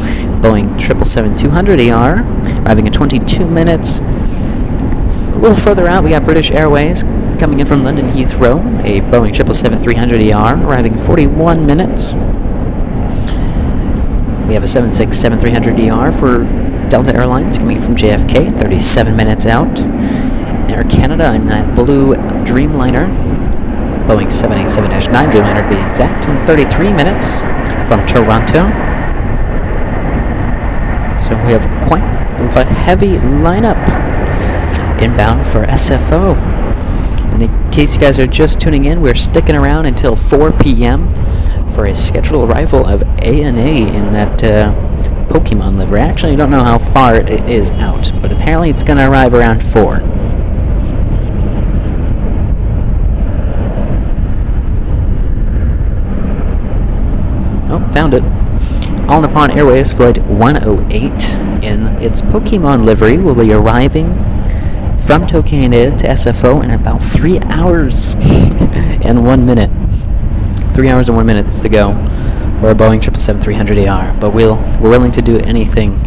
Boeing 777-200ER, arriving in 22 minutes. A little further out, we got British Airways coming in from London Heathrow, a Boeing 777-300ER, arriving in 41 minutes. We have a 767-300ER for Delta Airlines coming in from JFK, 37 minutes out. Air Canada in that blue Dreamliner, Boeing 787-9 Dreamliner to be exact, in 33 minutes from Toronto. So we have quite a heavy lineup inbound for SFO. And in case you guys are just tuning in, we're sticking around until 4 p.m. for a scheduled arrival of ANA in that Pokémon livery. I actually don't know how far it is out, but apparently it's going to arrive around 4. Oh, found it. All Nippon Airways Flight 108 in its Pokémon livery will be arriving from Tokyo Haneda to SFO in about 3 hours and 1 minute. 3 hours and 1 minute to go for a Boeing 777-300ER. But we're willing to do anything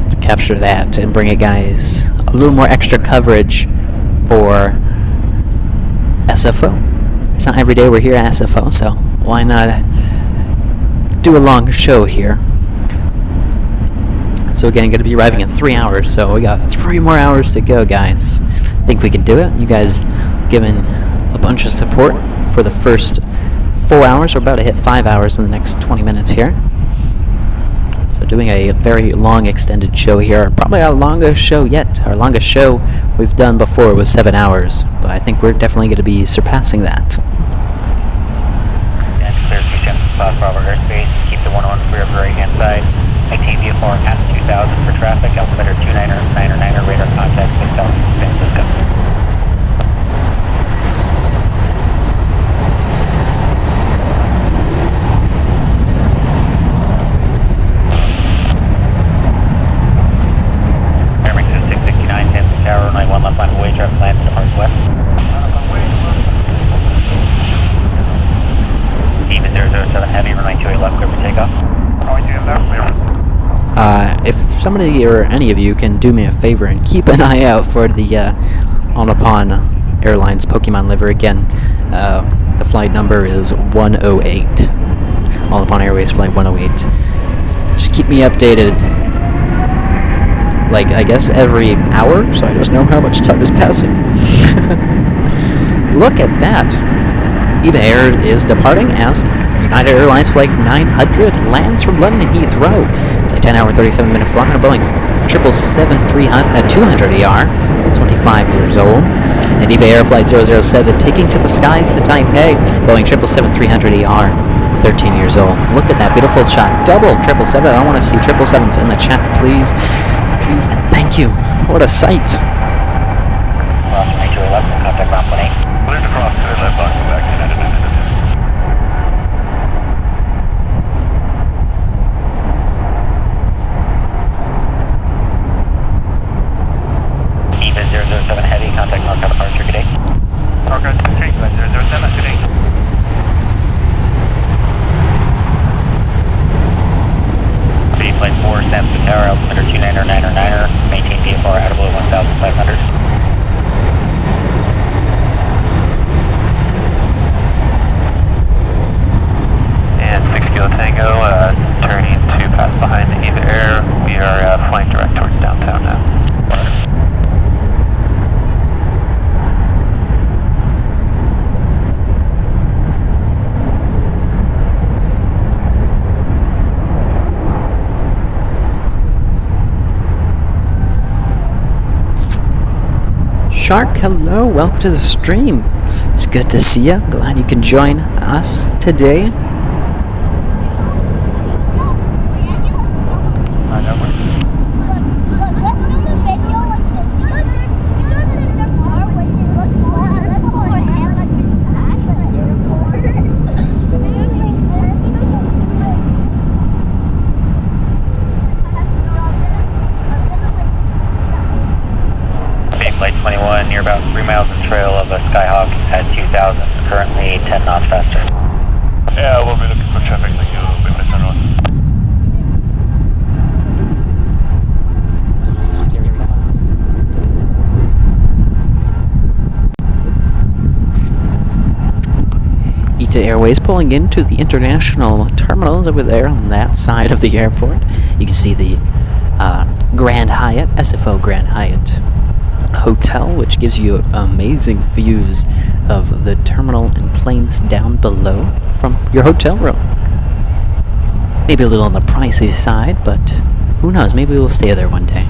to capture that and bring it, guys, a little more extra coverage for SFO. It's not every day we're here at SFO, so why not do a long show here? So again, going to be arriving in 3 hours, so we got 3 more hours to go, guys. Think we can do it? You guys given a bunch of support for the first 4 hours. We're about to hit 5 hours in the next 20 minutes here. So doing a very long extended show here. Probably our longest show yet. Our longest show we've done before was 7 hours, but I think we're definitely going to be surpassing that. And clear C10 South Bravo airspace. Keep the 101 clear of the right-hand side. ITV for at 2000 for traffic. Altimeter 2999, radar contact 6000 San Francisco. If somebody or any of you can do me a favor and keep an eye out for the All Nippon Airlines Pokémon livery again. The flight number is 108. All Nippon Airways Flight 108. Just keep me updated, like, I guess every hour, so I just know how much time is passing. Look at that. EVA Air is departing as United Airlines Flight 900 lands from London Heathrow. It's a 10-hour, 37-minute flight on a Boeing 777-200ER, 25 years old. And EVA Air Flight 007 taking to the skies to Taipei, Boeing 777-300ER, 13 years old. Look at that beautiful shot. Double 777. I want to see 777s in the chat, please. Please and thank you. What a sight. Cross 211, contact ground 18. Cleared across 211, box back to United. EVA 007 Heavy, contact northbound departure, good day. Okay, 007, good day. City Flight 4, San Tower, altimeter 299er, maintain VFR out of below 1,500. And 6 Kilo Tango, turning to pass behind the EVA Air. We are flying direct towards downtown now. Shark, hello, welcome to the stream. It's good to see you. Glad you can join us today. Flight 21, you're about 3 miles in trail of a Skyhawk at 2,000, currently 10 knots faster. Yeah, we'll be looking for traffic like you will be missing on. ITA Airways pulling into the international terminals over there on that side of the airport. You can see the Grand Hyatt, SFO Grand Hyatt Hotel, which gives you amazing views of the terminal and planes down below from your hotel room. Maybe a little on the pricey side, but who knows, maybe we'll stay there one day.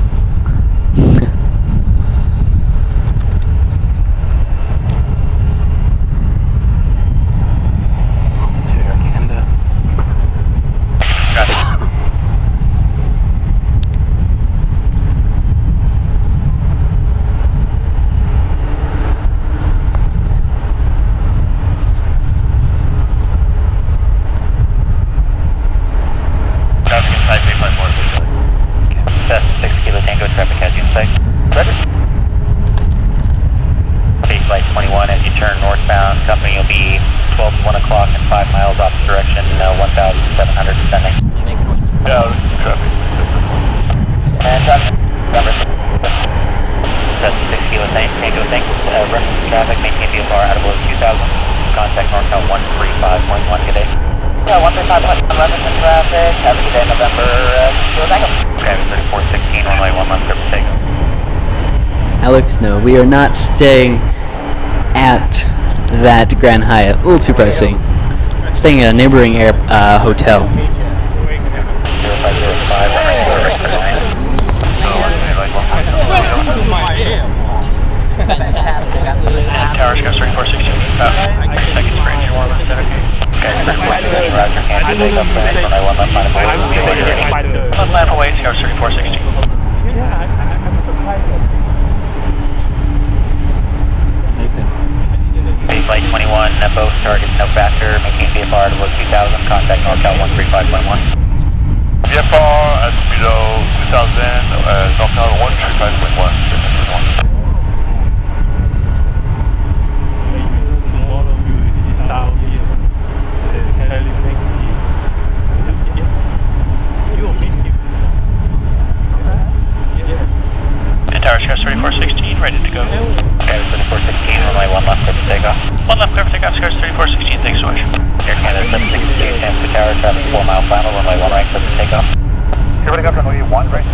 Alex, no, we are not staying at that Grand Hyatt. A little too pricey. Staying at a neighboring hotel. Towers goes 3462. Seconds for engine warm instead of okay, 3462. Roger, can't take up for runway 1 left line of way. Left line of way, Towers 3462. Yeah, I'm surprised. Flight 21, both targets no faster, making VFR below 2000, contact NorCal 135.1. VFR at below 2000, NorCal 135.1. Tower Scout 3416, ready to go. Okay, 3416, runway 1 left, clear for takeoff. 1 left, clear for takeoff, Scout 3416, thanks so much. Air Canada 762, stands for tower, traffic 4 mile final, runway 1 right, clear for takeoff. Everybody got runway 1 right,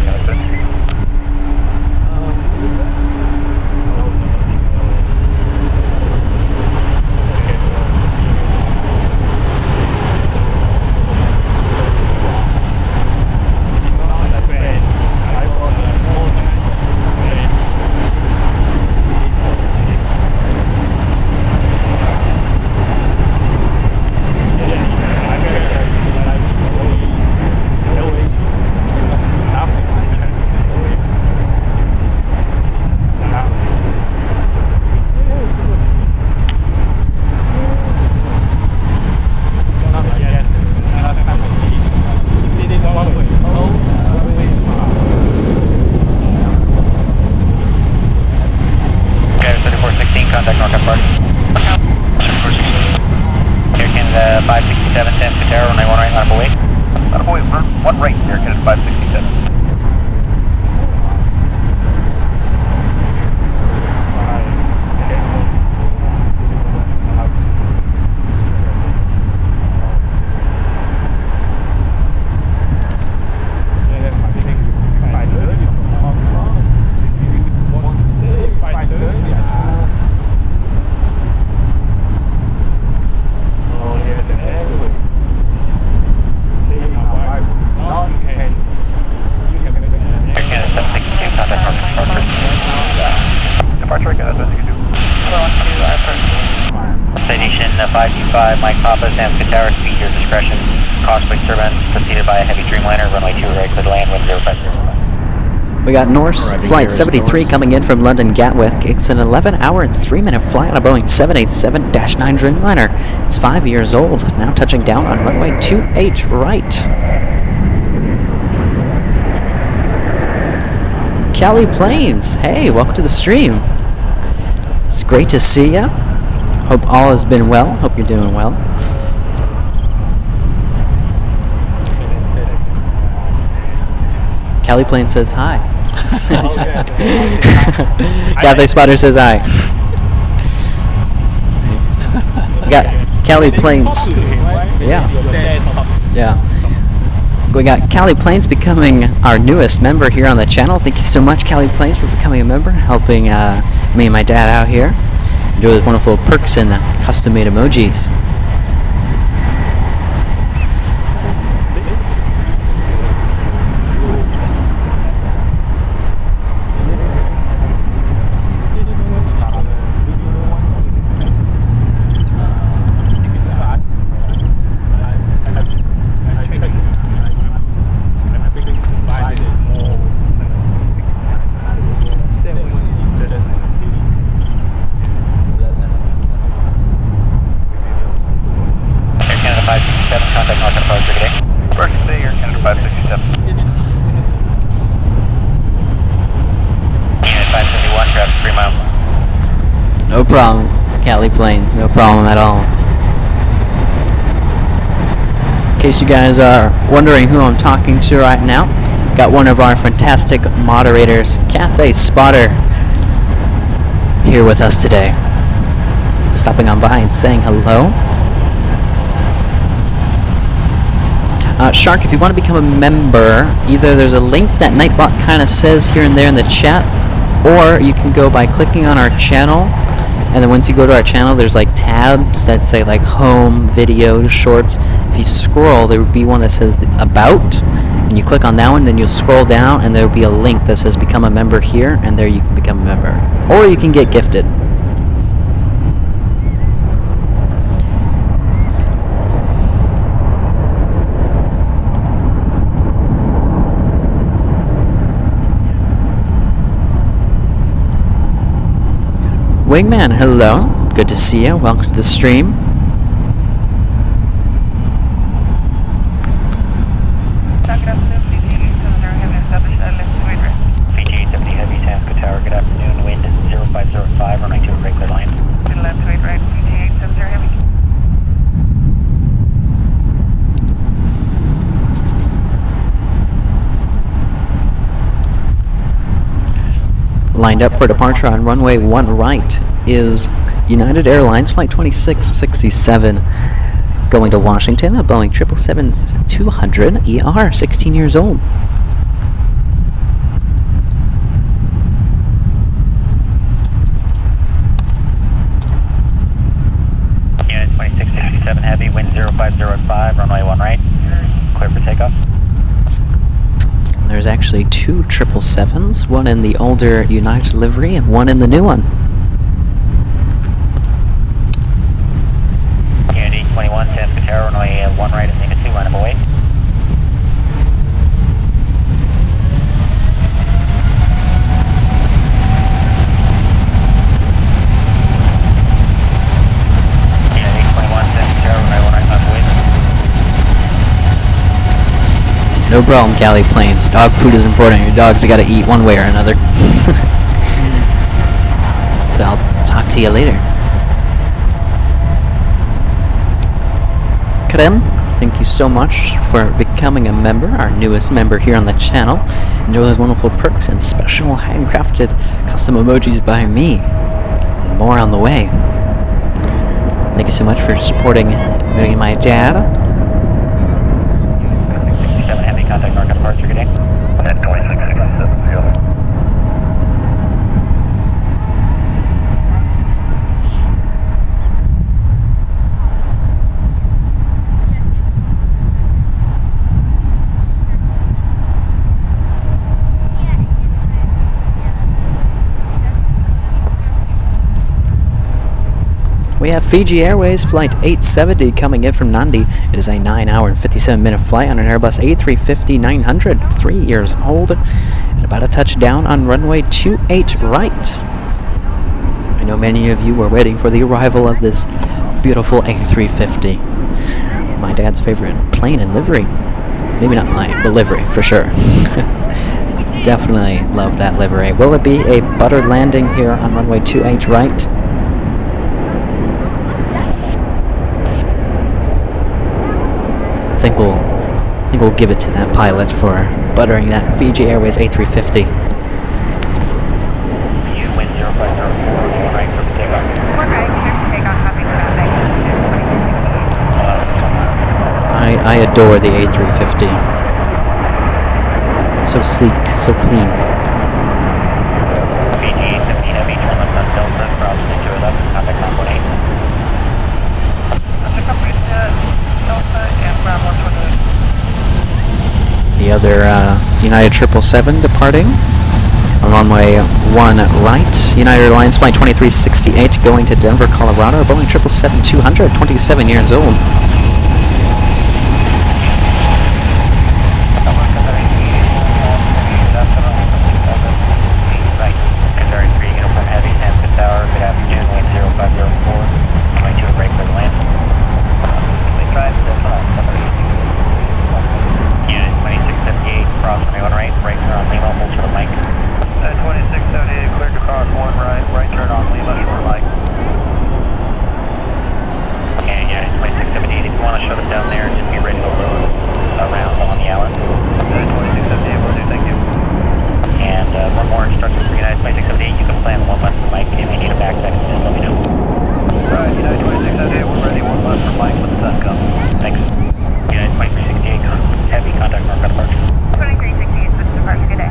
Canada 567, San Cataro, runway 1 right, line up away. Line up away, 1 right, Air Canada 567. Mike Papa, San Cataro, speed your discretion. Crossway turbine preceded by a heavy Dreamliner, runway 2 right, clear to land, wind 050. We got Norse Flight 73 coming in from London Gatwick. It's an 11-hour and 3-minute flight on a Boeing 787-9 Dreamliner. It's 5 years old, now touching down on runway 28 right. Cali Plains, hey, welcome to the stream. It's great to see ya. Hope all has been well. Hope you're doing well. Cali Plains says hi. Cathay Spotter says hi. We got Cali Plains. Yeah. Yeah. We got Cali Plains becoming our newest member here on the channel. Thank you so much, Cali Plains, for becoming a member, helping me and my dad out here. Do those wonderful perks and custom-made emojis. No problem, Cali Plains, no problem at all. In case you guys are wondering who I'm talking to right now, got one of our fantastic moderators, Cathay Spotter, here with us today. Stopping on by and saying hello. Shark, if you want to become a member, either there's a link that Nightbot kind of says here and there in the chat, or you can go by clicking on our channel, and then once you go to our channel, there's like tabs that say like home, video, shorts. If you scroll, there would be one that says about, and you click on that one, then you'll scroll down, and there will be a link that says become a member here, and there you can become a member. Or you can get gifted. Wingman, hello. Good to see you. Welcome to the stream. PG 70 Heavy, San Cataro, good afternoon. Wind 0505, runway 2 right, clear line. Wind left to 8 right, PG 70 Heavy. Lined up for departure on runway 1 right is United Airlines Flight 2667 going to Washington, a Boeing 777-200 ER, 16 years old. Unit 2667 Heavy, wind 0505, runway 1 right, clear for takeoff. There's actually 2 777s, one in the older United livery and one in the new one. Unit 821, San Cataro, runway 1 right at Lima 2, line up away. Unit 821, San Cataro, runway 1 right, line up away. No problem, Cali Plains. Dog food is important. Your dogs got to eat one way or another. So I'll talk to you later. Krem, thank you so much for becoming a member, our newest member here on the channel. Enjoy those wonderful perks and special handcrafted custom emojis by me, and more on the way. Thank you so much for supporting me and my dad. 67 Heavy, contact mark on departure, good day. At 2667. We have Fiji Airways Flight 870 coming in from Nandi. It is a 9-hour and 57-minute flight on an Airbus A350-900, 3 years old, and about to touch down on runway 28 right. I know many of you were waiting for the arrival of this beautiful A350. My dad's favorite plane and livery. Maybe not plane, but livery, for sure. Definitely love that livery. Will it be a buttered landing here on runway 28 right? I think we'll give it to that pilot for buttering that Fiji Airways A350. You win 0504, right for takeoff. One right, clear for takeoff, copy, I adore the A350. So sleek, so clean. Fiji 850 Heavy, turn left on Delta, cross into 11, contact Mach 18. Delta and ground 128. The other United 777 departing on runway 1 right. United Airlines Flight 2368 going to Denver, Colorado. Boeing 777-200, 27 years old. Right, Qatar 3, Uniform Heavy, San Tower, good afternoon, wind 0504, going to a break for the land. Unit 2678, cross runway 1 right, right turn on Lima, hold short mic. 2678, cleared to cross 1 right, right turn on Lima, short mic. And Unit 2678, if you want to shut us down there, just be ready to load around on the hour. 2678, will do, thank you. And one more instruction for United 2678, you can plan 1 left for mic, if you need a back second, just let me know. Right, United 2678, we're ready, 1 left for mic, when the sun comes. Thanks. United 2368, Heavy, contact mark on departure. 2368, switch to departure, good day.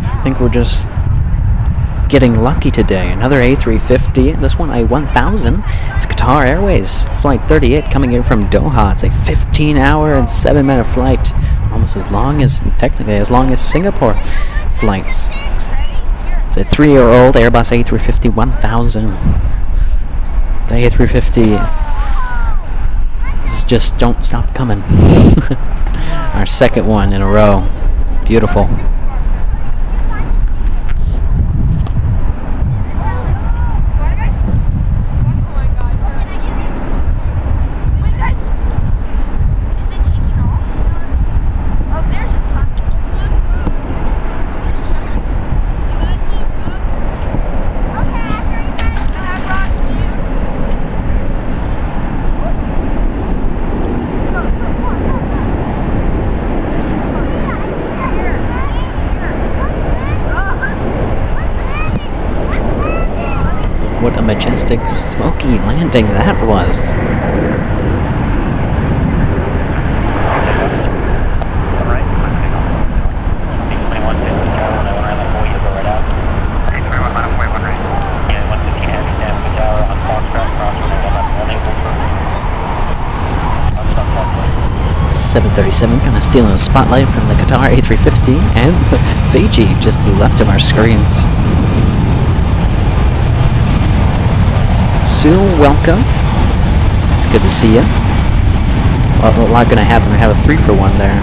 I think we're just getting lucky today. Another A350, this one a 1000. It's Qatar Airways Flight 38 coming in from Doha. It's a 15-hour and 7-minute flight, almost as long as, technically as long as Singapore flights. It's a 3-year-old Airbus A350 1000. The A350 just don't stop coming. Our second one in a row. Beautiful. What a majestic, smoky landing that was. .737 kind of stealing the spotlight from the Qatar A350 and Fiji just to the left of our screens. Sue, welcome. It's good to see you. Well, a lot going to happen. We have a 3-for-1 there.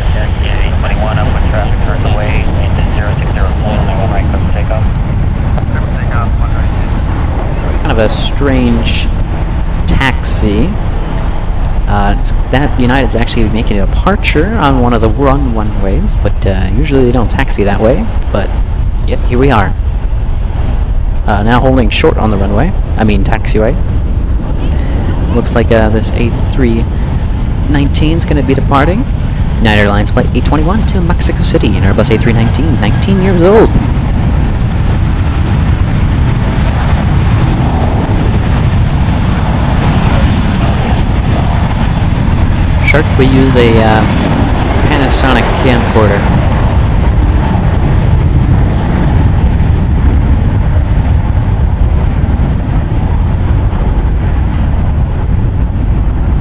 Taxi 821, upwind traffic turns away, into 0604, runway 1 right, clear for takeoff. Clear for takeoff, 1 right. Kind of a strange taxi. That United's actually making a departure on one of the runways, but usually they don't taxi that way. But yep, here we are. Now holding short on the runway. I mean taxiway. Looks like this A319 is going to be departing. United Airlines Flight 821 to Mexico City in Airbus A319, 19 years old. Shark, we use a Panasonic camcorder.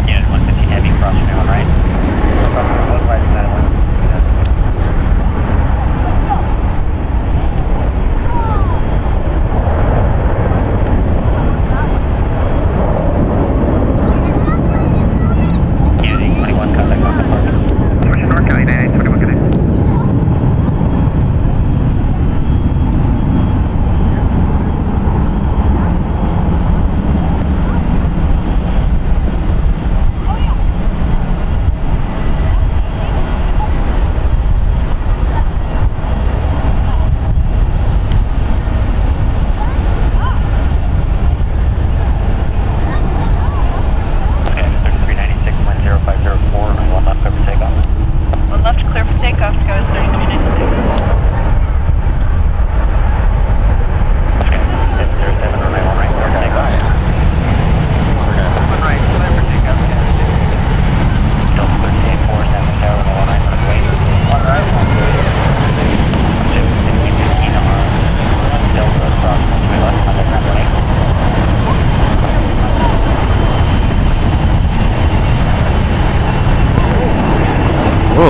Yeah, 150 heavy, crossing 1 right. 1 right, United 1.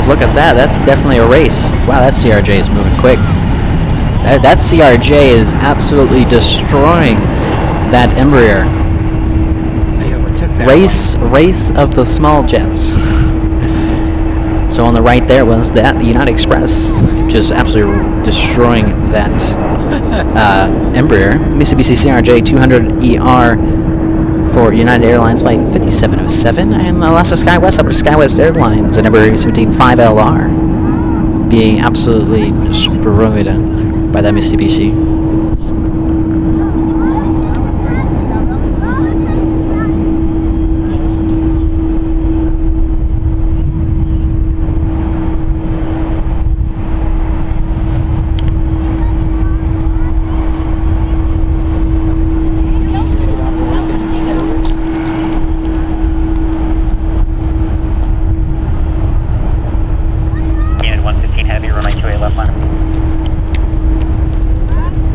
Look at that, that's definitely a race. Wow, that CRJ is moving quick. That CRJ is absolutely destroying that Embraer. Race of the small jets. So on the right there was that United Express, just absolutely destroying that Embraer. Mitsubishi CRJ 200ER for United Airlines Flight 5707 and Alaska SkyWest up to SkyWest Airlines and Embraer 175LR being absolutely destroyed by that Mitsubishi.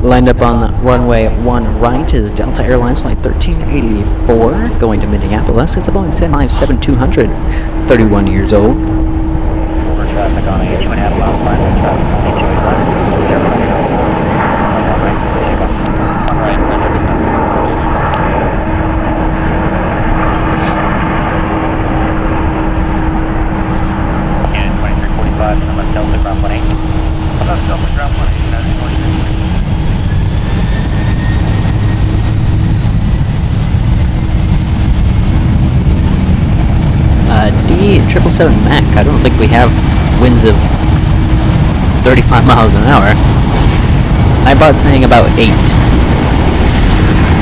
Lined up on the runway 1 right is Delta Airlines Flight 1384 going to Minneapolis. It's a Boeing 757-200, 31 years old. Over traffic on a 2.5 mile line, traffic on a 1 right, and 2345, Left Delta ground 18. Left Delta ground 18, United 46. D777 Mac. I don't think we have winds of 35 miles an hour. I'm about saying about 8.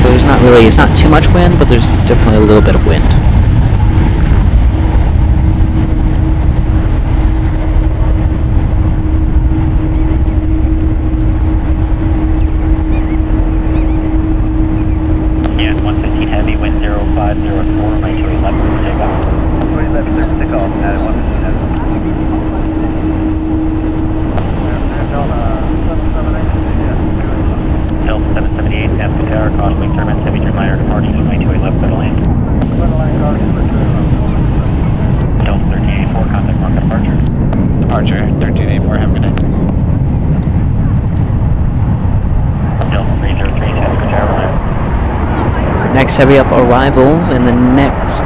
So there's not really, it's not too much wind, but there's definitely a little bit of wind. Yeah, 115 heavy, wind 0504, my 211 for takeoff. 211 clear for takeoff, at 115 heavy. Delta 778, F tower, crosswing turbines, heavy turn minor departure, my 211 for the land. Delta 1384, contact mark departure. Departure, 1384, have a good day. Delta Next heavy up arrivals in the next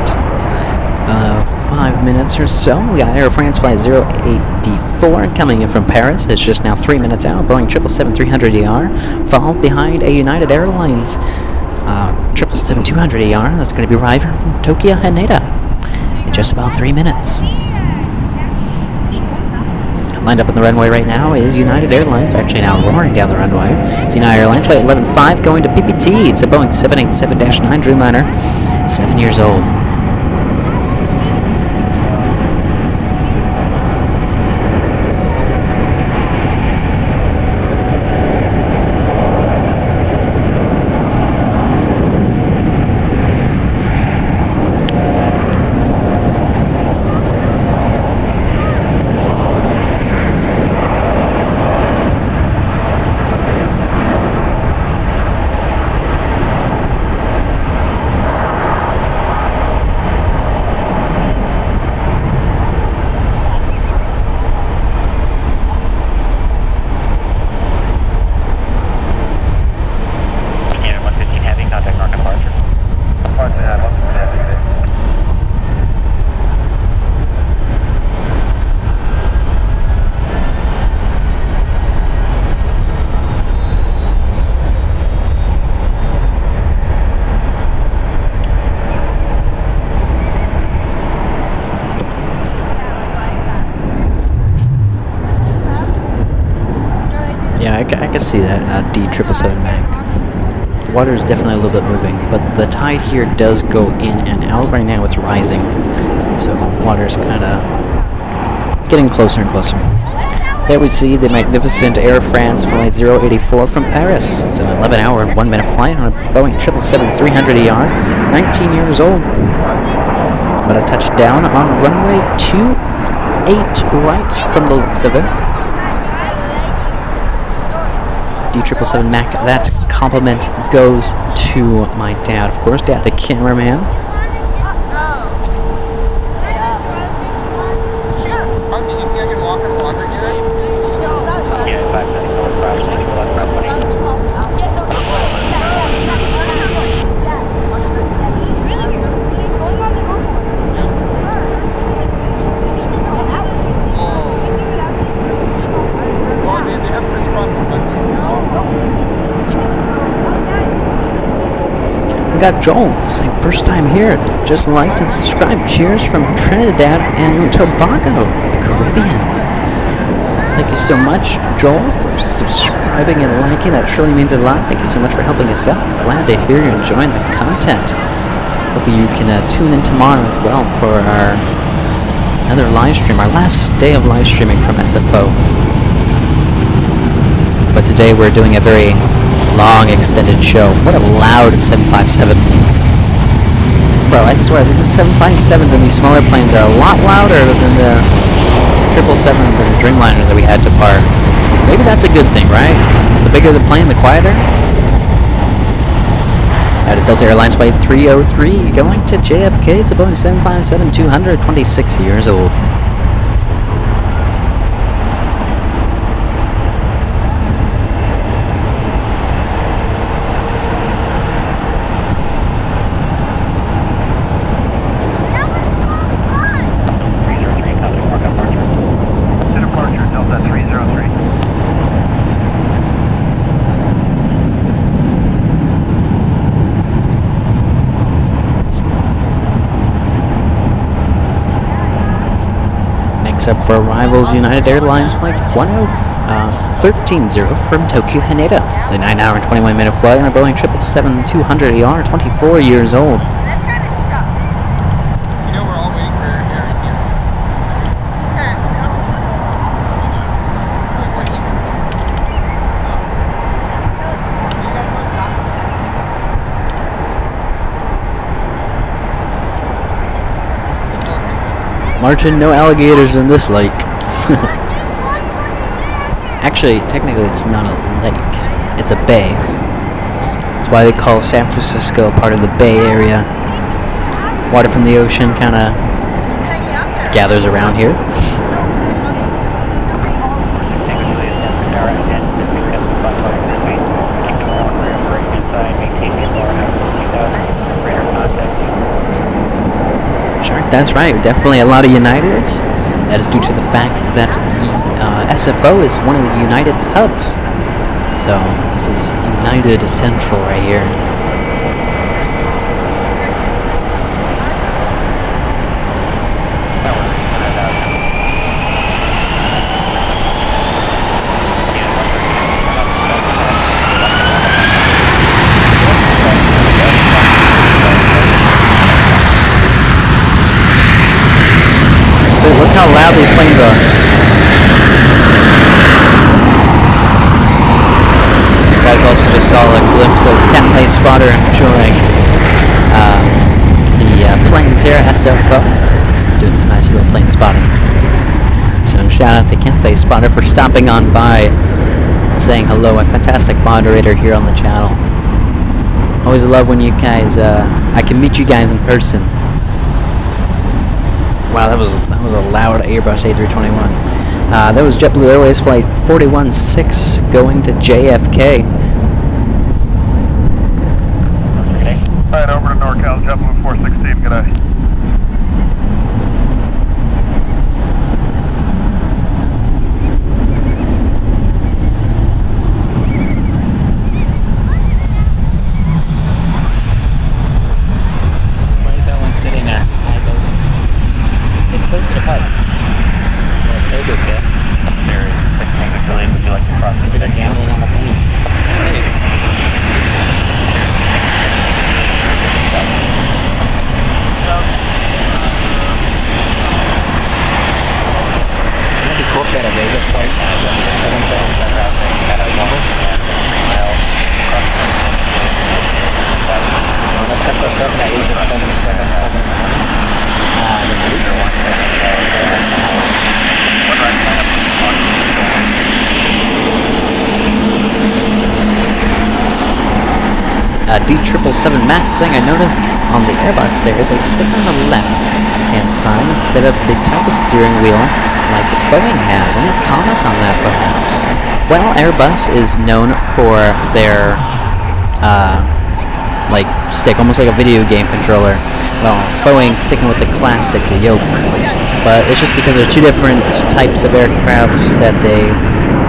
5 minutes or so. We got Air France Flight 084 coming in from Paris. It's just now 3 minutes out. Boeing 777-300ER falls behind a United Airlines 777-200ER. That's going to be arriving from Tokyo Haneda in just about 3 minutes. Lined up on the runway right now is United Airlines, actually now roaring down the runway. It's United Airlines Flight 115 going to PPT. It's a Boeing 787-9 Dreamliner, 7 years old. I can see that D777 Mac. The water is definitely a little bit moving, but the tide here does go in and out. Right now it's rising, so water's kind of getting closer and closer. There we see the magnificent Air France Flight 084 from Paris. It's an 11-hour and 1-minute flight on a Boeing 777-300ER, 19 years old. But a touchdown on runway 28 right from the looks of it. D777 Mac, that compliment goes to my dad, of course, Dad the cameraman. We got Joel saying first time here, just liked and subscribed. Cheers from Trinidad and Tobago, the Caribbean. Thank you so much, Joel, for subscribing and liking. That truly means a lot. Thank you so much for helping us out. Glad to hear you're enjoying the content. Hope you can tune in tomorrow as well for our another live stream, our last day of live streaming from SFO. But today we're doing a very long extended show. What a loud 757. Bro, I swear, the 757s and these smaller planes are a lot louder than the 777s and Dreamliners that we had to park. Maybe that's a good thing, right? The bigger the plane, the quieter. That is Delta Airlines Flight 303 going to JFK. It's a Boeing 757-200, 26 years old. Up for arrivals, United Airlines Flight 113-0 from Tokyo Haneda. It's a 9-hour and 21-minute flight on a Boeing 777-200ER, 24 years old. Martin, no alligators in this lake. Actually, technically it's not a lake. It's a bay. That's why they call San Francisco part of the Bay Area. Water from the ocean kind of gathers around here. That's right, definitely a lot of Uniteds. That is due to the fact that SFO is one of United's hubs. So this is United Central right here. So look how loud these planes are. You guys also just saw a glimpse of Cat Spotter enjoying the planes here at SFO. Doing some nice little plane spotting. So shout out to Cat Spotter for stopping on by and saying hello. A fantastic moderator here on the channel. Always love when you guys, I can meet you guys in person. Wow, that was a loud Airbus A321. That was JetBlue Airways flight 416 going to JFK. Right over to NorCal, JetBlue 416, good day. Why is that one sitting there? It's close to the pipe. Las Vegas, yeah? There is 6 Tango Juliet, would you like to cross the They're gambling on the plane. Wouldn't it be cool if they had a Vegas flight? 777. That number? On the 777, that leaves at 777. There's at least one D777 Max saying, I noticed on the Airbus there is a stick on the left-hand side instead of the type of steering wheel like Boeing has. Any comments on that, perhaps? Well, Airbus is known for their like stick, almost like a video game controller. Well, Boeing sticking with the classic yoke, but it's just because they're two different types of aircrafts that they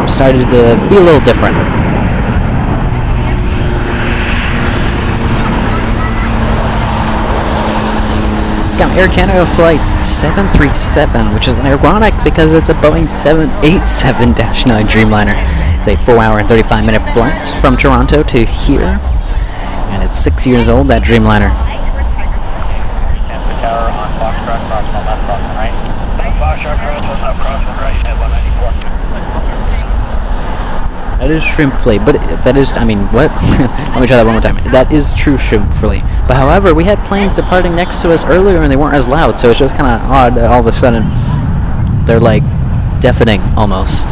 started to be a little different. Got Air Canada flight 737, which is ironic because it's a Boeing 787-9 Dreamliner. It's a 4-hour and 35-minute flight from Toronto to here, and it's 6 years old, that Dreamliner. Cancer Tower on Foxtrot, crossing left, crossing right. Foxtrot, crossing left, crossing right, at 194. That is shrimpfully, but that is, I mean, what? Let me try that one more time. That is true shrimpfully. But however, we had planes departing next to us earlier and they weren't as loud, so it's just kind of odd that all of a sudden they're like deafening almost.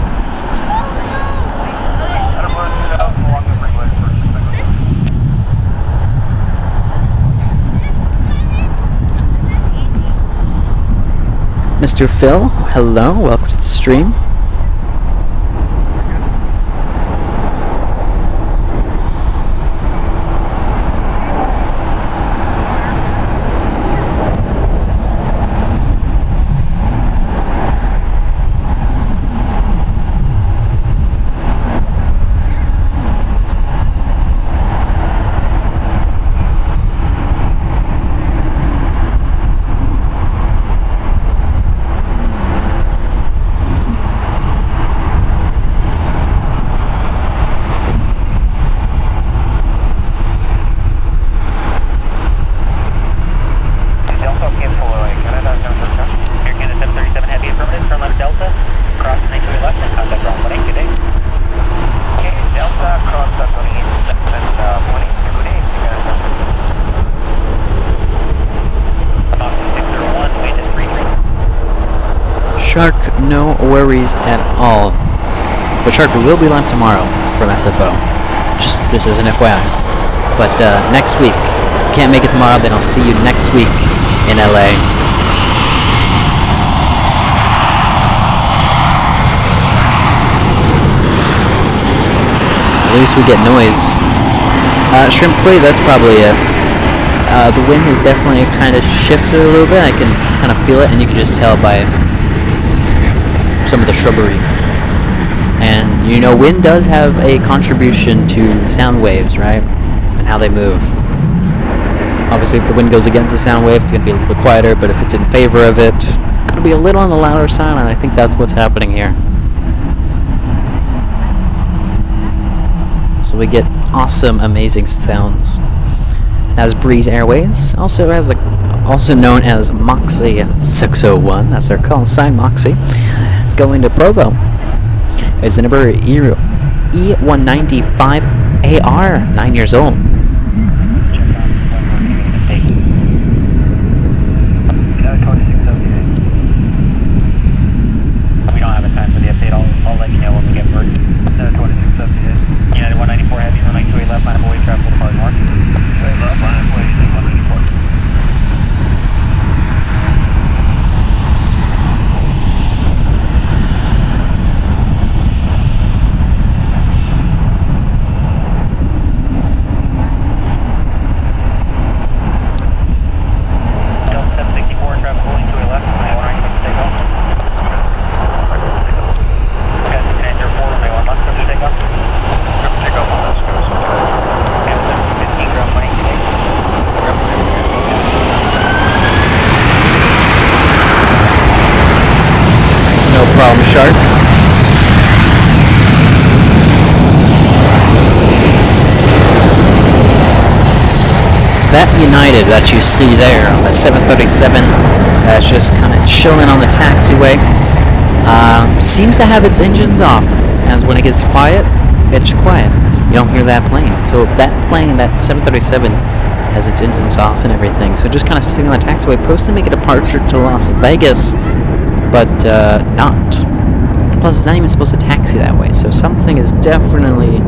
Mr. Phil, hello, welcome to the stream. Shark, no worries at all. But Shark, we will be live tomorrow from SFO. Just as an FYI. But next week, if you can't make it tomorrow, then I'll see you next week in LA. At least we get noise. Shrimp free, that's probably it. The wind has definitely kind of shifted a little bit. I can kind of feel it, and you can just tell by some of the shrubbery. And you know, wind does have a contribution to sound waves, right? And how they move. Obviously, if the wind goes against the sound wave, it's going to be a little bit quieter, but if it's in favor of it, it's going to be a little on the louder side, and I think that's what's happening here. So we get awesome, amazing sounds. As Breeze Airways, also known as Moxie 601, that's their call sign, Moxie. It's going to Provo. It's the number E195AR, 9 years old. We don't have a time for the update. I'll let you know when we get word. No, 2678. United 194 heavy, runway 28 left, line of way, travel to Park North. 28 left, line of way, 194. Problem, Shark. That United that you see there on the 737, that's just kind of chilling on the taxiway, seems to have its engines off, as when it gets quiet, it's quiet. You don't hear that plane. So that plane, that 737, has its engines off and everything. So just kind of sitting on the taxiway, supposed to make a departure to Las Vegas, but not. And plus, it's not even supposed to taxi that way, so something is definitely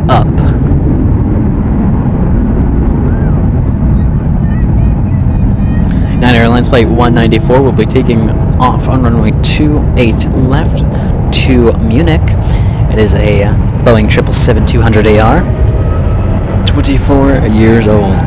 up. United Airlines Flight 194 will be taking off on runway 28 left to Munich. It is a Boeing 777-200AR, 24 years old.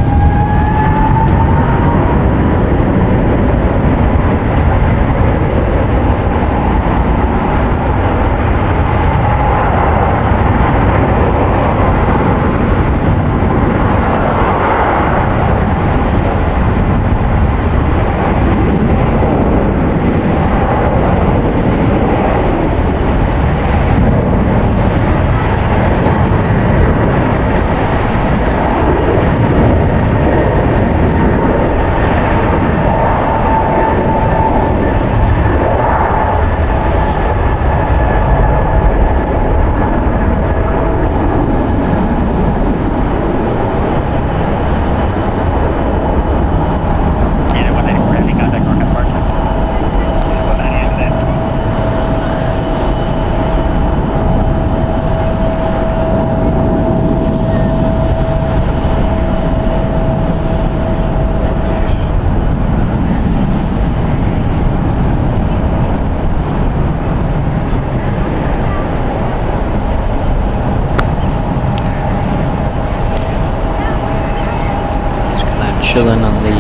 Chilling on the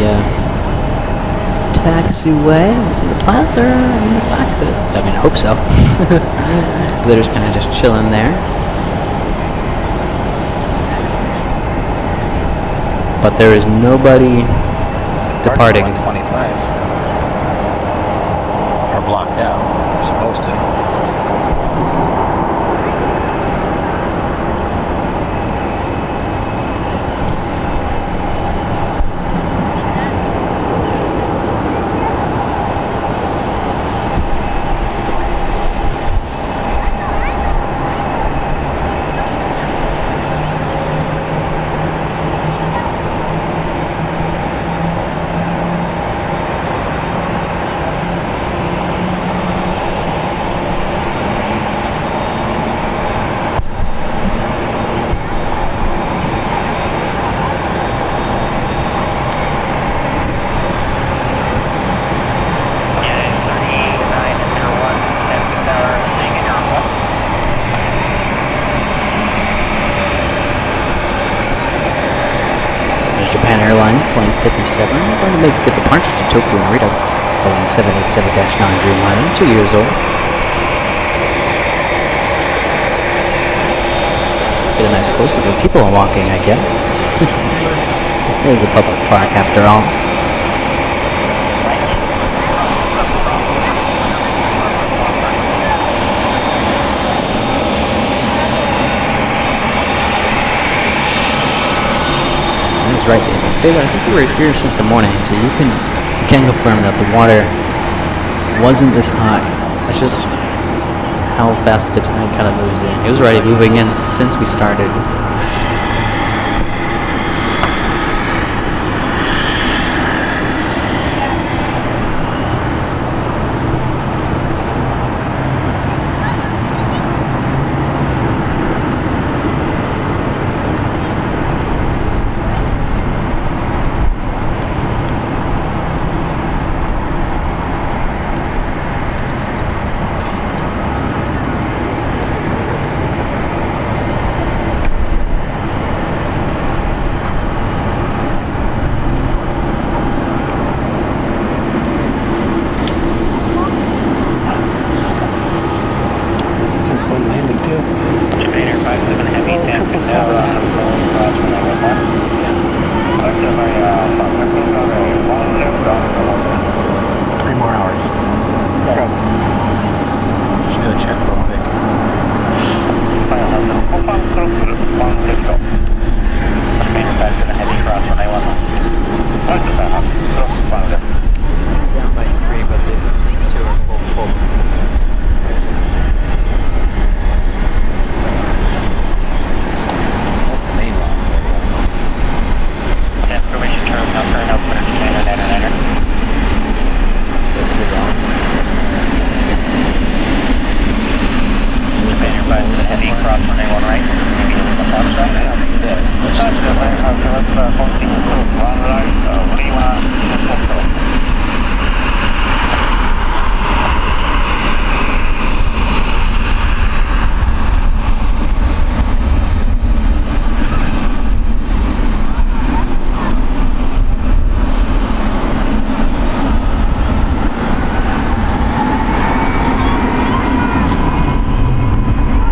taxiway. So the pilots are in the cockpit. I mean, I hope so. They're just kind of just chilling there. But there is nobody departing. 25 are blocked out. They're supposed to. Airlines Flight 57. We're going to make a departure to Tokyo Narita. It's Boeing 787-9 Dreamliner, 2 years old. Get a nice close-up of people walking, I guess. It is a public park after all. That's right, David. David, I think you were here since the morning, so you can confirm that the water wasn't this high. That's just how fast the tide kind of moves in. It was already moving in since we started.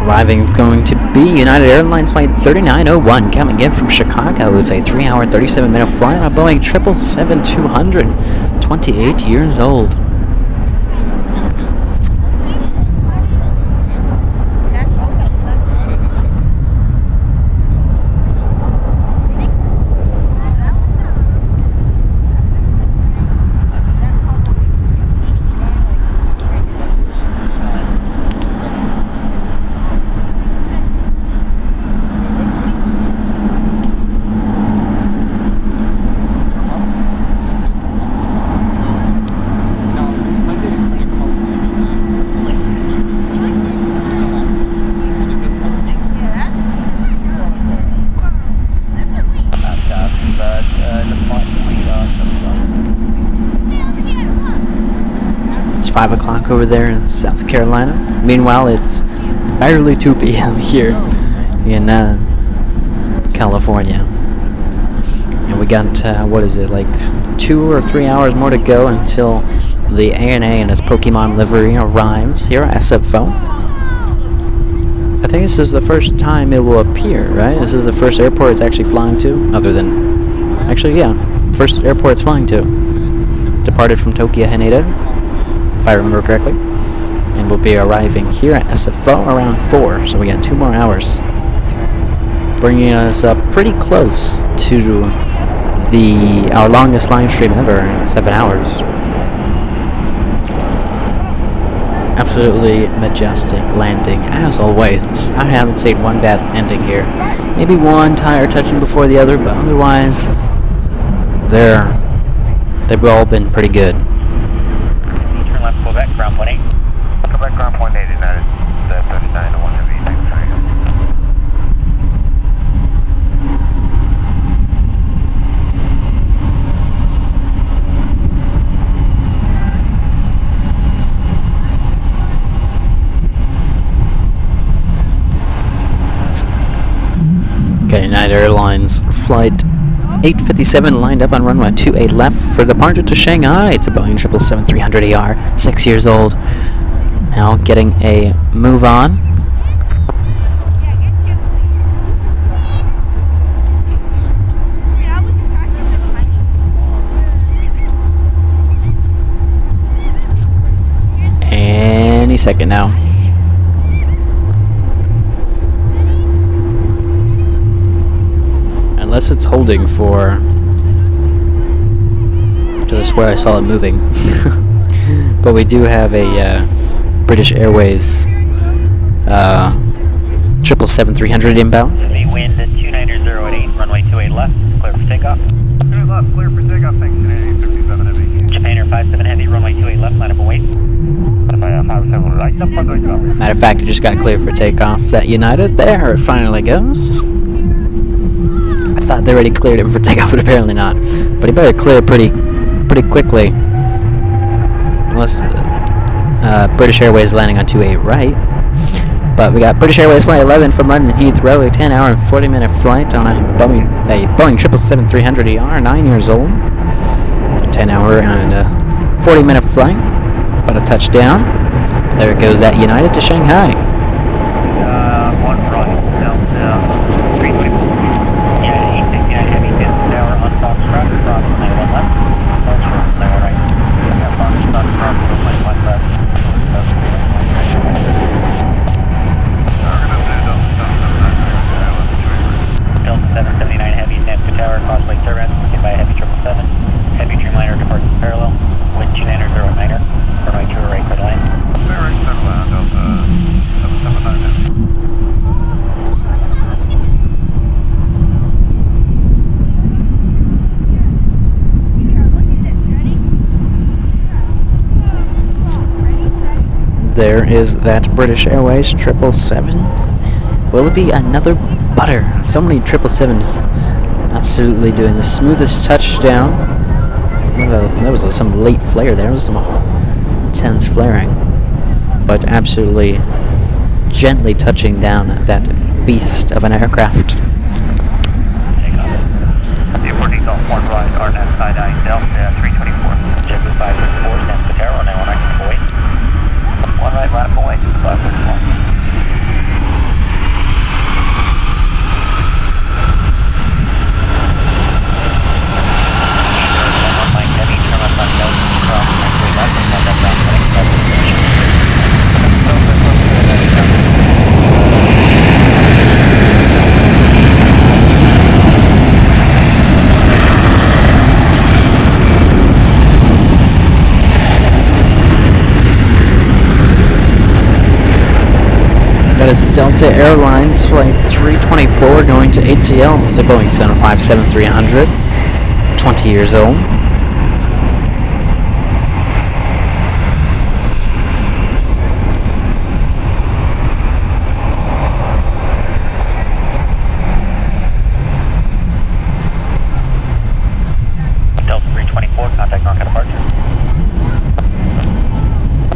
Arriving is going to be United Airlines Flight 3901 coming in from Chicago. It's a 3-hour, 37-minute flight on a Boeing 777-200, 28 years old. It's 5 o'clock over there in South Carolina. Meanwhile, it's barely 2 p.m. here in California. And we got, like 2 or 3 hours more to go until the ANA and its Pokémon livery arrives here at SFO. I think this is the first time it will appear, right? This is the first airport it's actually flying to, other than... Actually, yeah, first airport it's flying to. Departed from Tokyo Haneda, if I remember correctly. And we'll be arriving here at SFO around 4, so we got 2 more hours. Bringing us up pretty close to our longest live stream ever, 7 hours. Absolutely majestic landing, as always. I haven't seen one bad landing here. Maybe one tire touching before the other, but otherwise, they've all been pretty good. Turn left, pull back, ground 18. Go back, ground 18, United 39 to 1 Heavy, thanks. Okay, United Airlines Flight 857 lined up on runway 28 left for departure to Shanghai. It's a Boeing 777-300ER, 6 years old. Now getting a move on. Any second now. Unless it's holding for... because I swear I saw it moving. But we do have a British Airways 777-300 inbound. The wind at 290 at 8, runway 28 left, clear for takeoff. 2 left, clear for takeoff, thanks, Canadian 57 Heavy. Japan Air 57 Heavy, runway 28 left, line up and wait. Matter of fact, it just got clear for takeoff. That United, there it finally goes. I thought they already cleared him for takeoff, but apparently not. But he better clear pretty quickly. Unless British Airways landing on 28 right. But we got British Airways Flight 11 from London Heathrow, a 10-hour and 40-minute flight on a Boeing 777-300ER, 9 years old. A 10-hour and 40-minute flight. About a touchdown. There goes that United to Shanghai. 1 right, down 324. Yeah, 869 Heavy, 10th tower, on Fox Rock, cross 91 left. Fox Rock, 91 right. Yeah, Fox Rock, cross 91 left. Delta 779 Heavy, Namco Tower, Crossway Turbine, hit by a Heavy 777. Heavy Dreamliner departs parallel, wind 290 9er, runway 2 right, clear line. Clear right, clear line, Delta 779 Heavy. There is that British Airways 777. Will it be another butter? So many 777s absolutely doing the smoothest touchdown. There was some late flare there. There was some intense flaring. But absolutely gently touching down that beast of an aircraft. Airport detail 1 right, RNAV side 9 Delta 324. JetBlue 534, stands for Terra, 91 right, away. 1 right, line up away, 534. That is Delta Airlines Flight 324 going to ATL. It's a Boeing 757-300, 20 years old. Delta 324, contact Norca departure.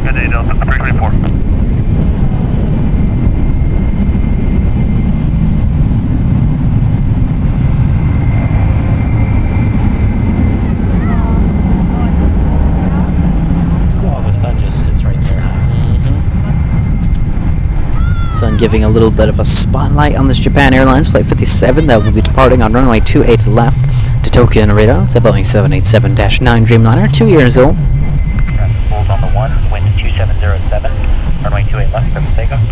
Good day, Delta 324. Sun giving a little bit of a spotlight on this Japan Airlines Flight 57 that will be departing on runway 28 left to Tokyo Narita. It's a Boeing 787-9 Dreamliner, 2 years old. Hold on the 1, wind 2707, runway 28 left, clear for takeoff.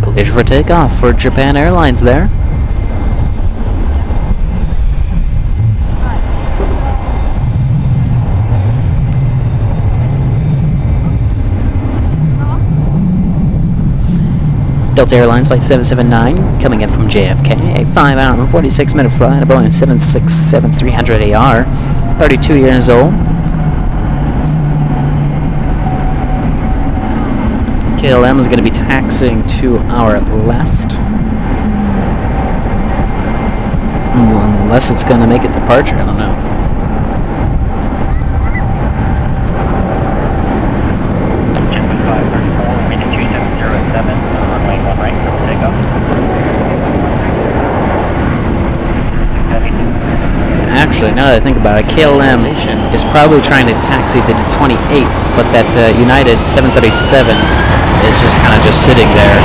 Clear for takeoff for Japan Airlines there. Delta Airlines Flight 779 coming in from JFK, a 5-hour and 46-minute flight, a Boeing 767-300AR, 32 years old. KLM is going to be taxiing to our left. Unless it's going to make a departure, I don't know. JetBlue 534, wind 2707, runway 1 right, clear for takeoff. Actually, now that I think about it, KLM is probably trying to taxi the 28th, but that United 737 is just kind of just sitting there.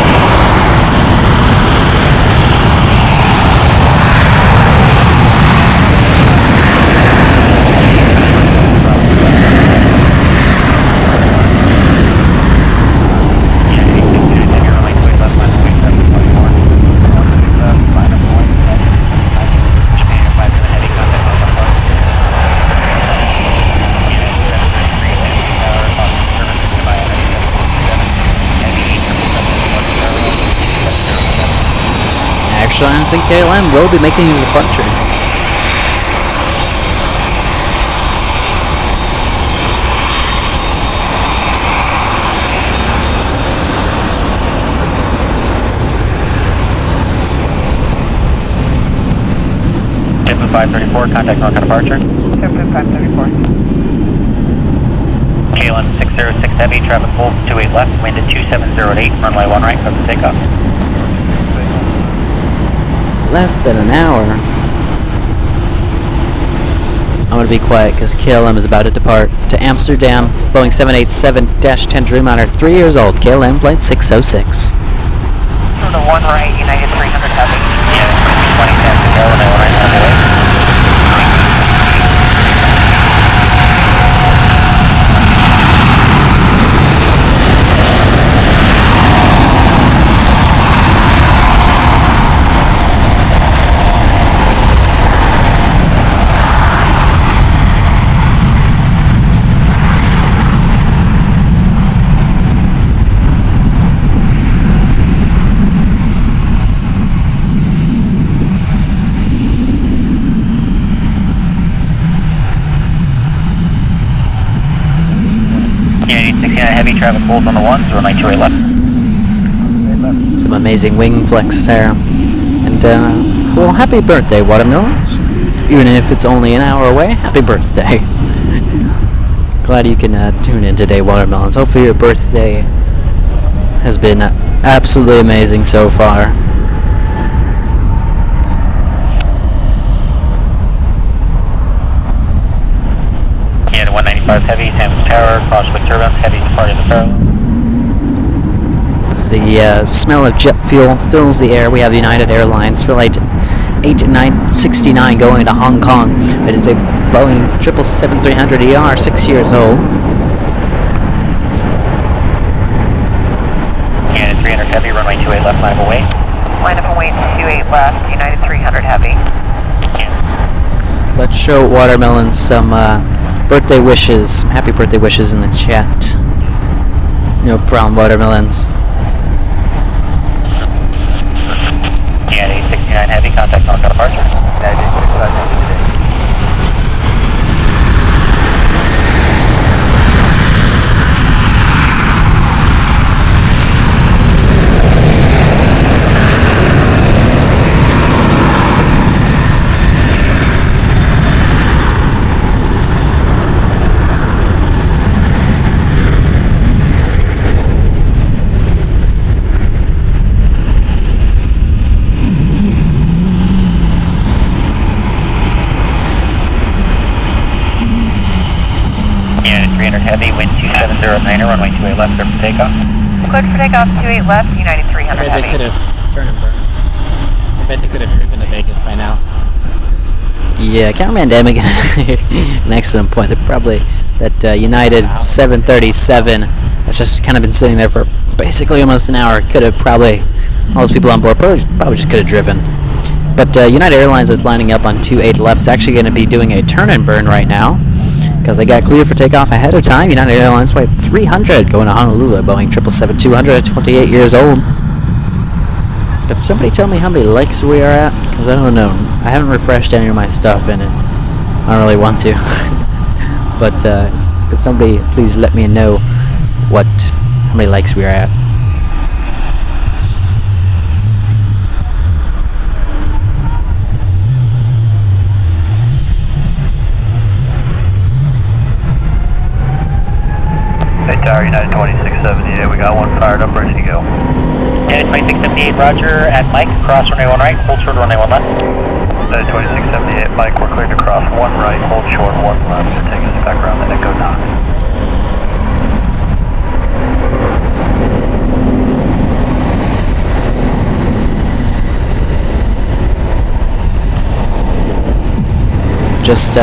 Actually, I think KLM will be making his departure. Tiffin 534, contact North departure. Tiffin 534. KLM 606 Heavy, traffic hold 28 left, wind at 2708, runway 1 right, clear for takeoff. Less than an hour. I'm going to be quiet because KLM is about to depart to Amsterdam, Boeing 787-10 Dreamliner, 3 years old, KLM flight 606. From the 1 right, United 300 Heavy. Yeah, 20 San Diego, runway 1 right, on the way. Heavy traffic hold on the 1s, runway 28 left. Some amazing wing flex there. And, well, happy birthday, Watermelons. Even if it's only an hour away, happy birthday. Glad you can tune in today, Watermelons. Hopefully your birthday has been absolutely amazing so far. Yeah, 195 Heavy, Hampton Tower, crosswind turbine, Heavy departing the parallel. As the smell of jet fuel fills the air, we have United Airlines flight 8969 going to Hong Kong. It is a Boeing 777-300ER, 6 years old. United 300 Heavy, runway 28 left, line of away. Line up and wait 28 left, United 300 Heavy. Let's show Watermelon some birthday wishes, some happy birthday wishes in the chat. No problem, Watermelons. United 69 Heavy, contact North departure. United 69 Heavy today. Heavy, wind 2709, runway 28 left, clear for takeoff. Cleared for takeoff, 28 left, United 300 I bet Heavy. they could have turned and burned. I bet they could have driven to Vegas by now. Yeah, cameraman Damon, an excellent point. They're probably that United 737 has just kind of been sitting there for basically almost an hour. Could have probably, all those people on board probably just could have driven. But United Airlines is lining up on 28 left. It's actually going to be doing a turn and burn right now, because they got cleared for takeoff ahead of time. United Airlines flight 300 going to Honolulu, Boeing 777-200, 28 years old. Could somebody tell me how many likes we are at? Because I don't know. I haven't refreshed any of my stuff in it. I don't really want to. But could somebody please let me know how many likes we are at? Tower, United 2678, we got one fired up, ready to go. United 2678, roger, at Mike, cross runway 1 right, hold short runway 1 left. 2678, Mike, we're cleared to cross 1 right, hold short, 1 left, and take us back around the Echo 9. Just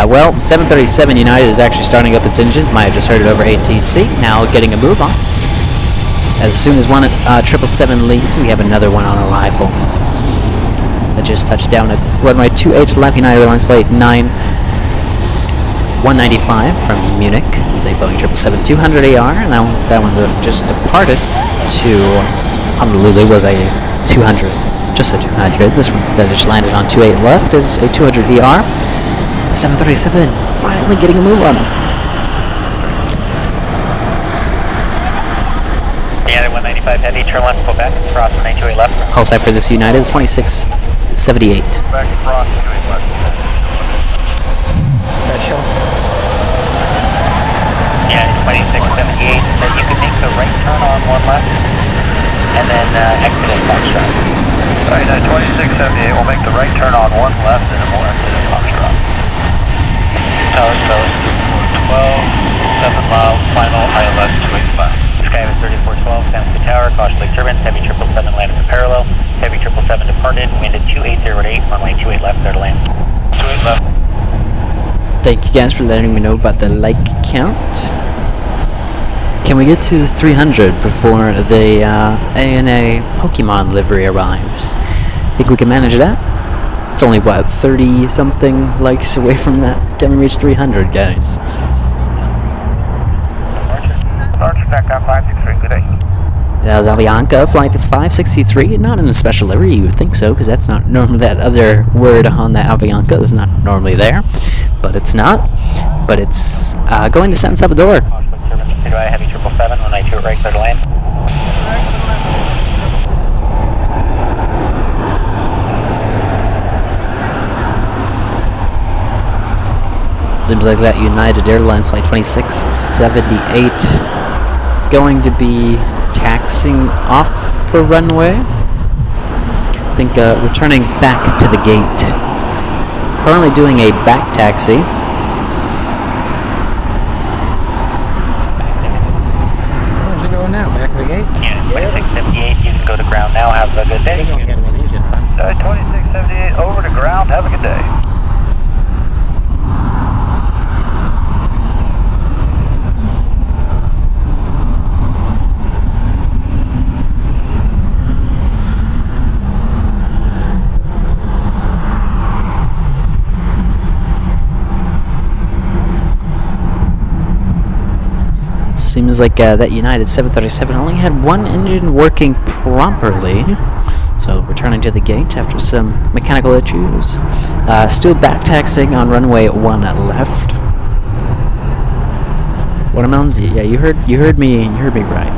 well, 737 United is actually starting up its engines. Might have just heard it over ATC. Now getting a move on. As soon as one 777 leaves, we have another one on arrival. That just touched down at runway 28 left, United Airlines flight 195 from Munich. It's a Boeing 777-200ER, and that one just departed to Honolulu was a 200. Just a 200. This one that just landed on 28 left is a 200ER. The 737 finally getting a move on. United 195 heavy, turn left, pull back, cross 128 left. Call sign for this United is 2678. Back across 28 left. Special. Yeah, 2678, so you can make the right turn on 1 left, and then exit at Foxtrot. Alright, 2678, we'll make the right turn on 1 left, and then we'll exit at Foxtrot. Tower close, 12, 7 miles, final, ILS 285. Skyway 3412, down to the tower, caution leak turbines, heavy 777 landed to parallel, heavy 777 departed, wind at 2808, runway 28 left, there to land. 28 left. Thank you guys for letting me know about the like count. Can we get to 300 before the ANA Pokémon livery arrives? Think we can manage that? It's only, what, 30-something likes away from that? Can we reach 300, guys? Departure, TACOM 563, good day. That was Avianca, flight to 563, not in a special livery, you would think so, because that's not normally, that other word on that Avianca is not normally there, but it's not. But it's going to San Salvador. Heavy 777, 192 at right, clear to land. Seems like that United Airlines flight 2678 going to be taxiing off the runway. I think returning back to the gate. Currently doing a back taxi. Where's it going now? Back to the gate? Yeah, 2678, you can go to ground now, have a good day. Signal got one engine, huh? 2678, over to ground, have a good day. Seems like that United 737 only had one engine working properly. So returning to the gate after some mechanical issues. Still back taxiing on runway 1 left. Watermelons, yeah, you heard me right.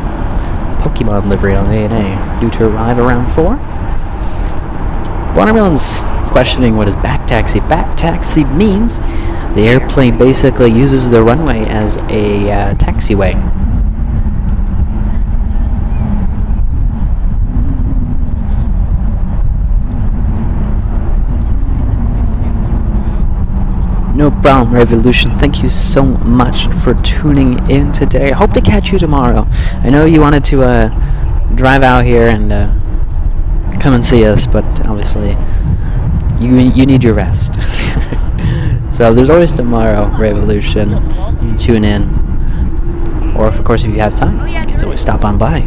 Pokemon livery on ANA due to arrive around 4. Watermelons questioning what is back taxi. Back taxi means the airplane basically uses the runway as a taxiway. No problem, Revolution. Thank you so much for tuning in today. I hope to catch you tomorrow. I know you wanted to drive out here and come and see us, but obviously you need your rest. So there's always tomorrow, Revolution. You can tune in. Or, of course, if you have time, you can always stop on by.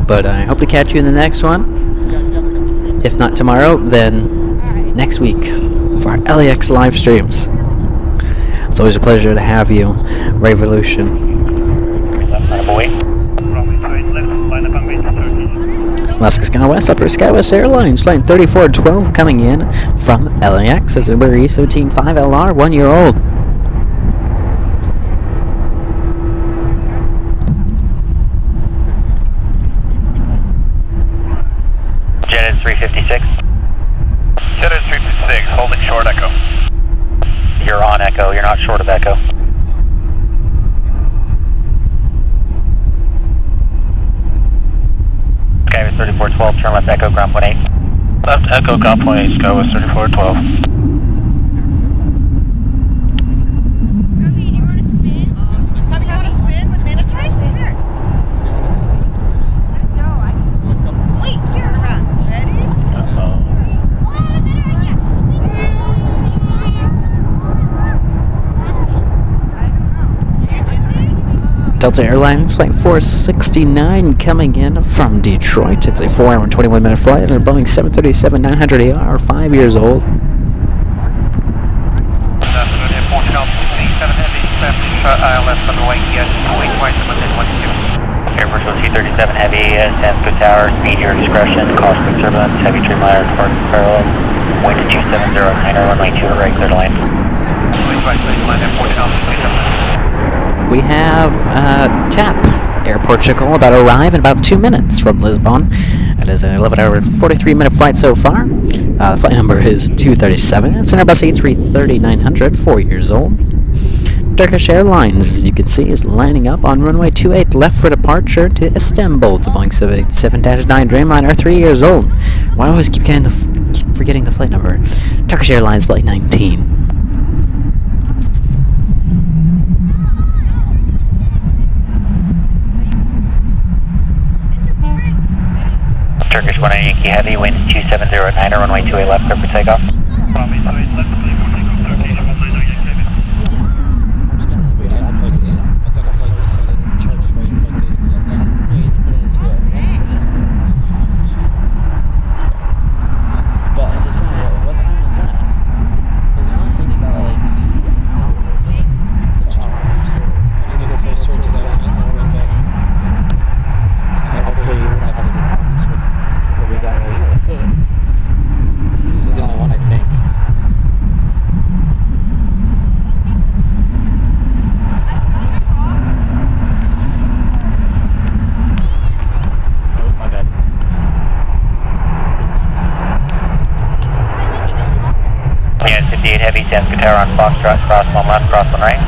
But I hope to catch you in the next one. If not tomorrow, then next week for our LAX live streams. It's always a pleasure to have you, Revolution. Alaska SkyWest, Upper SkyWest Airlines, flight 3412 coming in from LAX. It's a Livery 175 LR, 1 year old. Jet is 356. Jet is 356, holding short Echo. You're on Echo, you're not short of Echo. Skyway 3412. 3412, turn left Echo Ground 18. Left Echo Golf 18, Sky West 3412. Delta Airlines Flight 469 coming in from Detroit. It's a 4-hour and 21-minute flight on a Boeing 737-900ER, 5 years old. ILS underway, yes, away twice within 1-2. Airport 237 Heavy, San Francisco Tower, speed your discretion, cause quick turbulence, heavy Dreamliner, departing parallel, wind to 270, runway 2 right, clear to land. We have TAP Air Portugal about to arrive in about 2 minutes from Lisbon. It is an 11-hour, 43-minute flight so far. The flight number is 237. It's an Airbus A330-900, 4 years old. Turkish Airlines, as you can see, is lining up on runway 28 left for departure to Istanbul. It's a Boeing 787-9 Dreamliner, 3 years old. Why do I always keep forgetting the flight number? Turkish Airlines Flight 19. Turkish 1 Yankee Heavy, wind 270 at 9, runway 28 left, clear for takeoff. San Francisco Tower on Foxtrot, cross 1 left, cross 1 right.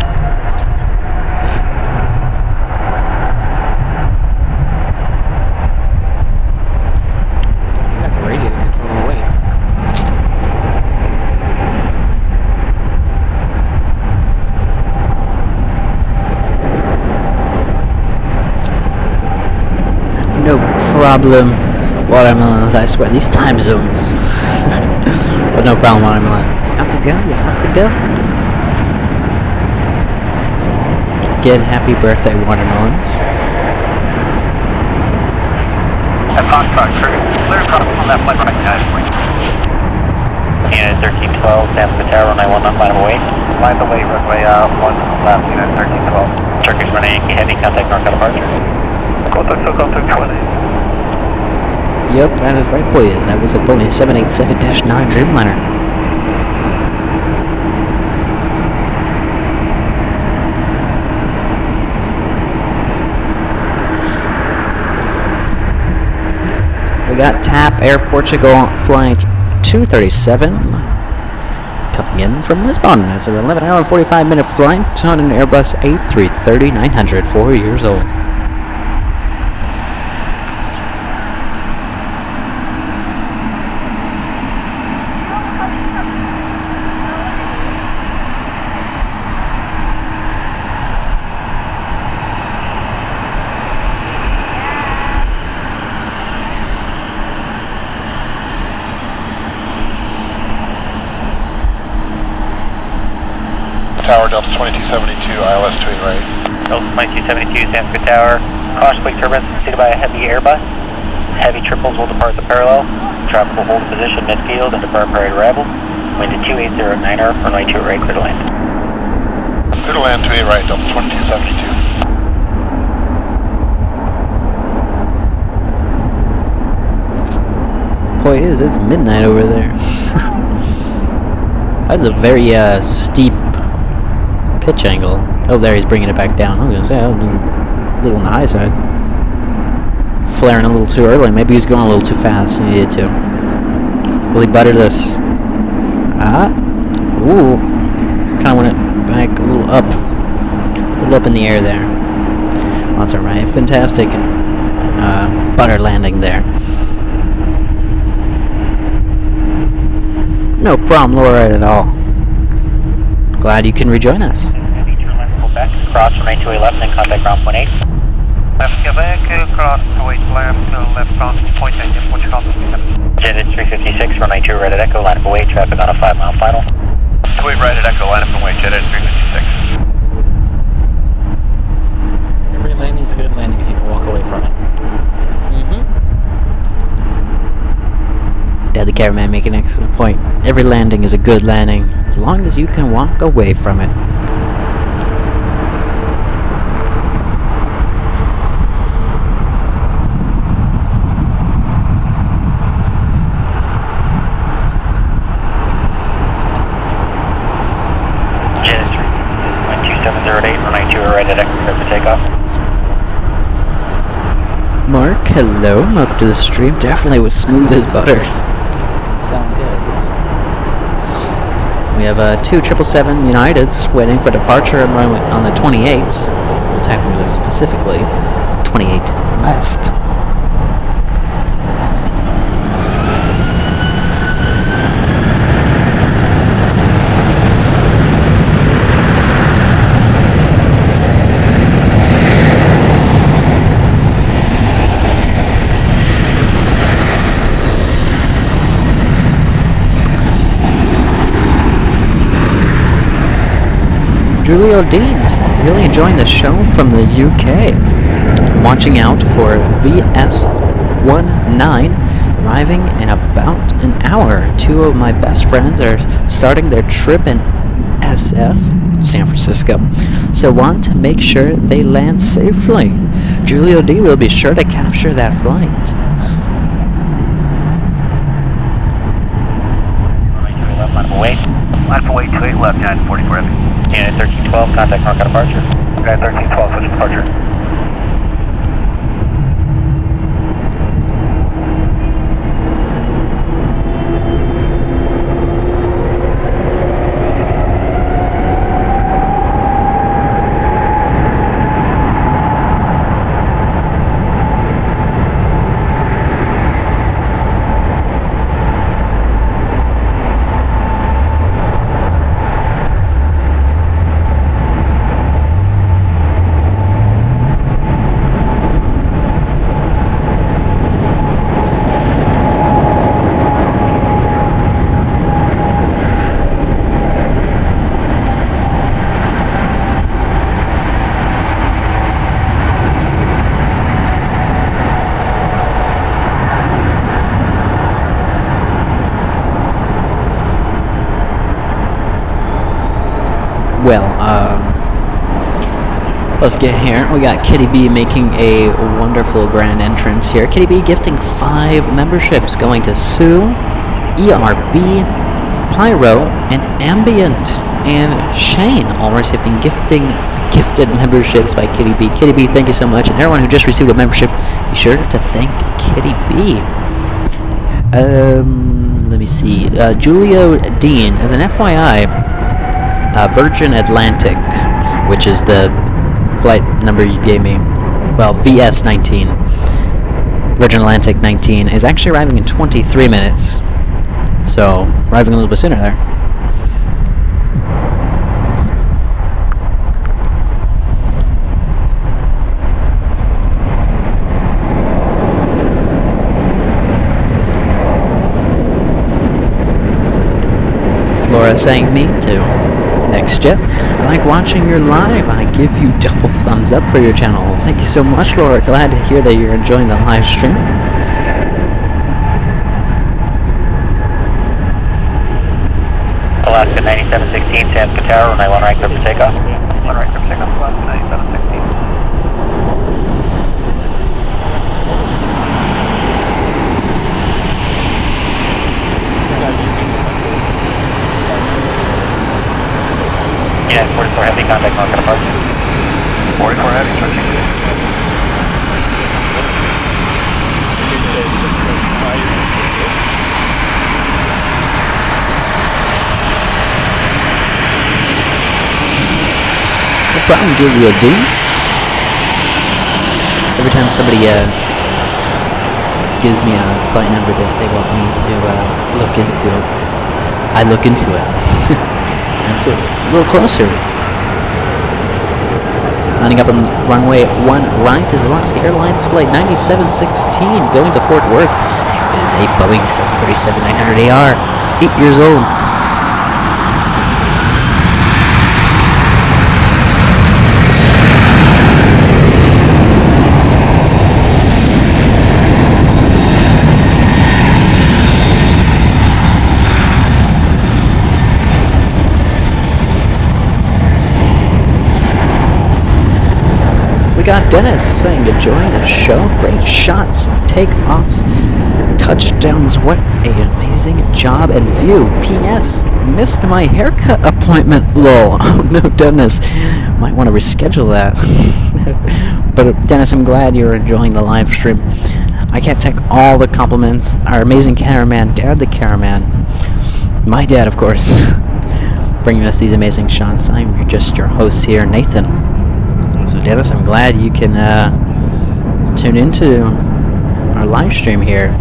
You got the radio control away. No problem, watermelons. I swear, these time zones. But no problem, watermelons. You have to go, you have to go. Again, happy birthday, watermelons. At Foxtrot, clear across on that flight right now. Unit 1312, San Francisco Tower, runway 1 left, line of away. Line of away, runway 1 left, Unit 1312. Turkish 1 Yankee Heavy, contact north departure. Contact 20. Yep, that is right, boys. That was a Boeing 787-9 Dreamliner. We got TAP Air Portugal Flight 237 coming in from Lisbon. It's an 11-hour and 45-minute flight on an Airbus A330-900, 4 years old. Tower, Delta 2272, ILS 28 right. Delta 2272, San Francisco Tower. Caution quick turbulence preceded by a heavy Airbus. Heavy triples will depart the parallel. Traffic will hold position midfield and depart prior to arrival. Wind to 280 at 9er, runway 2 right, clear to land. Clear to land 28 right, Delta 2272. Boy, it's midnight over there. That's a very steep pitch angle. Oh, there he's bringing it back down. I was gonna say, a little on the high side. Flaring a little too early. Maybe he was going a little too fast. He needed to. Will he butter this? Ooh. Kind of went it back a little up in the air there. That's alright. Fantastic butter landing there. No problem, Laura, at all. Glad you can rejoin us. Quebec, cross runway 28 left, and contact ground point 8. Left Quebec, cross 28 left on point 8, which call? Jet 356, runway 2 right at Echo, line up away, traffic on a 5-mile final. 28 right at Echo, line up away, Jet 356. Every landing's a good landing if you can walk away from it. Yeah, the cameraman making an excellent point. Every landing is a good landing as long as you can walk away from it. Jet 2708, runway 2 right at Echo, clear for takeoff. Mark, hello. Welcome to the stream. Definitely was smooth as butter. Sound good. We have 2 777 Uniteds waiting for departure and runway on the 28s. Well, technically, specifically, 28 left. Julio Deans, really enjoying the show from the UK. Watching out for VS19 arriving in about an hour. 2 of my best friends are starting their trip in SF, San Francisco, so want to make sure they land safely. Julio D will be sure to capture that flight. Line up away. Line up away, 28 left, United 44 heavy. Unit 1312, contact mark on departure. United 1312, switch departure. Well, let's get here. We got Kitty B making a wonderful grand entrance here. Kitty B gifting 5 memberships going to Sue, ERB, Pyro, and Ambient. And Shane all receiving gifted memberships by Kitty B. Kitty B, thank you so much. And everyone who just received a membership, be sure to thank Kitty B. Let me see. Julio Dean, as an FYI, Virgin Atlantic, which is the flight number you gave me, well, VS19, Virgin Atlantic 19, is actually arriving in 23 minutes. So, arriving a little bit sooner there. Laura saying me too. Next Jet, I like watching your live. I give you double thumbs up for your channel. Thank you so much, Laura. Glad to hear that you're enjoying the live stream. Alaska 9716, San Tower, runway 1 right, clear for takeoff. 1 right, clear for takeoff, Alaska 9716. Yeah, 44 heavy, contact mark on departure. 44 heavy, switching. No problem, Julio D. Every time somebody gives me a flight number that they want me to look into, I look into it. And so it's a little closer. Lining up on runway 1 right is Alaska Airlines Flight 9716 going to Fort Worth. It is a Boeing 737-900AR, 8 years old. We got Dennis saying, enjoying the show. Great shots, takeoffs, touchdowns. What an amazing job and view. P.S. Missed my haircut appointment. Lol. Oh no, Dennis. Might want to reschedule that. But Dennis, I'm glad you're enjoying the live stream. I can't take all the compliments. Our amazing cameraman, Dad the cameraman. My dad, of course. Bringing us these amazing shots. I'm just your host here, Nathan. So Dennis, I'm glad you can tune into our live stream here,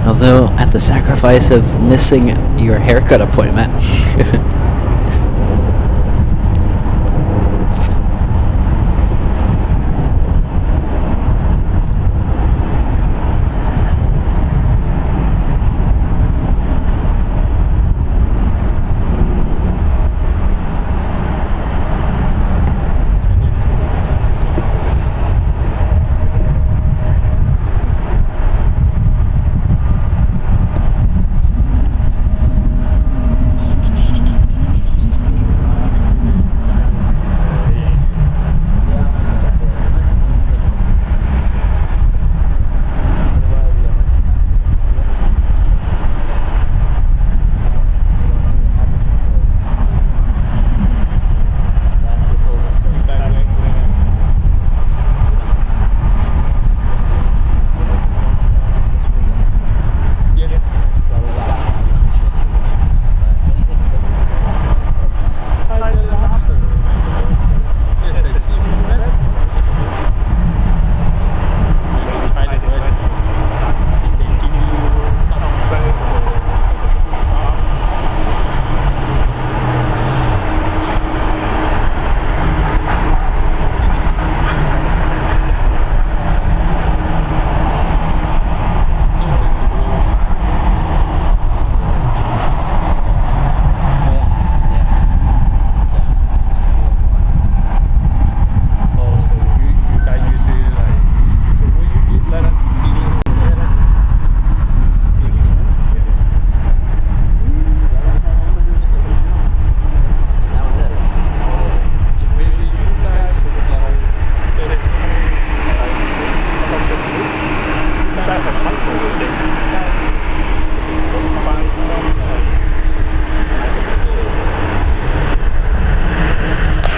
although at the sacrifice of missing your haircut appointment.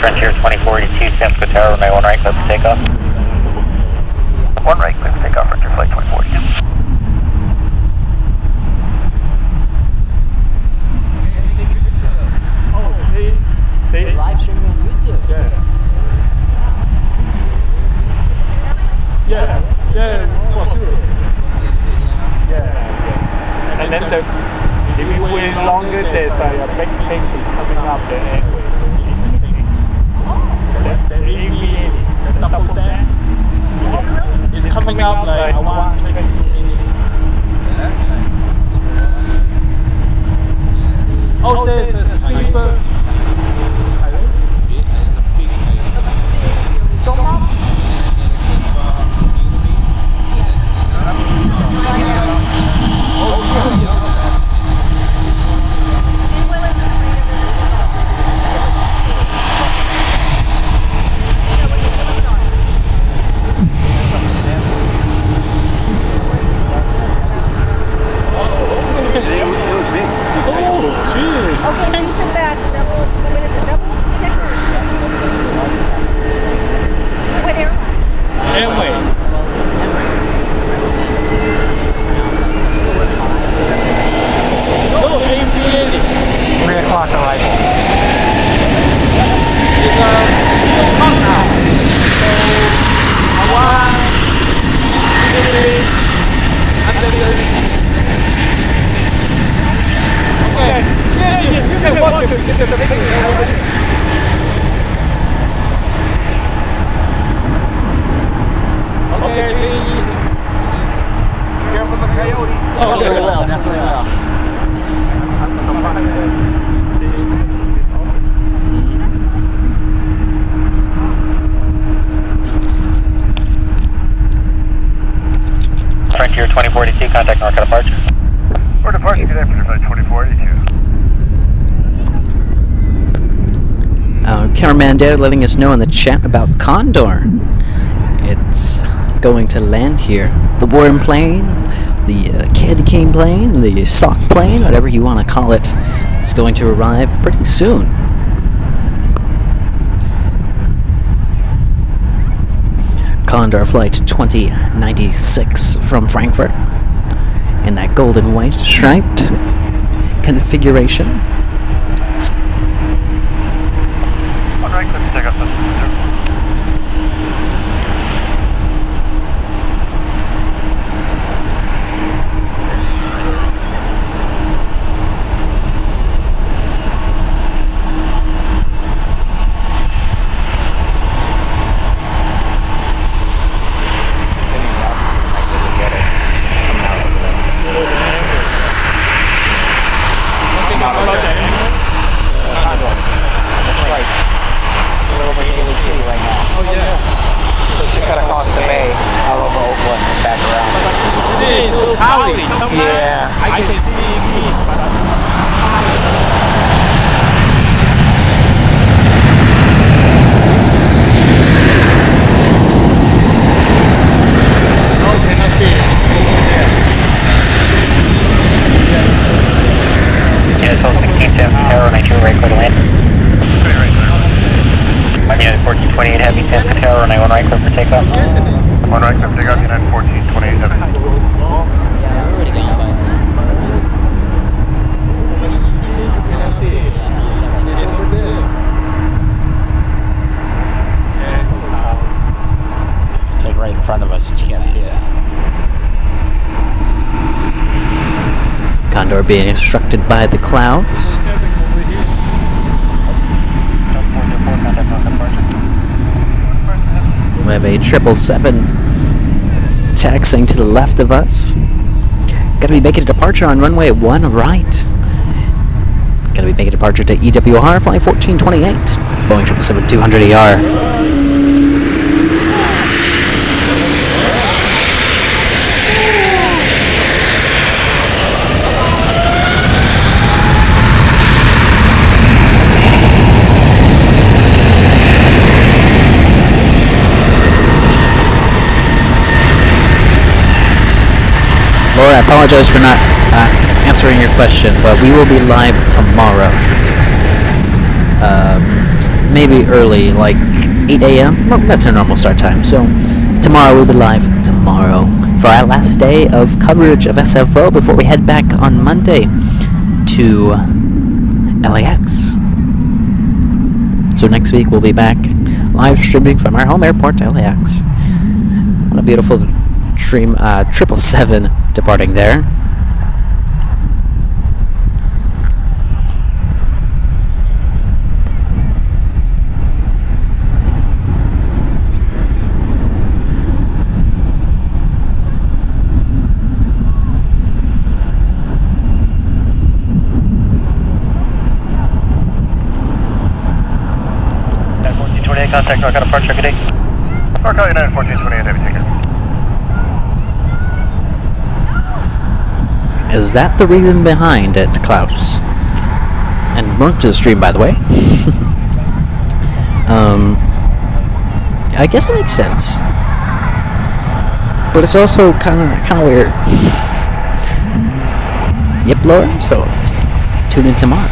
Frontier 2042, San Francisco Tower, runway 1 right, clear for takeoff. 1 right, clear for takeoff, Frontier Flight 2042. They live streaming on YouTube. Yeah, for sure. Yeah. And then if you wait longer, there's a big thing coming up there anyway. The AVA, the double deck, is coming up like I want to check it. Oh, there's a speaker. Frontier 2042, contact Norco departure. For departure, good afternoon, flight 2482. Cameraman Dad letting us know in the chat about Condor. It's going to land here. The worm plane, the candy cane plane, the sock plane, whatever you want to call it, it's going to arrive pretty soon. Condor flight 2096 from Frankfurt in that golden white striped configuration. On right, clear for takeoff. Yeah, I can see Yeah, so 1610, tower, make sure right clear to land. United 1428 Heavy, 10 for tower, 91 right clear for takeoff. 1 right clear for takeoff, United 1428 Heavy. Yeah, we're already gone by. It's like right in front of us, but you can't see it. Condor being obstructed by the clouds. We have a 777 taxiing to the left of us. Gotta be making a departure on runway 1 right. Gotta be making a departure to EWR, flight 1428, Boeing 777-200ER. Laura, I apologize for not answering your question, but we will be live tomorrow. Maybe early, like 8 a.m. Well, that's our normal start time. So tomorrow we'll be live tomorrow for our last day of coverage of SFO before we head back on Monday to LAX. So next week we'll be back live streaming from our home airport to LAX. What a beautiful dream, 777 departing there. Contact Norco departure, good day. Norco, United 1428 Heavy, take care. Is that the reason behind it, Klaus? And welcome to the stream, by the way. I guess it makes sense, but it's also kind of weird. Yep, Laura. So tune in tomorrow.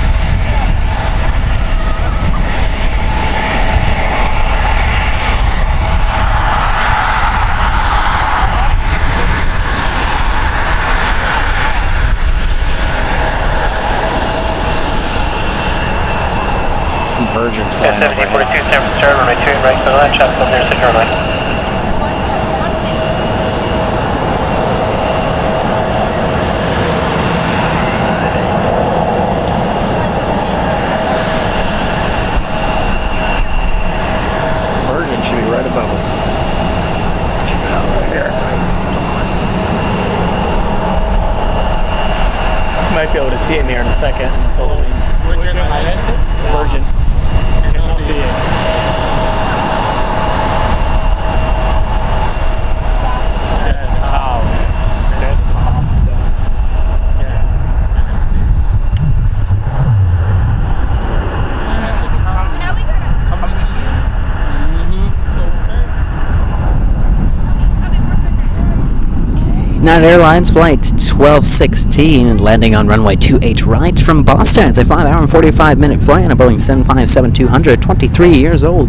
Virgin flying 1742 San Francisco, runway 2 right for the left, shot from there, secure line. Virgin should be right above us. Right here. You might be able to see it here in a second. So Virgin. See it. United Airlines flight 1216 landing on runway 28 right from Boston. It's a 5-hour and 45-minute flight on a Boeing 757-200, 23 years old.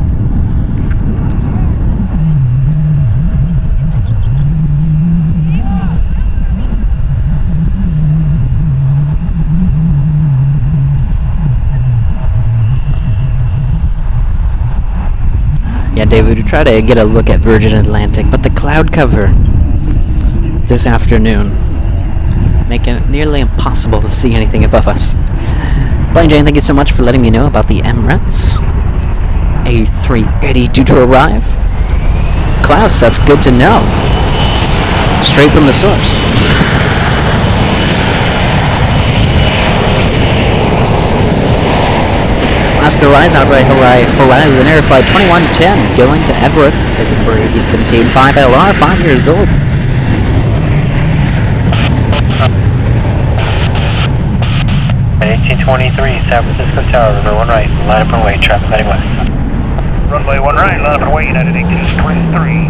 Yeah, David, we try to get a look at Virgin Atlantic, but the cloud cover this afternoon making it nearly impossible to see anything above us. Brian Jane, thank you so much for letting me know about the Emirates A380 due to arrive. Klaus, that's good to know. Straight from the source. Oscar Rise out right Horizon Air Flight 2110 going to Everett is number 817 5LR, 5 years old. At 1823 San Francisco Tower, runway 1 right, line up and wait, traffic heading west. Runway 1 right, line up and wait, United 1823.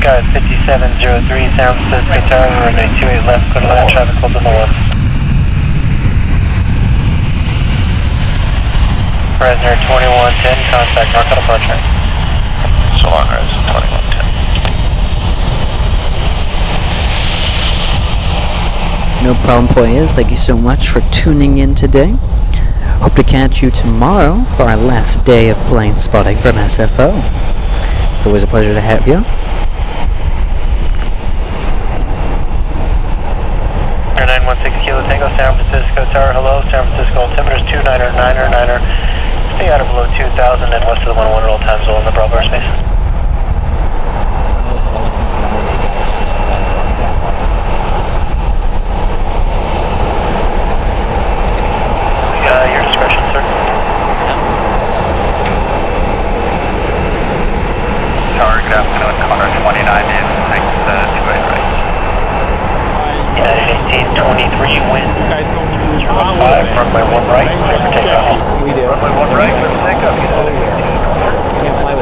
Got 5703 San Francisco Tower, runway 28 left, go to land, traffic hold on the 1. Fresno 2110, contact mark on departure. So long, Horizon 2110. No problem, Poyes. Thank you so much for tuning in today. Hope to catch you tomorrow for our last day of plane spotting from SFO. It's always a pleasure to have you. Air 916 Kilo Tango, San Francisco Tower, hello, San Francisco, altimeter is 299er. Stay out of below 2000 and west of the 101 roll time zone in the Bravo airspace. Your discretion, sir. Tower, good afternoon, Connor 29 in, thanks, 28 right. United 1823, wind 5, runway 1 right, clear for takeoff. Runway 1 right, clear for takeoff,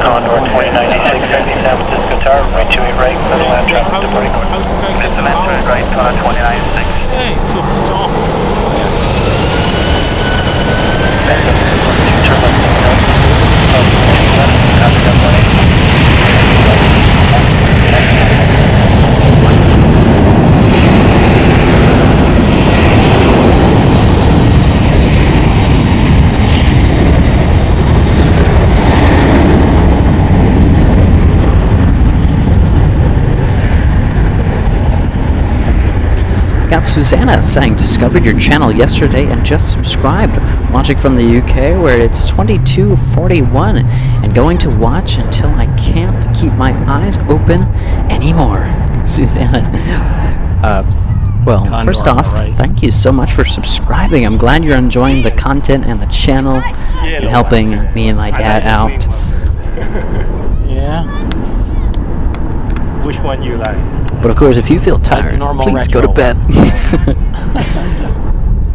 Condor 2096, San Francisco Tower, runway 28 right, clear to land, traffic departing north. It's an entrance right, Connor 29.6. Got Susanna saying discovered your channel yesterday and just subscribed. Watching from the UK where it's 22:41 and going to watch until I can't keep my eyes open anymore. Susanna. Well, Condor first on the off, right. thank you so much for subscribing. I'm glad you're enjoying the content and the channel and helping me and my dad out. Yeah. Which one you like? But of course, if you feel tired, normal please go to retro bed.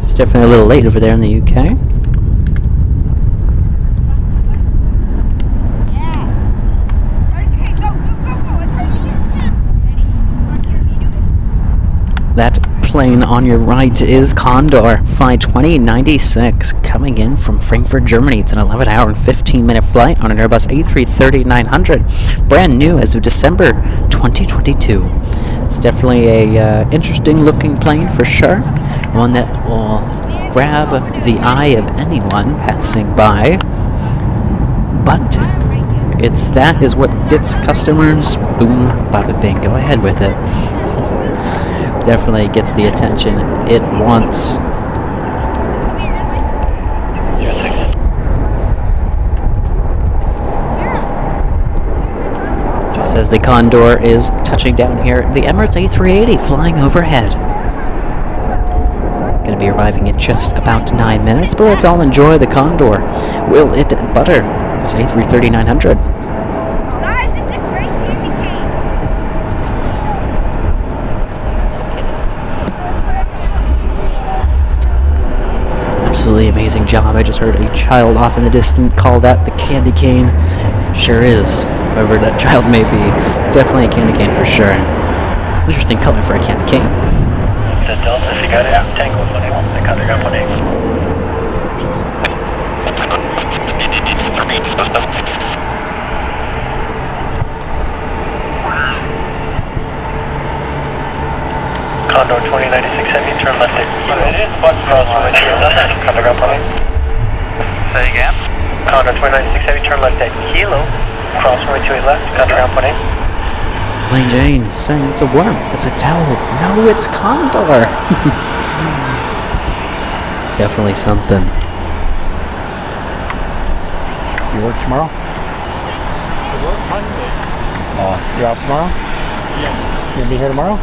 It's definitely a little late over there in the UK. That plane on your right is Condor Flight 2096 coming in from Frankfurt, Germany. It's an 11-hour and 15-minute flight on an Airbus A330-900, brand new as of December 2022. It's definitely a interesting looking plane for sure, one that will grab the eye of anyone passing by, but that is what gets customers. Boom, bada bing, go ahead with it. Definitely gets the attention it wants. as the Condor is touching down here. The Emirates A380 flying overhead. Going to be arriving in just about 9 minutes, but let's all enjoy the Condor. Will it butter this A330-900? Guys, it's a great candy cane. Absolutely amazing job. I just heard a child off in the distance call that the candy cane. Sure is. Whoever that child may be. Definitely a candy cane for sure. Interesting color for a candy cane. The Delta Sierra Tango 21, the country ground 18. Condor 2096 Heavy, turn left at Kilo. It is, but cross runway 2 left, country ground 18. Say again? Condor 2096 Heavy, turn left at Kilo. Cross runway 2 left, country ground 18. Plain Jane saying it's a worm. It's a towel. No, it's Condor. It's definitely something. You work tomorrow? I work Monday. Oh, you're off tomorrow? Yeah. You gonna be here tomorrow?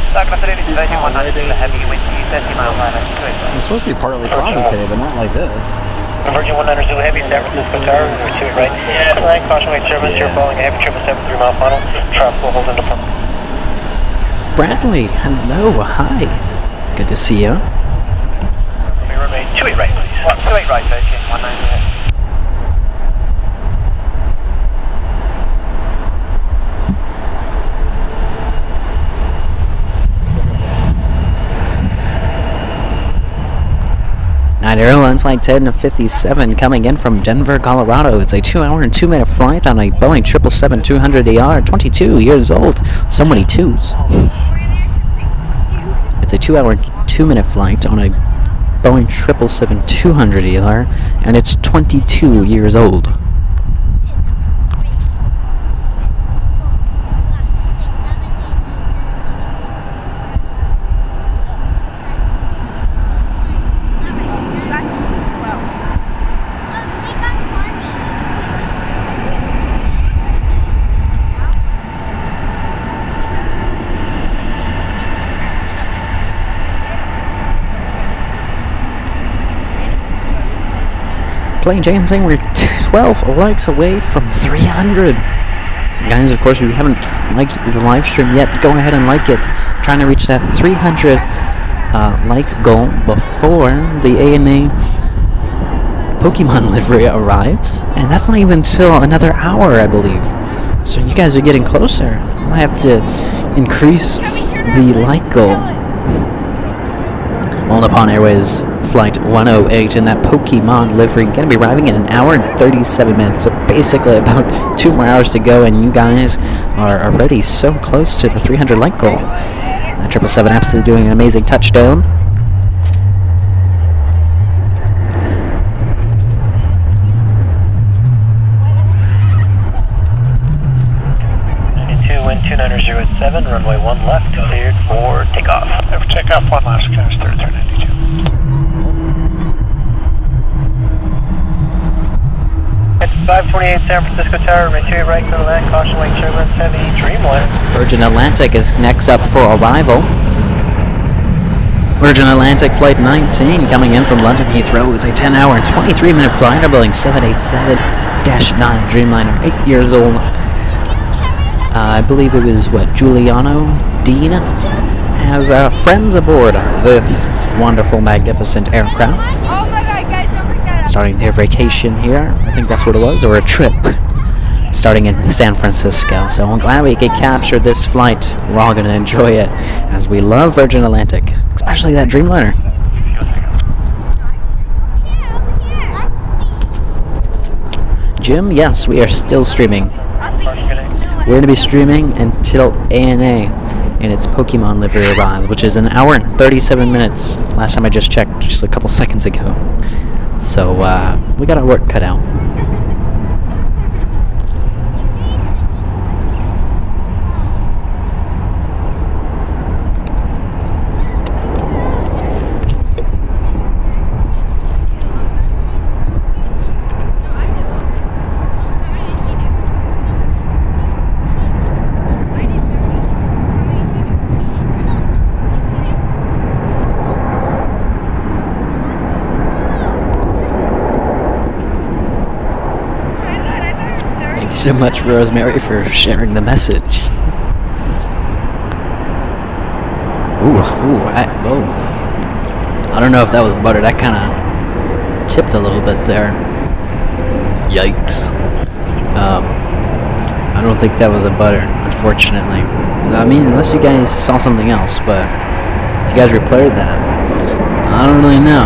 Stock Lafayette, 100, heavy, wind speed 50 miles an hour. It's supposed to be partly cloudy today, but not like this. Virgin 100 Zulu Heavy, San Francisco Tower, number 2 right. Line, caution weight service, you're following a heavy 773 mile final. Tropical hold into front. Bradley, hello, hi. Good to see you. Runway 28 right, please. 28 right, 19 ahead. United Airlines Flight 1057 coming in from Denver, Colorado. It's a 2-hour and 2-minute flight on a Boeing 777-200ER, 22 years old. So many twos. It's a 2-hour and 2-minute flight on a Boeing 777-200ER, and it's 22 years old. Plain Jane saying we're 12 likes away from 300. Guys, of course, if you haven't liked the live stream yet, go ahead and like it. Trying to reach that 300 like goal before the ANA Pokemon livery arrives. And that's not even till another hour, I believe. So you guys are getting closer. I have to increase the like goal. All Nippon Airways Flight 108 in that Pokemon livery going to be arriving in an hour and 37 minutes. So basically about 2 more hours to go, and you guys are already so close to the 300 like goal. 777 absolutely doing an amazing touchdown. Wind 2907, runway 1 left, cleared for takeoff. For takeoff, 1 last, cast 3392. It's 528 San Francisco Tower, runway 2 right, clear to land, caution weight turbulence heavy, Dreamliner. Virgin Atlantic is next up for arrival. Virgin Atlantic Flight 19 coming in from London Heathrow. It's a 10-hour and 23-minute flight on Boeing 787-9 Dreamliner, 8 years old. I believe it was, Giuliano Dean has friends aboard this wonderful, magnificent aircraft. Oh my god, guys, don't bring that up. Starting their vacation here. I think that's what it was, or a trip. Starting in San Francisco. So I'm glad we could capture this flight. We're all going to enjoy it, as we love Virgin Atlantic, especially that Dreamliner. Jim, yes, we are still streaming. We're going to be streaming until ANA and its Pokemon livery arrives, which is an hour and 37 minutes. Last time I just checked, just a couple seconds ago. So, we got our work cut out. so much, Rosemary, for sharing the message. Whoa. I don't know if that was butter. That kind of tipped a little bit there. Yikes. I don't think that was a butter, unfortunately. I mean, unless you guys saw something else, but if you guys replayed that, I don't really know.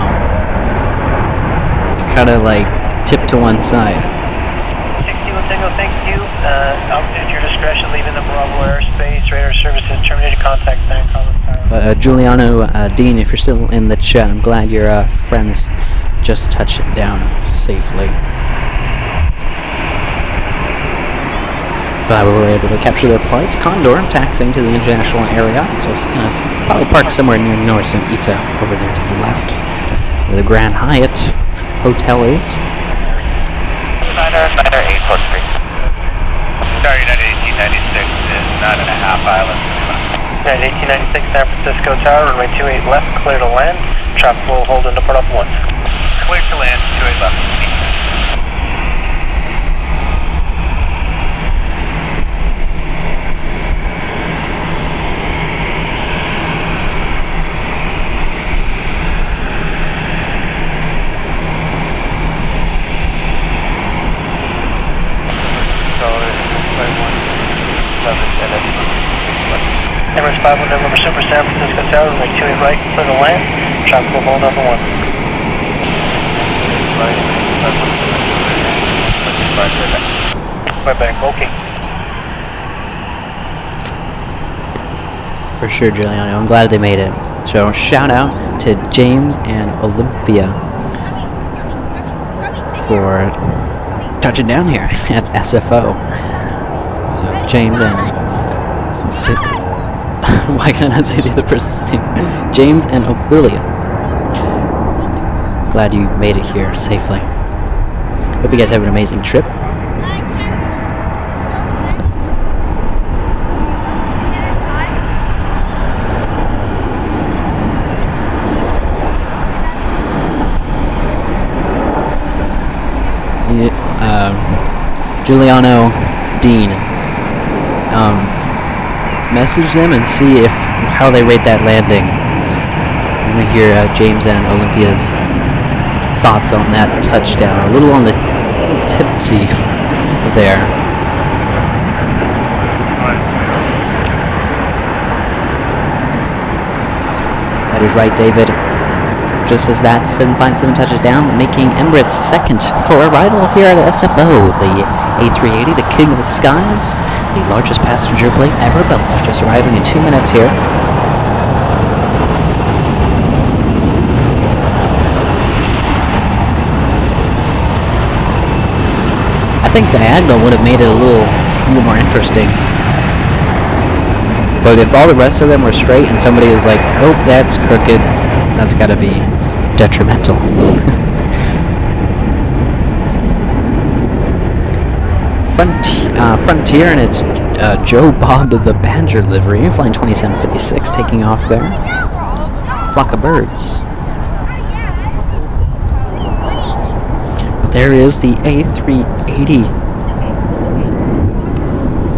Kind of like tipped to one side. 61 Tango, thank you. Altitude at your discretion, leaving the Bravo airspace. Radar services terminated. Contact San Carlos. Giuliano, Dean, if you're still in the chat, I'm glad your friends just touched it down safely. Glad we were able to capture their flight. Condor taxiing to the international area. Just gonna probably park somewhere near Norris and Ita over there to the left, where the Grand Hyatt Hotel is. Niner 843. Sorry, United 1896 is 9.5 islands. United 1896 San Francisco Tower, runway 28 left, clear to land. Traffic will hold into port up 1. Clear to land, 28 left. Emirates 519 November Super San Francisco Tower, runway 28 right, clear to land. Traffic will hold number 1. Right back, okay. For sure, Giuliano. I'm glad they made it. So shout out to James and Olympia for touching down here at SFO. So James and why can I not say the other person's name? James and Ophelia. Glad you made it here safely. Hope you guys have an amazing trip. Giuliano, Dean, message them and see how they rate that landing. Let me hear James and Olympia's thoughts on that touchdown. A little on the tipsy there. That is right, David. Just as that 757 touches down, making Emirates second for arrival here at SFO. The A380, the king of the skies, the largest passenger plane ever built, just arriving in 2 minutes here. I think diagonal would have made it a little more interesting. But if all the rest of them were straight and somebody was like, oh, that's crooked, that's got to be detrimental. Frontier, and it's Joe Bob of the Badger livery, flying 2756, taking off there. Flock of birds. But there is the A380.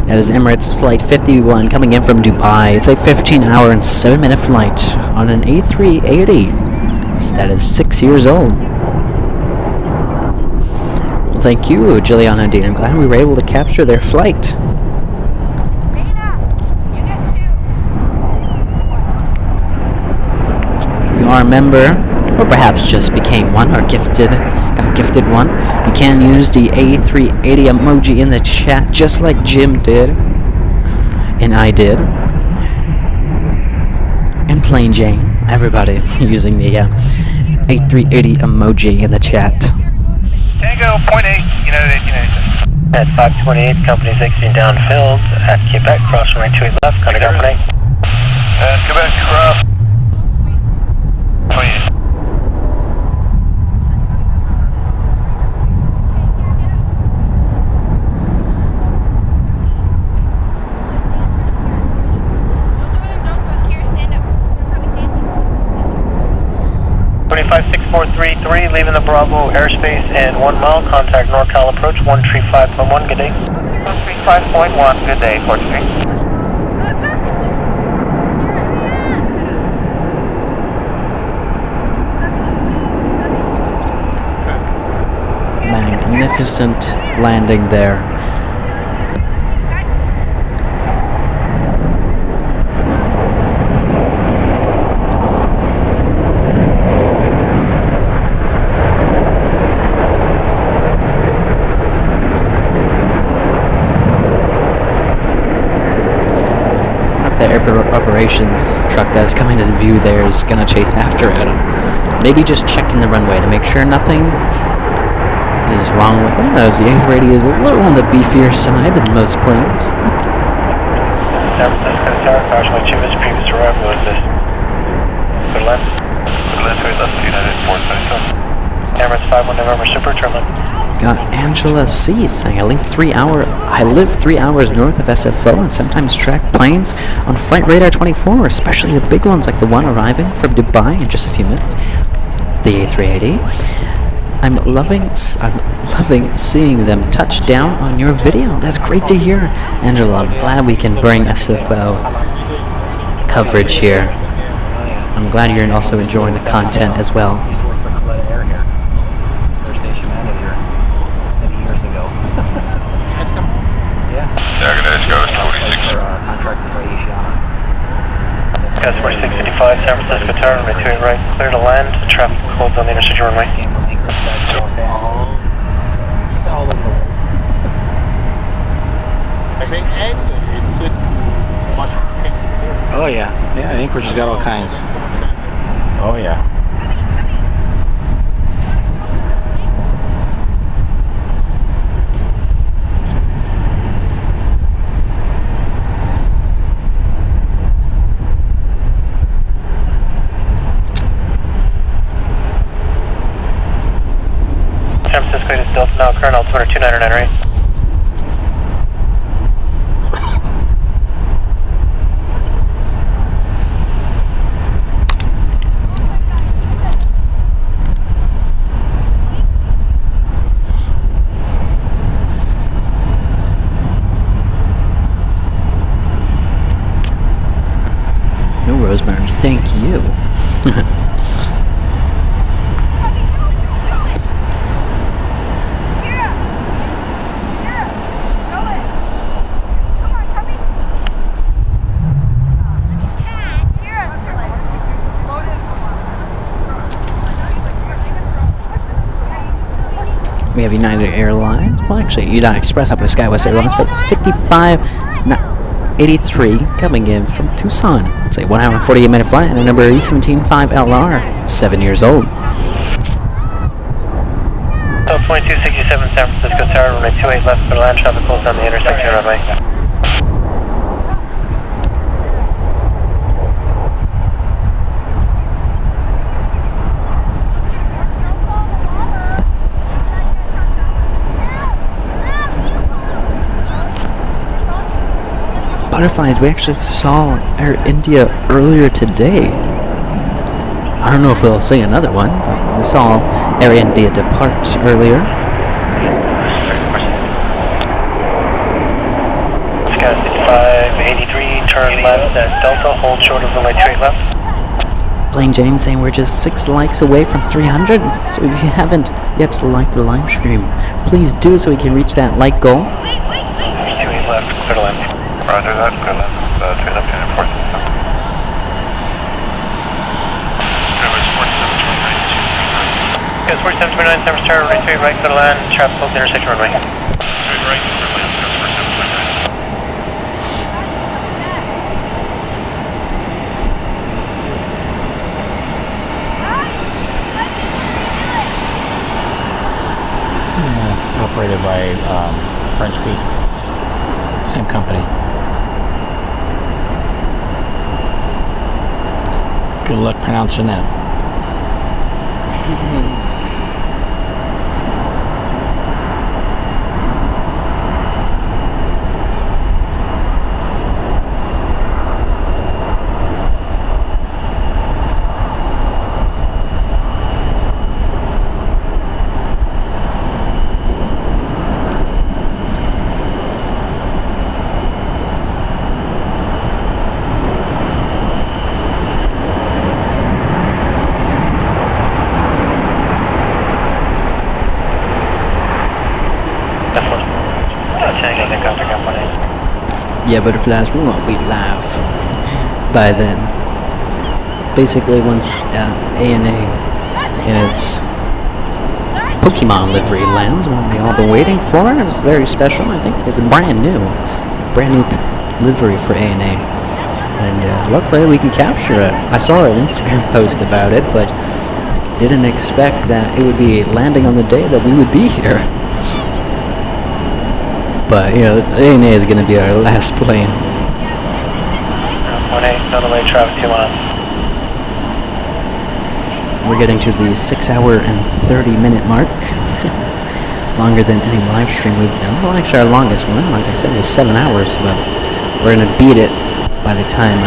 That is Emirates Flight 51 coming in from Dubai. It's a 15-hour and 7-minute flight on an A380 that is 6 years old. Well, thank you, Giuliano and Dean. I'm glad we were able to capture their flight. If you are a member, or perhaps just became one, or got gifted one, you can use the A380 emoji in the chat, just like Jim did, and I did, and Plain Jane. Everybody using the A380 emoji in the chat. Tango, point 8, United 1896. At 528, company's exiting downfield at Quebec, cross runway 28 left, contact company. Quebec, cross. 28. Leaving the Bravo airspace in 1 mile, contact NorCal approach 135.1, good day. 5.1, good day, 4th Street. Magnificent landing there. The operations truck that's coming into view there is gonna chase after it. Maybe just checking the runway to make sure nothing is wrong with it, as the A380 is a little on the beefier side than most planes. San Francisco Tower, approximately 2 minutes previous arrival, was this? Good left. Good left, to left, United 477. Emirates 51 November Super, turn left. Got Angela C saying, I live 3 hours north of SFO and sometimes track planes on Flight Radar 24, especially the big ones like the one arriving from Dubai in just a few minutes, the A380. I'm loving seeing them touch down on your video. That's great to hear, Angela. I'm glad we can bring SFO coverage here. I'm glad you're also enjoying the content as well. Gas 4655, San Francisco Tower, runway 28 right, clear to land. Traffic holds on the intersection runway. I think Anchorage is good. Oh yeah, yeah. Anchorage has got all kinds. Oh yeah. San Francisco is Delta now, current altimeter 2998. No, Rosemary, thank you. We have United Airlines, well actually United Express up with SkyWest Airlines for 83 coming in from Tucson. It's a 1 hour and 48-minute flight and a number E175LR, 7 years old. So 2267 San Francisco Tower, runway 28 left for land, traffic closed on the intersection runway. Butterflies, we actually saw Air India earlier today. I don't know if we'll see another one, but we saw Air India depart earlier. Sky 5583, turn left at Delta, hold short of runway 28 left. Plain Jane saying we're just 6 likes away from 300, so if you haven't yet liked the live stream, please do so we can reach that like goal. 28 left, clear to land. Roger that, clear left, turn up to the port. Yes, 4729, San Francisco Tower, runway 28 right, clear to land, traffic closed intersection runway. 28 right, clear to land, 4729. It's operated by French Bee. Same company. Good luck pronouncing that. Yeah, butterflies, we won't be live by then. Basically, once ANA and its Pokémon livery lands, one we all been waiting for. It's very special. I think it's brand new livery for ANA, and luckily we can capture it. I saw an Instagram post about it, but didn't expect that it would be landing on the day that we would be here. But you know, ANA is going to be our last plane. 1-8, no delay, traffic 2 miles. We're getting to the 6-hour and 30-minute mark. Longer than any live stream we've done. Well, actually, our longest one, like I said, was 7 hours, but we're going to beat it by the time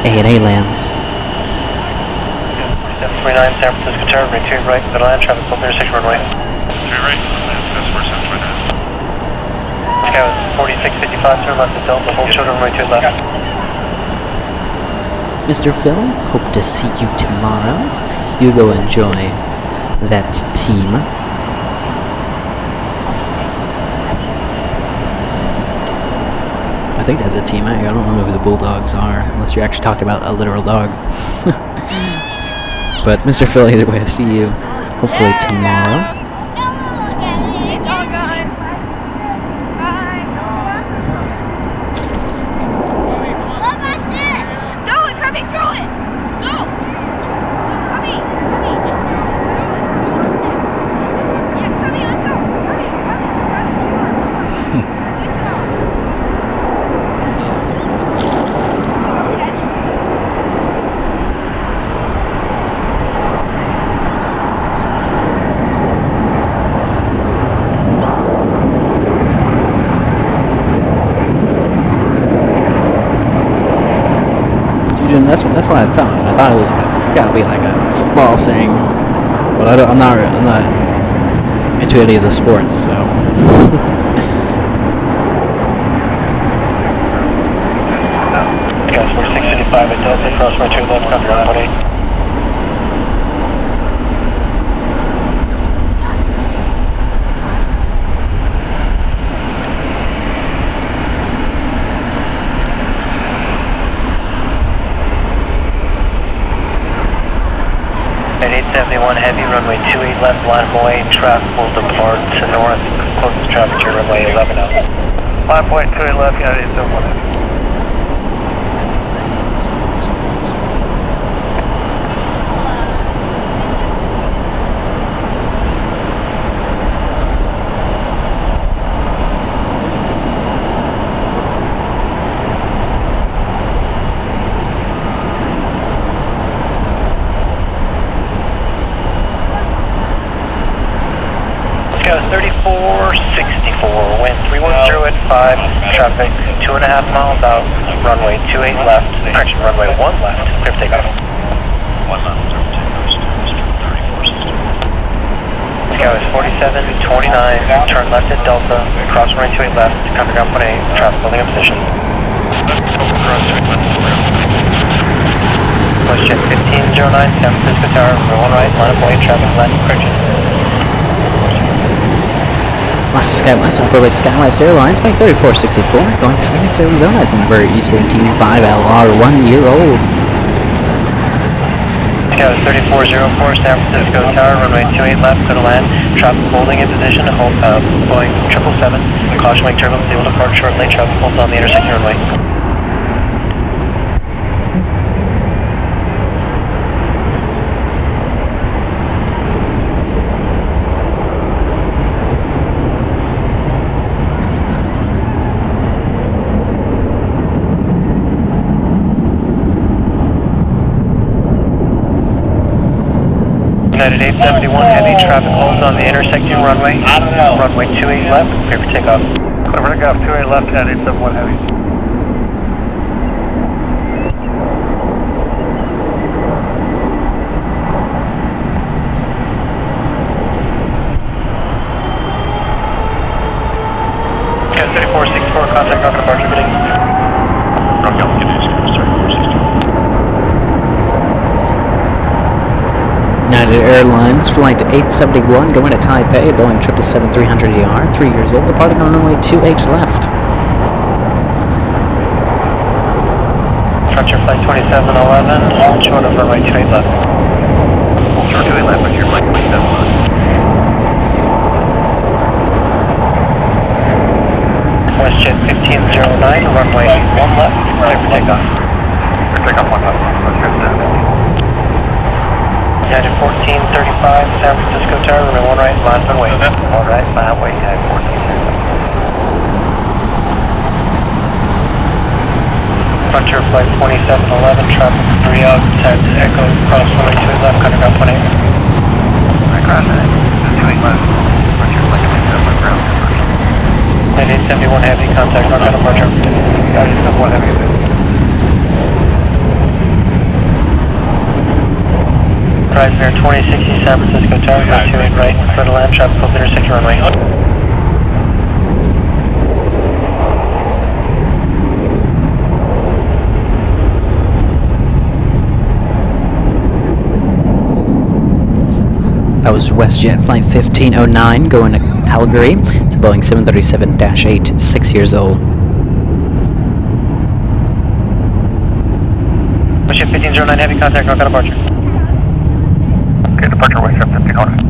ANA lands. 739 San Francisco Tower, right 2 right, middle land, traffic full 36 runway. 3 right, that's 4729. Sky was 4655, turn left at Delta, hold shoulder runway 2 left. Mr. Phil, hope to see you tomorrow. You go enjoy that team. I think that's a team. I don't know who the Bulldogs are, unless you're actually talking about a literal dog. But Mr. Phil, either way, I'll see you hopefully tomorrow. It's all gone. Bye. Go, it's coming through it. Go. Coming. Yeah, coming, let's go. Coming. That's what I thought. I thought it's got to be like a football thing, but I'm not into any of the sports, so. Guys, we're 655 at Delta, cross my 2 left, copy 118. At 871 heavy, runway 28 left, line of away, traffic will depart to north, closest traffic to runway 11 out. 5.28 left, got 871 heavy. Go 3464, wind 310 at 5, traffic 2.5 miles out, runway 28 left, actually runway 1 left, clear for takeoff. 1 left, clear for takeoff, 3460. Sky is 4729, turn left at Delta, cross runway 28 left, cover ground 18, traffic holding up position. Cross 28 left, Question 1509, San Francisco Tower, runway 1 right, line of way, traffic left, correction. Last Sky myself, Airways Skywest Airlines, flight 3464, going to Phoenix, Arizona. It's number E175LR, 1 year old. Sky was 3404, San Francisco Tower, runway 28 left, clear to land. Traffic holding in position, Boeing 777. Caution wake turbulence, they will depart shortly. Traffic holds on the intersecting runway. United 871, heavy traffic holds on the intersecting runway. Runway 28 left, clear for takeoff. Clear for takeoff, 28 left, United 871 heavy. Yeah, 3464, contact Rocket departure bidding. Rocket, get it, 3460. United Airlines Flight 871 going to Taipei, Boeing 777-300ER, 3 years old, departing on runway 28 left. Frontier Flight 2711, short of runway 28 left. Short 28 left, Frontier Flight 2711. WestJet 1509, runway 1 left, clear for takeoff. Clear takeoff 1 left, Frontier 7. United 1435, San Francisco Tower, runway 1 right, line for wait. 1 right, line wait, United 1435. Frontier Flight 2711, traffic 3 out, set Echo, cross runway 2 left, country ground 18. I cross it. 28 left. Frontier Flight 27 ground. 9871 heavy, contact runway departure. 9871 heavy. Drive near 2060 San Francisco Tower, 28 right, clear to land, traffic open intersect runway. That was WestJet Flight 1509 going to Calgary. It's a Boeing 737-8, 6 years old. WestJet 1509 heavy, contact north departure. Okay, departure WestJet 1509.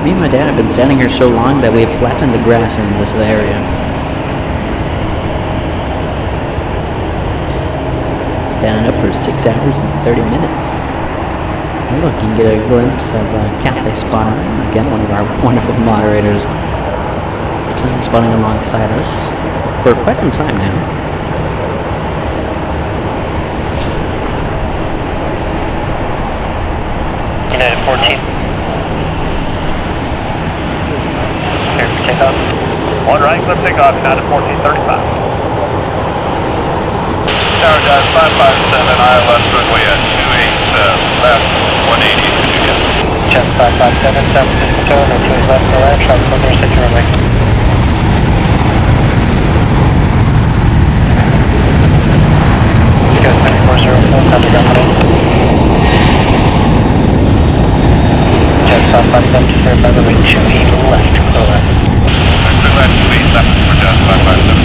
Me and my dad have been standing here so long that we have flattened the grass in this area. Standing up for 6 hours and 30 minutes. Oh look, you can get a glimpse of Cathay Spotter, again one of our wonderful moderators. Plane spotting alongside us for quite some time now. United 14. Clear for takeoff. 1 right, clear for takeoff, United 1435. Tower Dive 557, ILS runway at 28 left, 180 to Julia. Jet 557, San Francisco Tower, no 2 left, no land, traffic open intersect runway. Jet 9404, country ground 18. Jet 557 to verify runway 28 left, clear left. Clear left, 28 left for Jet 557.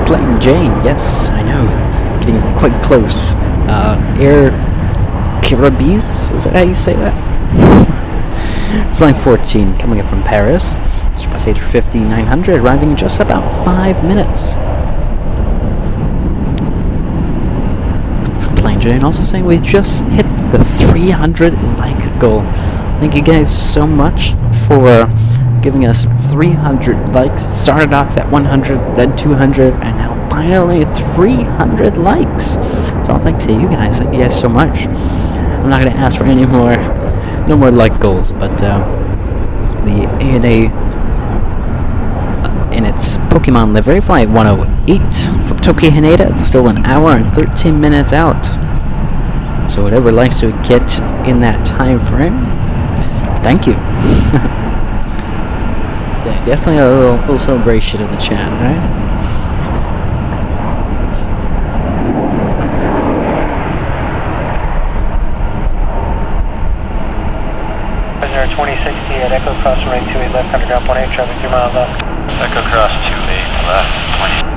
Plain Jane, yes, I know. Getting quite close. Air Caribbees, is that how you say that? Flight 14, coming in from Paris. Surpass A350-900, arriving in just about 5 minutes. Plain Jane also saying we just hit the 300 like goal. Thank you guys so much for giving us 300 likes. It started off at 100, then 200, and now finally 300 likes. It's all thanks to you guys. Thank you guys so much. I'm not going to ask for any more, no more like goals, but the ANA in its Pokémon livery, flight 108 from Tokyo Haneda, it's still 1 hour and 13 minutes out. So whatever likes to get in that time frame, thank you. Yeah, definitely a little celebration in the chat, right? Prisoner 2060 at Echo Cross runway 28 left, underground 18, traffic 3 miles left. Echo Cross 28 left, 20.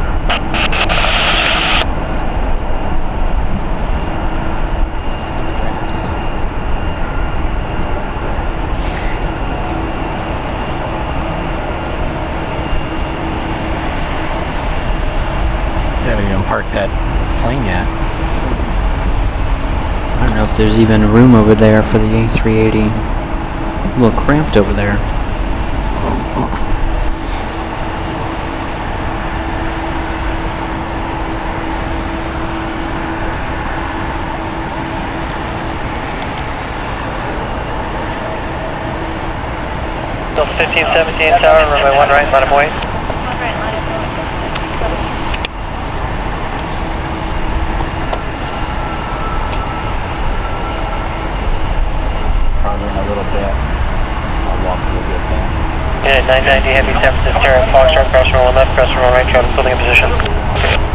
Haven't even parked that plane yet. I don't know if there's even room over there for the A380. A little cramped over there. 1517 tower, runway 1 right, line up away. Probably in a little bit. I'll walk a little bit there. Unit 990 Heavy, San Francisco, Foxtrot, cross runway 1 left, cross runway 1 right, traffic building in position.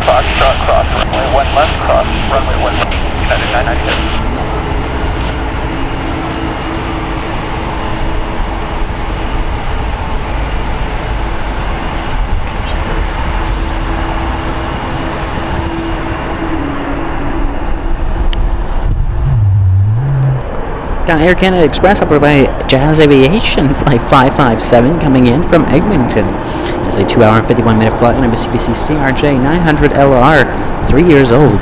Foxtrot, cross runway 1 left, cross runway 1 left. United 990 Heavy. Got Air Canada Express operated by Jazz Aviation, flight 557, coming in from Eglinton. It's a 2 hour and 51 minute flight on a Mitsubishi CRJ 900 LR, 3 years old.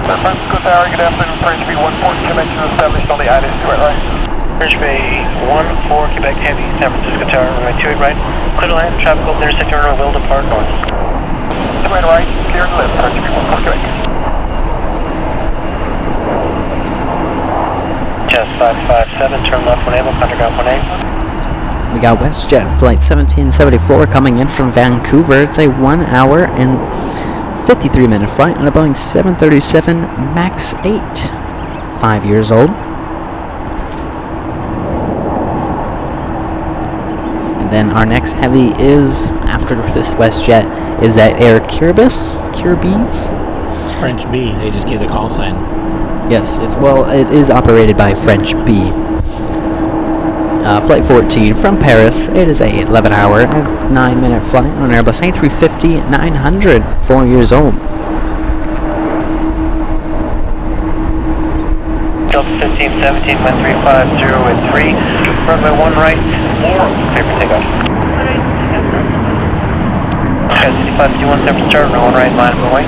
San Francisco Tower, good afternoon, French B14, connection established on the ATC right. French Bay 14, Quebec Heavy, San Francisco Tower, runway 28 right. Clear to land, traffic open intersection, runway will depart north. 28 right, clear to left, French B14, Quebec. Jazz 557, turn left 1 able, contact ground 18. We got WestJet flight 1774 coming in from Vancouver. It's a 1 hour and 53 minute flight on a Boeing 737 MAX 8, 5 years old. And then our next heavy is, after this WestJet, is that Air Kiribis? French B. They just gave the call sign. Yes, it is operated by French B. Flight 14 from Paris. It is a 11 hour and 9 minute flight on an Airbus A350-900, 4 years old. Delta 1517, 1350 at 3, runway 1 right, 4, clear for takeoff. Jazz 6551, San Francisco, runway 1 right, line up away.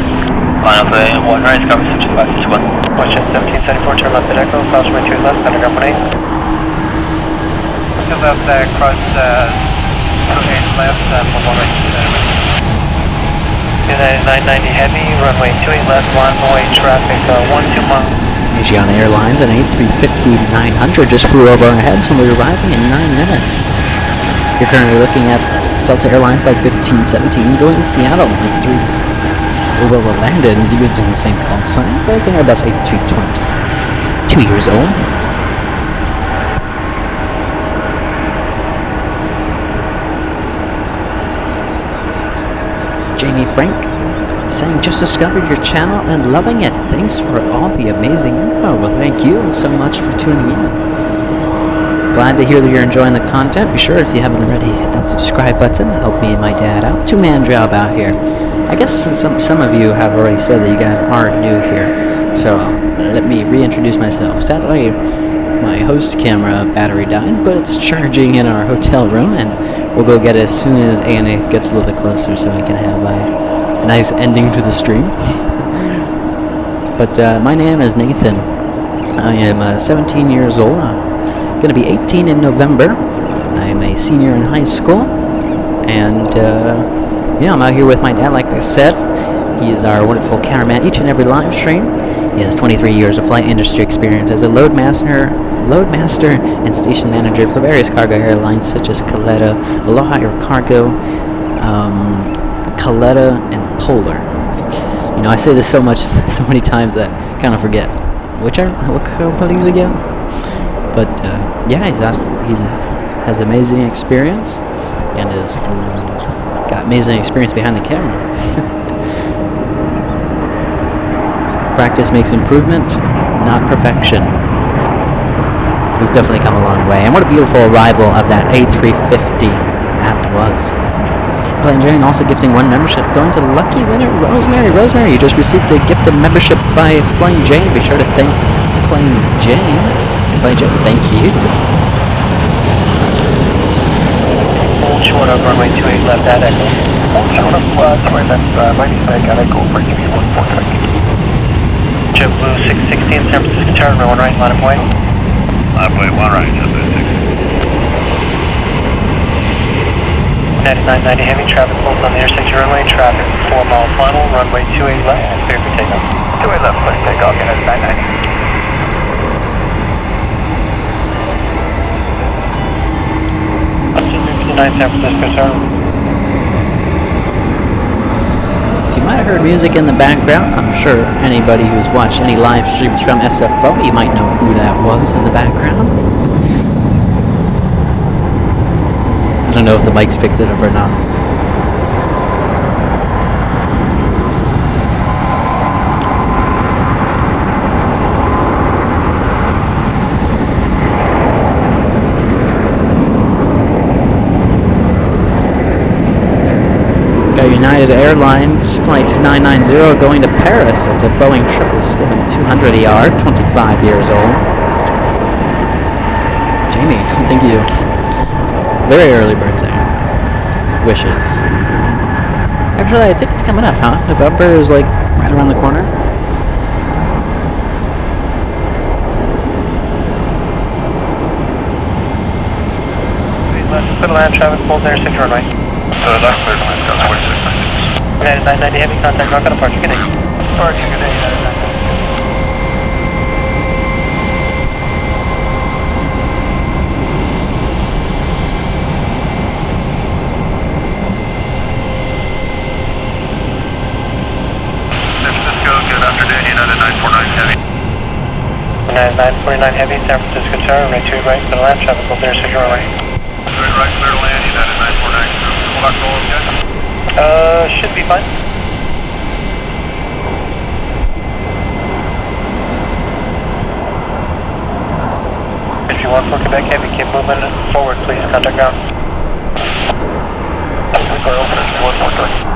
Line up away, 1 right, cover 6561. WestJet 1774, turn left at Echo, cross runway 2 left, contact ground 18. To left, cross 28 left, 1 right. United 990 Heavy, runway 28 left, line away, traffic 12 miles. Asiana Airlines, an A350-900 just flew over our heads when we were arriving in 9 minutes. You're currently looking at Delta Airlines flight 1517 going to Seattle at 3. Well, it landed using the same call sign, but it's an Airbus A320. 2 years old. Jamie Frank saying, just discovered your channel and loving it. Thanks for all the amazing info. Well, thank you so much for tuning in. Glad to hear that you're enjoying the content. Be sure, if you haven't already, hit that subscribe button. Help me and my dad out. Two-man job out here. I guess some of you have already said that you guys are new here. So let me reintroduce myself. Sadly, my host camera battery died, but it's charging in our hotel room, and we'll go get it as soon as ANA gets a little bit closer so we can have a nice ending to the stream. But my name is Nathan. I am 17 years old. Going to be 18 in November. I am a senior in high school, and yeah, I'm out here with my dad, like I said. He is our wonderful cameraman each and every live stream. He has 23 years of flight industry experience as a loadmaster, and station manager for various cargo airlines such as Caletta, Aloha Air Cargo, Caletta, and Polar. You know, I say this so many times that I kind of forget what companies again. But yeah, he has amazing experience and has got amazing experience behind the camera. Practice makes improvement, not perfection. We've definitely come a long way. And what a beautiful arrival of that A350 that was. Plain Jane also gifting 1 membership, going to lucky winner Rosemary. Rosemary, you just received a gift of membership by Plain Jane. Be sure to thank Plain Jane. And Plain Jane, thank you. Hold short of runway 28 left at Echo. Hold short of 28 left, 90 at Echo for TV14. JetBlue 616, San Francisco Tower, runway 1 right, line up away. Line up away, 1 right, JetBlue 6. 9990 Heavy, traffic pulls on the intersection runway, traffic 4 mile final, runway 28 left, clear for takeoff. 28 left, clear for takeoff, United 990. 9 San Francisco, sir. You might have heard music in the background. I'm sure anybody who's watched any live streams from SFO, you might know who that was in the background. I don't know if the mics picked it up or not. United Airlines Flight 990 going to Paris. It's a Boeing 777-200ER, 25 years old. Jamie, thank you. Very early birthday. Wishes. Actually, I think it's coming up, huh? November is like right around the corner. Left, clear to land, traffic pulls intersection runway. Left, clear to land, got 2696. United 990 Heavy, contact rocket departure, good day. Departure, good day, United 990. San Francisco, good afternoon, United 949 Heavy. United 949 Heavy, San Francisco Tower, runway 2 right, clear to land, traffic pulls intersection runway. 2 right, clear to land, United 949. Will that go okay? Should be fine. If you want for Quebec Heavy, keep moving forward, please. Contact ground. We car open at 143.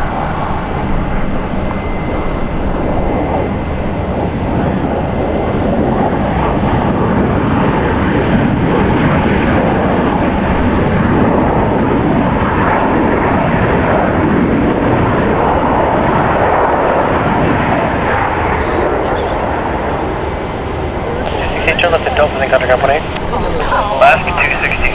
Turn left at Delta, then contact ground 18. Last 260.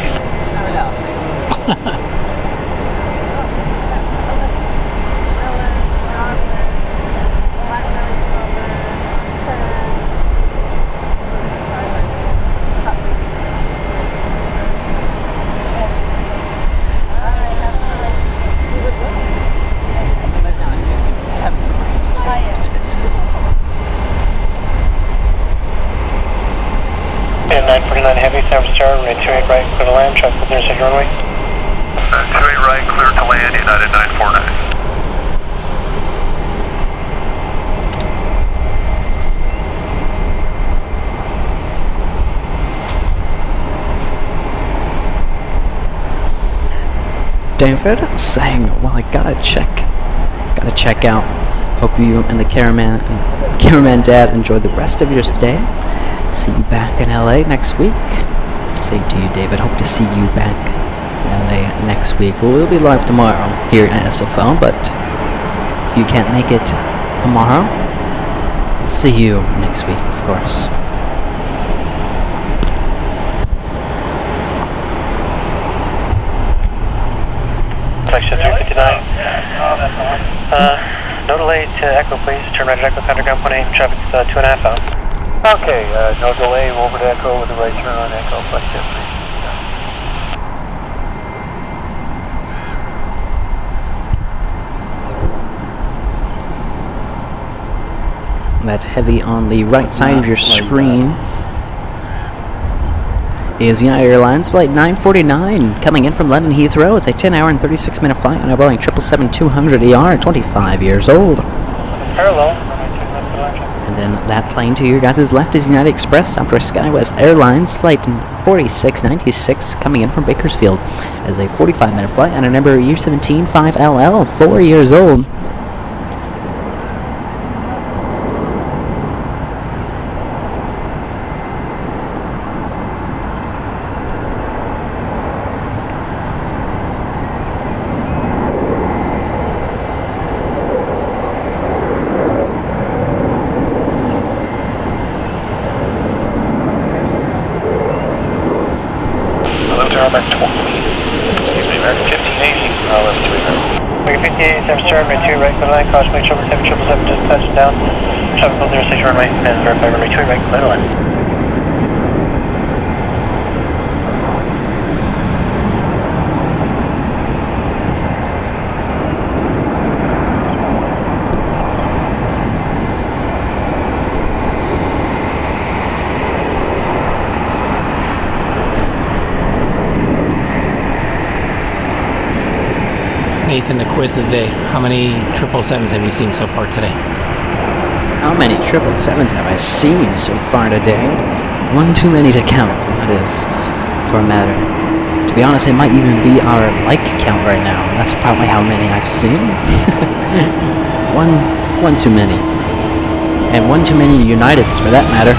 And 949 Heavy, San Francisco, runway 28 right, clear to land, traffic with intersection runway. 28 right, clear to land, United 949. David saying, well, I gotta check out. Hope you and the cameraman dad enjoy the rest of your stay. See you back in LA next week. Same to you, David. Hope to see you back in LA next week. We'll be live tomorrow here at SFO, but if you can't make it tomorrow, see you next week, of course. Section 359. No delay to Echo, please. Turn right at Echo, contact ground 18, traffic 2.5 out. Okay, no delay, over to Echo with the right turn on Echo, plus 10. That heavy on the right side of your screen is United Airlines Flight 949 coming in from London Heathrow. It's a 10-hour and 36-minute flight on a Boeing 777-200ER, 25 years old. Parallel. And then that plane to your guys' left is United Express, Southwest SkyWest Airlines Flight 4696 coming in from Bakersfield as a 45-minute flight on a number U175LL, 4 years old. right, clear line, cross me, 777, just touching down. 706 runway, and verify runway 2 right, clear line. Nathan, the quiz of the day. How many 777s have you seen so far today? How many 777s have I seen so far today? One too many to count, that is, for a matter. To be honest, it might even be our like count right now. That's probably how many I've seen. One too many. And one too many Uniteds, for that matter.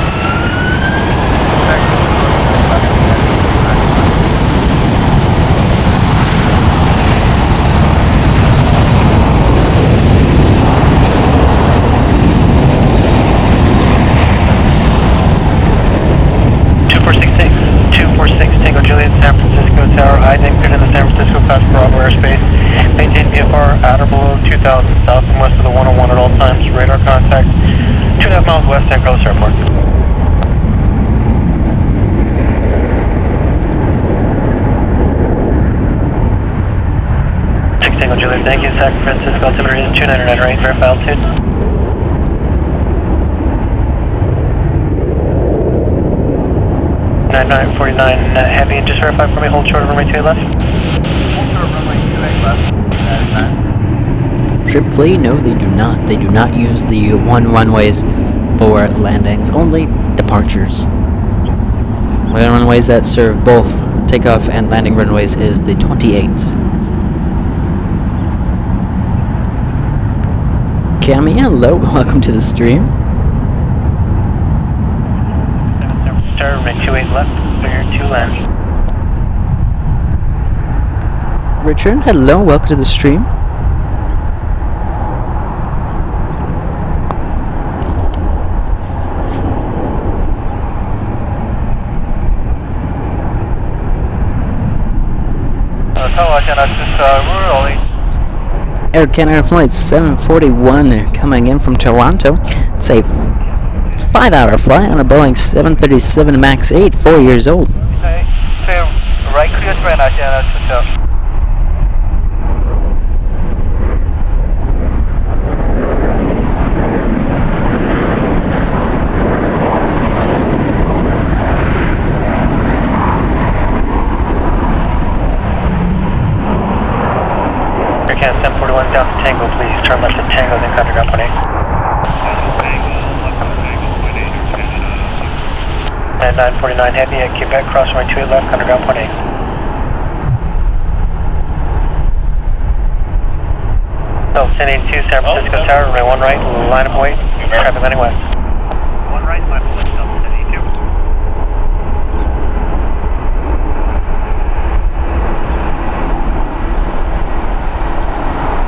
246 Tango Juliet, San Francisco Tower, IDIC, good in the San Francisco Pass Bravo airspace. Maintain VFR at or below 2,000, south and west of the 101 at all times. Radar contact 2.5 miles west at Gross Airport. 6 Tango Juliet, thank you. San Francisco altimeter is 299 right, verify altitude. 9949 heavy, just verify for me, hold short of runway 2 left. Hold short of runway 2 left, Ship fleet, no, they do not. They do not use the one runways for landings, only departures. One of the runways that serve both takeoff and landing runways is the 28s. Cami, hello, welcome to the stream. Runway 28 left, clear 2 land. Richard, hello, welcome to the stream. Air Canada Flight 741 coming in from Toronto. It's a 5-hour flight on a Boeing 737 MAX 8, 4 years old. Okay, so right clear to right now, Air Canada 741 down to Tango, please turn left at Tango, then contact ground point 8. And 949 heavy at Quebec, cross runway 28 left, contact ground point 8. So 1082 San Francisco Tower, runway 1 right, line of weight, traffic landing west. 1 right, line of weight, 1082.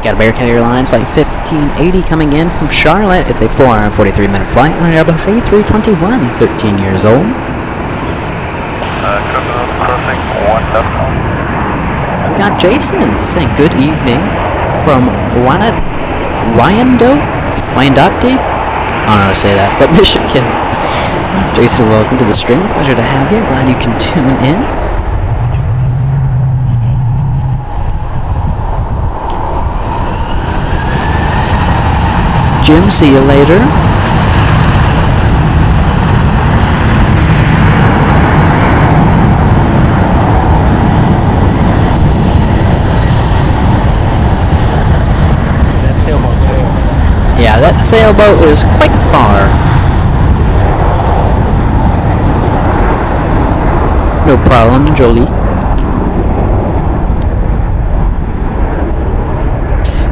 Got Air Canada Airlines Flight 1580 coming in from Charlotte. It's a 4-hour and 43-minute flight on an Airbus A321, 13 years old. Crossing 1 left. We got Jason saying good evening from Wyandotte? I don't know how to say that, but Michigan. Jason, welcome to the stream. Pleasure to have you. Glad you can tune in. Jim, see you later. Yeah, that sailboat is quite far. No problem, Jolie.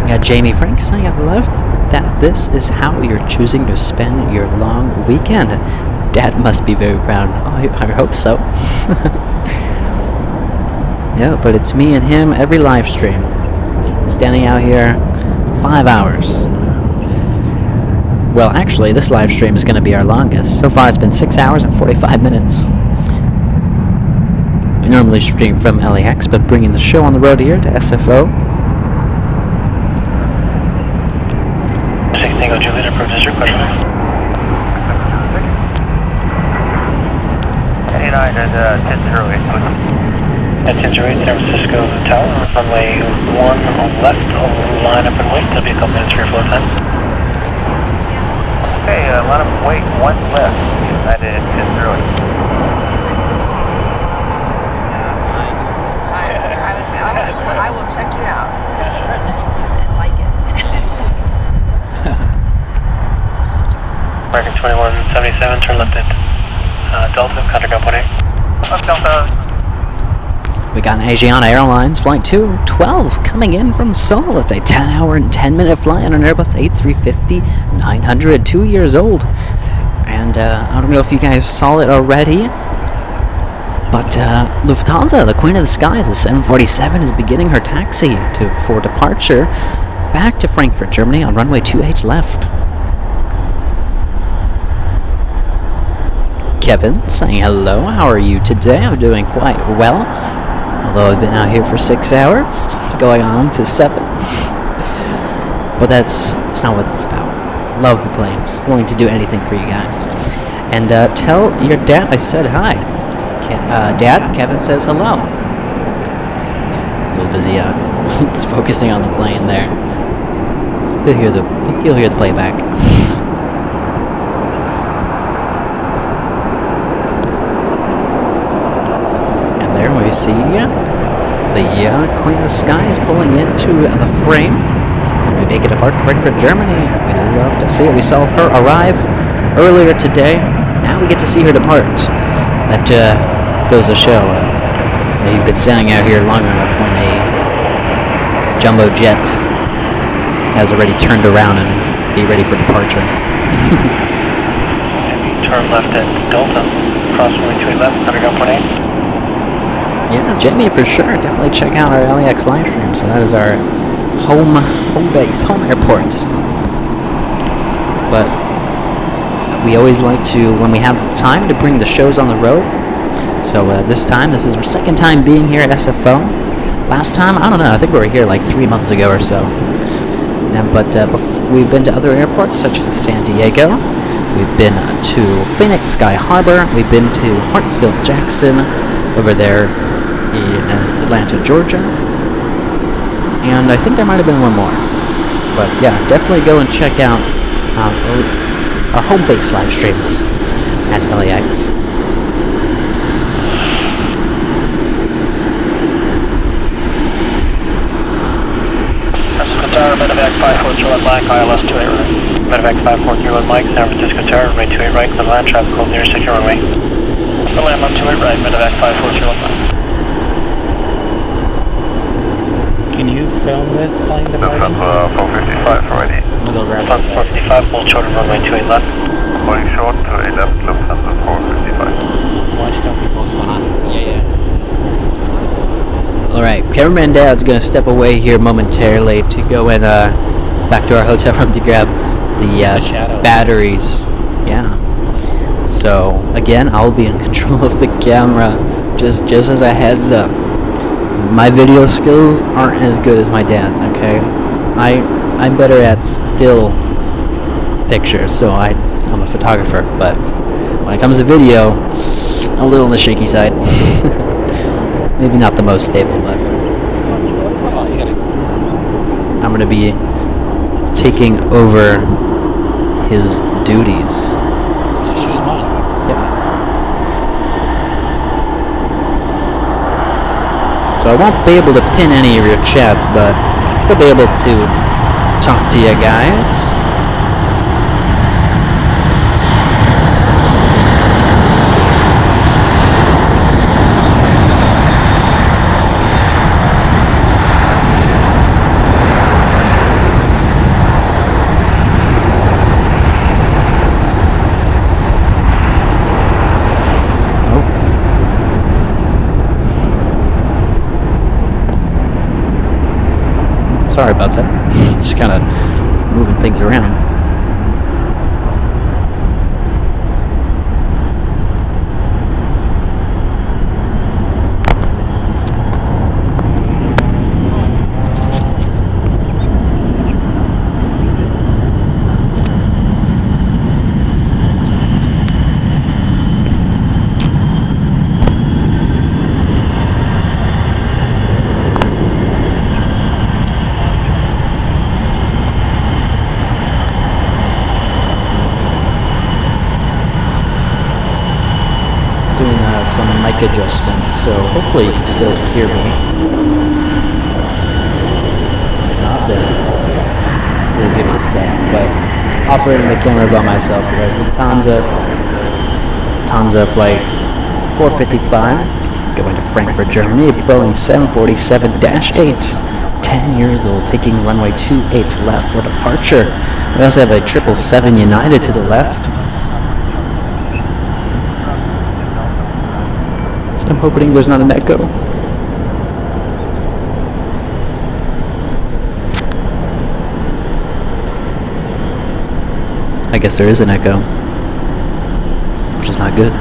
Got Jamie Frank saying I loved that this is how you're choosing to spend your long weekend. Dad must be very proud. I hope so. Yeah, but it's me and him every live stream. Standing out here 5 hours. Well, actually, this live stream is going to be our longest. So far, it's been 6 hours and 45 minutes. We normally stream from LAX, but bringing the show on the road here to SFO. Tango Juliet, approach district, question. 89 at 1008, please. At 1008, San Francisco Tower, runway 1 left, line up and wait. There'll be a couple minutes for your flow time. Okay, line up and wait, 1 left, United at 1008. I will check you out. And like it. American 2177, turn left at Delta, contact ground point A. Left Delta. We got an Asiana Airlines Flight 212 coming in from Seoul. It's a 10-hour and 10-minute flight on an Airbus A350-900, 2 years old. And I don't know if you guys saw it already, but Lufthansa, the Queen of the Skies, the 747, is beginning her taxi for departure back to Frankfurt, Germany on runway 28 left. Kevin saying hello, how are you today? I'm doing quite well, although I've been out here for 6 hours, going on to 7. But that's not what it's about. Love the planes, willing to do anything for you guys. And tell your dad I said hi. Dad, Kevin says hello. A little busy focusing on the plane there. He'll hear the playback. And there we see the Queen of the Skies pulling into the frame. Gonna make a departure to Frankfurt, Germany. We love to see it. We saw her arrive earlier today. Now we get to see her depart. That goes to show that you've been standing out here long enough when a jumbo jet has already turned around and be ready for departure. Turn left at Delta, cross runway 28 left, contact ground point A. Yeah, Jamie, for sure. Definitely check out our LAX live streams. That is our home base, home airport. But we always like to, when we have the time, to bring the shows on the road. So this is our second time being here at SFO. Last time, I don't know, I think we were here like 3 months ago or so. But we've been to other airports such as San Diego. We've been to Phoenix Sky Harbor. We've been to Hartsfield Jackson over there in Atlanta, Georgia. And I think there might have been one more. But yeah, definitely go and check out our home base live streams at LAX. Tower, Medevac 5431 Mike, ILS 28 right. Medevac 5431 Mike, San Francisco Tower, runway 28 right, clear land, traffic hold near 6 runway. Clear land on 28 right, Medevac 5431 Mike. Can you film this plane departing? Lufthansa 455 already. We'll go grab Lufthansa 455, hold short of runway 28 left. Holding short to 8 left, Lufthansa 455. Watch, tell people what's going on. Yeah. Alright, cameraman Dad's gonna step away here momentarily to go and back to our hotel room to grab the batteries. Yeah. So again, I'll be in control of the camera. Just as a heads up. My video skills aren't as good as my dad's, okay? I'm better at still pictures, so I'm a photographer, but when it comes to video, I'm a little on the shaky side. Maybe not the most stable, but I'm going to be taking over his duties. Yeah. So I won't be able to pin any of your chats, but I'll still be able to talk to you guys. Sorry about that. Just kind of moving things around. mic adjustments, so hopefully you can still hear me. If not, then we'll give it a sec. But operating the camera by myself here with Lufthansa flight 455 going to Frankfurt, Germany, Boeing 747-8. 10 years old, taking runway 28 left for departure. We also have a 777 United to the left. I'm hoping there's not an echo. I guess there is an echo, which is not good.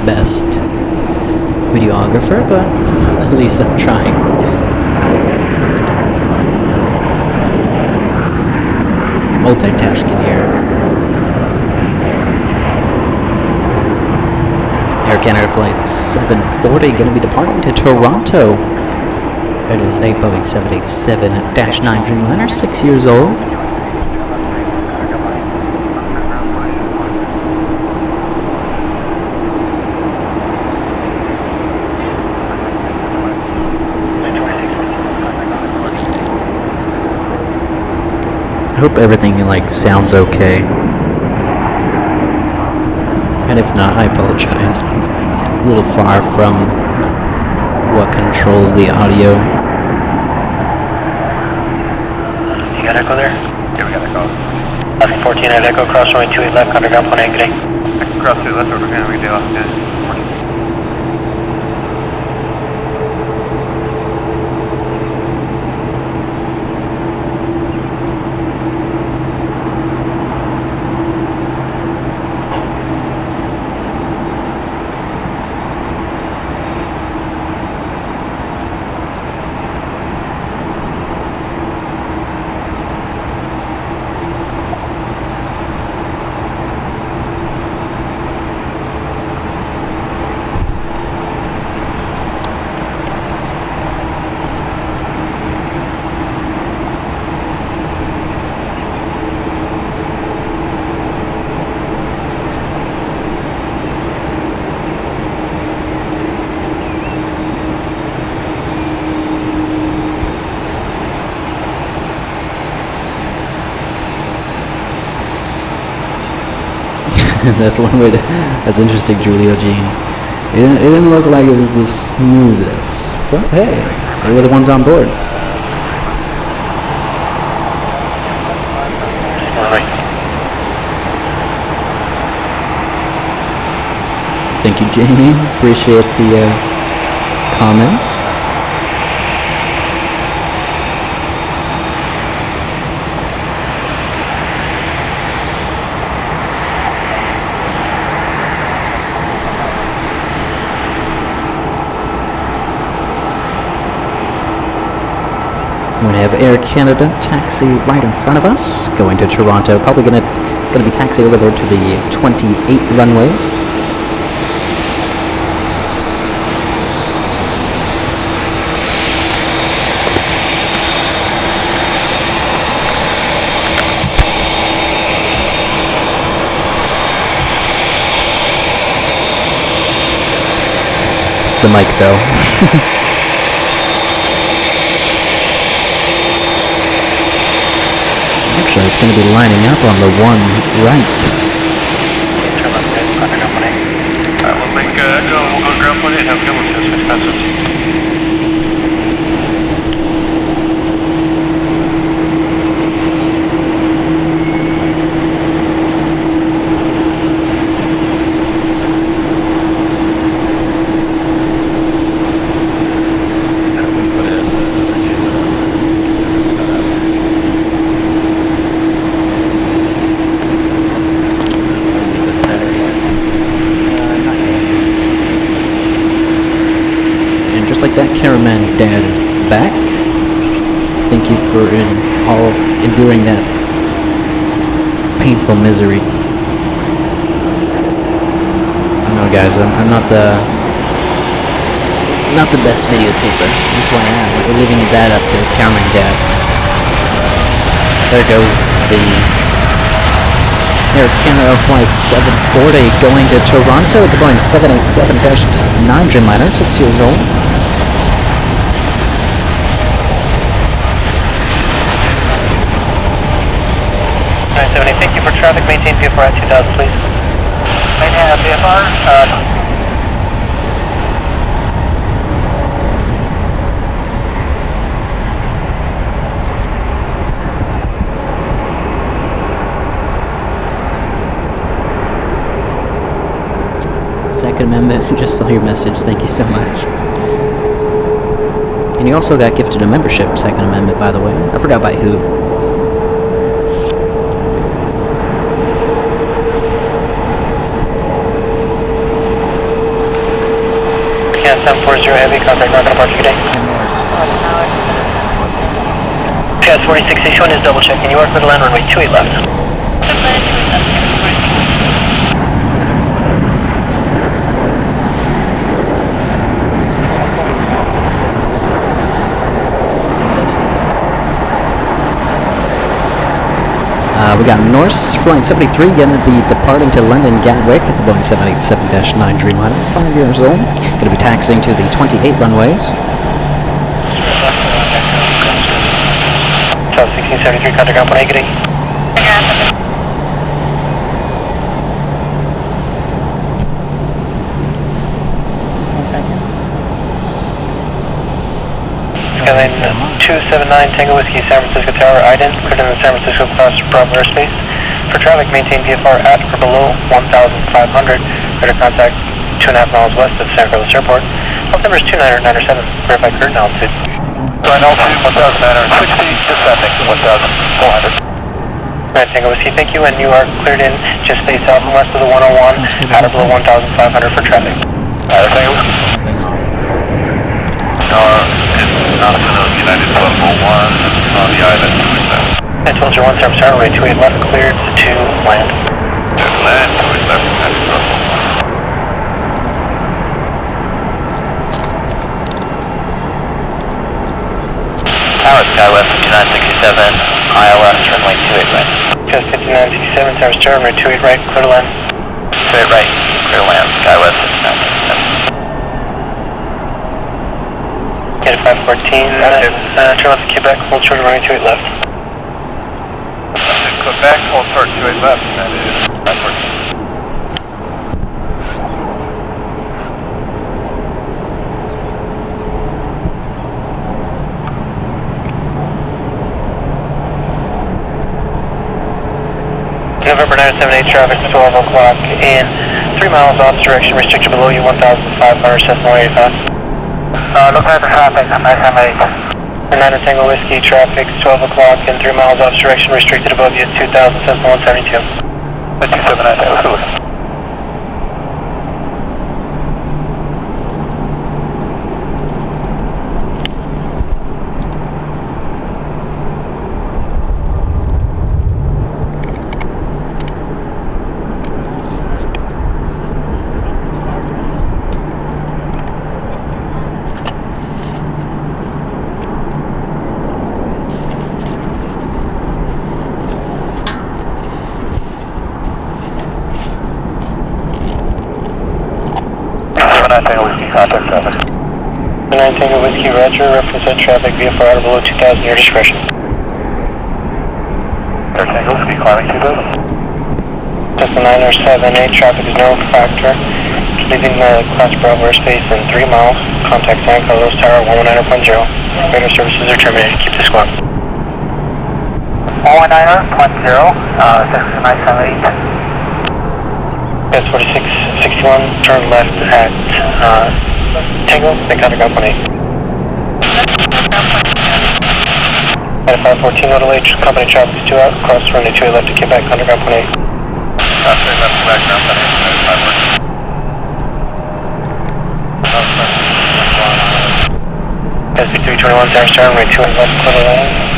best videographer, but at least I'm trying. Multitasking here. Canada Flight 740 going to be departing to Toronto. It is a Boeing 787-9 Dreamliner, 6 years old. I hope everything sounds okay. And if not, I apologize. I'm a little far from what controls the audio. You got echo there? Yeah, we got echo. 14, I have echo, cross runway 28 left, contact ground, 18, good day. Cross to the left over here, we do off good. That's one way to. That's interesting, Julio Jean. It didn't look like it was the smoothest, but hey, they were the ones on board. Thank you, Jamie. Appreciate the comments. We're gonna have Air Canada taxi right in front of us, going to Toronto. Probably gonna be taxied over there to the 28 runways. The mic fell. Actually, it's going to be lining up on the one right. We'll make we'll go ground point and have a good one. Switch passes. Like that, cameraman dad is back. Thank you for all enduring that painful misery. I know, guys, I'm not the best videotaper. That's why we're leaving that up to cameraman dad. There goes the Air Canada Flight 740 going to Toronto. It's a Boeing 787-9 Dreamliner, 6 years old. 970, thank you for traffic. Maintain VFR at 2000, please. Maintain VFR. Second Amendment, just saw your message. Thank you so much. And you also got gifted a membership, Second Amendment, by the way. I forgot by who. Yeah, 740 heavy, contact Rocket Departure today. PS 4661 is double checking. You are for the land runway 28 left. We got Norse Flight 73 going to be departing to London Gatwick. It's a Boeing 787-9 Dreamliner, 5 years old. Going to be taxiing to the 28 runways. South 1673, contact ground 1 getting. Skyline 279 Tango Whiskey, San Francisco Tower, Iden, cleared in the San Francisco class Bravo airspace. For traffic, maintain VFR at or below 1,500. Clear to contact 2.5 miles west of San Carlos Airport. Health number is 29907. Verify current altitude. Current altitude 1,960, descending 1,400. Grand Tango Whiskey, thank you, and you are cleared in just stay south and west of the 101, at or below 1,500 for traffic. Tango Whiskey. It's not United 1201 on the island. And Soldier 1, Service runway 28 left, cleared to land. To land, 28 left, that's Tower Skywest 5967, ILS runway 28 right. Just 5967, Service runway 28 right, clear to land. 28 right, clear to land, Skywest 5967. Get 514, turn left to Quebec, hold short runway 28 left. Quebec, hold short 28 left, that is 514. November 978 traffic, 12 o'clock in 3 miles off direction, restricted below you, 1,500, Cessna 185. Looking at the traffic, 978. 9 Tango Whiskey, traffic 12 o'clock and 3 miles off direction, restricted above you, 2,000, Cessna 172. 279 Tango Whiskey. Tango Whiskey, contact traffic. 9 Tango Whiskey, roger, reference at traffic, VFR out of below 2,000, your discretion. 3 Tango Whiskey, climbing 2,000. Cessna 978, traffic is no factor. Leaving the class Bravo airspace in 3 miles, contact San Carlos Tower 119.0. Radar services are terminated, keep the squawk. 119.0, 6978. That's 4661, turn left at Tango, then contact ground 18. At 514 Auto H, company traffic is 2 out, cross runway 28 left to Quebec, contact ground 18. Left to Quebec, ground 18, 514. SB321, San Star, runway 2 left, clear to land.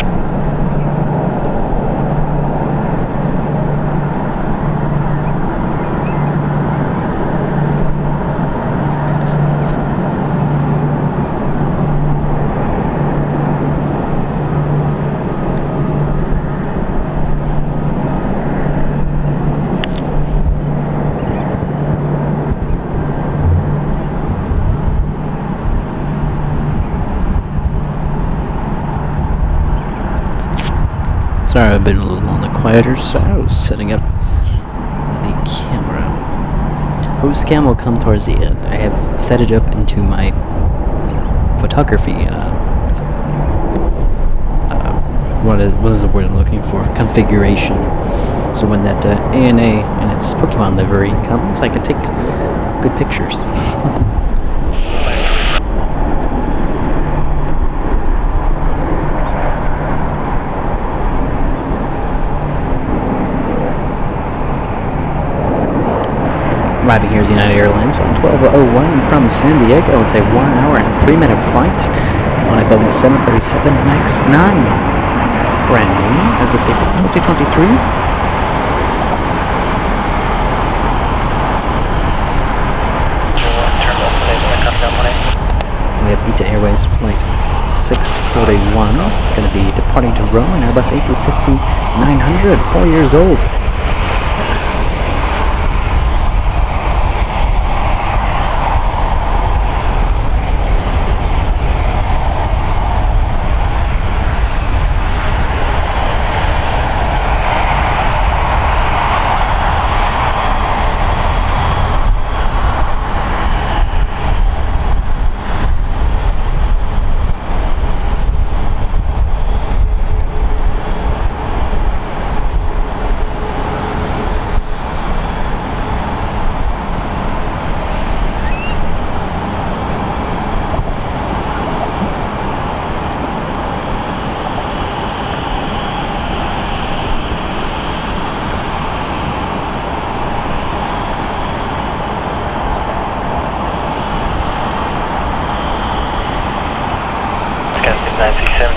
Sorry, I've been a little on the quieter side. I was setting up the camera. Host cam will come towards the end. I have set it up into my photography. What is the word I'm looking for? Configuration. So when that ANA and its Pokémon livery comes, I can take good pictures. Arriving here is United Airlines Flight 1201 from San Diego. It's a 1 hour and 3 minute flight on a Boeing 737 MAX 9. Brand new as of April 2023. We have ETA Airways Flight 641. Going to be departing to Rome in Airbus A350-900, 4 years old.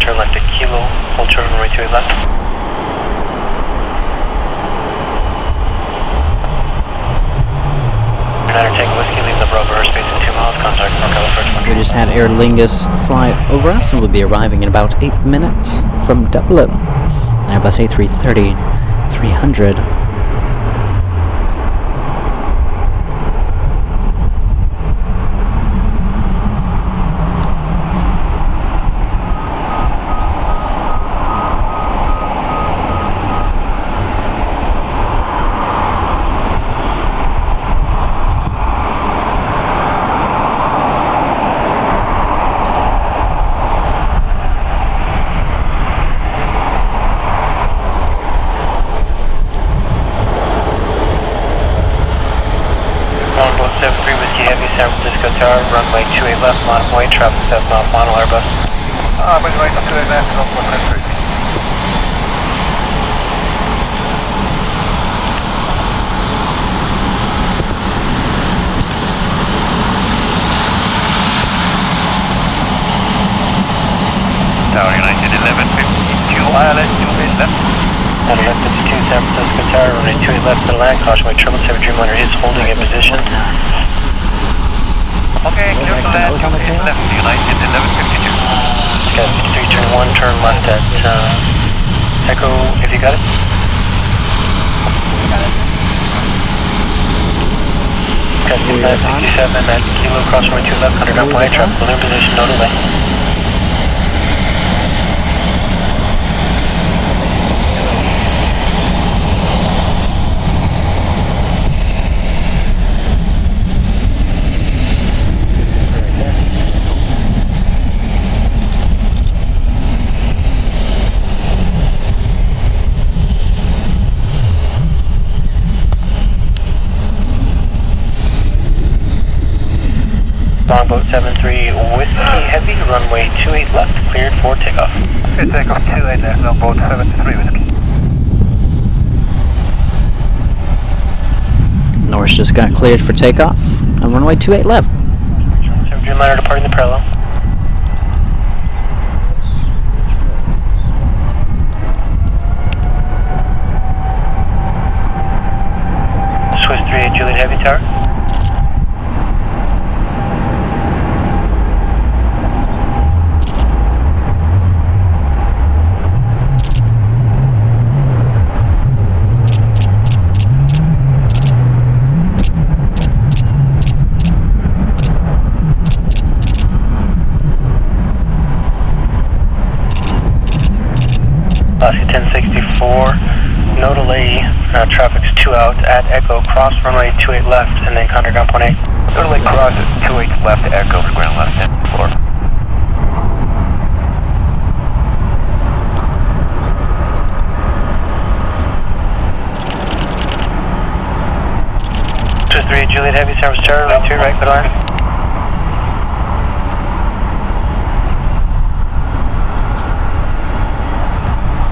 Turn left at Kilo, hold short runway 28 left. United Tango Whiskey, leave the Bravo airspace in 2 miles, contact Markello First 1. We just had Aer Lingus fly over us and will be arriving in about 8 minutes from Dublin. Airbus A330-300. Runway 28 left, model way, traffic 7 off, model Airbus. Runway right up to that left, 193. Tower United 1152, ILS 28 left. At 1152, San Francisco Tower, runway 28 left to land, caution way 777 Dreamliner is holding in position. Okay, clear to land, left, United 1152. Got 6321, turn left at Echo, if you got it. Got 6567 at Kilo, cross runway 2 left, 100 down point, traffic balloon position, no delay. Longboat 73 Whiskey Heavy, runway 28 left, cleared for takeoff. Okay, takeoff 28 left, Longboat 73 Whiskey. Norris just got cleared for takeoff on runway 28 left. Dreamliner departing the parallel. Swiss 38 Juliet Heavy Tower. Alaska 1064, no delay, traffic's 2 out at Echo, cross runway 28 left, and then contact ground point 8. No delay, cross at 28 left, Echo, ground left, and floor. Swiss 38 Juliet Heavy, San Francisco Tower, right 2, right, good line.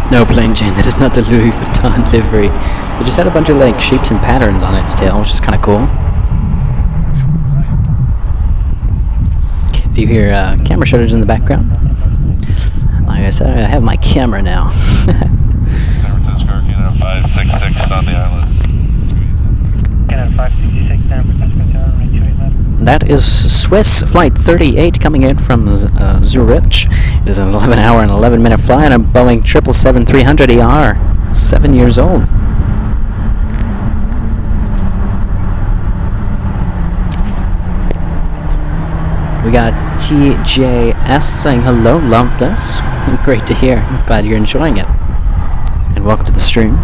No plane Jane, that is not the Louis Vuitton livery. It just had a bunch of like shapes and patterns on its tail, which is kind of cool. If you hear camera shutters in the background, like I said, I have my camera now. San Francisco, 566 on the island. 566 San Francisco Tower, right 28 left. That is Swiss Flight 38 coming in from Zurich. It is an 11-hour and 11-minute flight on a Boeing 777-300ER. 7 years old. We got TJS saying hello, love this. Great to hear. Glad you're enjoying it. And welcome to the stream.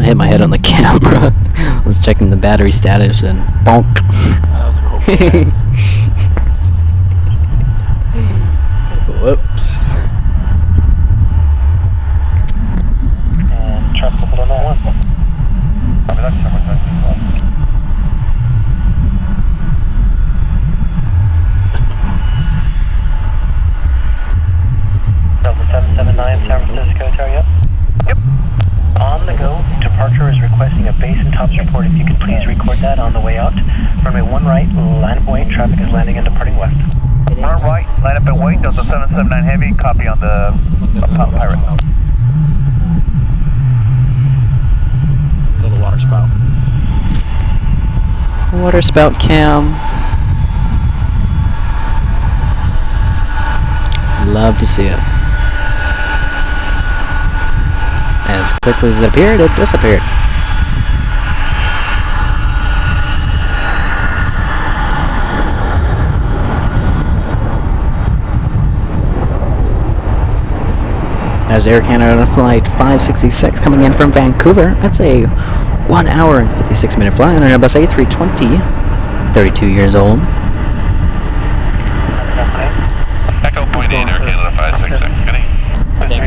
Hit my head on the camera. I was checking the battery status and bonk. That was a cool play. Whoops. And trust level on that one. Delta 779 San Francisco, Tower, Yep. On the go, departure is requesting a base and tops report. If you could please record that on the way out. Runway 1 right, line up and wait. Traffic is landing and departing west. 1 right, line up and wait. Delta 779 Heavy, copy on the Pirate. Go to water spout. Water spout cam. Love to see it. As quickly as it appeared, it disappeared. There's Air Canada Flight 566 coming in from Vancouver. That's a 1 hour and 56-minute flight on an Airbus A320. 32 years old. Echo point in Air Canada 566.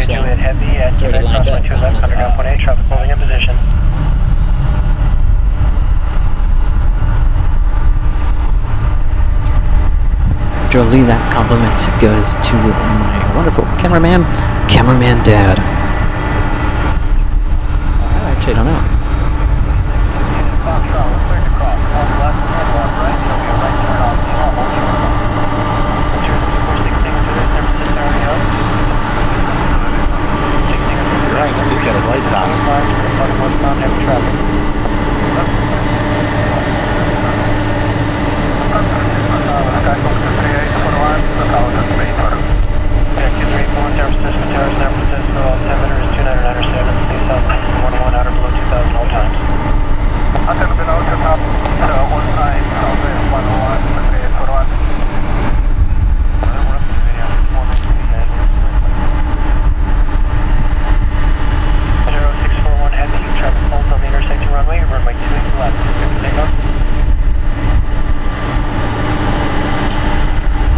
Juliet Heavy at Quebec, crosswind 2 left, underground point 8, traffic holding in position. Jolie, that compliment goes to my wonderful cameraman Dad. I actually don't know. Right, because he's got his lights on.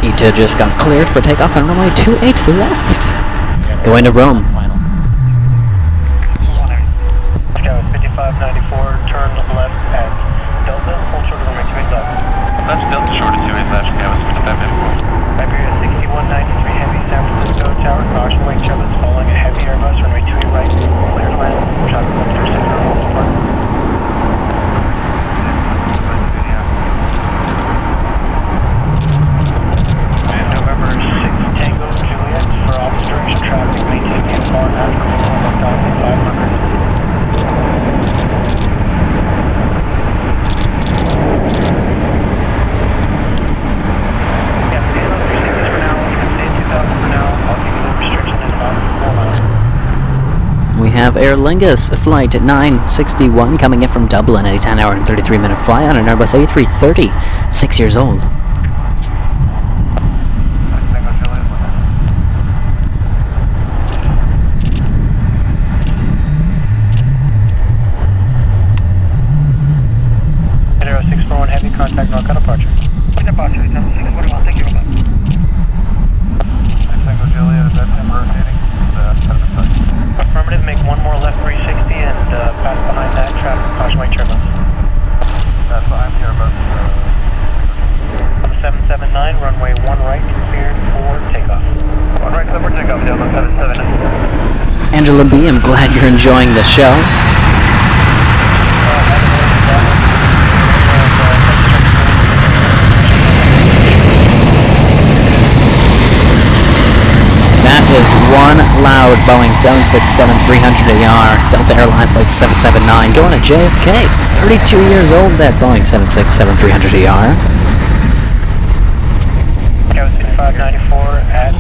ETA just got cleared for takeoff on runway 28 left. Going to Rome. Scout 5594, turn left at Delta, hold short of runway 28 left. That's Delta short have Aer Lingus, flight 961, coming in from Dublin at a 10-hour and 33-minute flight on an Airbus A330, 6 years old. Heavy contact northbound departure. Departure, 641, thank you very much. Single Juliet, is that him rotating? Affirmative, make one more left 360 and pass behind that, traffic, caution white turbulence. That's I'm here about 779, runway 1 right, cleared for takeoff. 1 right, cleared for takeoff, Delta 779. Angela B., I'm glad you're enjoying the show. That is one loud Boeing 767-300ER, Delta Airlines Flight 779, going to JFK. It's 32 years old, that Boeing 767-300ER. Go 6594 at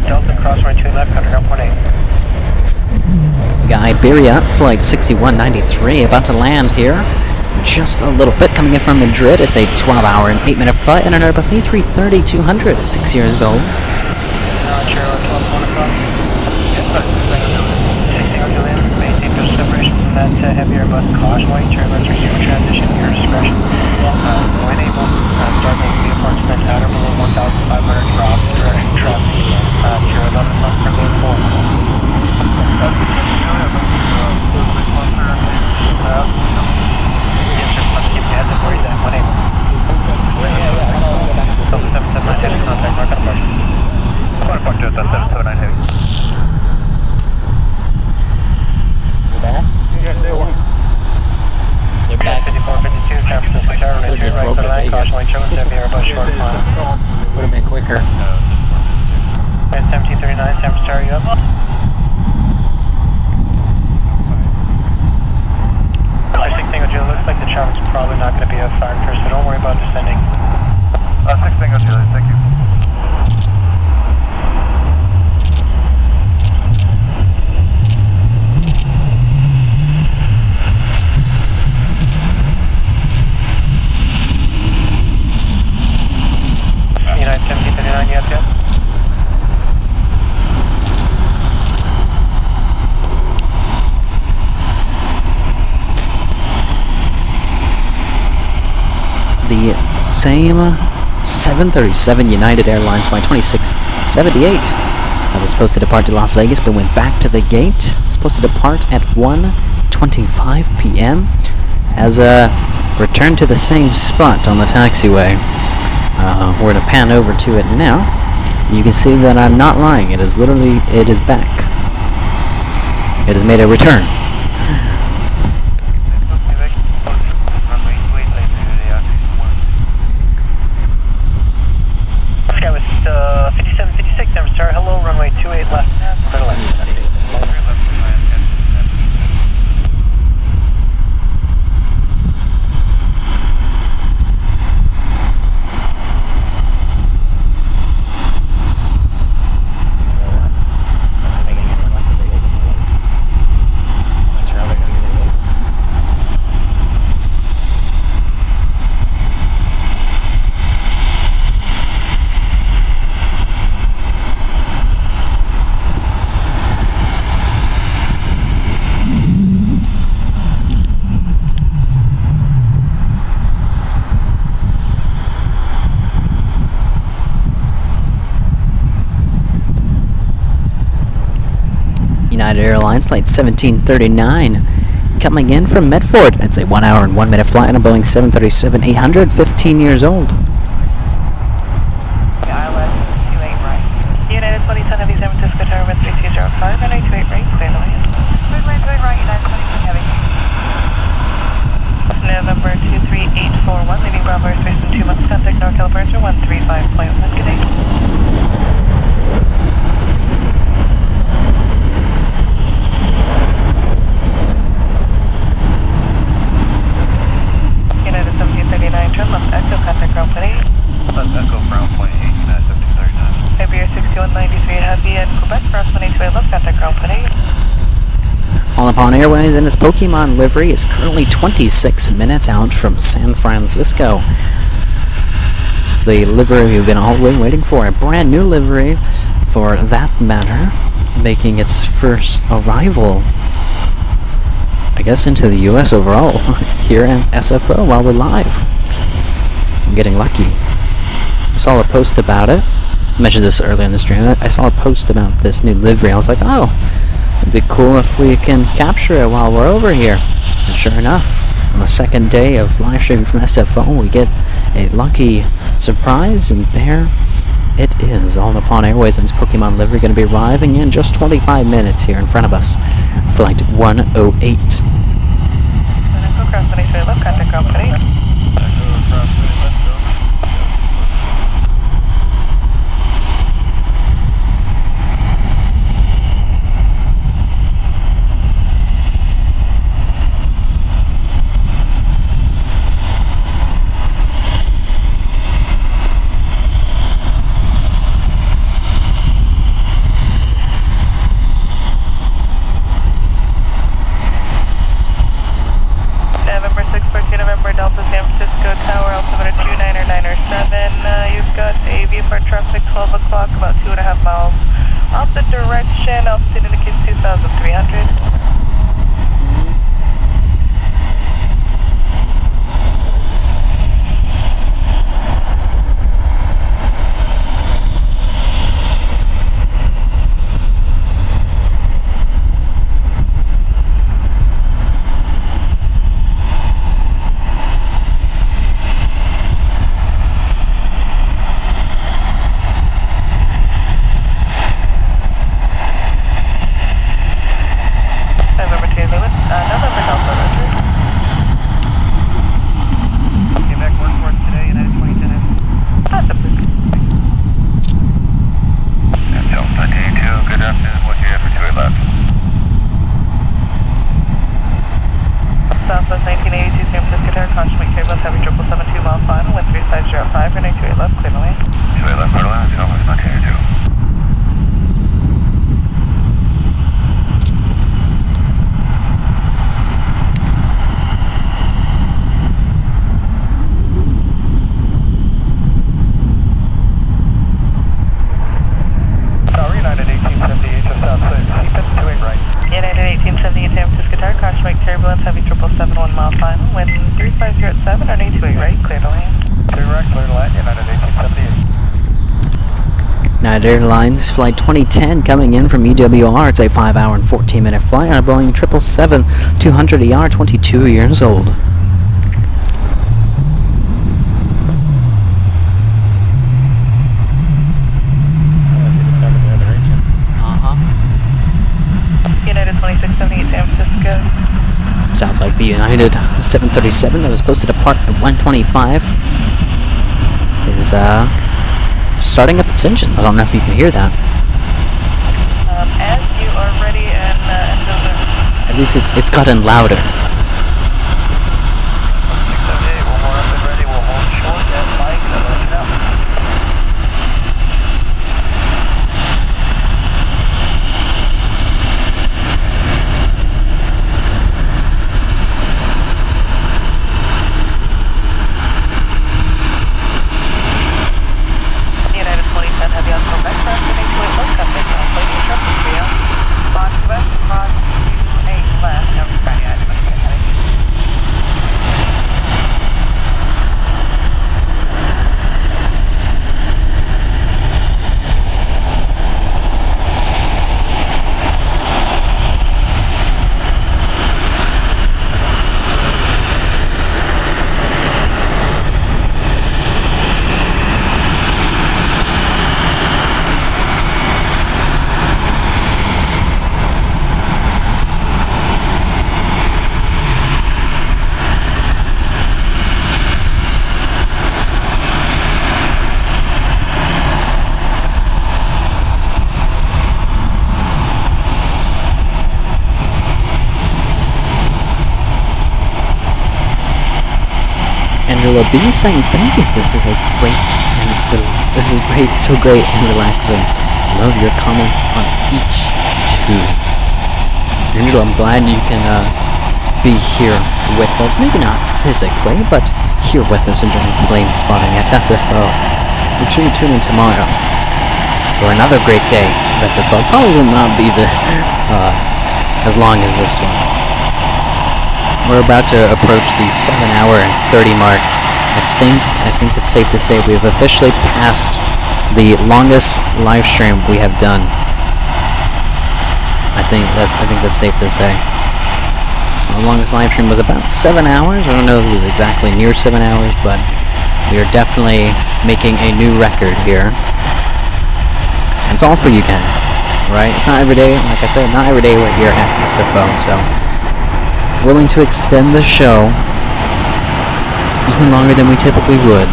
Delta crosswind 2 left, underground 1-8. We got Iberia, Flight 6193, about to land here. Just a little bit coming in from Madrid. It's a 12-hour and 8-minute flight and an Airbus A330-200, 6 years old. Roger, 12 o'clock. Yes, sir. 16 Juliet, maintain no separation from that heavy Airbus, caution white turbulence, receiver transition, your discretion. When able, start making the approximate outer below 1,500 drop, direction traffic, 011 months per day 4. Would have been quicker. 1739, San Francisco, are you up? Looks like the traffic's probably not going to be a factor, so don't worry about descending. 6 Tango Juliet, thank you. United 1739, you up yet? The same 737 United Airlines Flight 2678 that was supposed to depart to Las Vegas but went back to the gate. It was supposed to depart at 1:25 p.m. has returned to the same spot on the taxiway. We're going to pan over to it now. You can see that I'm not lying. It is back. It has made a return. Sky with 5756, Denver Star, hello, runway 28 left, clear to left. United Airlines Flight 1739 coming in from Medford. It's a 1-hour and 1-minute flight on a Boeing 737-800, 15 years old. ILS 28 right. United 2010 Heavy San Francisco Tower 3205, runway 28 right, clear to land. Runway 28 right, United 2010 Heavy. November 23841, leaving Bravo airspace in 2 months, contact NorCal departure 135.1, good day. United 1739, turn left, Echo, contact ground point 8. That's Echo, ground point 8, United 1739. Iberia 6193, Heavy in Quebec, cross 182 left, contact ground point 8. All Upon Airways and its Pokemon livery is currently 26 minutes out from San Francisco. It's the livery we've been all waiting for, a brand new livery for that matter, making its first arrival, I guess, into the US overall here at SFO while we're live. I'm getting lucky. I saw a post about it. I mentioned this earlier in the stream. I saw a post about this new livery. I was like, oh, it'd be cool if we can capture it while we're over here. And sure enough, on the second day of live streaming from SFO, we get a lucky surprise, and there it is. All Upon Airways and its Pokemon livery going to be arriving in just 25 minutes here in front of us. Flight 108. Contact company. Delta San Francisco Tower, altimeter 299 or 7. You've got a VFR traffic 12 o'clock, about 2.5 miles off the direction. Altitude indicates 2,300. Southwest 1982 San Francisco Tower, consummate turbulence, heavy 772 mile final, wind 3505, running 28 left, clear the lane. 28 left, clear the lane, Southwest 1982. United 1878 to South 6, keep it 28 right. United 1878 San Francisco Tower, consummate turbulence, heavy 777 1 mile final, wind 3507, running 28 right, clear the lane. 2 right, clear the lane, United 1878. United Airlines Flight 2010 coming in from EWR. It's a 5-hour and 14-minute flight on a Boeing 777-200ER, 22 years old. United 2678 San Francisco. Sounds like the United 737 that was supposed to depart at 1:25 is starting up its engine. I don't know if you can hear that. As you are ready and at least it's gotten louder. 678, we'll more up and ready. We'll hold short and Mike, and let you know. Heavy on Quebec, cross the 28 left, contact on Lady Traffic 3 out. Box west, cross 28 left, no Friday, I didn't get that. Angela B saying thank you. This is great, so great and relaxing. Love your comments on each two. Angelo, I'm glad you can be here with us. Maybe not physically, but here with us enjoying plane spotting at SFO. Make sure you tune in tomorrow for another great day of SFO. Probably will not be as long as this one. We're about to approach the 7-hour and 30 mark. I think it's safe to say we have officially passed the longest live stream we have done. I think that's safe to say. Our longest live stream was about 7 hours. I don't know if it was exactly near 7 hours, but we are definitely making a new record here. And it's all for you guys, right? It's not every day, like I said, not every day we're here at SFO, so willing to extend the show even longer than we typically would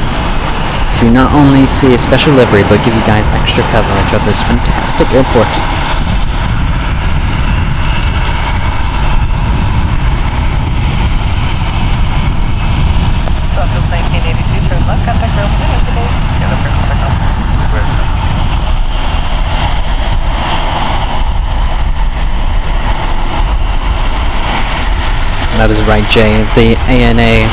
to not only see a special livery, but give you guys extra coverage of this fantastic airport. That is right, Jay. The ANA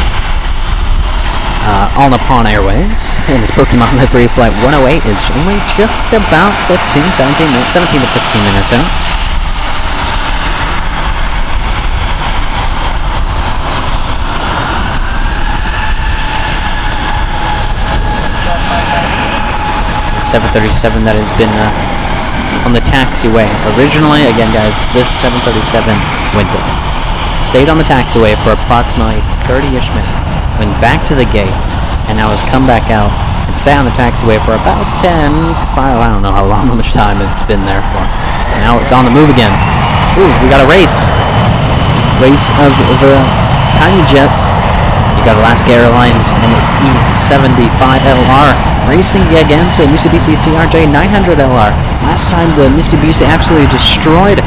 All Nippon Airways in its Pokémon livery flight 108 is only just about 17 to 15 minutes out. It's 737 that has been on the taxiway. Originally, again guys, this 737 stayed on the taxiway for approximately 30-ish minutes, went back to the gate, and now has come back out and sat on the taxiway for about 5, I don't know how much time it's been there for. And now it's on the move again. Ooh, we got a race. Race of the tiny jets. You got Alaska Airlines and E75LR racing against a Mitsubishi CRJ 900LR. Last time the Mitsubishi absolutely destroyed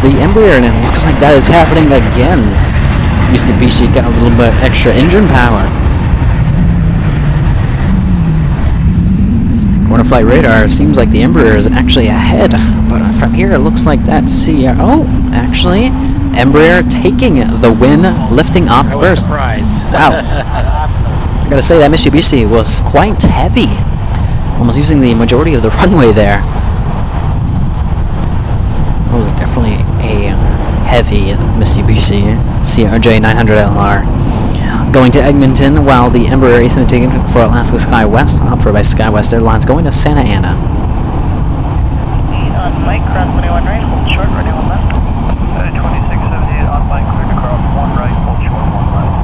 the Embraer, and it looks like that is happening again. Mitsubishi got a little bit extra engine power. Corner flight radar seems like the Embraer is actually ahead, but from here it looks like that actually Embraer taking the win, lifting up first. Wow. I gotta say that Mitsubishi was quite heavy, almost using the majority of the runway there. It was definitely a heavy Mitsubishi CRJ 900LR. Going to Edmonton, while the Embraer is taken for Alaska SkyWest, operated by SkyWest Airlines, going to Santa Ana. On Mike, cross 21 right, hold short, ready 1 left. 2678 on Mike, clear to cross 1 right, hold short 1 left.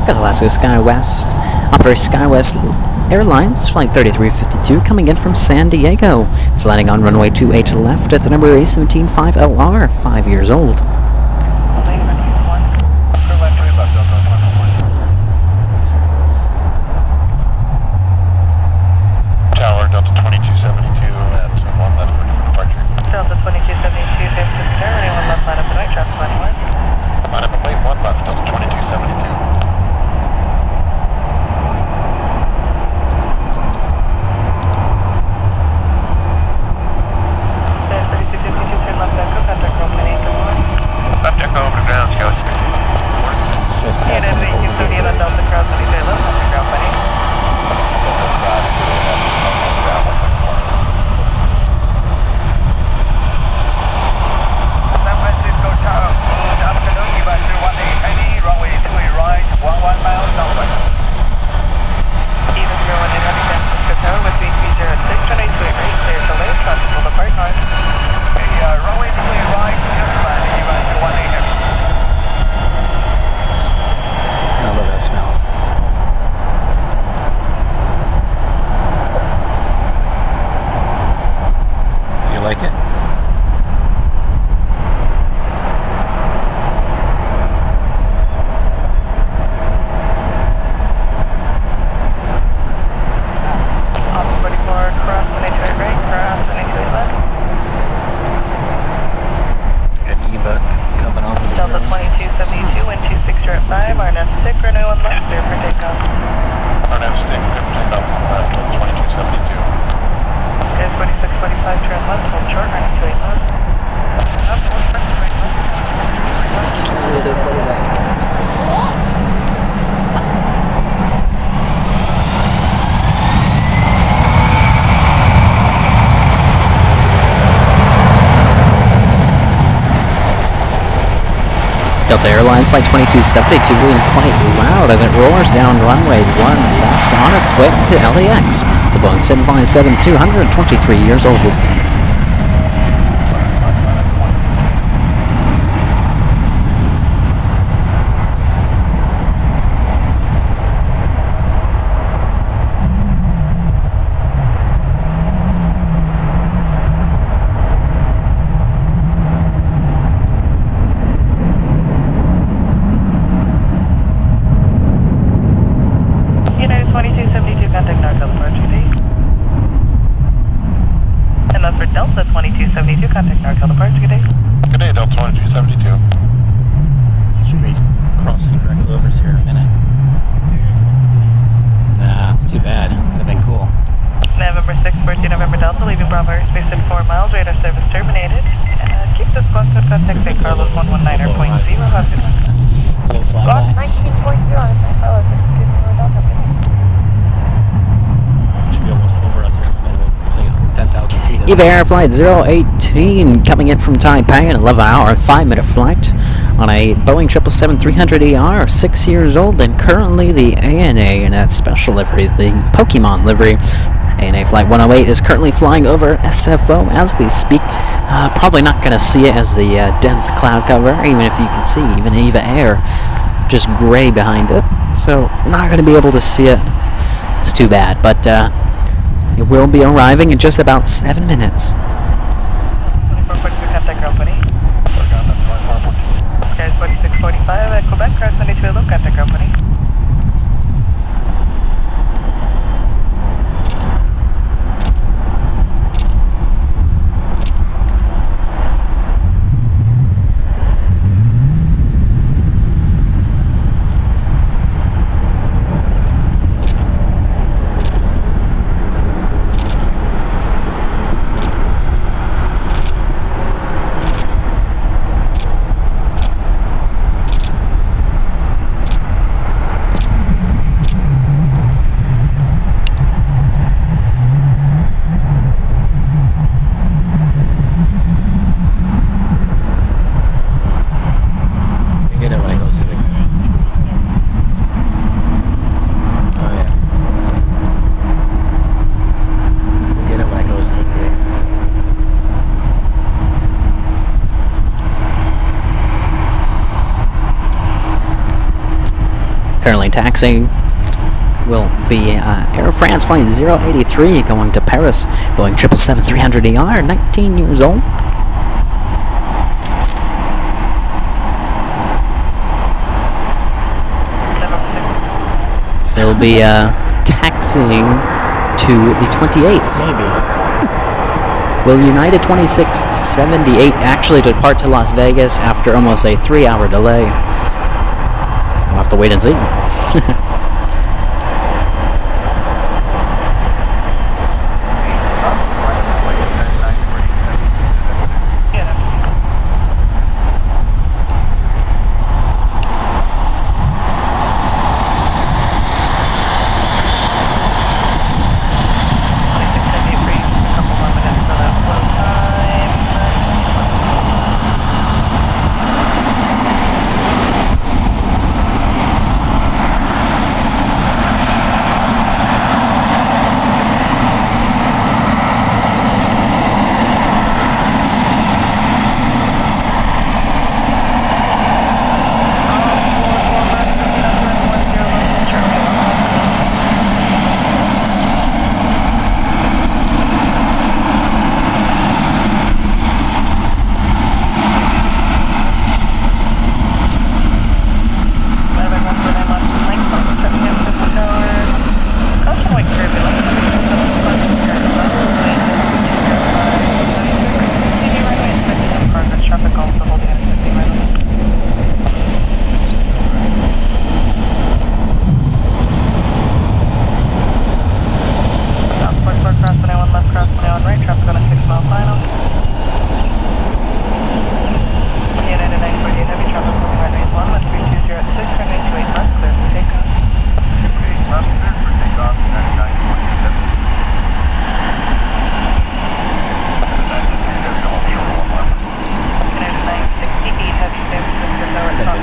Got Alaska SkyWest, operator SkyWest Airlines, flight 3352, coming in from San Diego. It's landing on runway 28 left at the number A175LR, 5 years old. Tower, Delta 2272 at 1 left for departure. Delta 2272, safe to clear, ready 1 left, line up and right, traffic lining right. Line up and wait, 1 left, Delta 2272. Contact 8, good morning. left, clear for takeoff. Arnett, stay clear for takeoff, left, 2272. Okay, 2645, turn left, hold short, running to 8 left. Up, hold front, right left. Delta Airlines Flight 2272 being quite loud as it roars down runway 1 left on its way to LAX. It's a Boeing 757-200, 23 years old. United 2272, contact North Delta today. And that's for Delta 2272, contact North Delta today. Good day, Delta 2272. Should be crossing regulars here in a minute. Nah, it's too bad. That'd have been cool. November 6, 14 November Delta, leaving Bravo airspace at 4 miles, radar service terminated. Keep the squawk code contact St. Carlos 119.0. Little Squawk flyby. 19.0, St. Carlos, excuse me, we're Delta. Should be almost over us here in a minute. I think it's 10,000 feet. EVA Air Flight 018 coming in from Taipei, an 11-hour, 5-minute flight on a Boeing 777-300ER, 6 years old, and currently the ANA in that special livery, the Pokémon livery. ANA Flight 108 is currently flying over SFO as we speak. Probably not going to see it as the dense cloud cover, even if you can see even EVA Air just gray behind it. So not going to be able to see it. It's too bad, but it will be arriving in just about 7 minutes. 2442, contact company. Guys, 4645 at Quebec, cross 92 low, contact company. Get it when I go to the... Oh yeah. Get it when I go to the gate. Currently taxiing will be Air France Flight 083 going to Paris, Boeing 777-300ER, 19 years old. They'll be taxiing to the 28s. Maybe. Will United 2678 actually depart to Las Vegas after almost a 3-hour delay? We'll have to wait and see.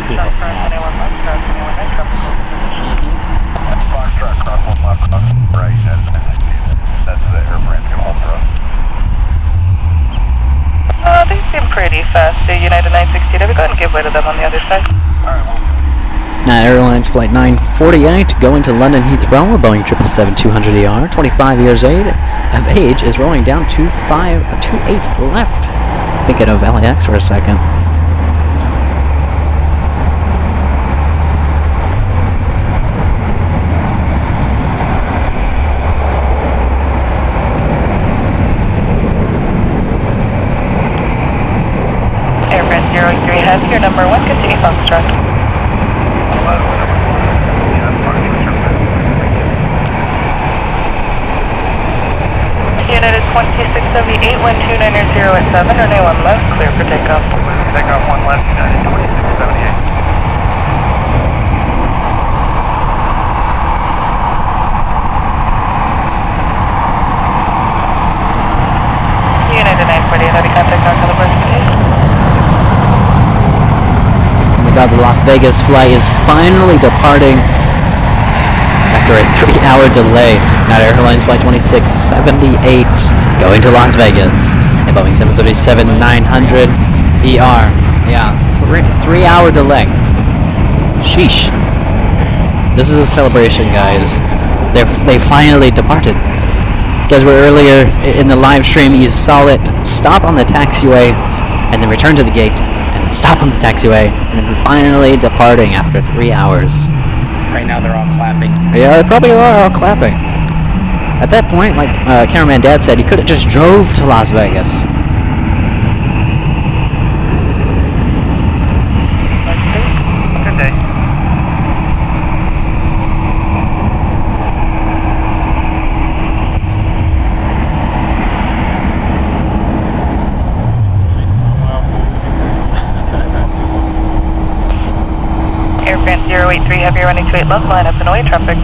Foxtrot, cross anyone left, cross anyone right, tropical position. Foxtrot, cross one left, cross right, that's the air brand can hold for us. They seem pretty fast, the United 960, go ahead and give way to them on the other side. United Airlines Flight 948 going to London Heathrow, a Boeing 777-200ER, 25 years of age, is rolling down to 28 left. Thinking of LAX for a second. Airbrand 03 has your number 1, continue Foxtrot. United 2678, 12990 at 7, runway 1 left, clear for takeoff. Takeoff 1 left, United 2678. United 948, heavy contact on California. Oh my god, the Las Vegas flight is finally departing after a 3-hour delay. United Airlines Flight 2678 going to Las Vegas. A Boeing 737-900ER. Yeah, 3-hour delay. Sheesh. This is a celebration, guys. They finally departed. Because earlier in the live stream, you saw it stop on the taxiway and then return to the gate and then stop on the taxiway and then finally departing after 3 hours. Right now they're all clapping. Yeah, they probably are all clapping. At that point, like cameraman Dad said, he could have just drove to Las Vegas. Good day. Airbrand 083, heavy running to 8 left, line up and away, traffic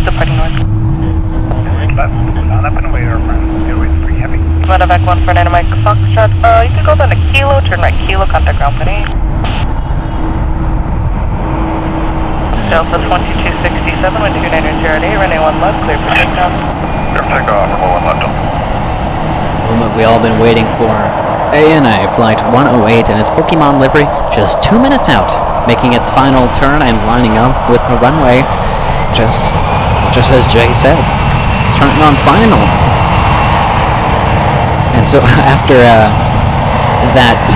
departing north. Left, line up and away, airbrand 083, heavy. Medevac 1 for 9 Mike Foxtrot, you can go down to Kilo, turn right Kilo, contact ground plane. Delta 2267, 12908, runway 1 left, clear for takeoff. Clear for takeoff, runway 1 left. Moment we all been waiting for. ANA Flight 108 and its Pokémon livery just 2 minutes out, making its final turn and lining up with the runway, just as Jay said. It's turning on final. And so after that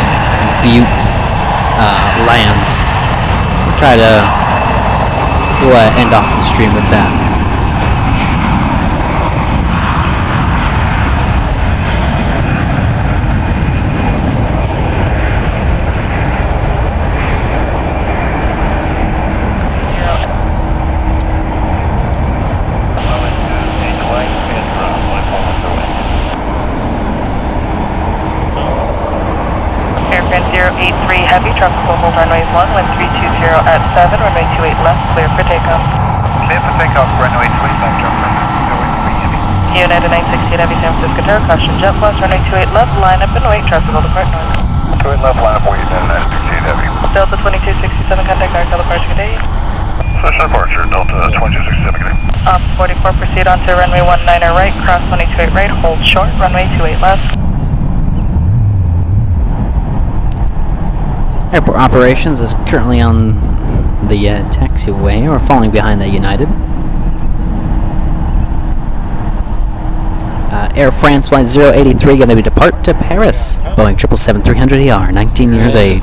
Butte lands, we'll try to end off the stream with that. Heavy, tropical hold runway 11320 at 7, runway 28 left, clear for takeoff. Clear for takeoff, runway 28 left, tropical heavy. United 960 Heavy, San Francisco Tower, caution jet loss, runway 28 left, line up and wait, tropical depart north. 28 left, line up, wait, United 960 Heavy. Delta 2267, contact our California, good day. Switch departure, Delta 2267, good day. 44, proceed on to runway 19 right, cross 128 right, hold short, runway 28 left. Airport operations is currently on the taxiway, or falling behind the United. Air France Flight 083 going to depart to Paris. Boeing 777-300ER, 19 years age.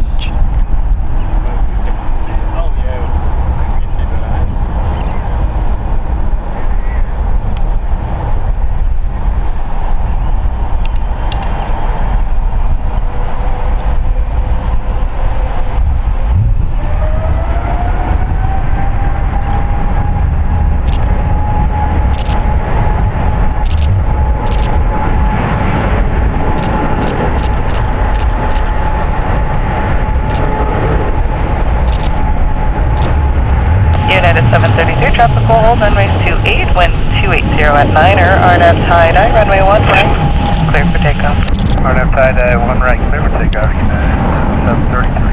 Tropical hold, runway 28, wind 280 at 9, or RNAV tide I, runway 1 right, clear for takeoff. RNAV tide 1 right, clear for takeoff, United 733.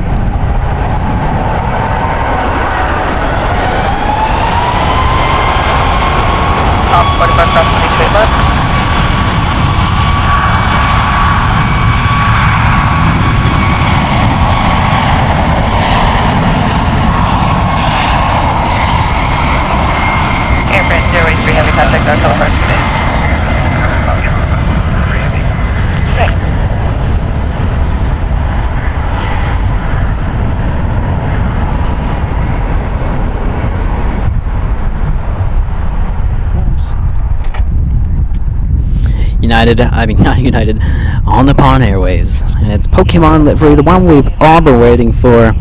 All Nippon Airways. And it's Pokemon Livery, the one we've all been waiting for.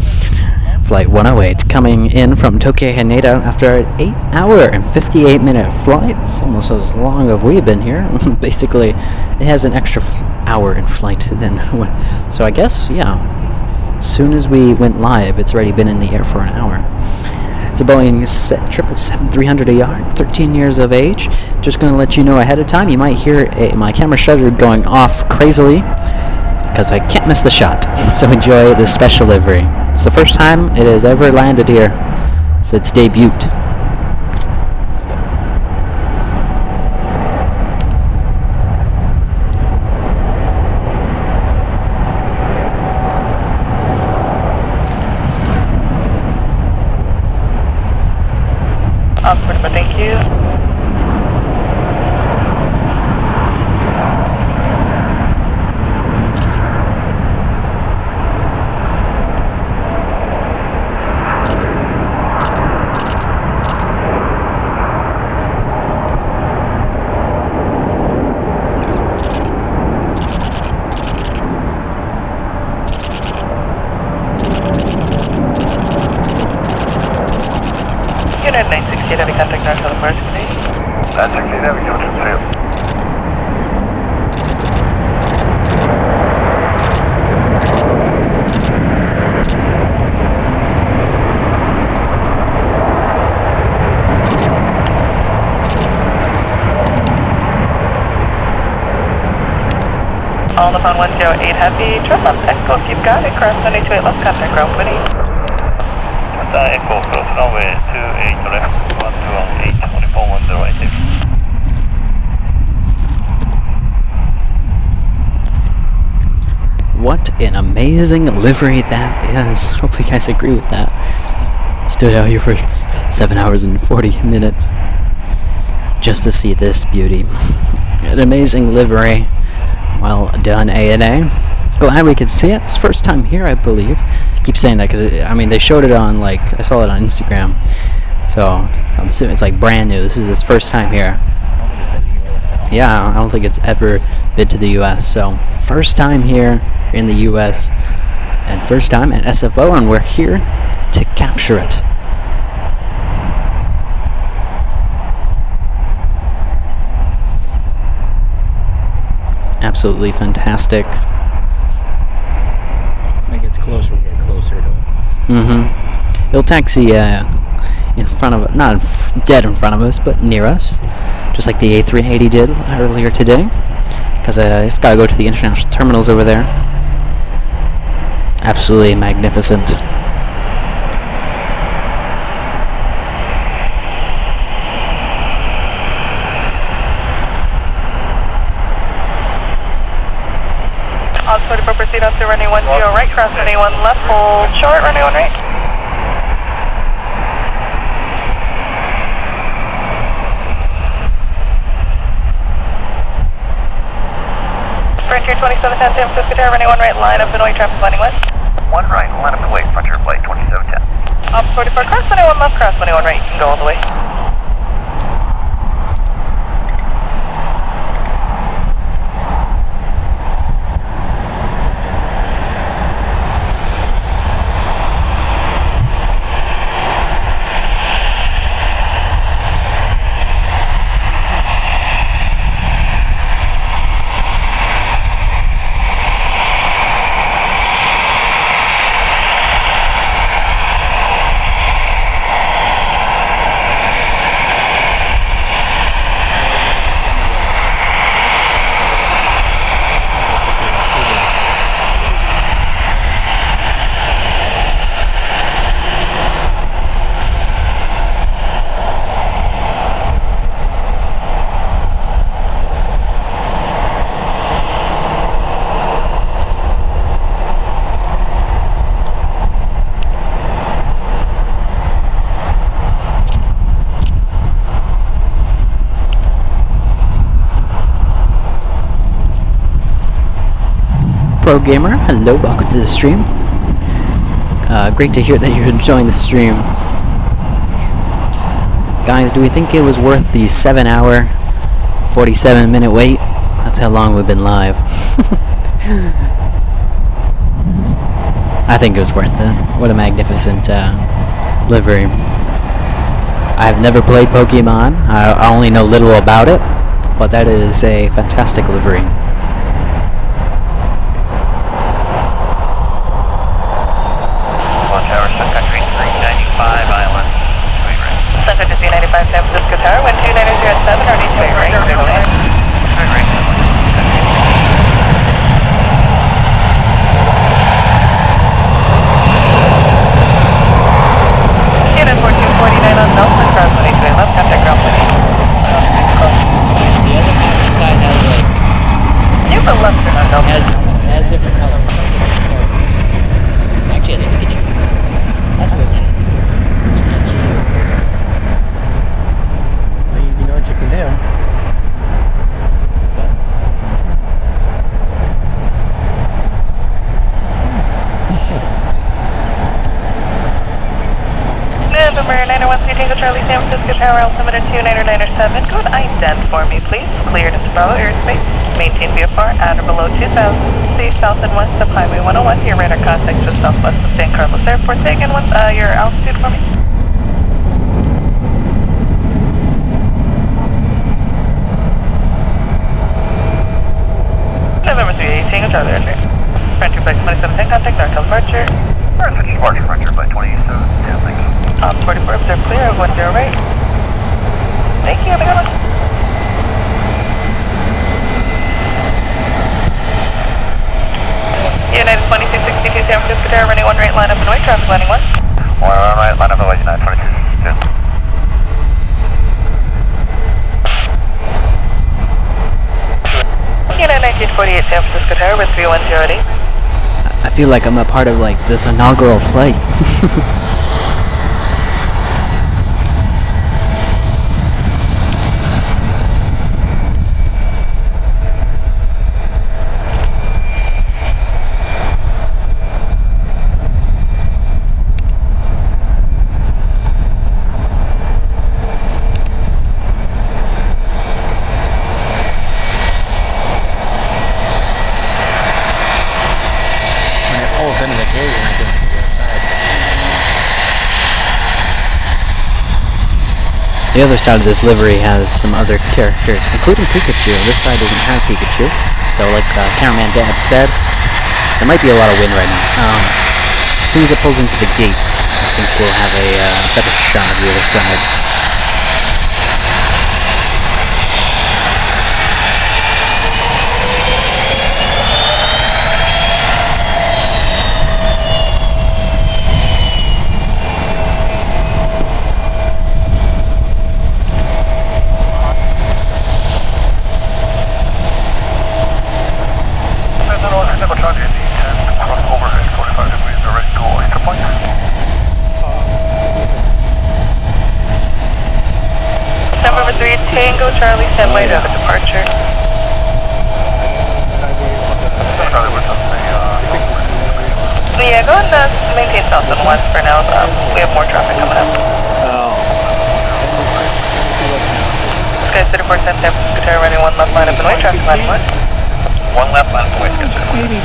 Flight 108 coming in from Tokyo Haneda after an 8-hour and 58-minute flight. It's almost as long as we've been here. Basically, it has an extra hour in flight than so I guess, yeah. As soon as we went live, it's already been in the air for an hour. It's a Boeing 777-300ER, 13 years of age. Just going to let you know ahead of time, you might hear my camera shutter going off crazily, because I can't miss the shot. So enjoy this special livery. It's the first time it has ever landed here. It's its debut. Thank you. Unit 968, have you contact National Emergency? 968, have you given it All upon 108 Happy, trip up Echo, keep got it, cross 928, lost contact ground 20. Echo, cross runway 28 left, 128, 241086. What an amazing livery that is. Hope you guys agree with that. Stood out here for 7 hours and 40 minutes just to see this beauty. An amazing livery. Well done, A&A. Glad we could see it. It's first time here, I believe. I keep saying that because, I mean, they showed it on, like, I saw it on Instagram. So, I'm assuming it's, like, brand new. This is its first time here. Yeah, I don't think it's ever been to the U.S. So, first time here in the U.S. and first time at SFO, and we're here to capture it. Absolutely fantastic. When it gets closer, we get closer to it. Mm-hmm. It'll taxi in front of, not dead in front of us, but near us, just like the A380 did earlier today, because it's got to go to the international terminals over there. Absolutely magnificent. On 44, proceed up to runway 10 right, cross runway 1 left, hold short, runway 1 right. Frontier 2710, San Francisco Tower, runway 1 right, line up Hanoi, traffic landing west. 1 right, line up away, Frontier flight 2710. Op 44, cross runway 1 left, cross runway 1 right, you can go all the way. Pro Gamer, hello, welcome to the stream. Great to hear that you're enjoying the stream. Guys, do we think it was worth the 7-hour, 47-minute wait? That's how long we've been live. I think it was worth it. What a magnificent livery. I've never played Pokemon. I only know little about it, but that is a fantastic livery. Tower, Sun Country 395 Island. Sun Country 395 San Francisco Tower, 12907, RD 2 right. Unit 1449 on Nelson, cross 23 left, contact ground please. The other mountain side has like You have a left turn on Nelson. has different colors. Actually, has Pikachu. That's really nice. Pikachu. Well, you know what you can do. November 901 Tango Charlie San Francisco Tower, altimeter 29907. Go to ident for me, please. Cleared into Bravo airspace. Maintain VFR at or below 2000. See south and west of Highway 101. Your radar contact just southwest of San Carlos Airport. Say again your altitude for me. November 38 Tango Charlie airspace. Frontier flight 2710, contact Nortel departure. Frontier by 27, yeah, thanks. 44, observe clear of 10 right. Thank you, have a good one. United 2662 San Francisco Tower, running 1 right, line up and wait, traffic landing 1. 1 right, line up and wait, United 2662. United 1948 San Francisco Tower with 310 I feel like I'm a part of like this inaugural flight. When it pulls into the gate, you're not going to see the other side. The other side of this livery has some other characters, including Pikachu. This side doesn't have Pikachu, so like Cameraman Dad said, there might be a lot of wind right now. As soon as it pulls into the gate, I think we'll have a better shot of the other side. November 3 Tango Charlie, stand by to departure. Yeah, go ahead and maintain south and west for now. We have more traffic coming up. Oh. Sky City 410 San Francisco Tower, running 1 left line up and wait, traffic line 1. 1 left, line up and wait, City 410.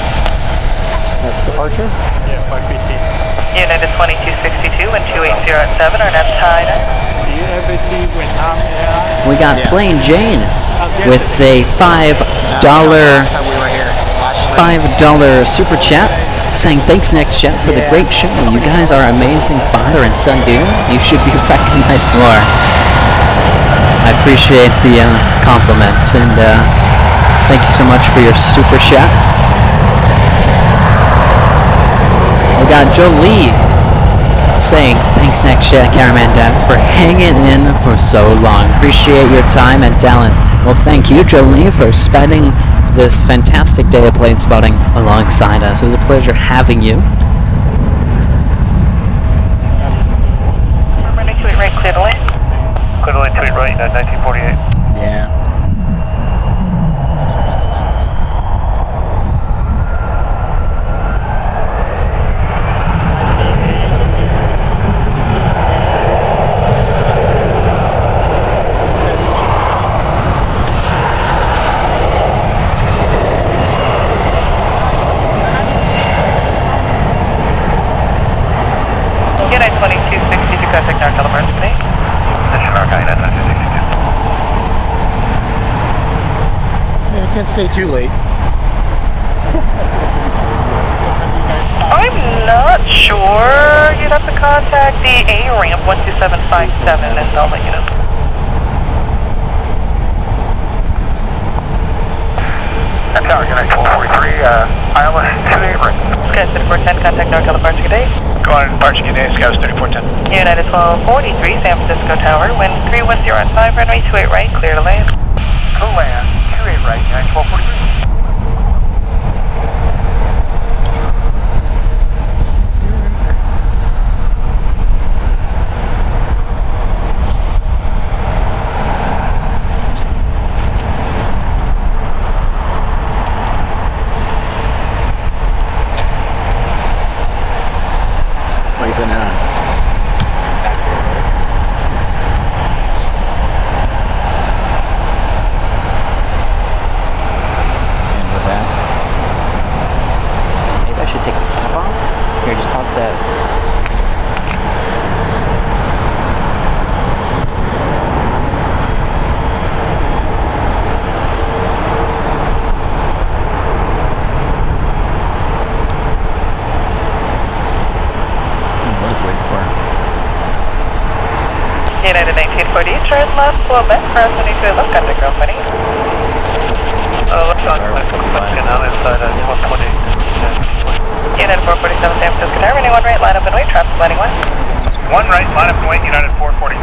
That's departure? Yeah, 515. United 2262 and 280 at 7 are now tied up. Do you ever see when I'm there? We got Yeah. Plain Jane with a $5 super chat saying thanks next chat for the great show. You guys are amazing father and son duo. You should be recognized more. I appreciate the compliment and thank you so much for your super chat. We got Jolie saying thanks next chat Cameraman Dad for hanging in for so long. Appreciate your time and talent. Well, thank you Jolie for spending this fantastic day of plane spotting alongside us. It was a pleasure having you. Running 28 right, clear the lane. Clear the lane, 28 right, 1948. Yeah. contact North California, today. Position Arcanine 962. Yeah, can't stay too late. I'm not sure. You'd have to contact the A ramp 12757 and they'll let you know. That's Arcanine 1243, Iowa 28 right. Sky 3410, contact North California, today. Go on, Departure today, Scouts 3410. United 1243, San Francisco Tower, wind 310 at 5, runway 28 right, clear to land. Full land, 28 right, United 1243. What are you putting it on? And with that, Maybe I should take the cap off. Here, just toss that. what it's waiting for. United 1940, turn left, pull back, cross 22 left, contact Girl 20. Left on, now inside 120. United 447, San Francisco Tower, running 1 right, line up and wait, traffic lining 1. 1 right, line up and wait, United 447.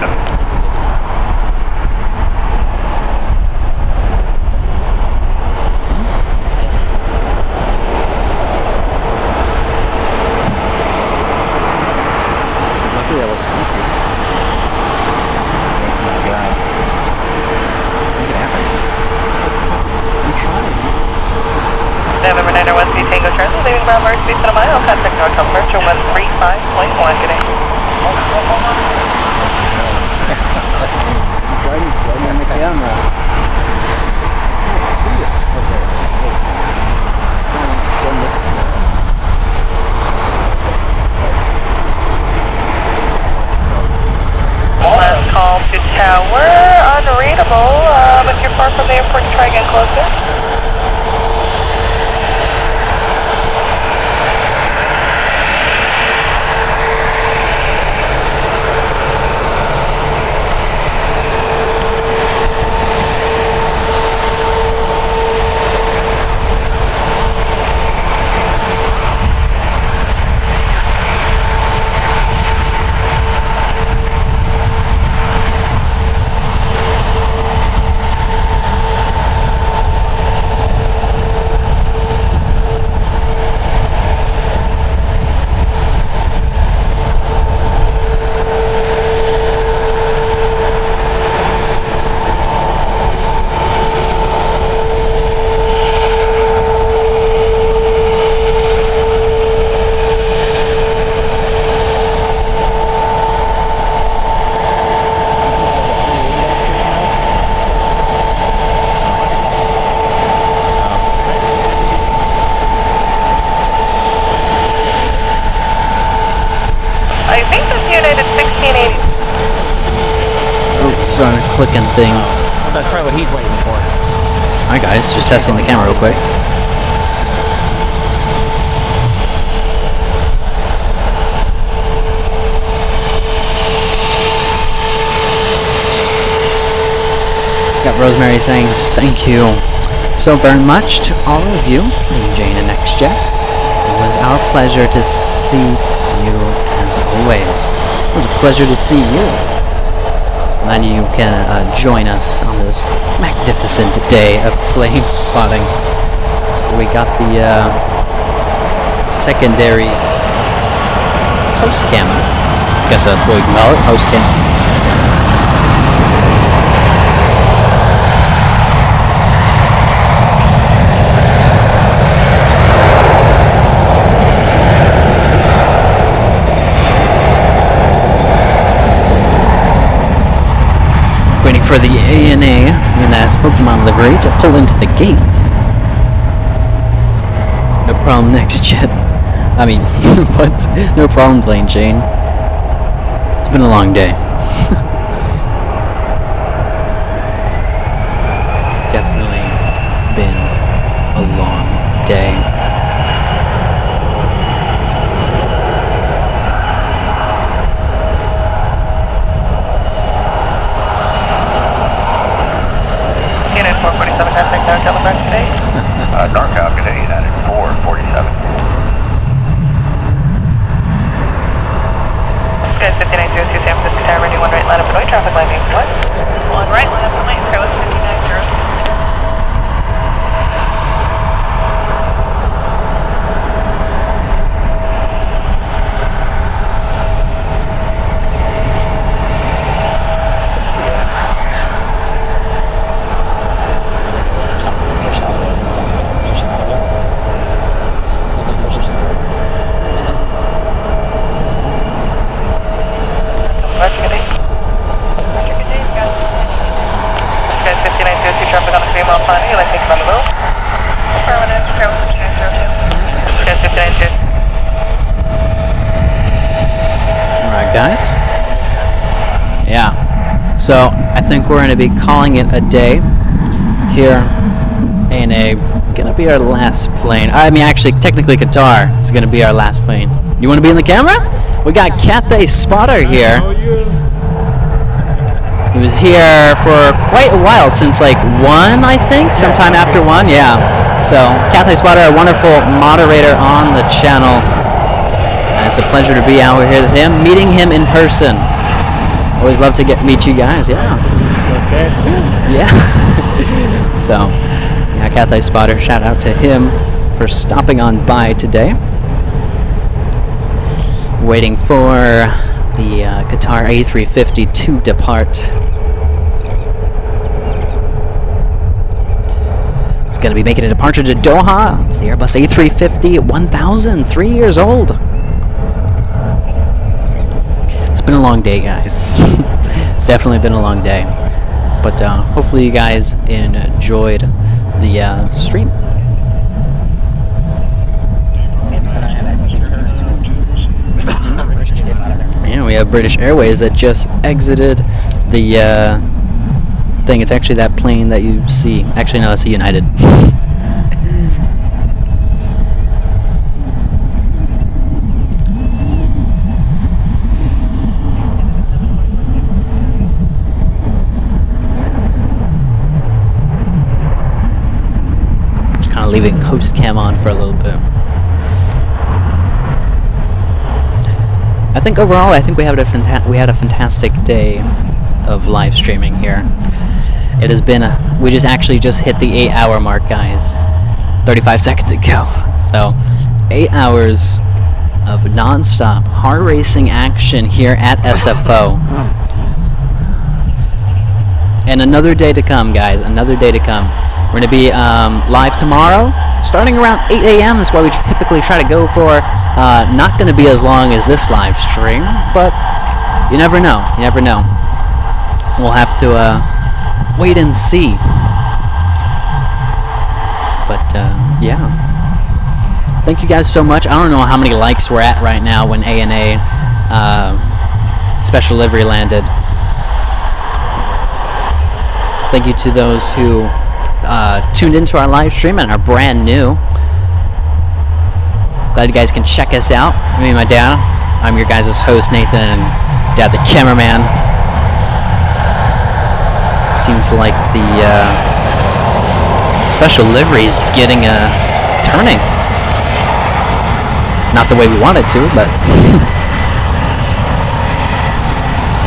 Luckily that wasn't concrete. Oh my god. Just make it happen. I'm trying. November 901 speed Tango Charlie, leaving Bravo speed for a mile, contact North California 135.1 today. I'm trying to plug in the camera. I can't see it. Okay. Wait. Don't listen to that. Last call to tower, unreadable, if you're far from the airport, try again closer. Started clicking things. That's probably what he's waiting for. Hi guys, just testing the camera real quick. Got Rosemary saying thank you so very much to all of you, Plain Jane and NextJet. It was our pleasure to see you as always. It was a pleasure to see you. Glad you can join us on this magnificent day of plane spotting. So we got the secondary host camera. I guess that's what we can call it, host cam. Waiting for the ANA in that Pokemon livery to pull into the gate. No problem, NextJet. I mean, what? No problem, Plain Jane. It's been a long day. It's definitely been a long day. Unit 447, contact Tower Telegraph today. NorCal, good day, United 447. Good, 5902 San Francisco Tower, ready, 1 right, line up and away, traffic light name, what? 1 right, line up and away, Skyline 5902. Guys, yeah, so I think we're going to be calling it a day here. ANA, gonna be our last plane. I mean, actually, technically Qatar is gonna be our last plane. You want to be in the camera? We got Cathay Spotter here. He was here for quite a while, since like 1, I think, sometime after 1, yeah. So Cathay Spotter, a wonderful moderator on the channel. And it's a pleasure to be out here with him, meeting him in person. Always love to meet you guys, yeah. Yeah. So, yeah, Cathay Spotter, shout out to him for stopping on by today. Waiting for the Qatar A350 to depart. It's going to be making a departure to Doha. It's the Airbus A350 1000, 3 years old. It's been a long day, guys. It's definitely been a long day. But hopefully you guys enjoyed the stream. Yeah, we have British Airways that just exited the thing. It's actually that plane that you see. Actually, no, it's a United. Leaving coast cam on for a little bit. I think overall, we had a fantastic day of live streaming here. It has been we just hit the 8-hour mark, guys, 35 seconds ago. So 8 hours of non-stop hard racing action here at SFO. And another day to come, guys, another day to come. We're going to be live tomorrow, starting around 8 a.m. That's why we typically try to go for. Not going to be as long as this live stream, but you never know. You never know. We'll have to wait and see. But, yeah. Thank you guys so much. I don't know how many likes we're at right now when ANA Special Livery landed. Thank you to those who tuned into our live stream and are brand new. Glad you guys can check us out. Me and my dad. I'm your guys' host, Nathan, and Dad, the cameraman. Seems like the special livery is getting turning. Not the way we want it to, but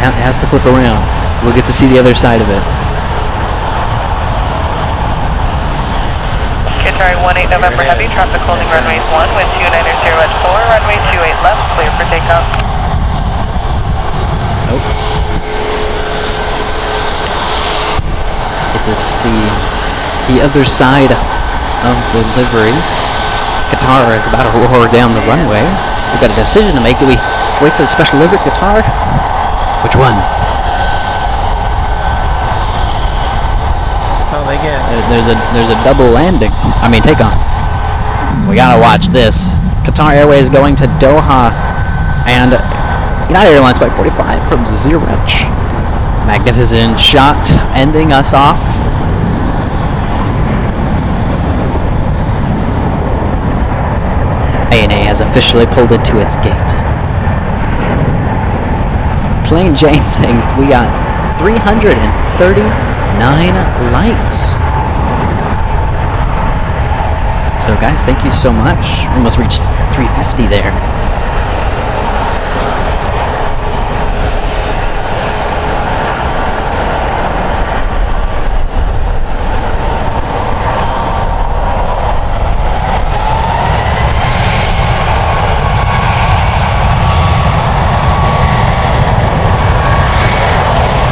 it has to flip around. We'll get to see the other side of it. Qatar 18 November Heavy, traffic holding runways 1 with 290 at 4, runway 28 left, clear for takeoff. Oh. Get to see the other side of the livery. Qatar is about to roar down the runway. We've got a decision to make. Do we wait for the special livery Qatar? Which one? There's a double landing. I mean, take on. We gotta watch this. Qatar Airways going to Doha, and United Airlines Flight 45 from Zurich. Magnificent shot ending us off. ANA has officially pulled into its gate. Plain Jane saying we got 339 likes. So guys, thank you so much. We almost reached 350 there.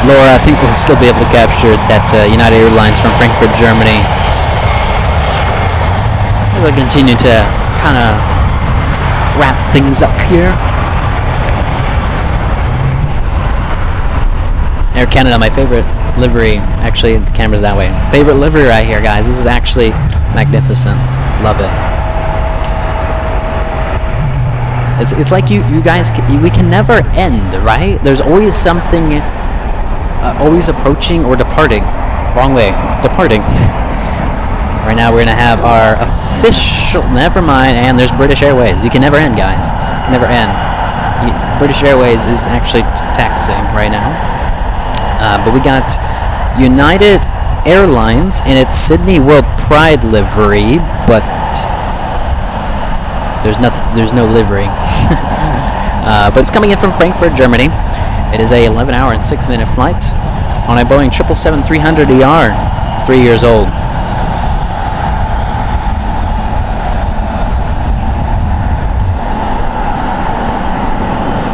Laura, I think we'll still be able to capture that United Airlines from Frankfurt, Germany. As I continue to kind of wrap things up here. Air Canada, my favorite livery. Actually, the camera's that way. Favorite livery right here, guys. This is actually magnificent. Love it. It's like you guys, we can never end, right? There's always something, always approaching or departing. Wrong way. Departing. Right now we're going to have our official, never mind, and there's British Airways. You can never end, guys. You can never end. British Airways is actually taxing right now. But we got United Airlines in its Sydney World Pride livery, but there's no livery. But it's coming in from Frankfurt, Germany. It is a 11-hour and 6-minute flight on a Boeing 777-300ER, 3 years old.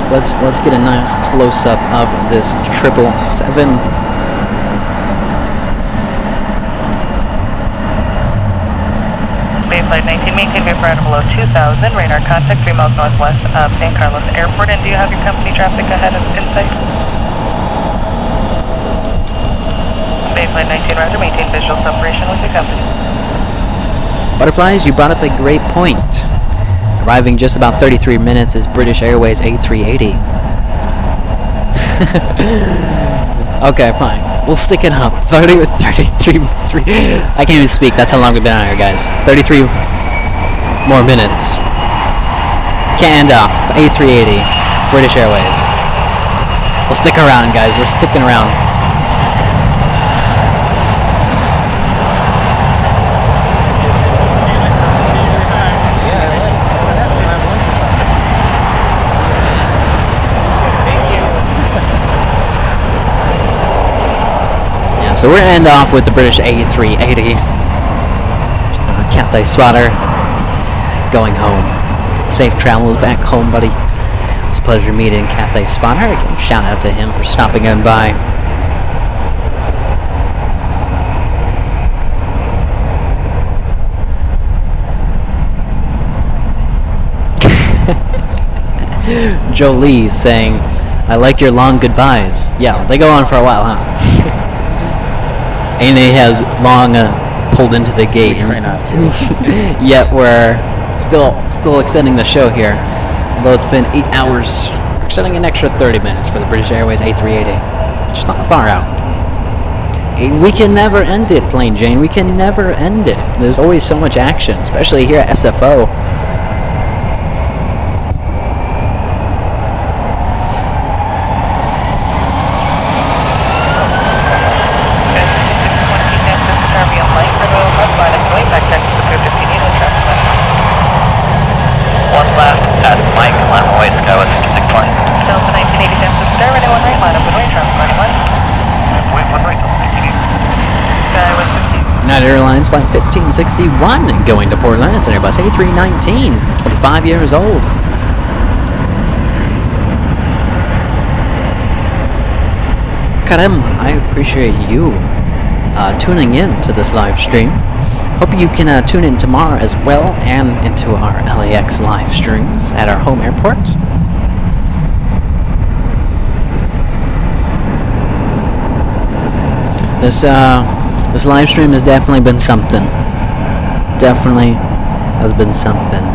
Let's get a nice close-up of this 777. Flight 19, maintain vapor out below 2,000, radar contact 3 miles northwest of San Carlos Airport, and do you have your company traffic ahead of in sight? Flight 19, roger, maintain visual separation with your company. Butterflies, you brought up a great point. Arriving just about 33 minutes is British Airways A380. Okay, fine. We'll stick it up. 33. I can't even speak. That's how long we've been out here, guys. 33 more minutes. Can't end off. A380. British Airways. We'll stick around, guys. We're sticking around. So we're going to end off with the British A380. Cathay Swatter going home. Safe travels back home, buddy. It was a pleasure meeting Cathay Swatter. Again, shout out to him for stopping on by. Jolie saying, I like your long goodbyes. Yeah, they go on for a while, huh? ANA has long pulled into the gate. Try not to. Yet we're still extending the show here. Although it's been 8 hours. We're extending an extra 30 minutes for the British Airways A380. Just not far out. We can never end it, Plain Jane. We can never end it. There's always so much action, especially here at SFO. United Airlines Flight 1561 going to Portland. It's an Airbus A319, 25 years old. Karem, I appreciate you tuning in to this live stream. Hope you can tune in tomorrow as well and into our LAX live streams at our home airport. This live stream has definitely been something. Definitely has been something.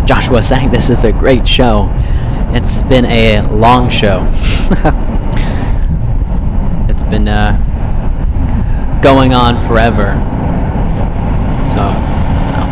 Joshua saying this is a great show. It's been a long show. It's been going on forever. So, you know.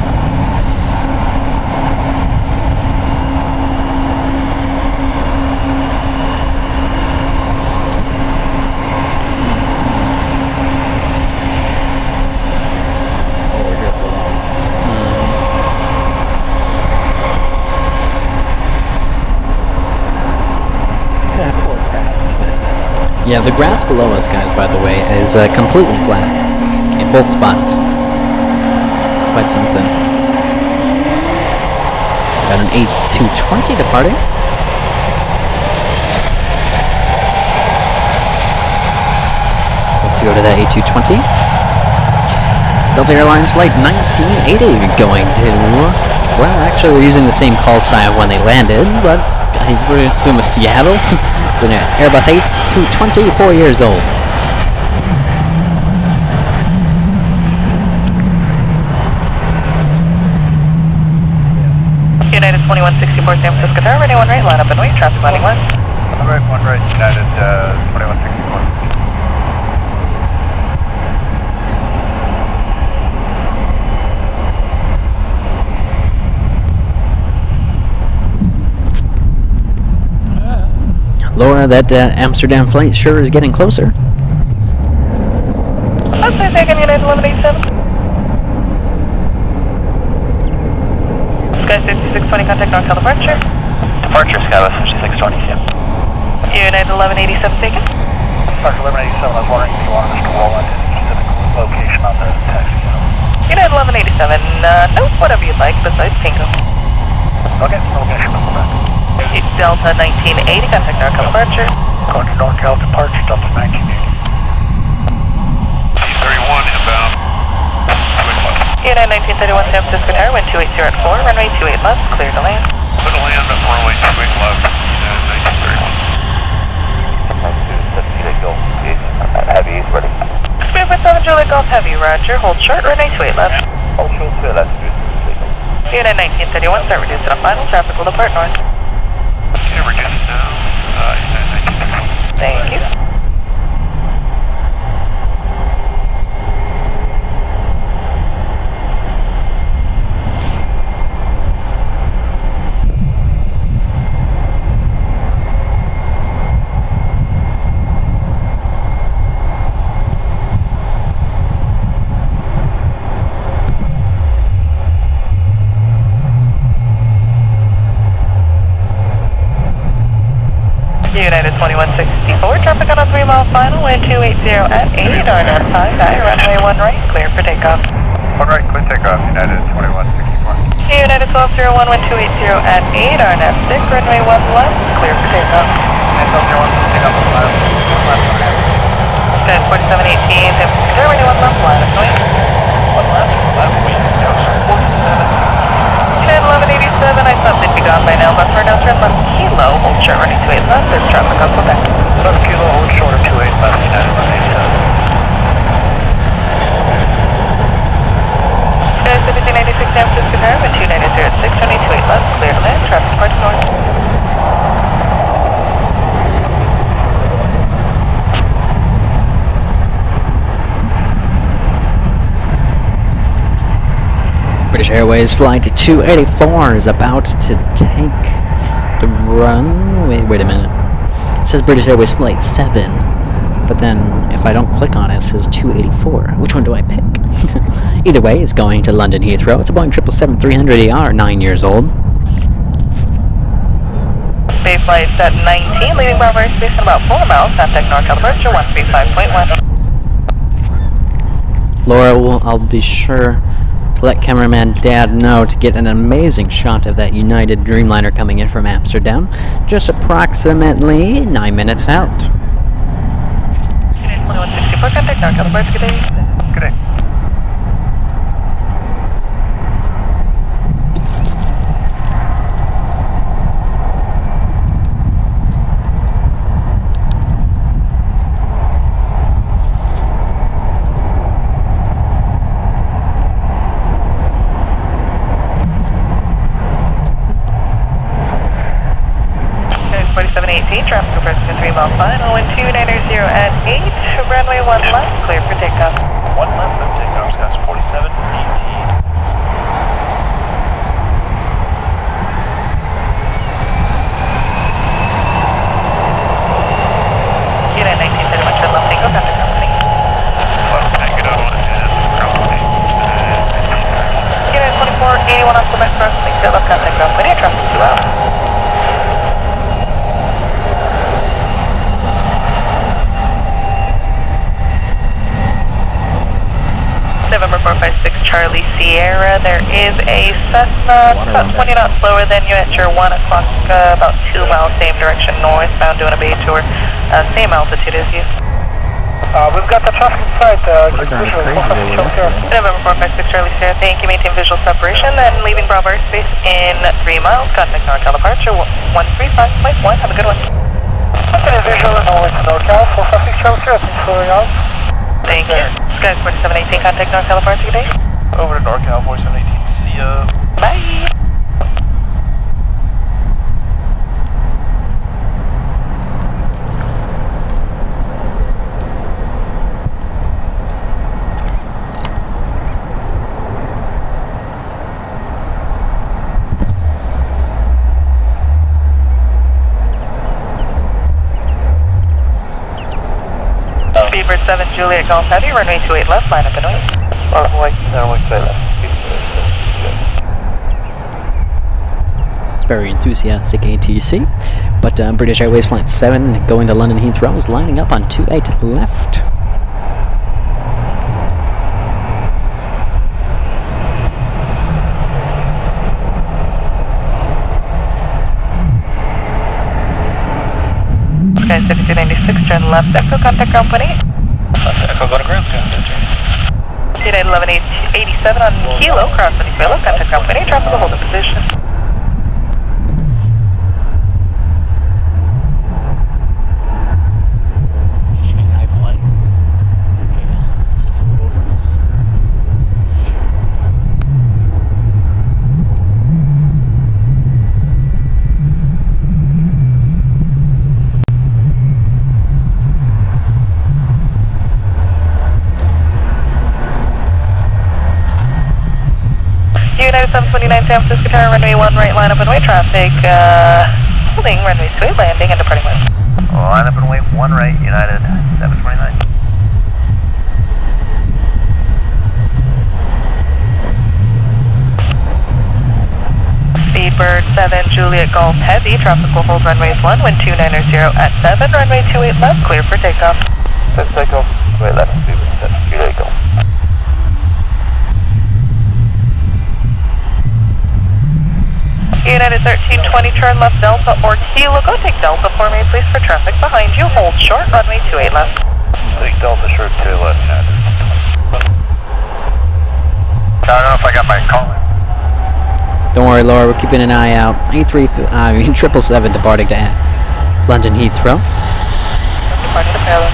Yeah, the grass below us, guys, by the way, is completely flat in both spots. It's quite something. Got an A220 departing. Let's go to that A220. Delta Airlines Flight 1980 going to... Well, actually, they're using the same call sign when they landed, but I would assume it's Seattle. It's an Airbus A220, 4 years old. United 2164 San Francisco Tower, ready one right, line up and wait, traffic landing west. One right, United 2164. Laura, that Amsterdam flight sure is getting closer. Let's say second, United 1187. Sky 6620, contact NorCal departure. Departure, Skywest 6620, yeah. United 1187 taken. Departure 1187, I was wondering if you wanted us to roll into a specific location on the taxi. United 1187, nope, whatever you'd like besides Tingo. Okay, we'll get your missile back. Delta 1980, contact NorCal departure. Going to NorCal departure, Delta 1980. 31 inbound. United 1931 San Francisco Tower, wind 280 at 4, runway 28 left, clear to land. Clear to land at runway 28 left, United 1931. Heavy, ready. Speed for 7 Juliet Golf Heavy, roger, hold short, runway 28 left. Hold short, clear left, United 1931, start reducing on final, traffic will depart north. Okay, reduce it now, United 1931. Thank you. United 2164, traffic on a 3-mile final, wind 280 at 8, RNF 5, runway 1 right, clear for takeoff. 1 right, clear takeoff, United 2164. United 1201, wind 280 at 8, RNF 6, runway 1 left, clear for takeoff. United 1201, takeoff, 1 left, Sky 4718, San Francisco, ready 1 left, line of noise. 1 left, wind 47. United 1187, I thought they'd be gone by now, but for now, turn left kilo, hold short running 28 left, there's traffic on Quebec. 7 kilo, hold short of 28 left, United 1187. Sky 1796 San Francisco Tower, wind 290 at 6, running 28 left, clear to land, traffic departs north. British Airways Flight 284 is about to take the run. Wait a minute. It says British Airways Flight 7, but then if I don't click on it, it says 284. Which one do I pick? Either way, it's going to London Heathrow. It's a Boeing 777-300ER, 9 years old. Bay flight at 19, leaving Bravo airspace in about 4 miles, contact NorCal departure 135.1. Laura, I'll be sure to let cameraman Dad know to get an amazing shot of that United Dreamliner coming in from Amsterdam, just approximately 9 minutes out. United 2164, contact NorCal departure, good day. Good day. approaching to 3 mile final, wind 2990 at 8, runway 1 left, clear for takeoff. 1 left of takeoff, Scott's 4718. United 19 very much left, tango, contact company. United 2481 on Quebec crossing, left contact company, traffic 2 out. November 456 Charlie Sierra, there is a Cessna about 20 knots slower than you at your 1 o'clock, about 2 miles same direction northbound doing a bay tour, same altitude as you. We've got the traffic in sight. Birds aren't as crazy as they were yesterday. November 456 Charlie Sierra, thank you, maintain visual separation, then leaving Bravo airspace in 3 miles, contact NorCal departure 135.1, have a good one. Okay, visual and always NorCal, 456 Charlie Sierra, thanks for going on. Thank you. Sky 4718, contact NorCal departure today. Over to NorCal 4718, see ya. Bye. Beaver 7 Juliet Golf Heavy, runway 28 left, line up and wait. Runway 28 left. Very enthusiastic ATC, but British Airways Flight 7 going to London Heathrow is lining up on 28 left. Sky 7296, turn left, Echo, contact company. Echo, go to ground. United 1187 on Kilo, cross Venezuela, contact company, tropical hold in position. United 729 San Francisco Tower, runway 1 right, line up and wait, traffic, holding runway 28, landing and departing west. Line up and wait, 1 right, United 729. Speedbird 7 Juliet Golf Heavy, traffic will hold runways 1, wind 2990 at 7, runway 28 left, clear for takeoff. Set takeoff, wait left, Speedbird 7 Juliet Golf. United 1320, turn left Delta or Kilo. Go take Delta for me, please, for traffic behind you. Hold short, runway 28 left. Take Delta short 2 left, United. I don't know if I got my call. Don't worry, Laura, we're keeping an eye out. 777 departing to London Heathrow. Departing to Palo.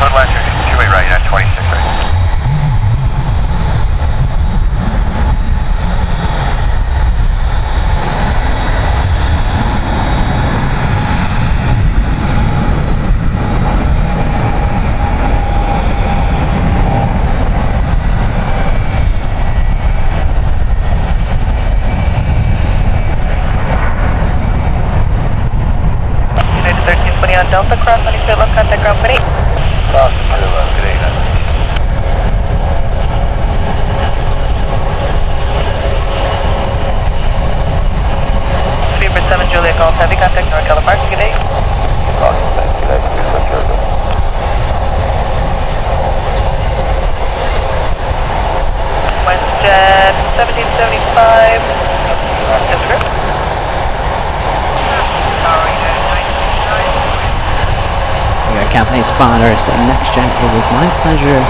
Hood Lancer, 28 right, United 26 right. On Delta, cross Venezuela, left contact company. Cross Venezuela, good day, United. Speedbird 7 Juliet Golf Heavy, contact NorCal departure, good day. Cross Venezuela, good day. WestJet 1775. Yes, sir. We got Cafe Spotter saying, next gen, it was my pleasure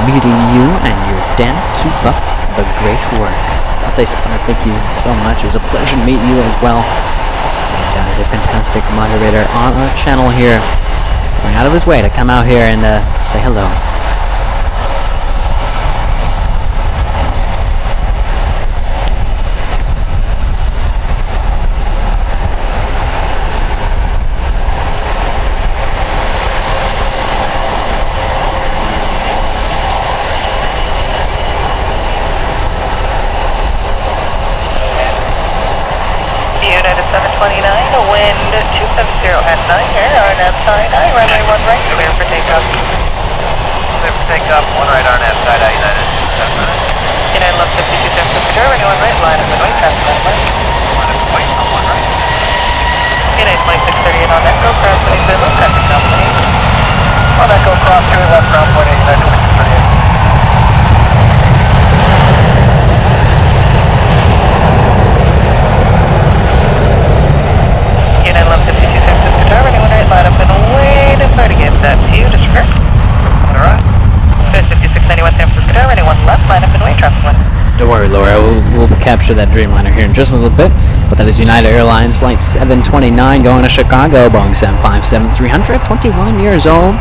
meeting you and your dad. Keep up the great work. Cafe Spotter, thank you so much. It was a pleasure to meet you as well. And he's a fantastic moderator on our channel here, going out of his way to come out here and say hello. 70 at 9 here, RNAV side eye, runway 1 right, clear for takeoff. Clear for takeoff, 1 right RNAV side eye, United. United left 52 San Francisco, runway 1 right, line up and wait, traffic on left. Line up and wait, on 1 right. United flight 638 on Echo, cross 27, traffic down 28. On Echo, cross 2 left, ground 28, United 638. United left 52 San Francisco, tower, runway 1 right, line up and wait, and start again, that's you, disregard. Alright. 5691 San Francisco, tower, runway 1 left, line up and wait, traffic 1. Don't worry, Laura. We'll capture that Dreamliner here in just a little bit. But that is United Airlines Flight 729 going to Chicago. Boeing 757-300, 21 years old.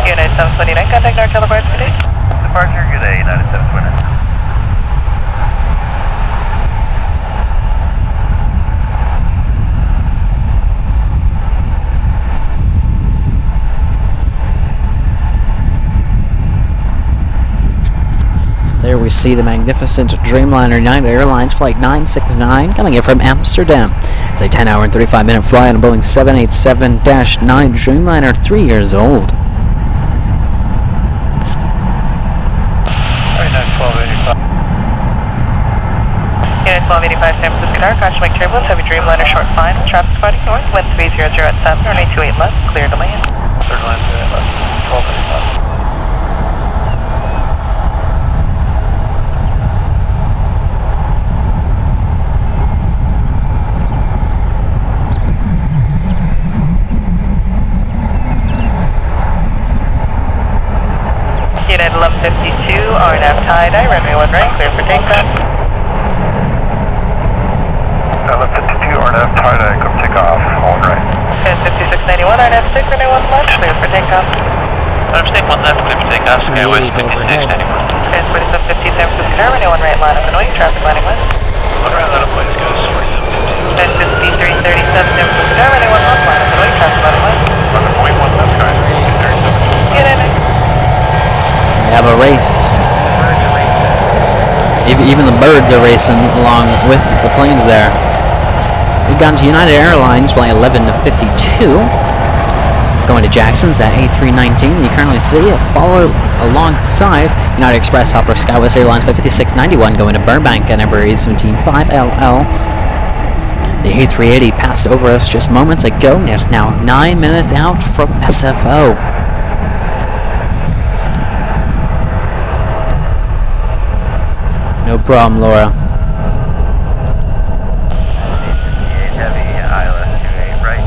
United 729, contact North California today. Departure, good day, United 729. There we see the magnificent Dreamliner United Airlines Flight 969 coming in from Amsterdam. It's a 10-hour and 35-minute flight on a Boeing 787-9 Dreamliner, 3 years old. United 1285. Unit 1285 San Francisco Tower, caution wake turbulence, heavy Dreamliner short final, traffic spotting north, wind speed 00 at 7, runway 28 left, clear to land. Third line to left, 1285. United 1152, RNAV tie-dye, runway 1 right, clear for takeoff. 1152, RNAV tie-dye, come take off, all right. 5691, RNAV stick, runway 1 left, clear for takeoff. Mistake 1 left, clear for takeoff, Skyway 5691. 4750 San Francisco Tower, runway 1 right, line up and wait, traffic lining west. 1 right, let up, please, goes 4750. 5337 San Francisco Tower, runway 1 left, line up and wait, traffic lining west. 11.1 left, Sky 37. Get in it. We have a race. Even the birds are racing along with the planes there. We've gone to United Airlines Flight 1152. Going to Jackson's at A319. You currently see it follow alongside United Express Hopper Skywest Airlines Flight 5691 going to Burbank at Embraer 175LL. The A380 passed over us just moments ago, and it's now 9 minutes out from SFO. No problem, Laura. Heavy, ILS 28, right?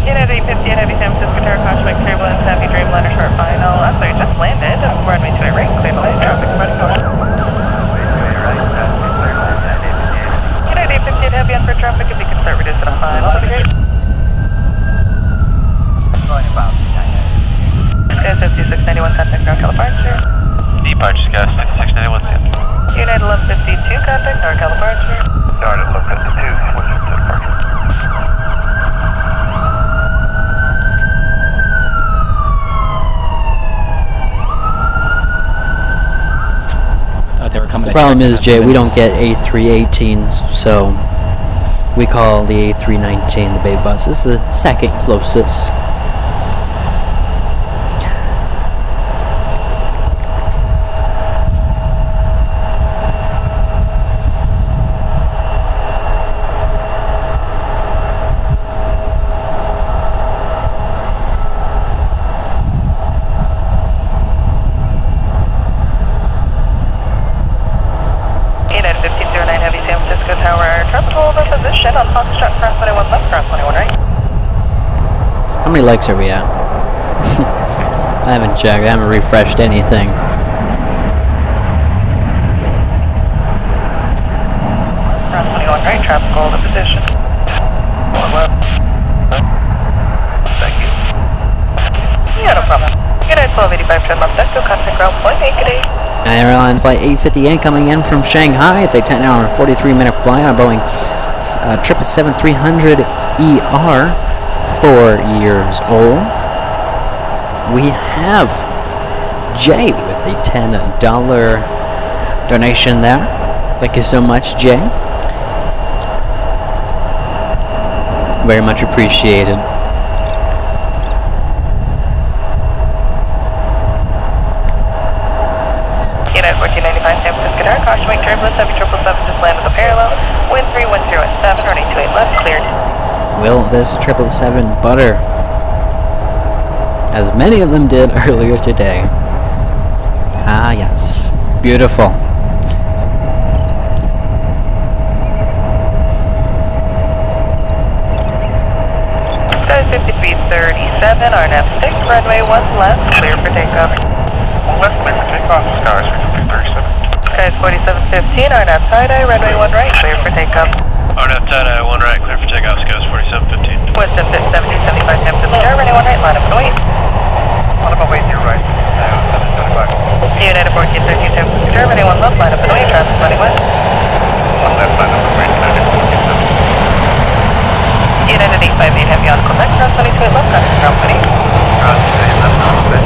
United 850 Heavy San Francisco Tower, caution wake turbulence, heavy Dreamliner short final. I'm sorry, just landed. Runway 28 right, clear to land, traffic running on. United 850 Heavy on for traffic, if you can start reducing a final, that'd be great. Going about 5691, contact North California. Departure, Sky 5691, San. United 1152, contact North California. United 1152, what's the departure? The problem is, Jay, we don't get A318s, so we call the A319 the baby bus. This is the second closest. How many legs are we at? I haven't checked. I haven't refreshed anything. Cross 21 right, traffic hold in position. 1 left. Thank you. Yeah, no problem. United 1285, turn left, go contact ground point, 8 good day. United Airlines Flight 858 coming in from Shanghai. It's a 10-hour and 43-minute flight on a Boeing 777-300ER, 4 years old. we have Jay with a $10 donation there. Thank you so much, Jay. Very much appreciated. United 1495 San Francisco Tower, caution wing turbulence, 777 just landed the parallel, wind 310 at 7, running 28 left, cleared. Will this 777 butter? As many of them did earlier today. Ah, yes. Beautiful. Skies 5337, RNAV 6, runway 1 left, clear for takeoff. 1 left, clear for takeoff, Skies 5337. Skies 4715, RNAV tie-dye, runway 1 right, clear for takeoff. RNAV tie-dye, 1 right, clear for takeoff, Skies 4715. West of 1775 San Francisco, runway 1 right, line up and wait. Line up and wait, you're right, 775. United 1413 San Francisco, runway 1 left, line up and wait, traffic running west. 1 left, line up and wait, United 1413. United 858 Heavy on Quebec, cross 22 left, traffic company. Cross 28 left, Quebec.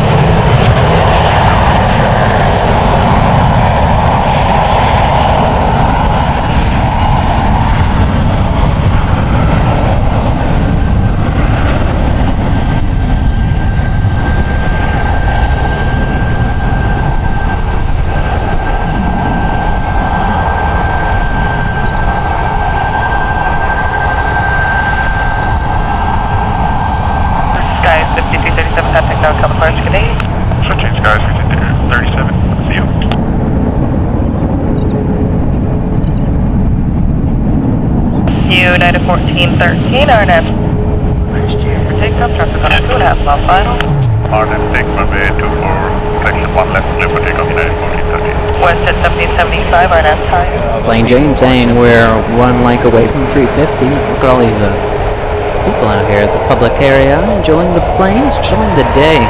Switching Skies 5237, see you. United 1413, RNAV. Takeoff, traffic on a 2.5 mile final. RNAV take runway 24, section 1 left, clear for takeoff, United 1413. West at 1775, RNAV time. Plain Jane saying we're 1 like away from 350. Look at all these people out here. It's a public area, enjoying the planes, enjoying the day.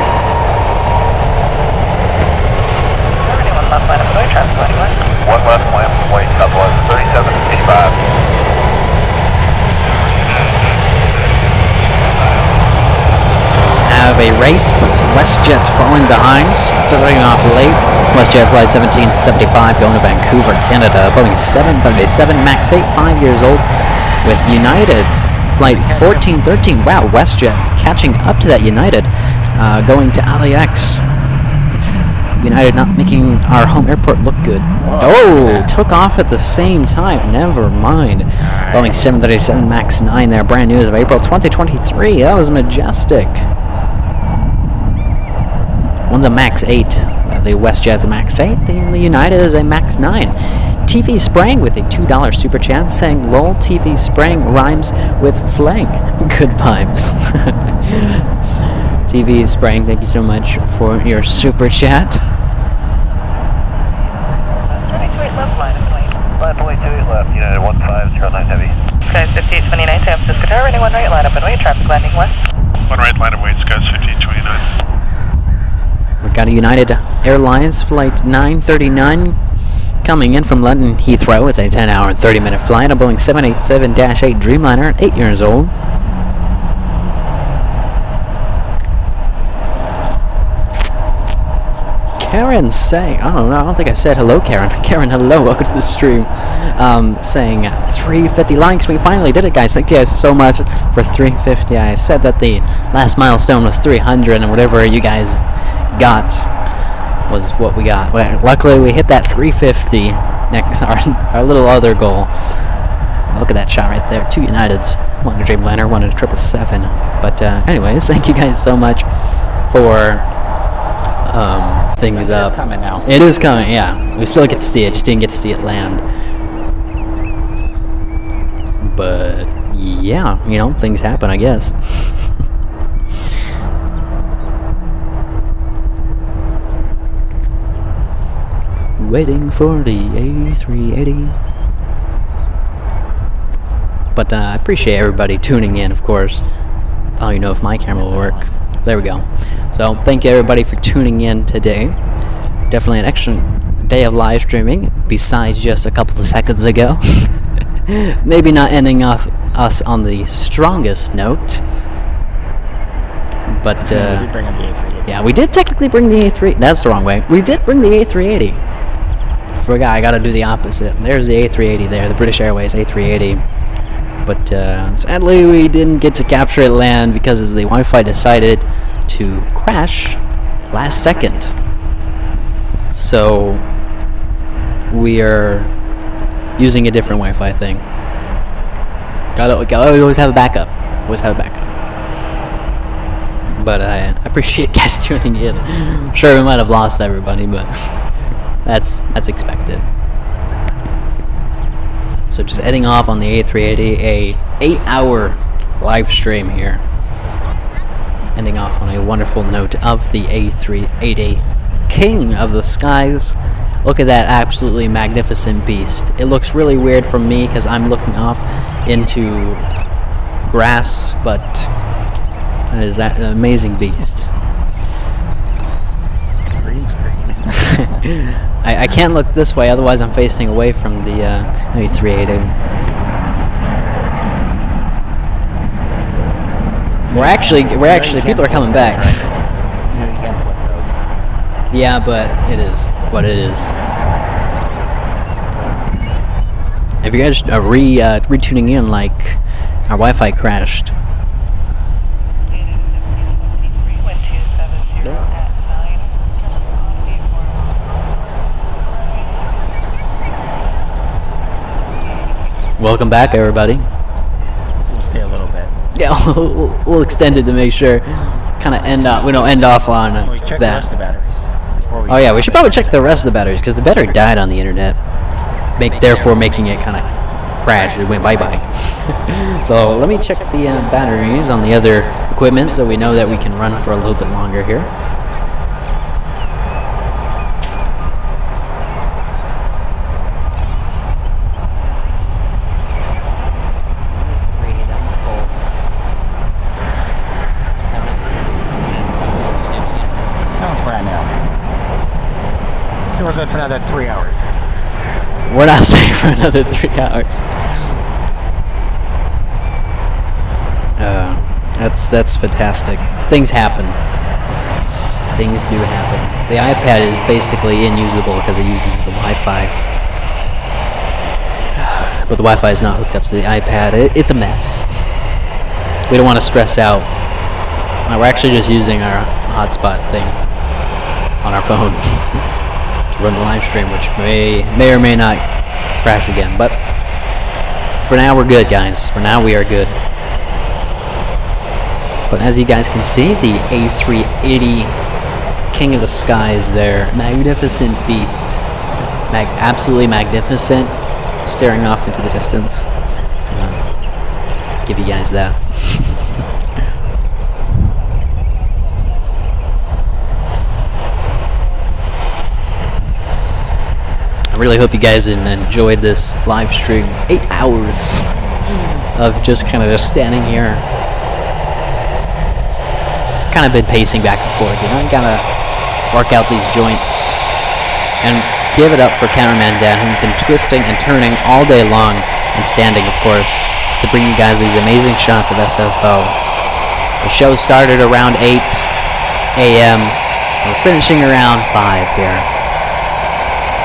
Left line of Illinois, traffic running west. 1 left, line of white, Southwest 3785. Have a race, but WestJet's falling behind, starting off late. WestJet Flight 1775 going to Vancouver, Canada. Boeing 737 MAX 8, 5 years old, with United Flight 1413. Wow, WestJet catching up to that United, going to LAX. United not making our home airport look good. Oh, took off at the same time. Never mind. Boeing 737 MAX 9 there, brand new as of April 2023. That was majestic. One's a MAX 8. The WestJet's a MAX 8. The United is a MAX 9. TV Sprang with a $2 super chat saying, lol, TV Sprang rhymes with flang. Good vibes. TV Sprang, thank you so much for your super chat. 28 left, line of plane. Line of 28 left, United 1509 Heavy. Skies 5829 San Francisco Tower, running 1 right, line up and wait, traffic landing west. 1 right, line of wait, Skies 1529. We've got a United Airlines Flight 939 coming in from London Heathrow. It's a 10-hour and 30-minute flight. A Boeing 787-8 Dreamliner, 8 years old. Karen saying, I don't think I said hello, Karen. Karen, hello, welcome to the stream. Saying 350 likes. We finally did it, guys. Thank you guys so much for 350. I said that the last milestone was 300, and whatever you guys got was what we got. Well, luckily, we hit that 350. Next, our little other goal. Look at that shot right there. 2 Uniteds. One a Dreamliner, one a 777. But anyways, thank you guys so much for things up. It's coming now. It is coming, yeah. We still get to see it, just didn't get to see it land. But yeah, you know, things happen, I guess. Waiting for the A380. But I appreciate everybody tuning in, of course. I don't even know if my camera will work. There we go. So thank you everybody for tuning in today. Definitely an extra day of live streaming besides just a couple of seconds ago. Maybe not ending off us on the strongest note, But We did bring up the A380. yeah, we did technically bring the A3. That's the wrong way. We did bring the A380. Forgot, I got to do the opposite. There's the A380 there, the British Airways A380. But sadly, we didn't get to capture it land because the Wi-Fi decided to crash last second. So we are using a different Wi-Fi thing. Gotta always have a backup. Always have a backup. But I appreciate guys tuning in. I'm sure we might have lost everybody, but that's expected. So just heading off on the A380, a 8-hour live stream here. Ending off on a wonderful note of the A380, king of the skies. Look at that absolutely magnificent beast. It looks really weird from me because I'm looking off into grass, but that is an amazing beast. Green screen. I can't look this way, otherwise I'm facing away from the A380. We're actually people are coming back. You know you can't flip those. Yeah, but it is what it is. If you guys are retuning in, like our Wi-Fi crashed. Welcome back, everybody. We'll stay a little bit. Yeah, we'll extend it to make sure. Kind of end up. We don't end off on We check the that. rest of the batteries. Before we Oh yeah, we should probably check the rest of the batteries because the battery died on the internet, therefore making it kind of crash. It went bye-bye. So let me check the batteries on the other equipment so we know that we can run for a little bit longer here. Right now. So we're good for another 3 hours. We're not staying for another 3 hours. That's fantastic. Things happen. Things do happen. The iPad is basically inusable because it uses the Wi-Fi. But the Wi-Fi is not hooked up to the iPad. It's a mess. We don't want to stress out. We're actually just using our hotspot thing on our phone to run the live stream, which may or may not crash again. But for now, we're good, guys. For now, we are good. But as you guys can see, the A380 King of the Skies there, magnificent beast, absolutely magnificent, staring off into the distance. Give you guys that. I really hope you guys enjoyed this live stream. 8 hours of just standing here. Kind of been pacing back and forth, you know. You gotta work out these joints. And give it up for cameraman Dan, who's been twisting and turning all day long, and standing, of course, to bring you guys these amazing shots of SFO. The show started around 8 a.m. We're finishing around 5 here.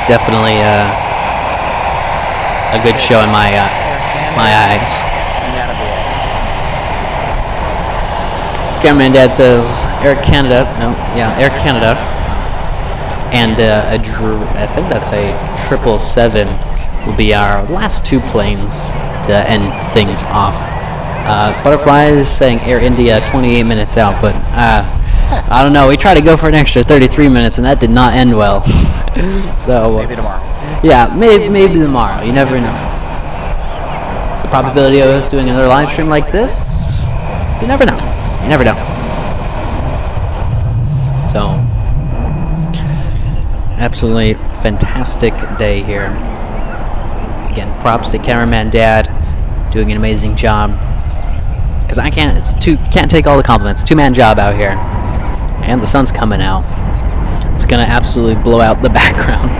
Definitely a good show in my eyes. Cameraman Dad says Air Canada. Air Canada. And I think that's a 777 will be our last 2 planes to end things off. Butterfly is saying Air India 28 minutes out, but I don't know. We tried to go for an extra 33 minutes, and that did not end well. So maybe tomorrow. Yeah, maybe tomorrow. You never know. The probability of us doing another live stream like this, you never know. You never know. So, absolutely fantastic day here. Again, props to cameraman Dad, doing an amazing job. Because can't take all the compliments. 2-man job out here, and the sun's coming out. It's gonna absolutely blow out the background.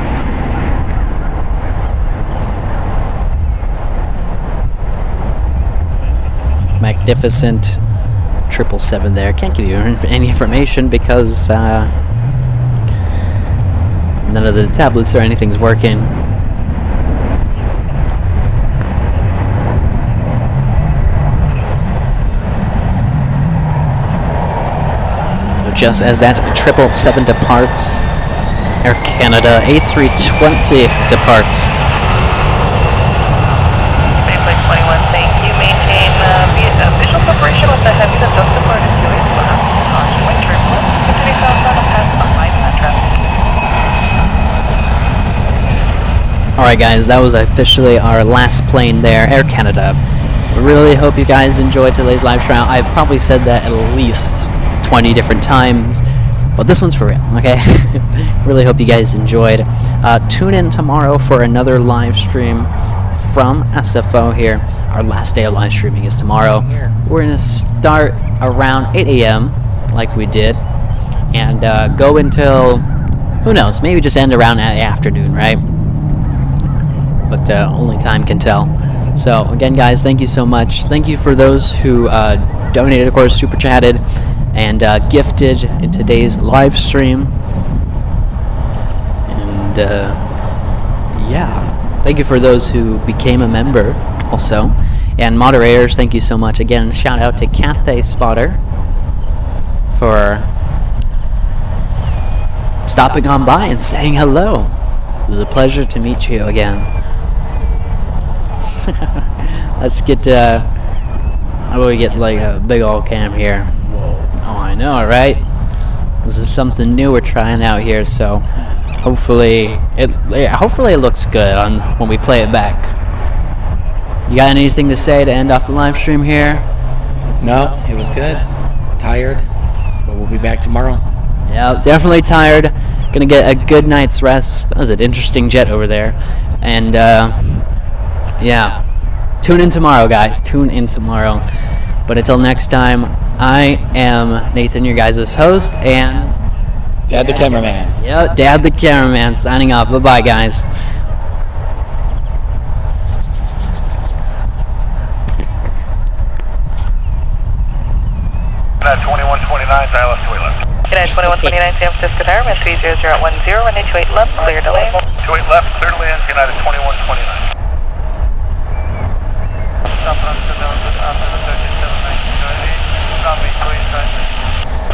Magnificent 777 there. Can't give you any information because none of the tablets or anything's working. So just as that 777 departs, Air Canada A320 departs. Flight 21, thank you. Maintain visual separation with the heavy that just departed to its left. Caution wind turbulence. Continue southbound and pass behind that traffic. Alright guys, that was officially our last plane there, Air Canada. I really hope you guys enjoyed today's live stream. I've probably said that at least 20 different times, but this one's for real, okay? Really hope you guys enjoyed. Tune in tomorrow for another live stream from SFO here. Our last day of live streaming is tomorrow. We're going to start around 8 a.m. like we did, and go until, who knows, maybe just end around the afternoon, right? But only time can tell. So again guys, thank you so much. Thank you for those who donated, of course, super chatted and gifted in today's live stream. And yeah, thank you for those who became a member also. And moderators, thank you so much. Again, shout out to Cathay Spotter for stopping on by and saying hello. It was a pleasure to meet you again. Let's get how about we get like a big old cam here. Oh, I know, right? This is something new we're trying out here, so hopefully it looks good on when we play it back. You got anything to say to end off the live stream here? No, it was good. Tired, but we'll be back tomorrow. Yeah, definitely tired. Gonna get a good night's rest. That was an interesting jet over there. And yeah, tune in tomorrow, guys. Tune in tomorrow. But until next time, I am Nathan, your guys' host, and Dad the cameraman. Yep, Dad the cameraman, signing off. Bye-bye, guys. At 2129, dial us to 8 left. Good night, 2129 San Francisco Tower, wind 3010, runway 28 left, clear to land. 28 left, clear to land, United 2129.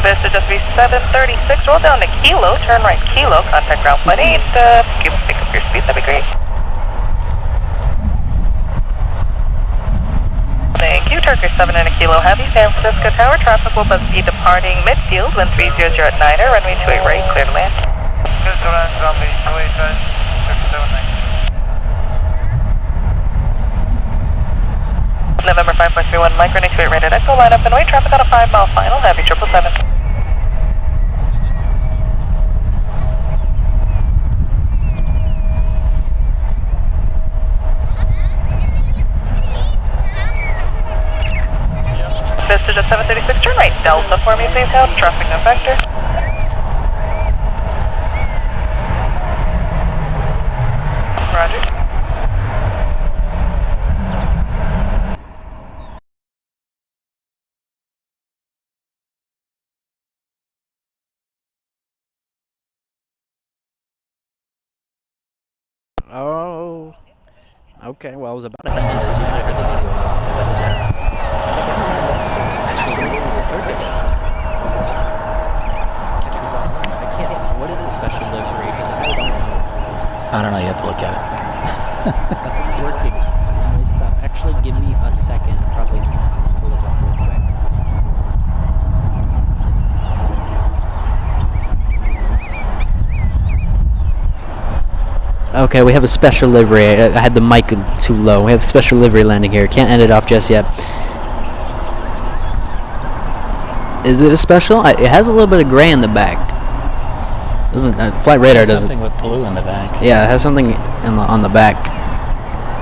This is just be 736, roll down to Kilo, turn right Kilo, contact ground flight 8, pick up your speed, that'd be great. Thank you, Turkish 7 and a Kilo Heavy, San Francisco Tower, traffic will be departing midfield, wind 3000 at 9er, runway 28 right, clear to land. Clear to land, runway 28 right, Turkish 7 November 5.31, Mike, runway 28 right at Echo, line up and wait, traffic on a 5-mile final, heavy 777. Vestige at 736, turn right Delta for me, please hold, traffic no vector. Roger. Oh, okay. Well, I was about to end this. Special delivery for Turkish. I can't. What is the special delivery? Because I don't know. I don't know, you have to look at it. Nothing's working. My stuff. Actually, give me a second. I probably can pull it up real quick. Okay, we have a special livery. I had the mic too low. We have a special livery landing here. Can't end it off just yet. Is it a special? It has a little bit of gray in the back. Doesn't flight radar doesn't? Something with blue in the back. Yeah, it has something on the back.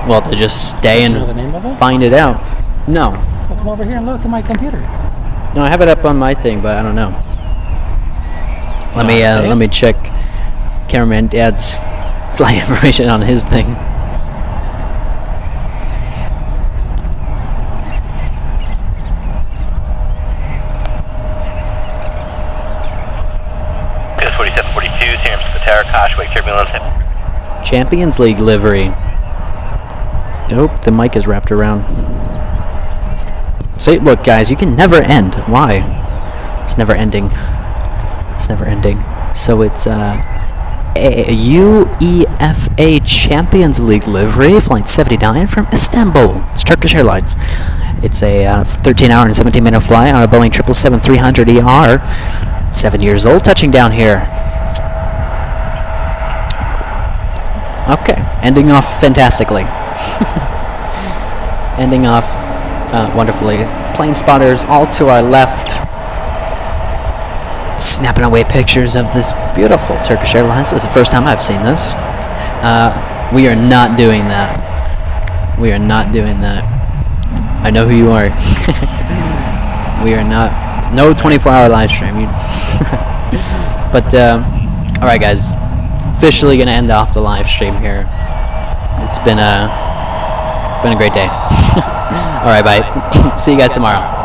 Well, to just stay and know the name of it? find it out. No. Well, come over here and look at my computer. No, I have it up on my thing, but I don't know. Let me check cameraman Dad's flight information on his thing. Tower, Causeway, turbulence. Champions League livery. Nope, the mic is wrapped around. See, look, guys, you can never end. Why? It's never ending. It's never ending. So it's a UEFA Champions League livery, flight 79 from Istanbul. It's Turkish Airlines. It's a 13-hour and 17-minute flight on a Boeing 777-300ER. 7 years old, touching down here. Okay, ending off fantastically. Ending off wonderfully. Plane spotters all to our left. Snapping away pictures of this beautiful Turkish Airlines. This is the first time I've seen this. We are not doing that. We are not doing that. I know who you are. We are not. No 24-hour live stream. But, alright guys. Officially going to end off the live stream here. It's been a great day. Alright, bye. See you guys tomorrow.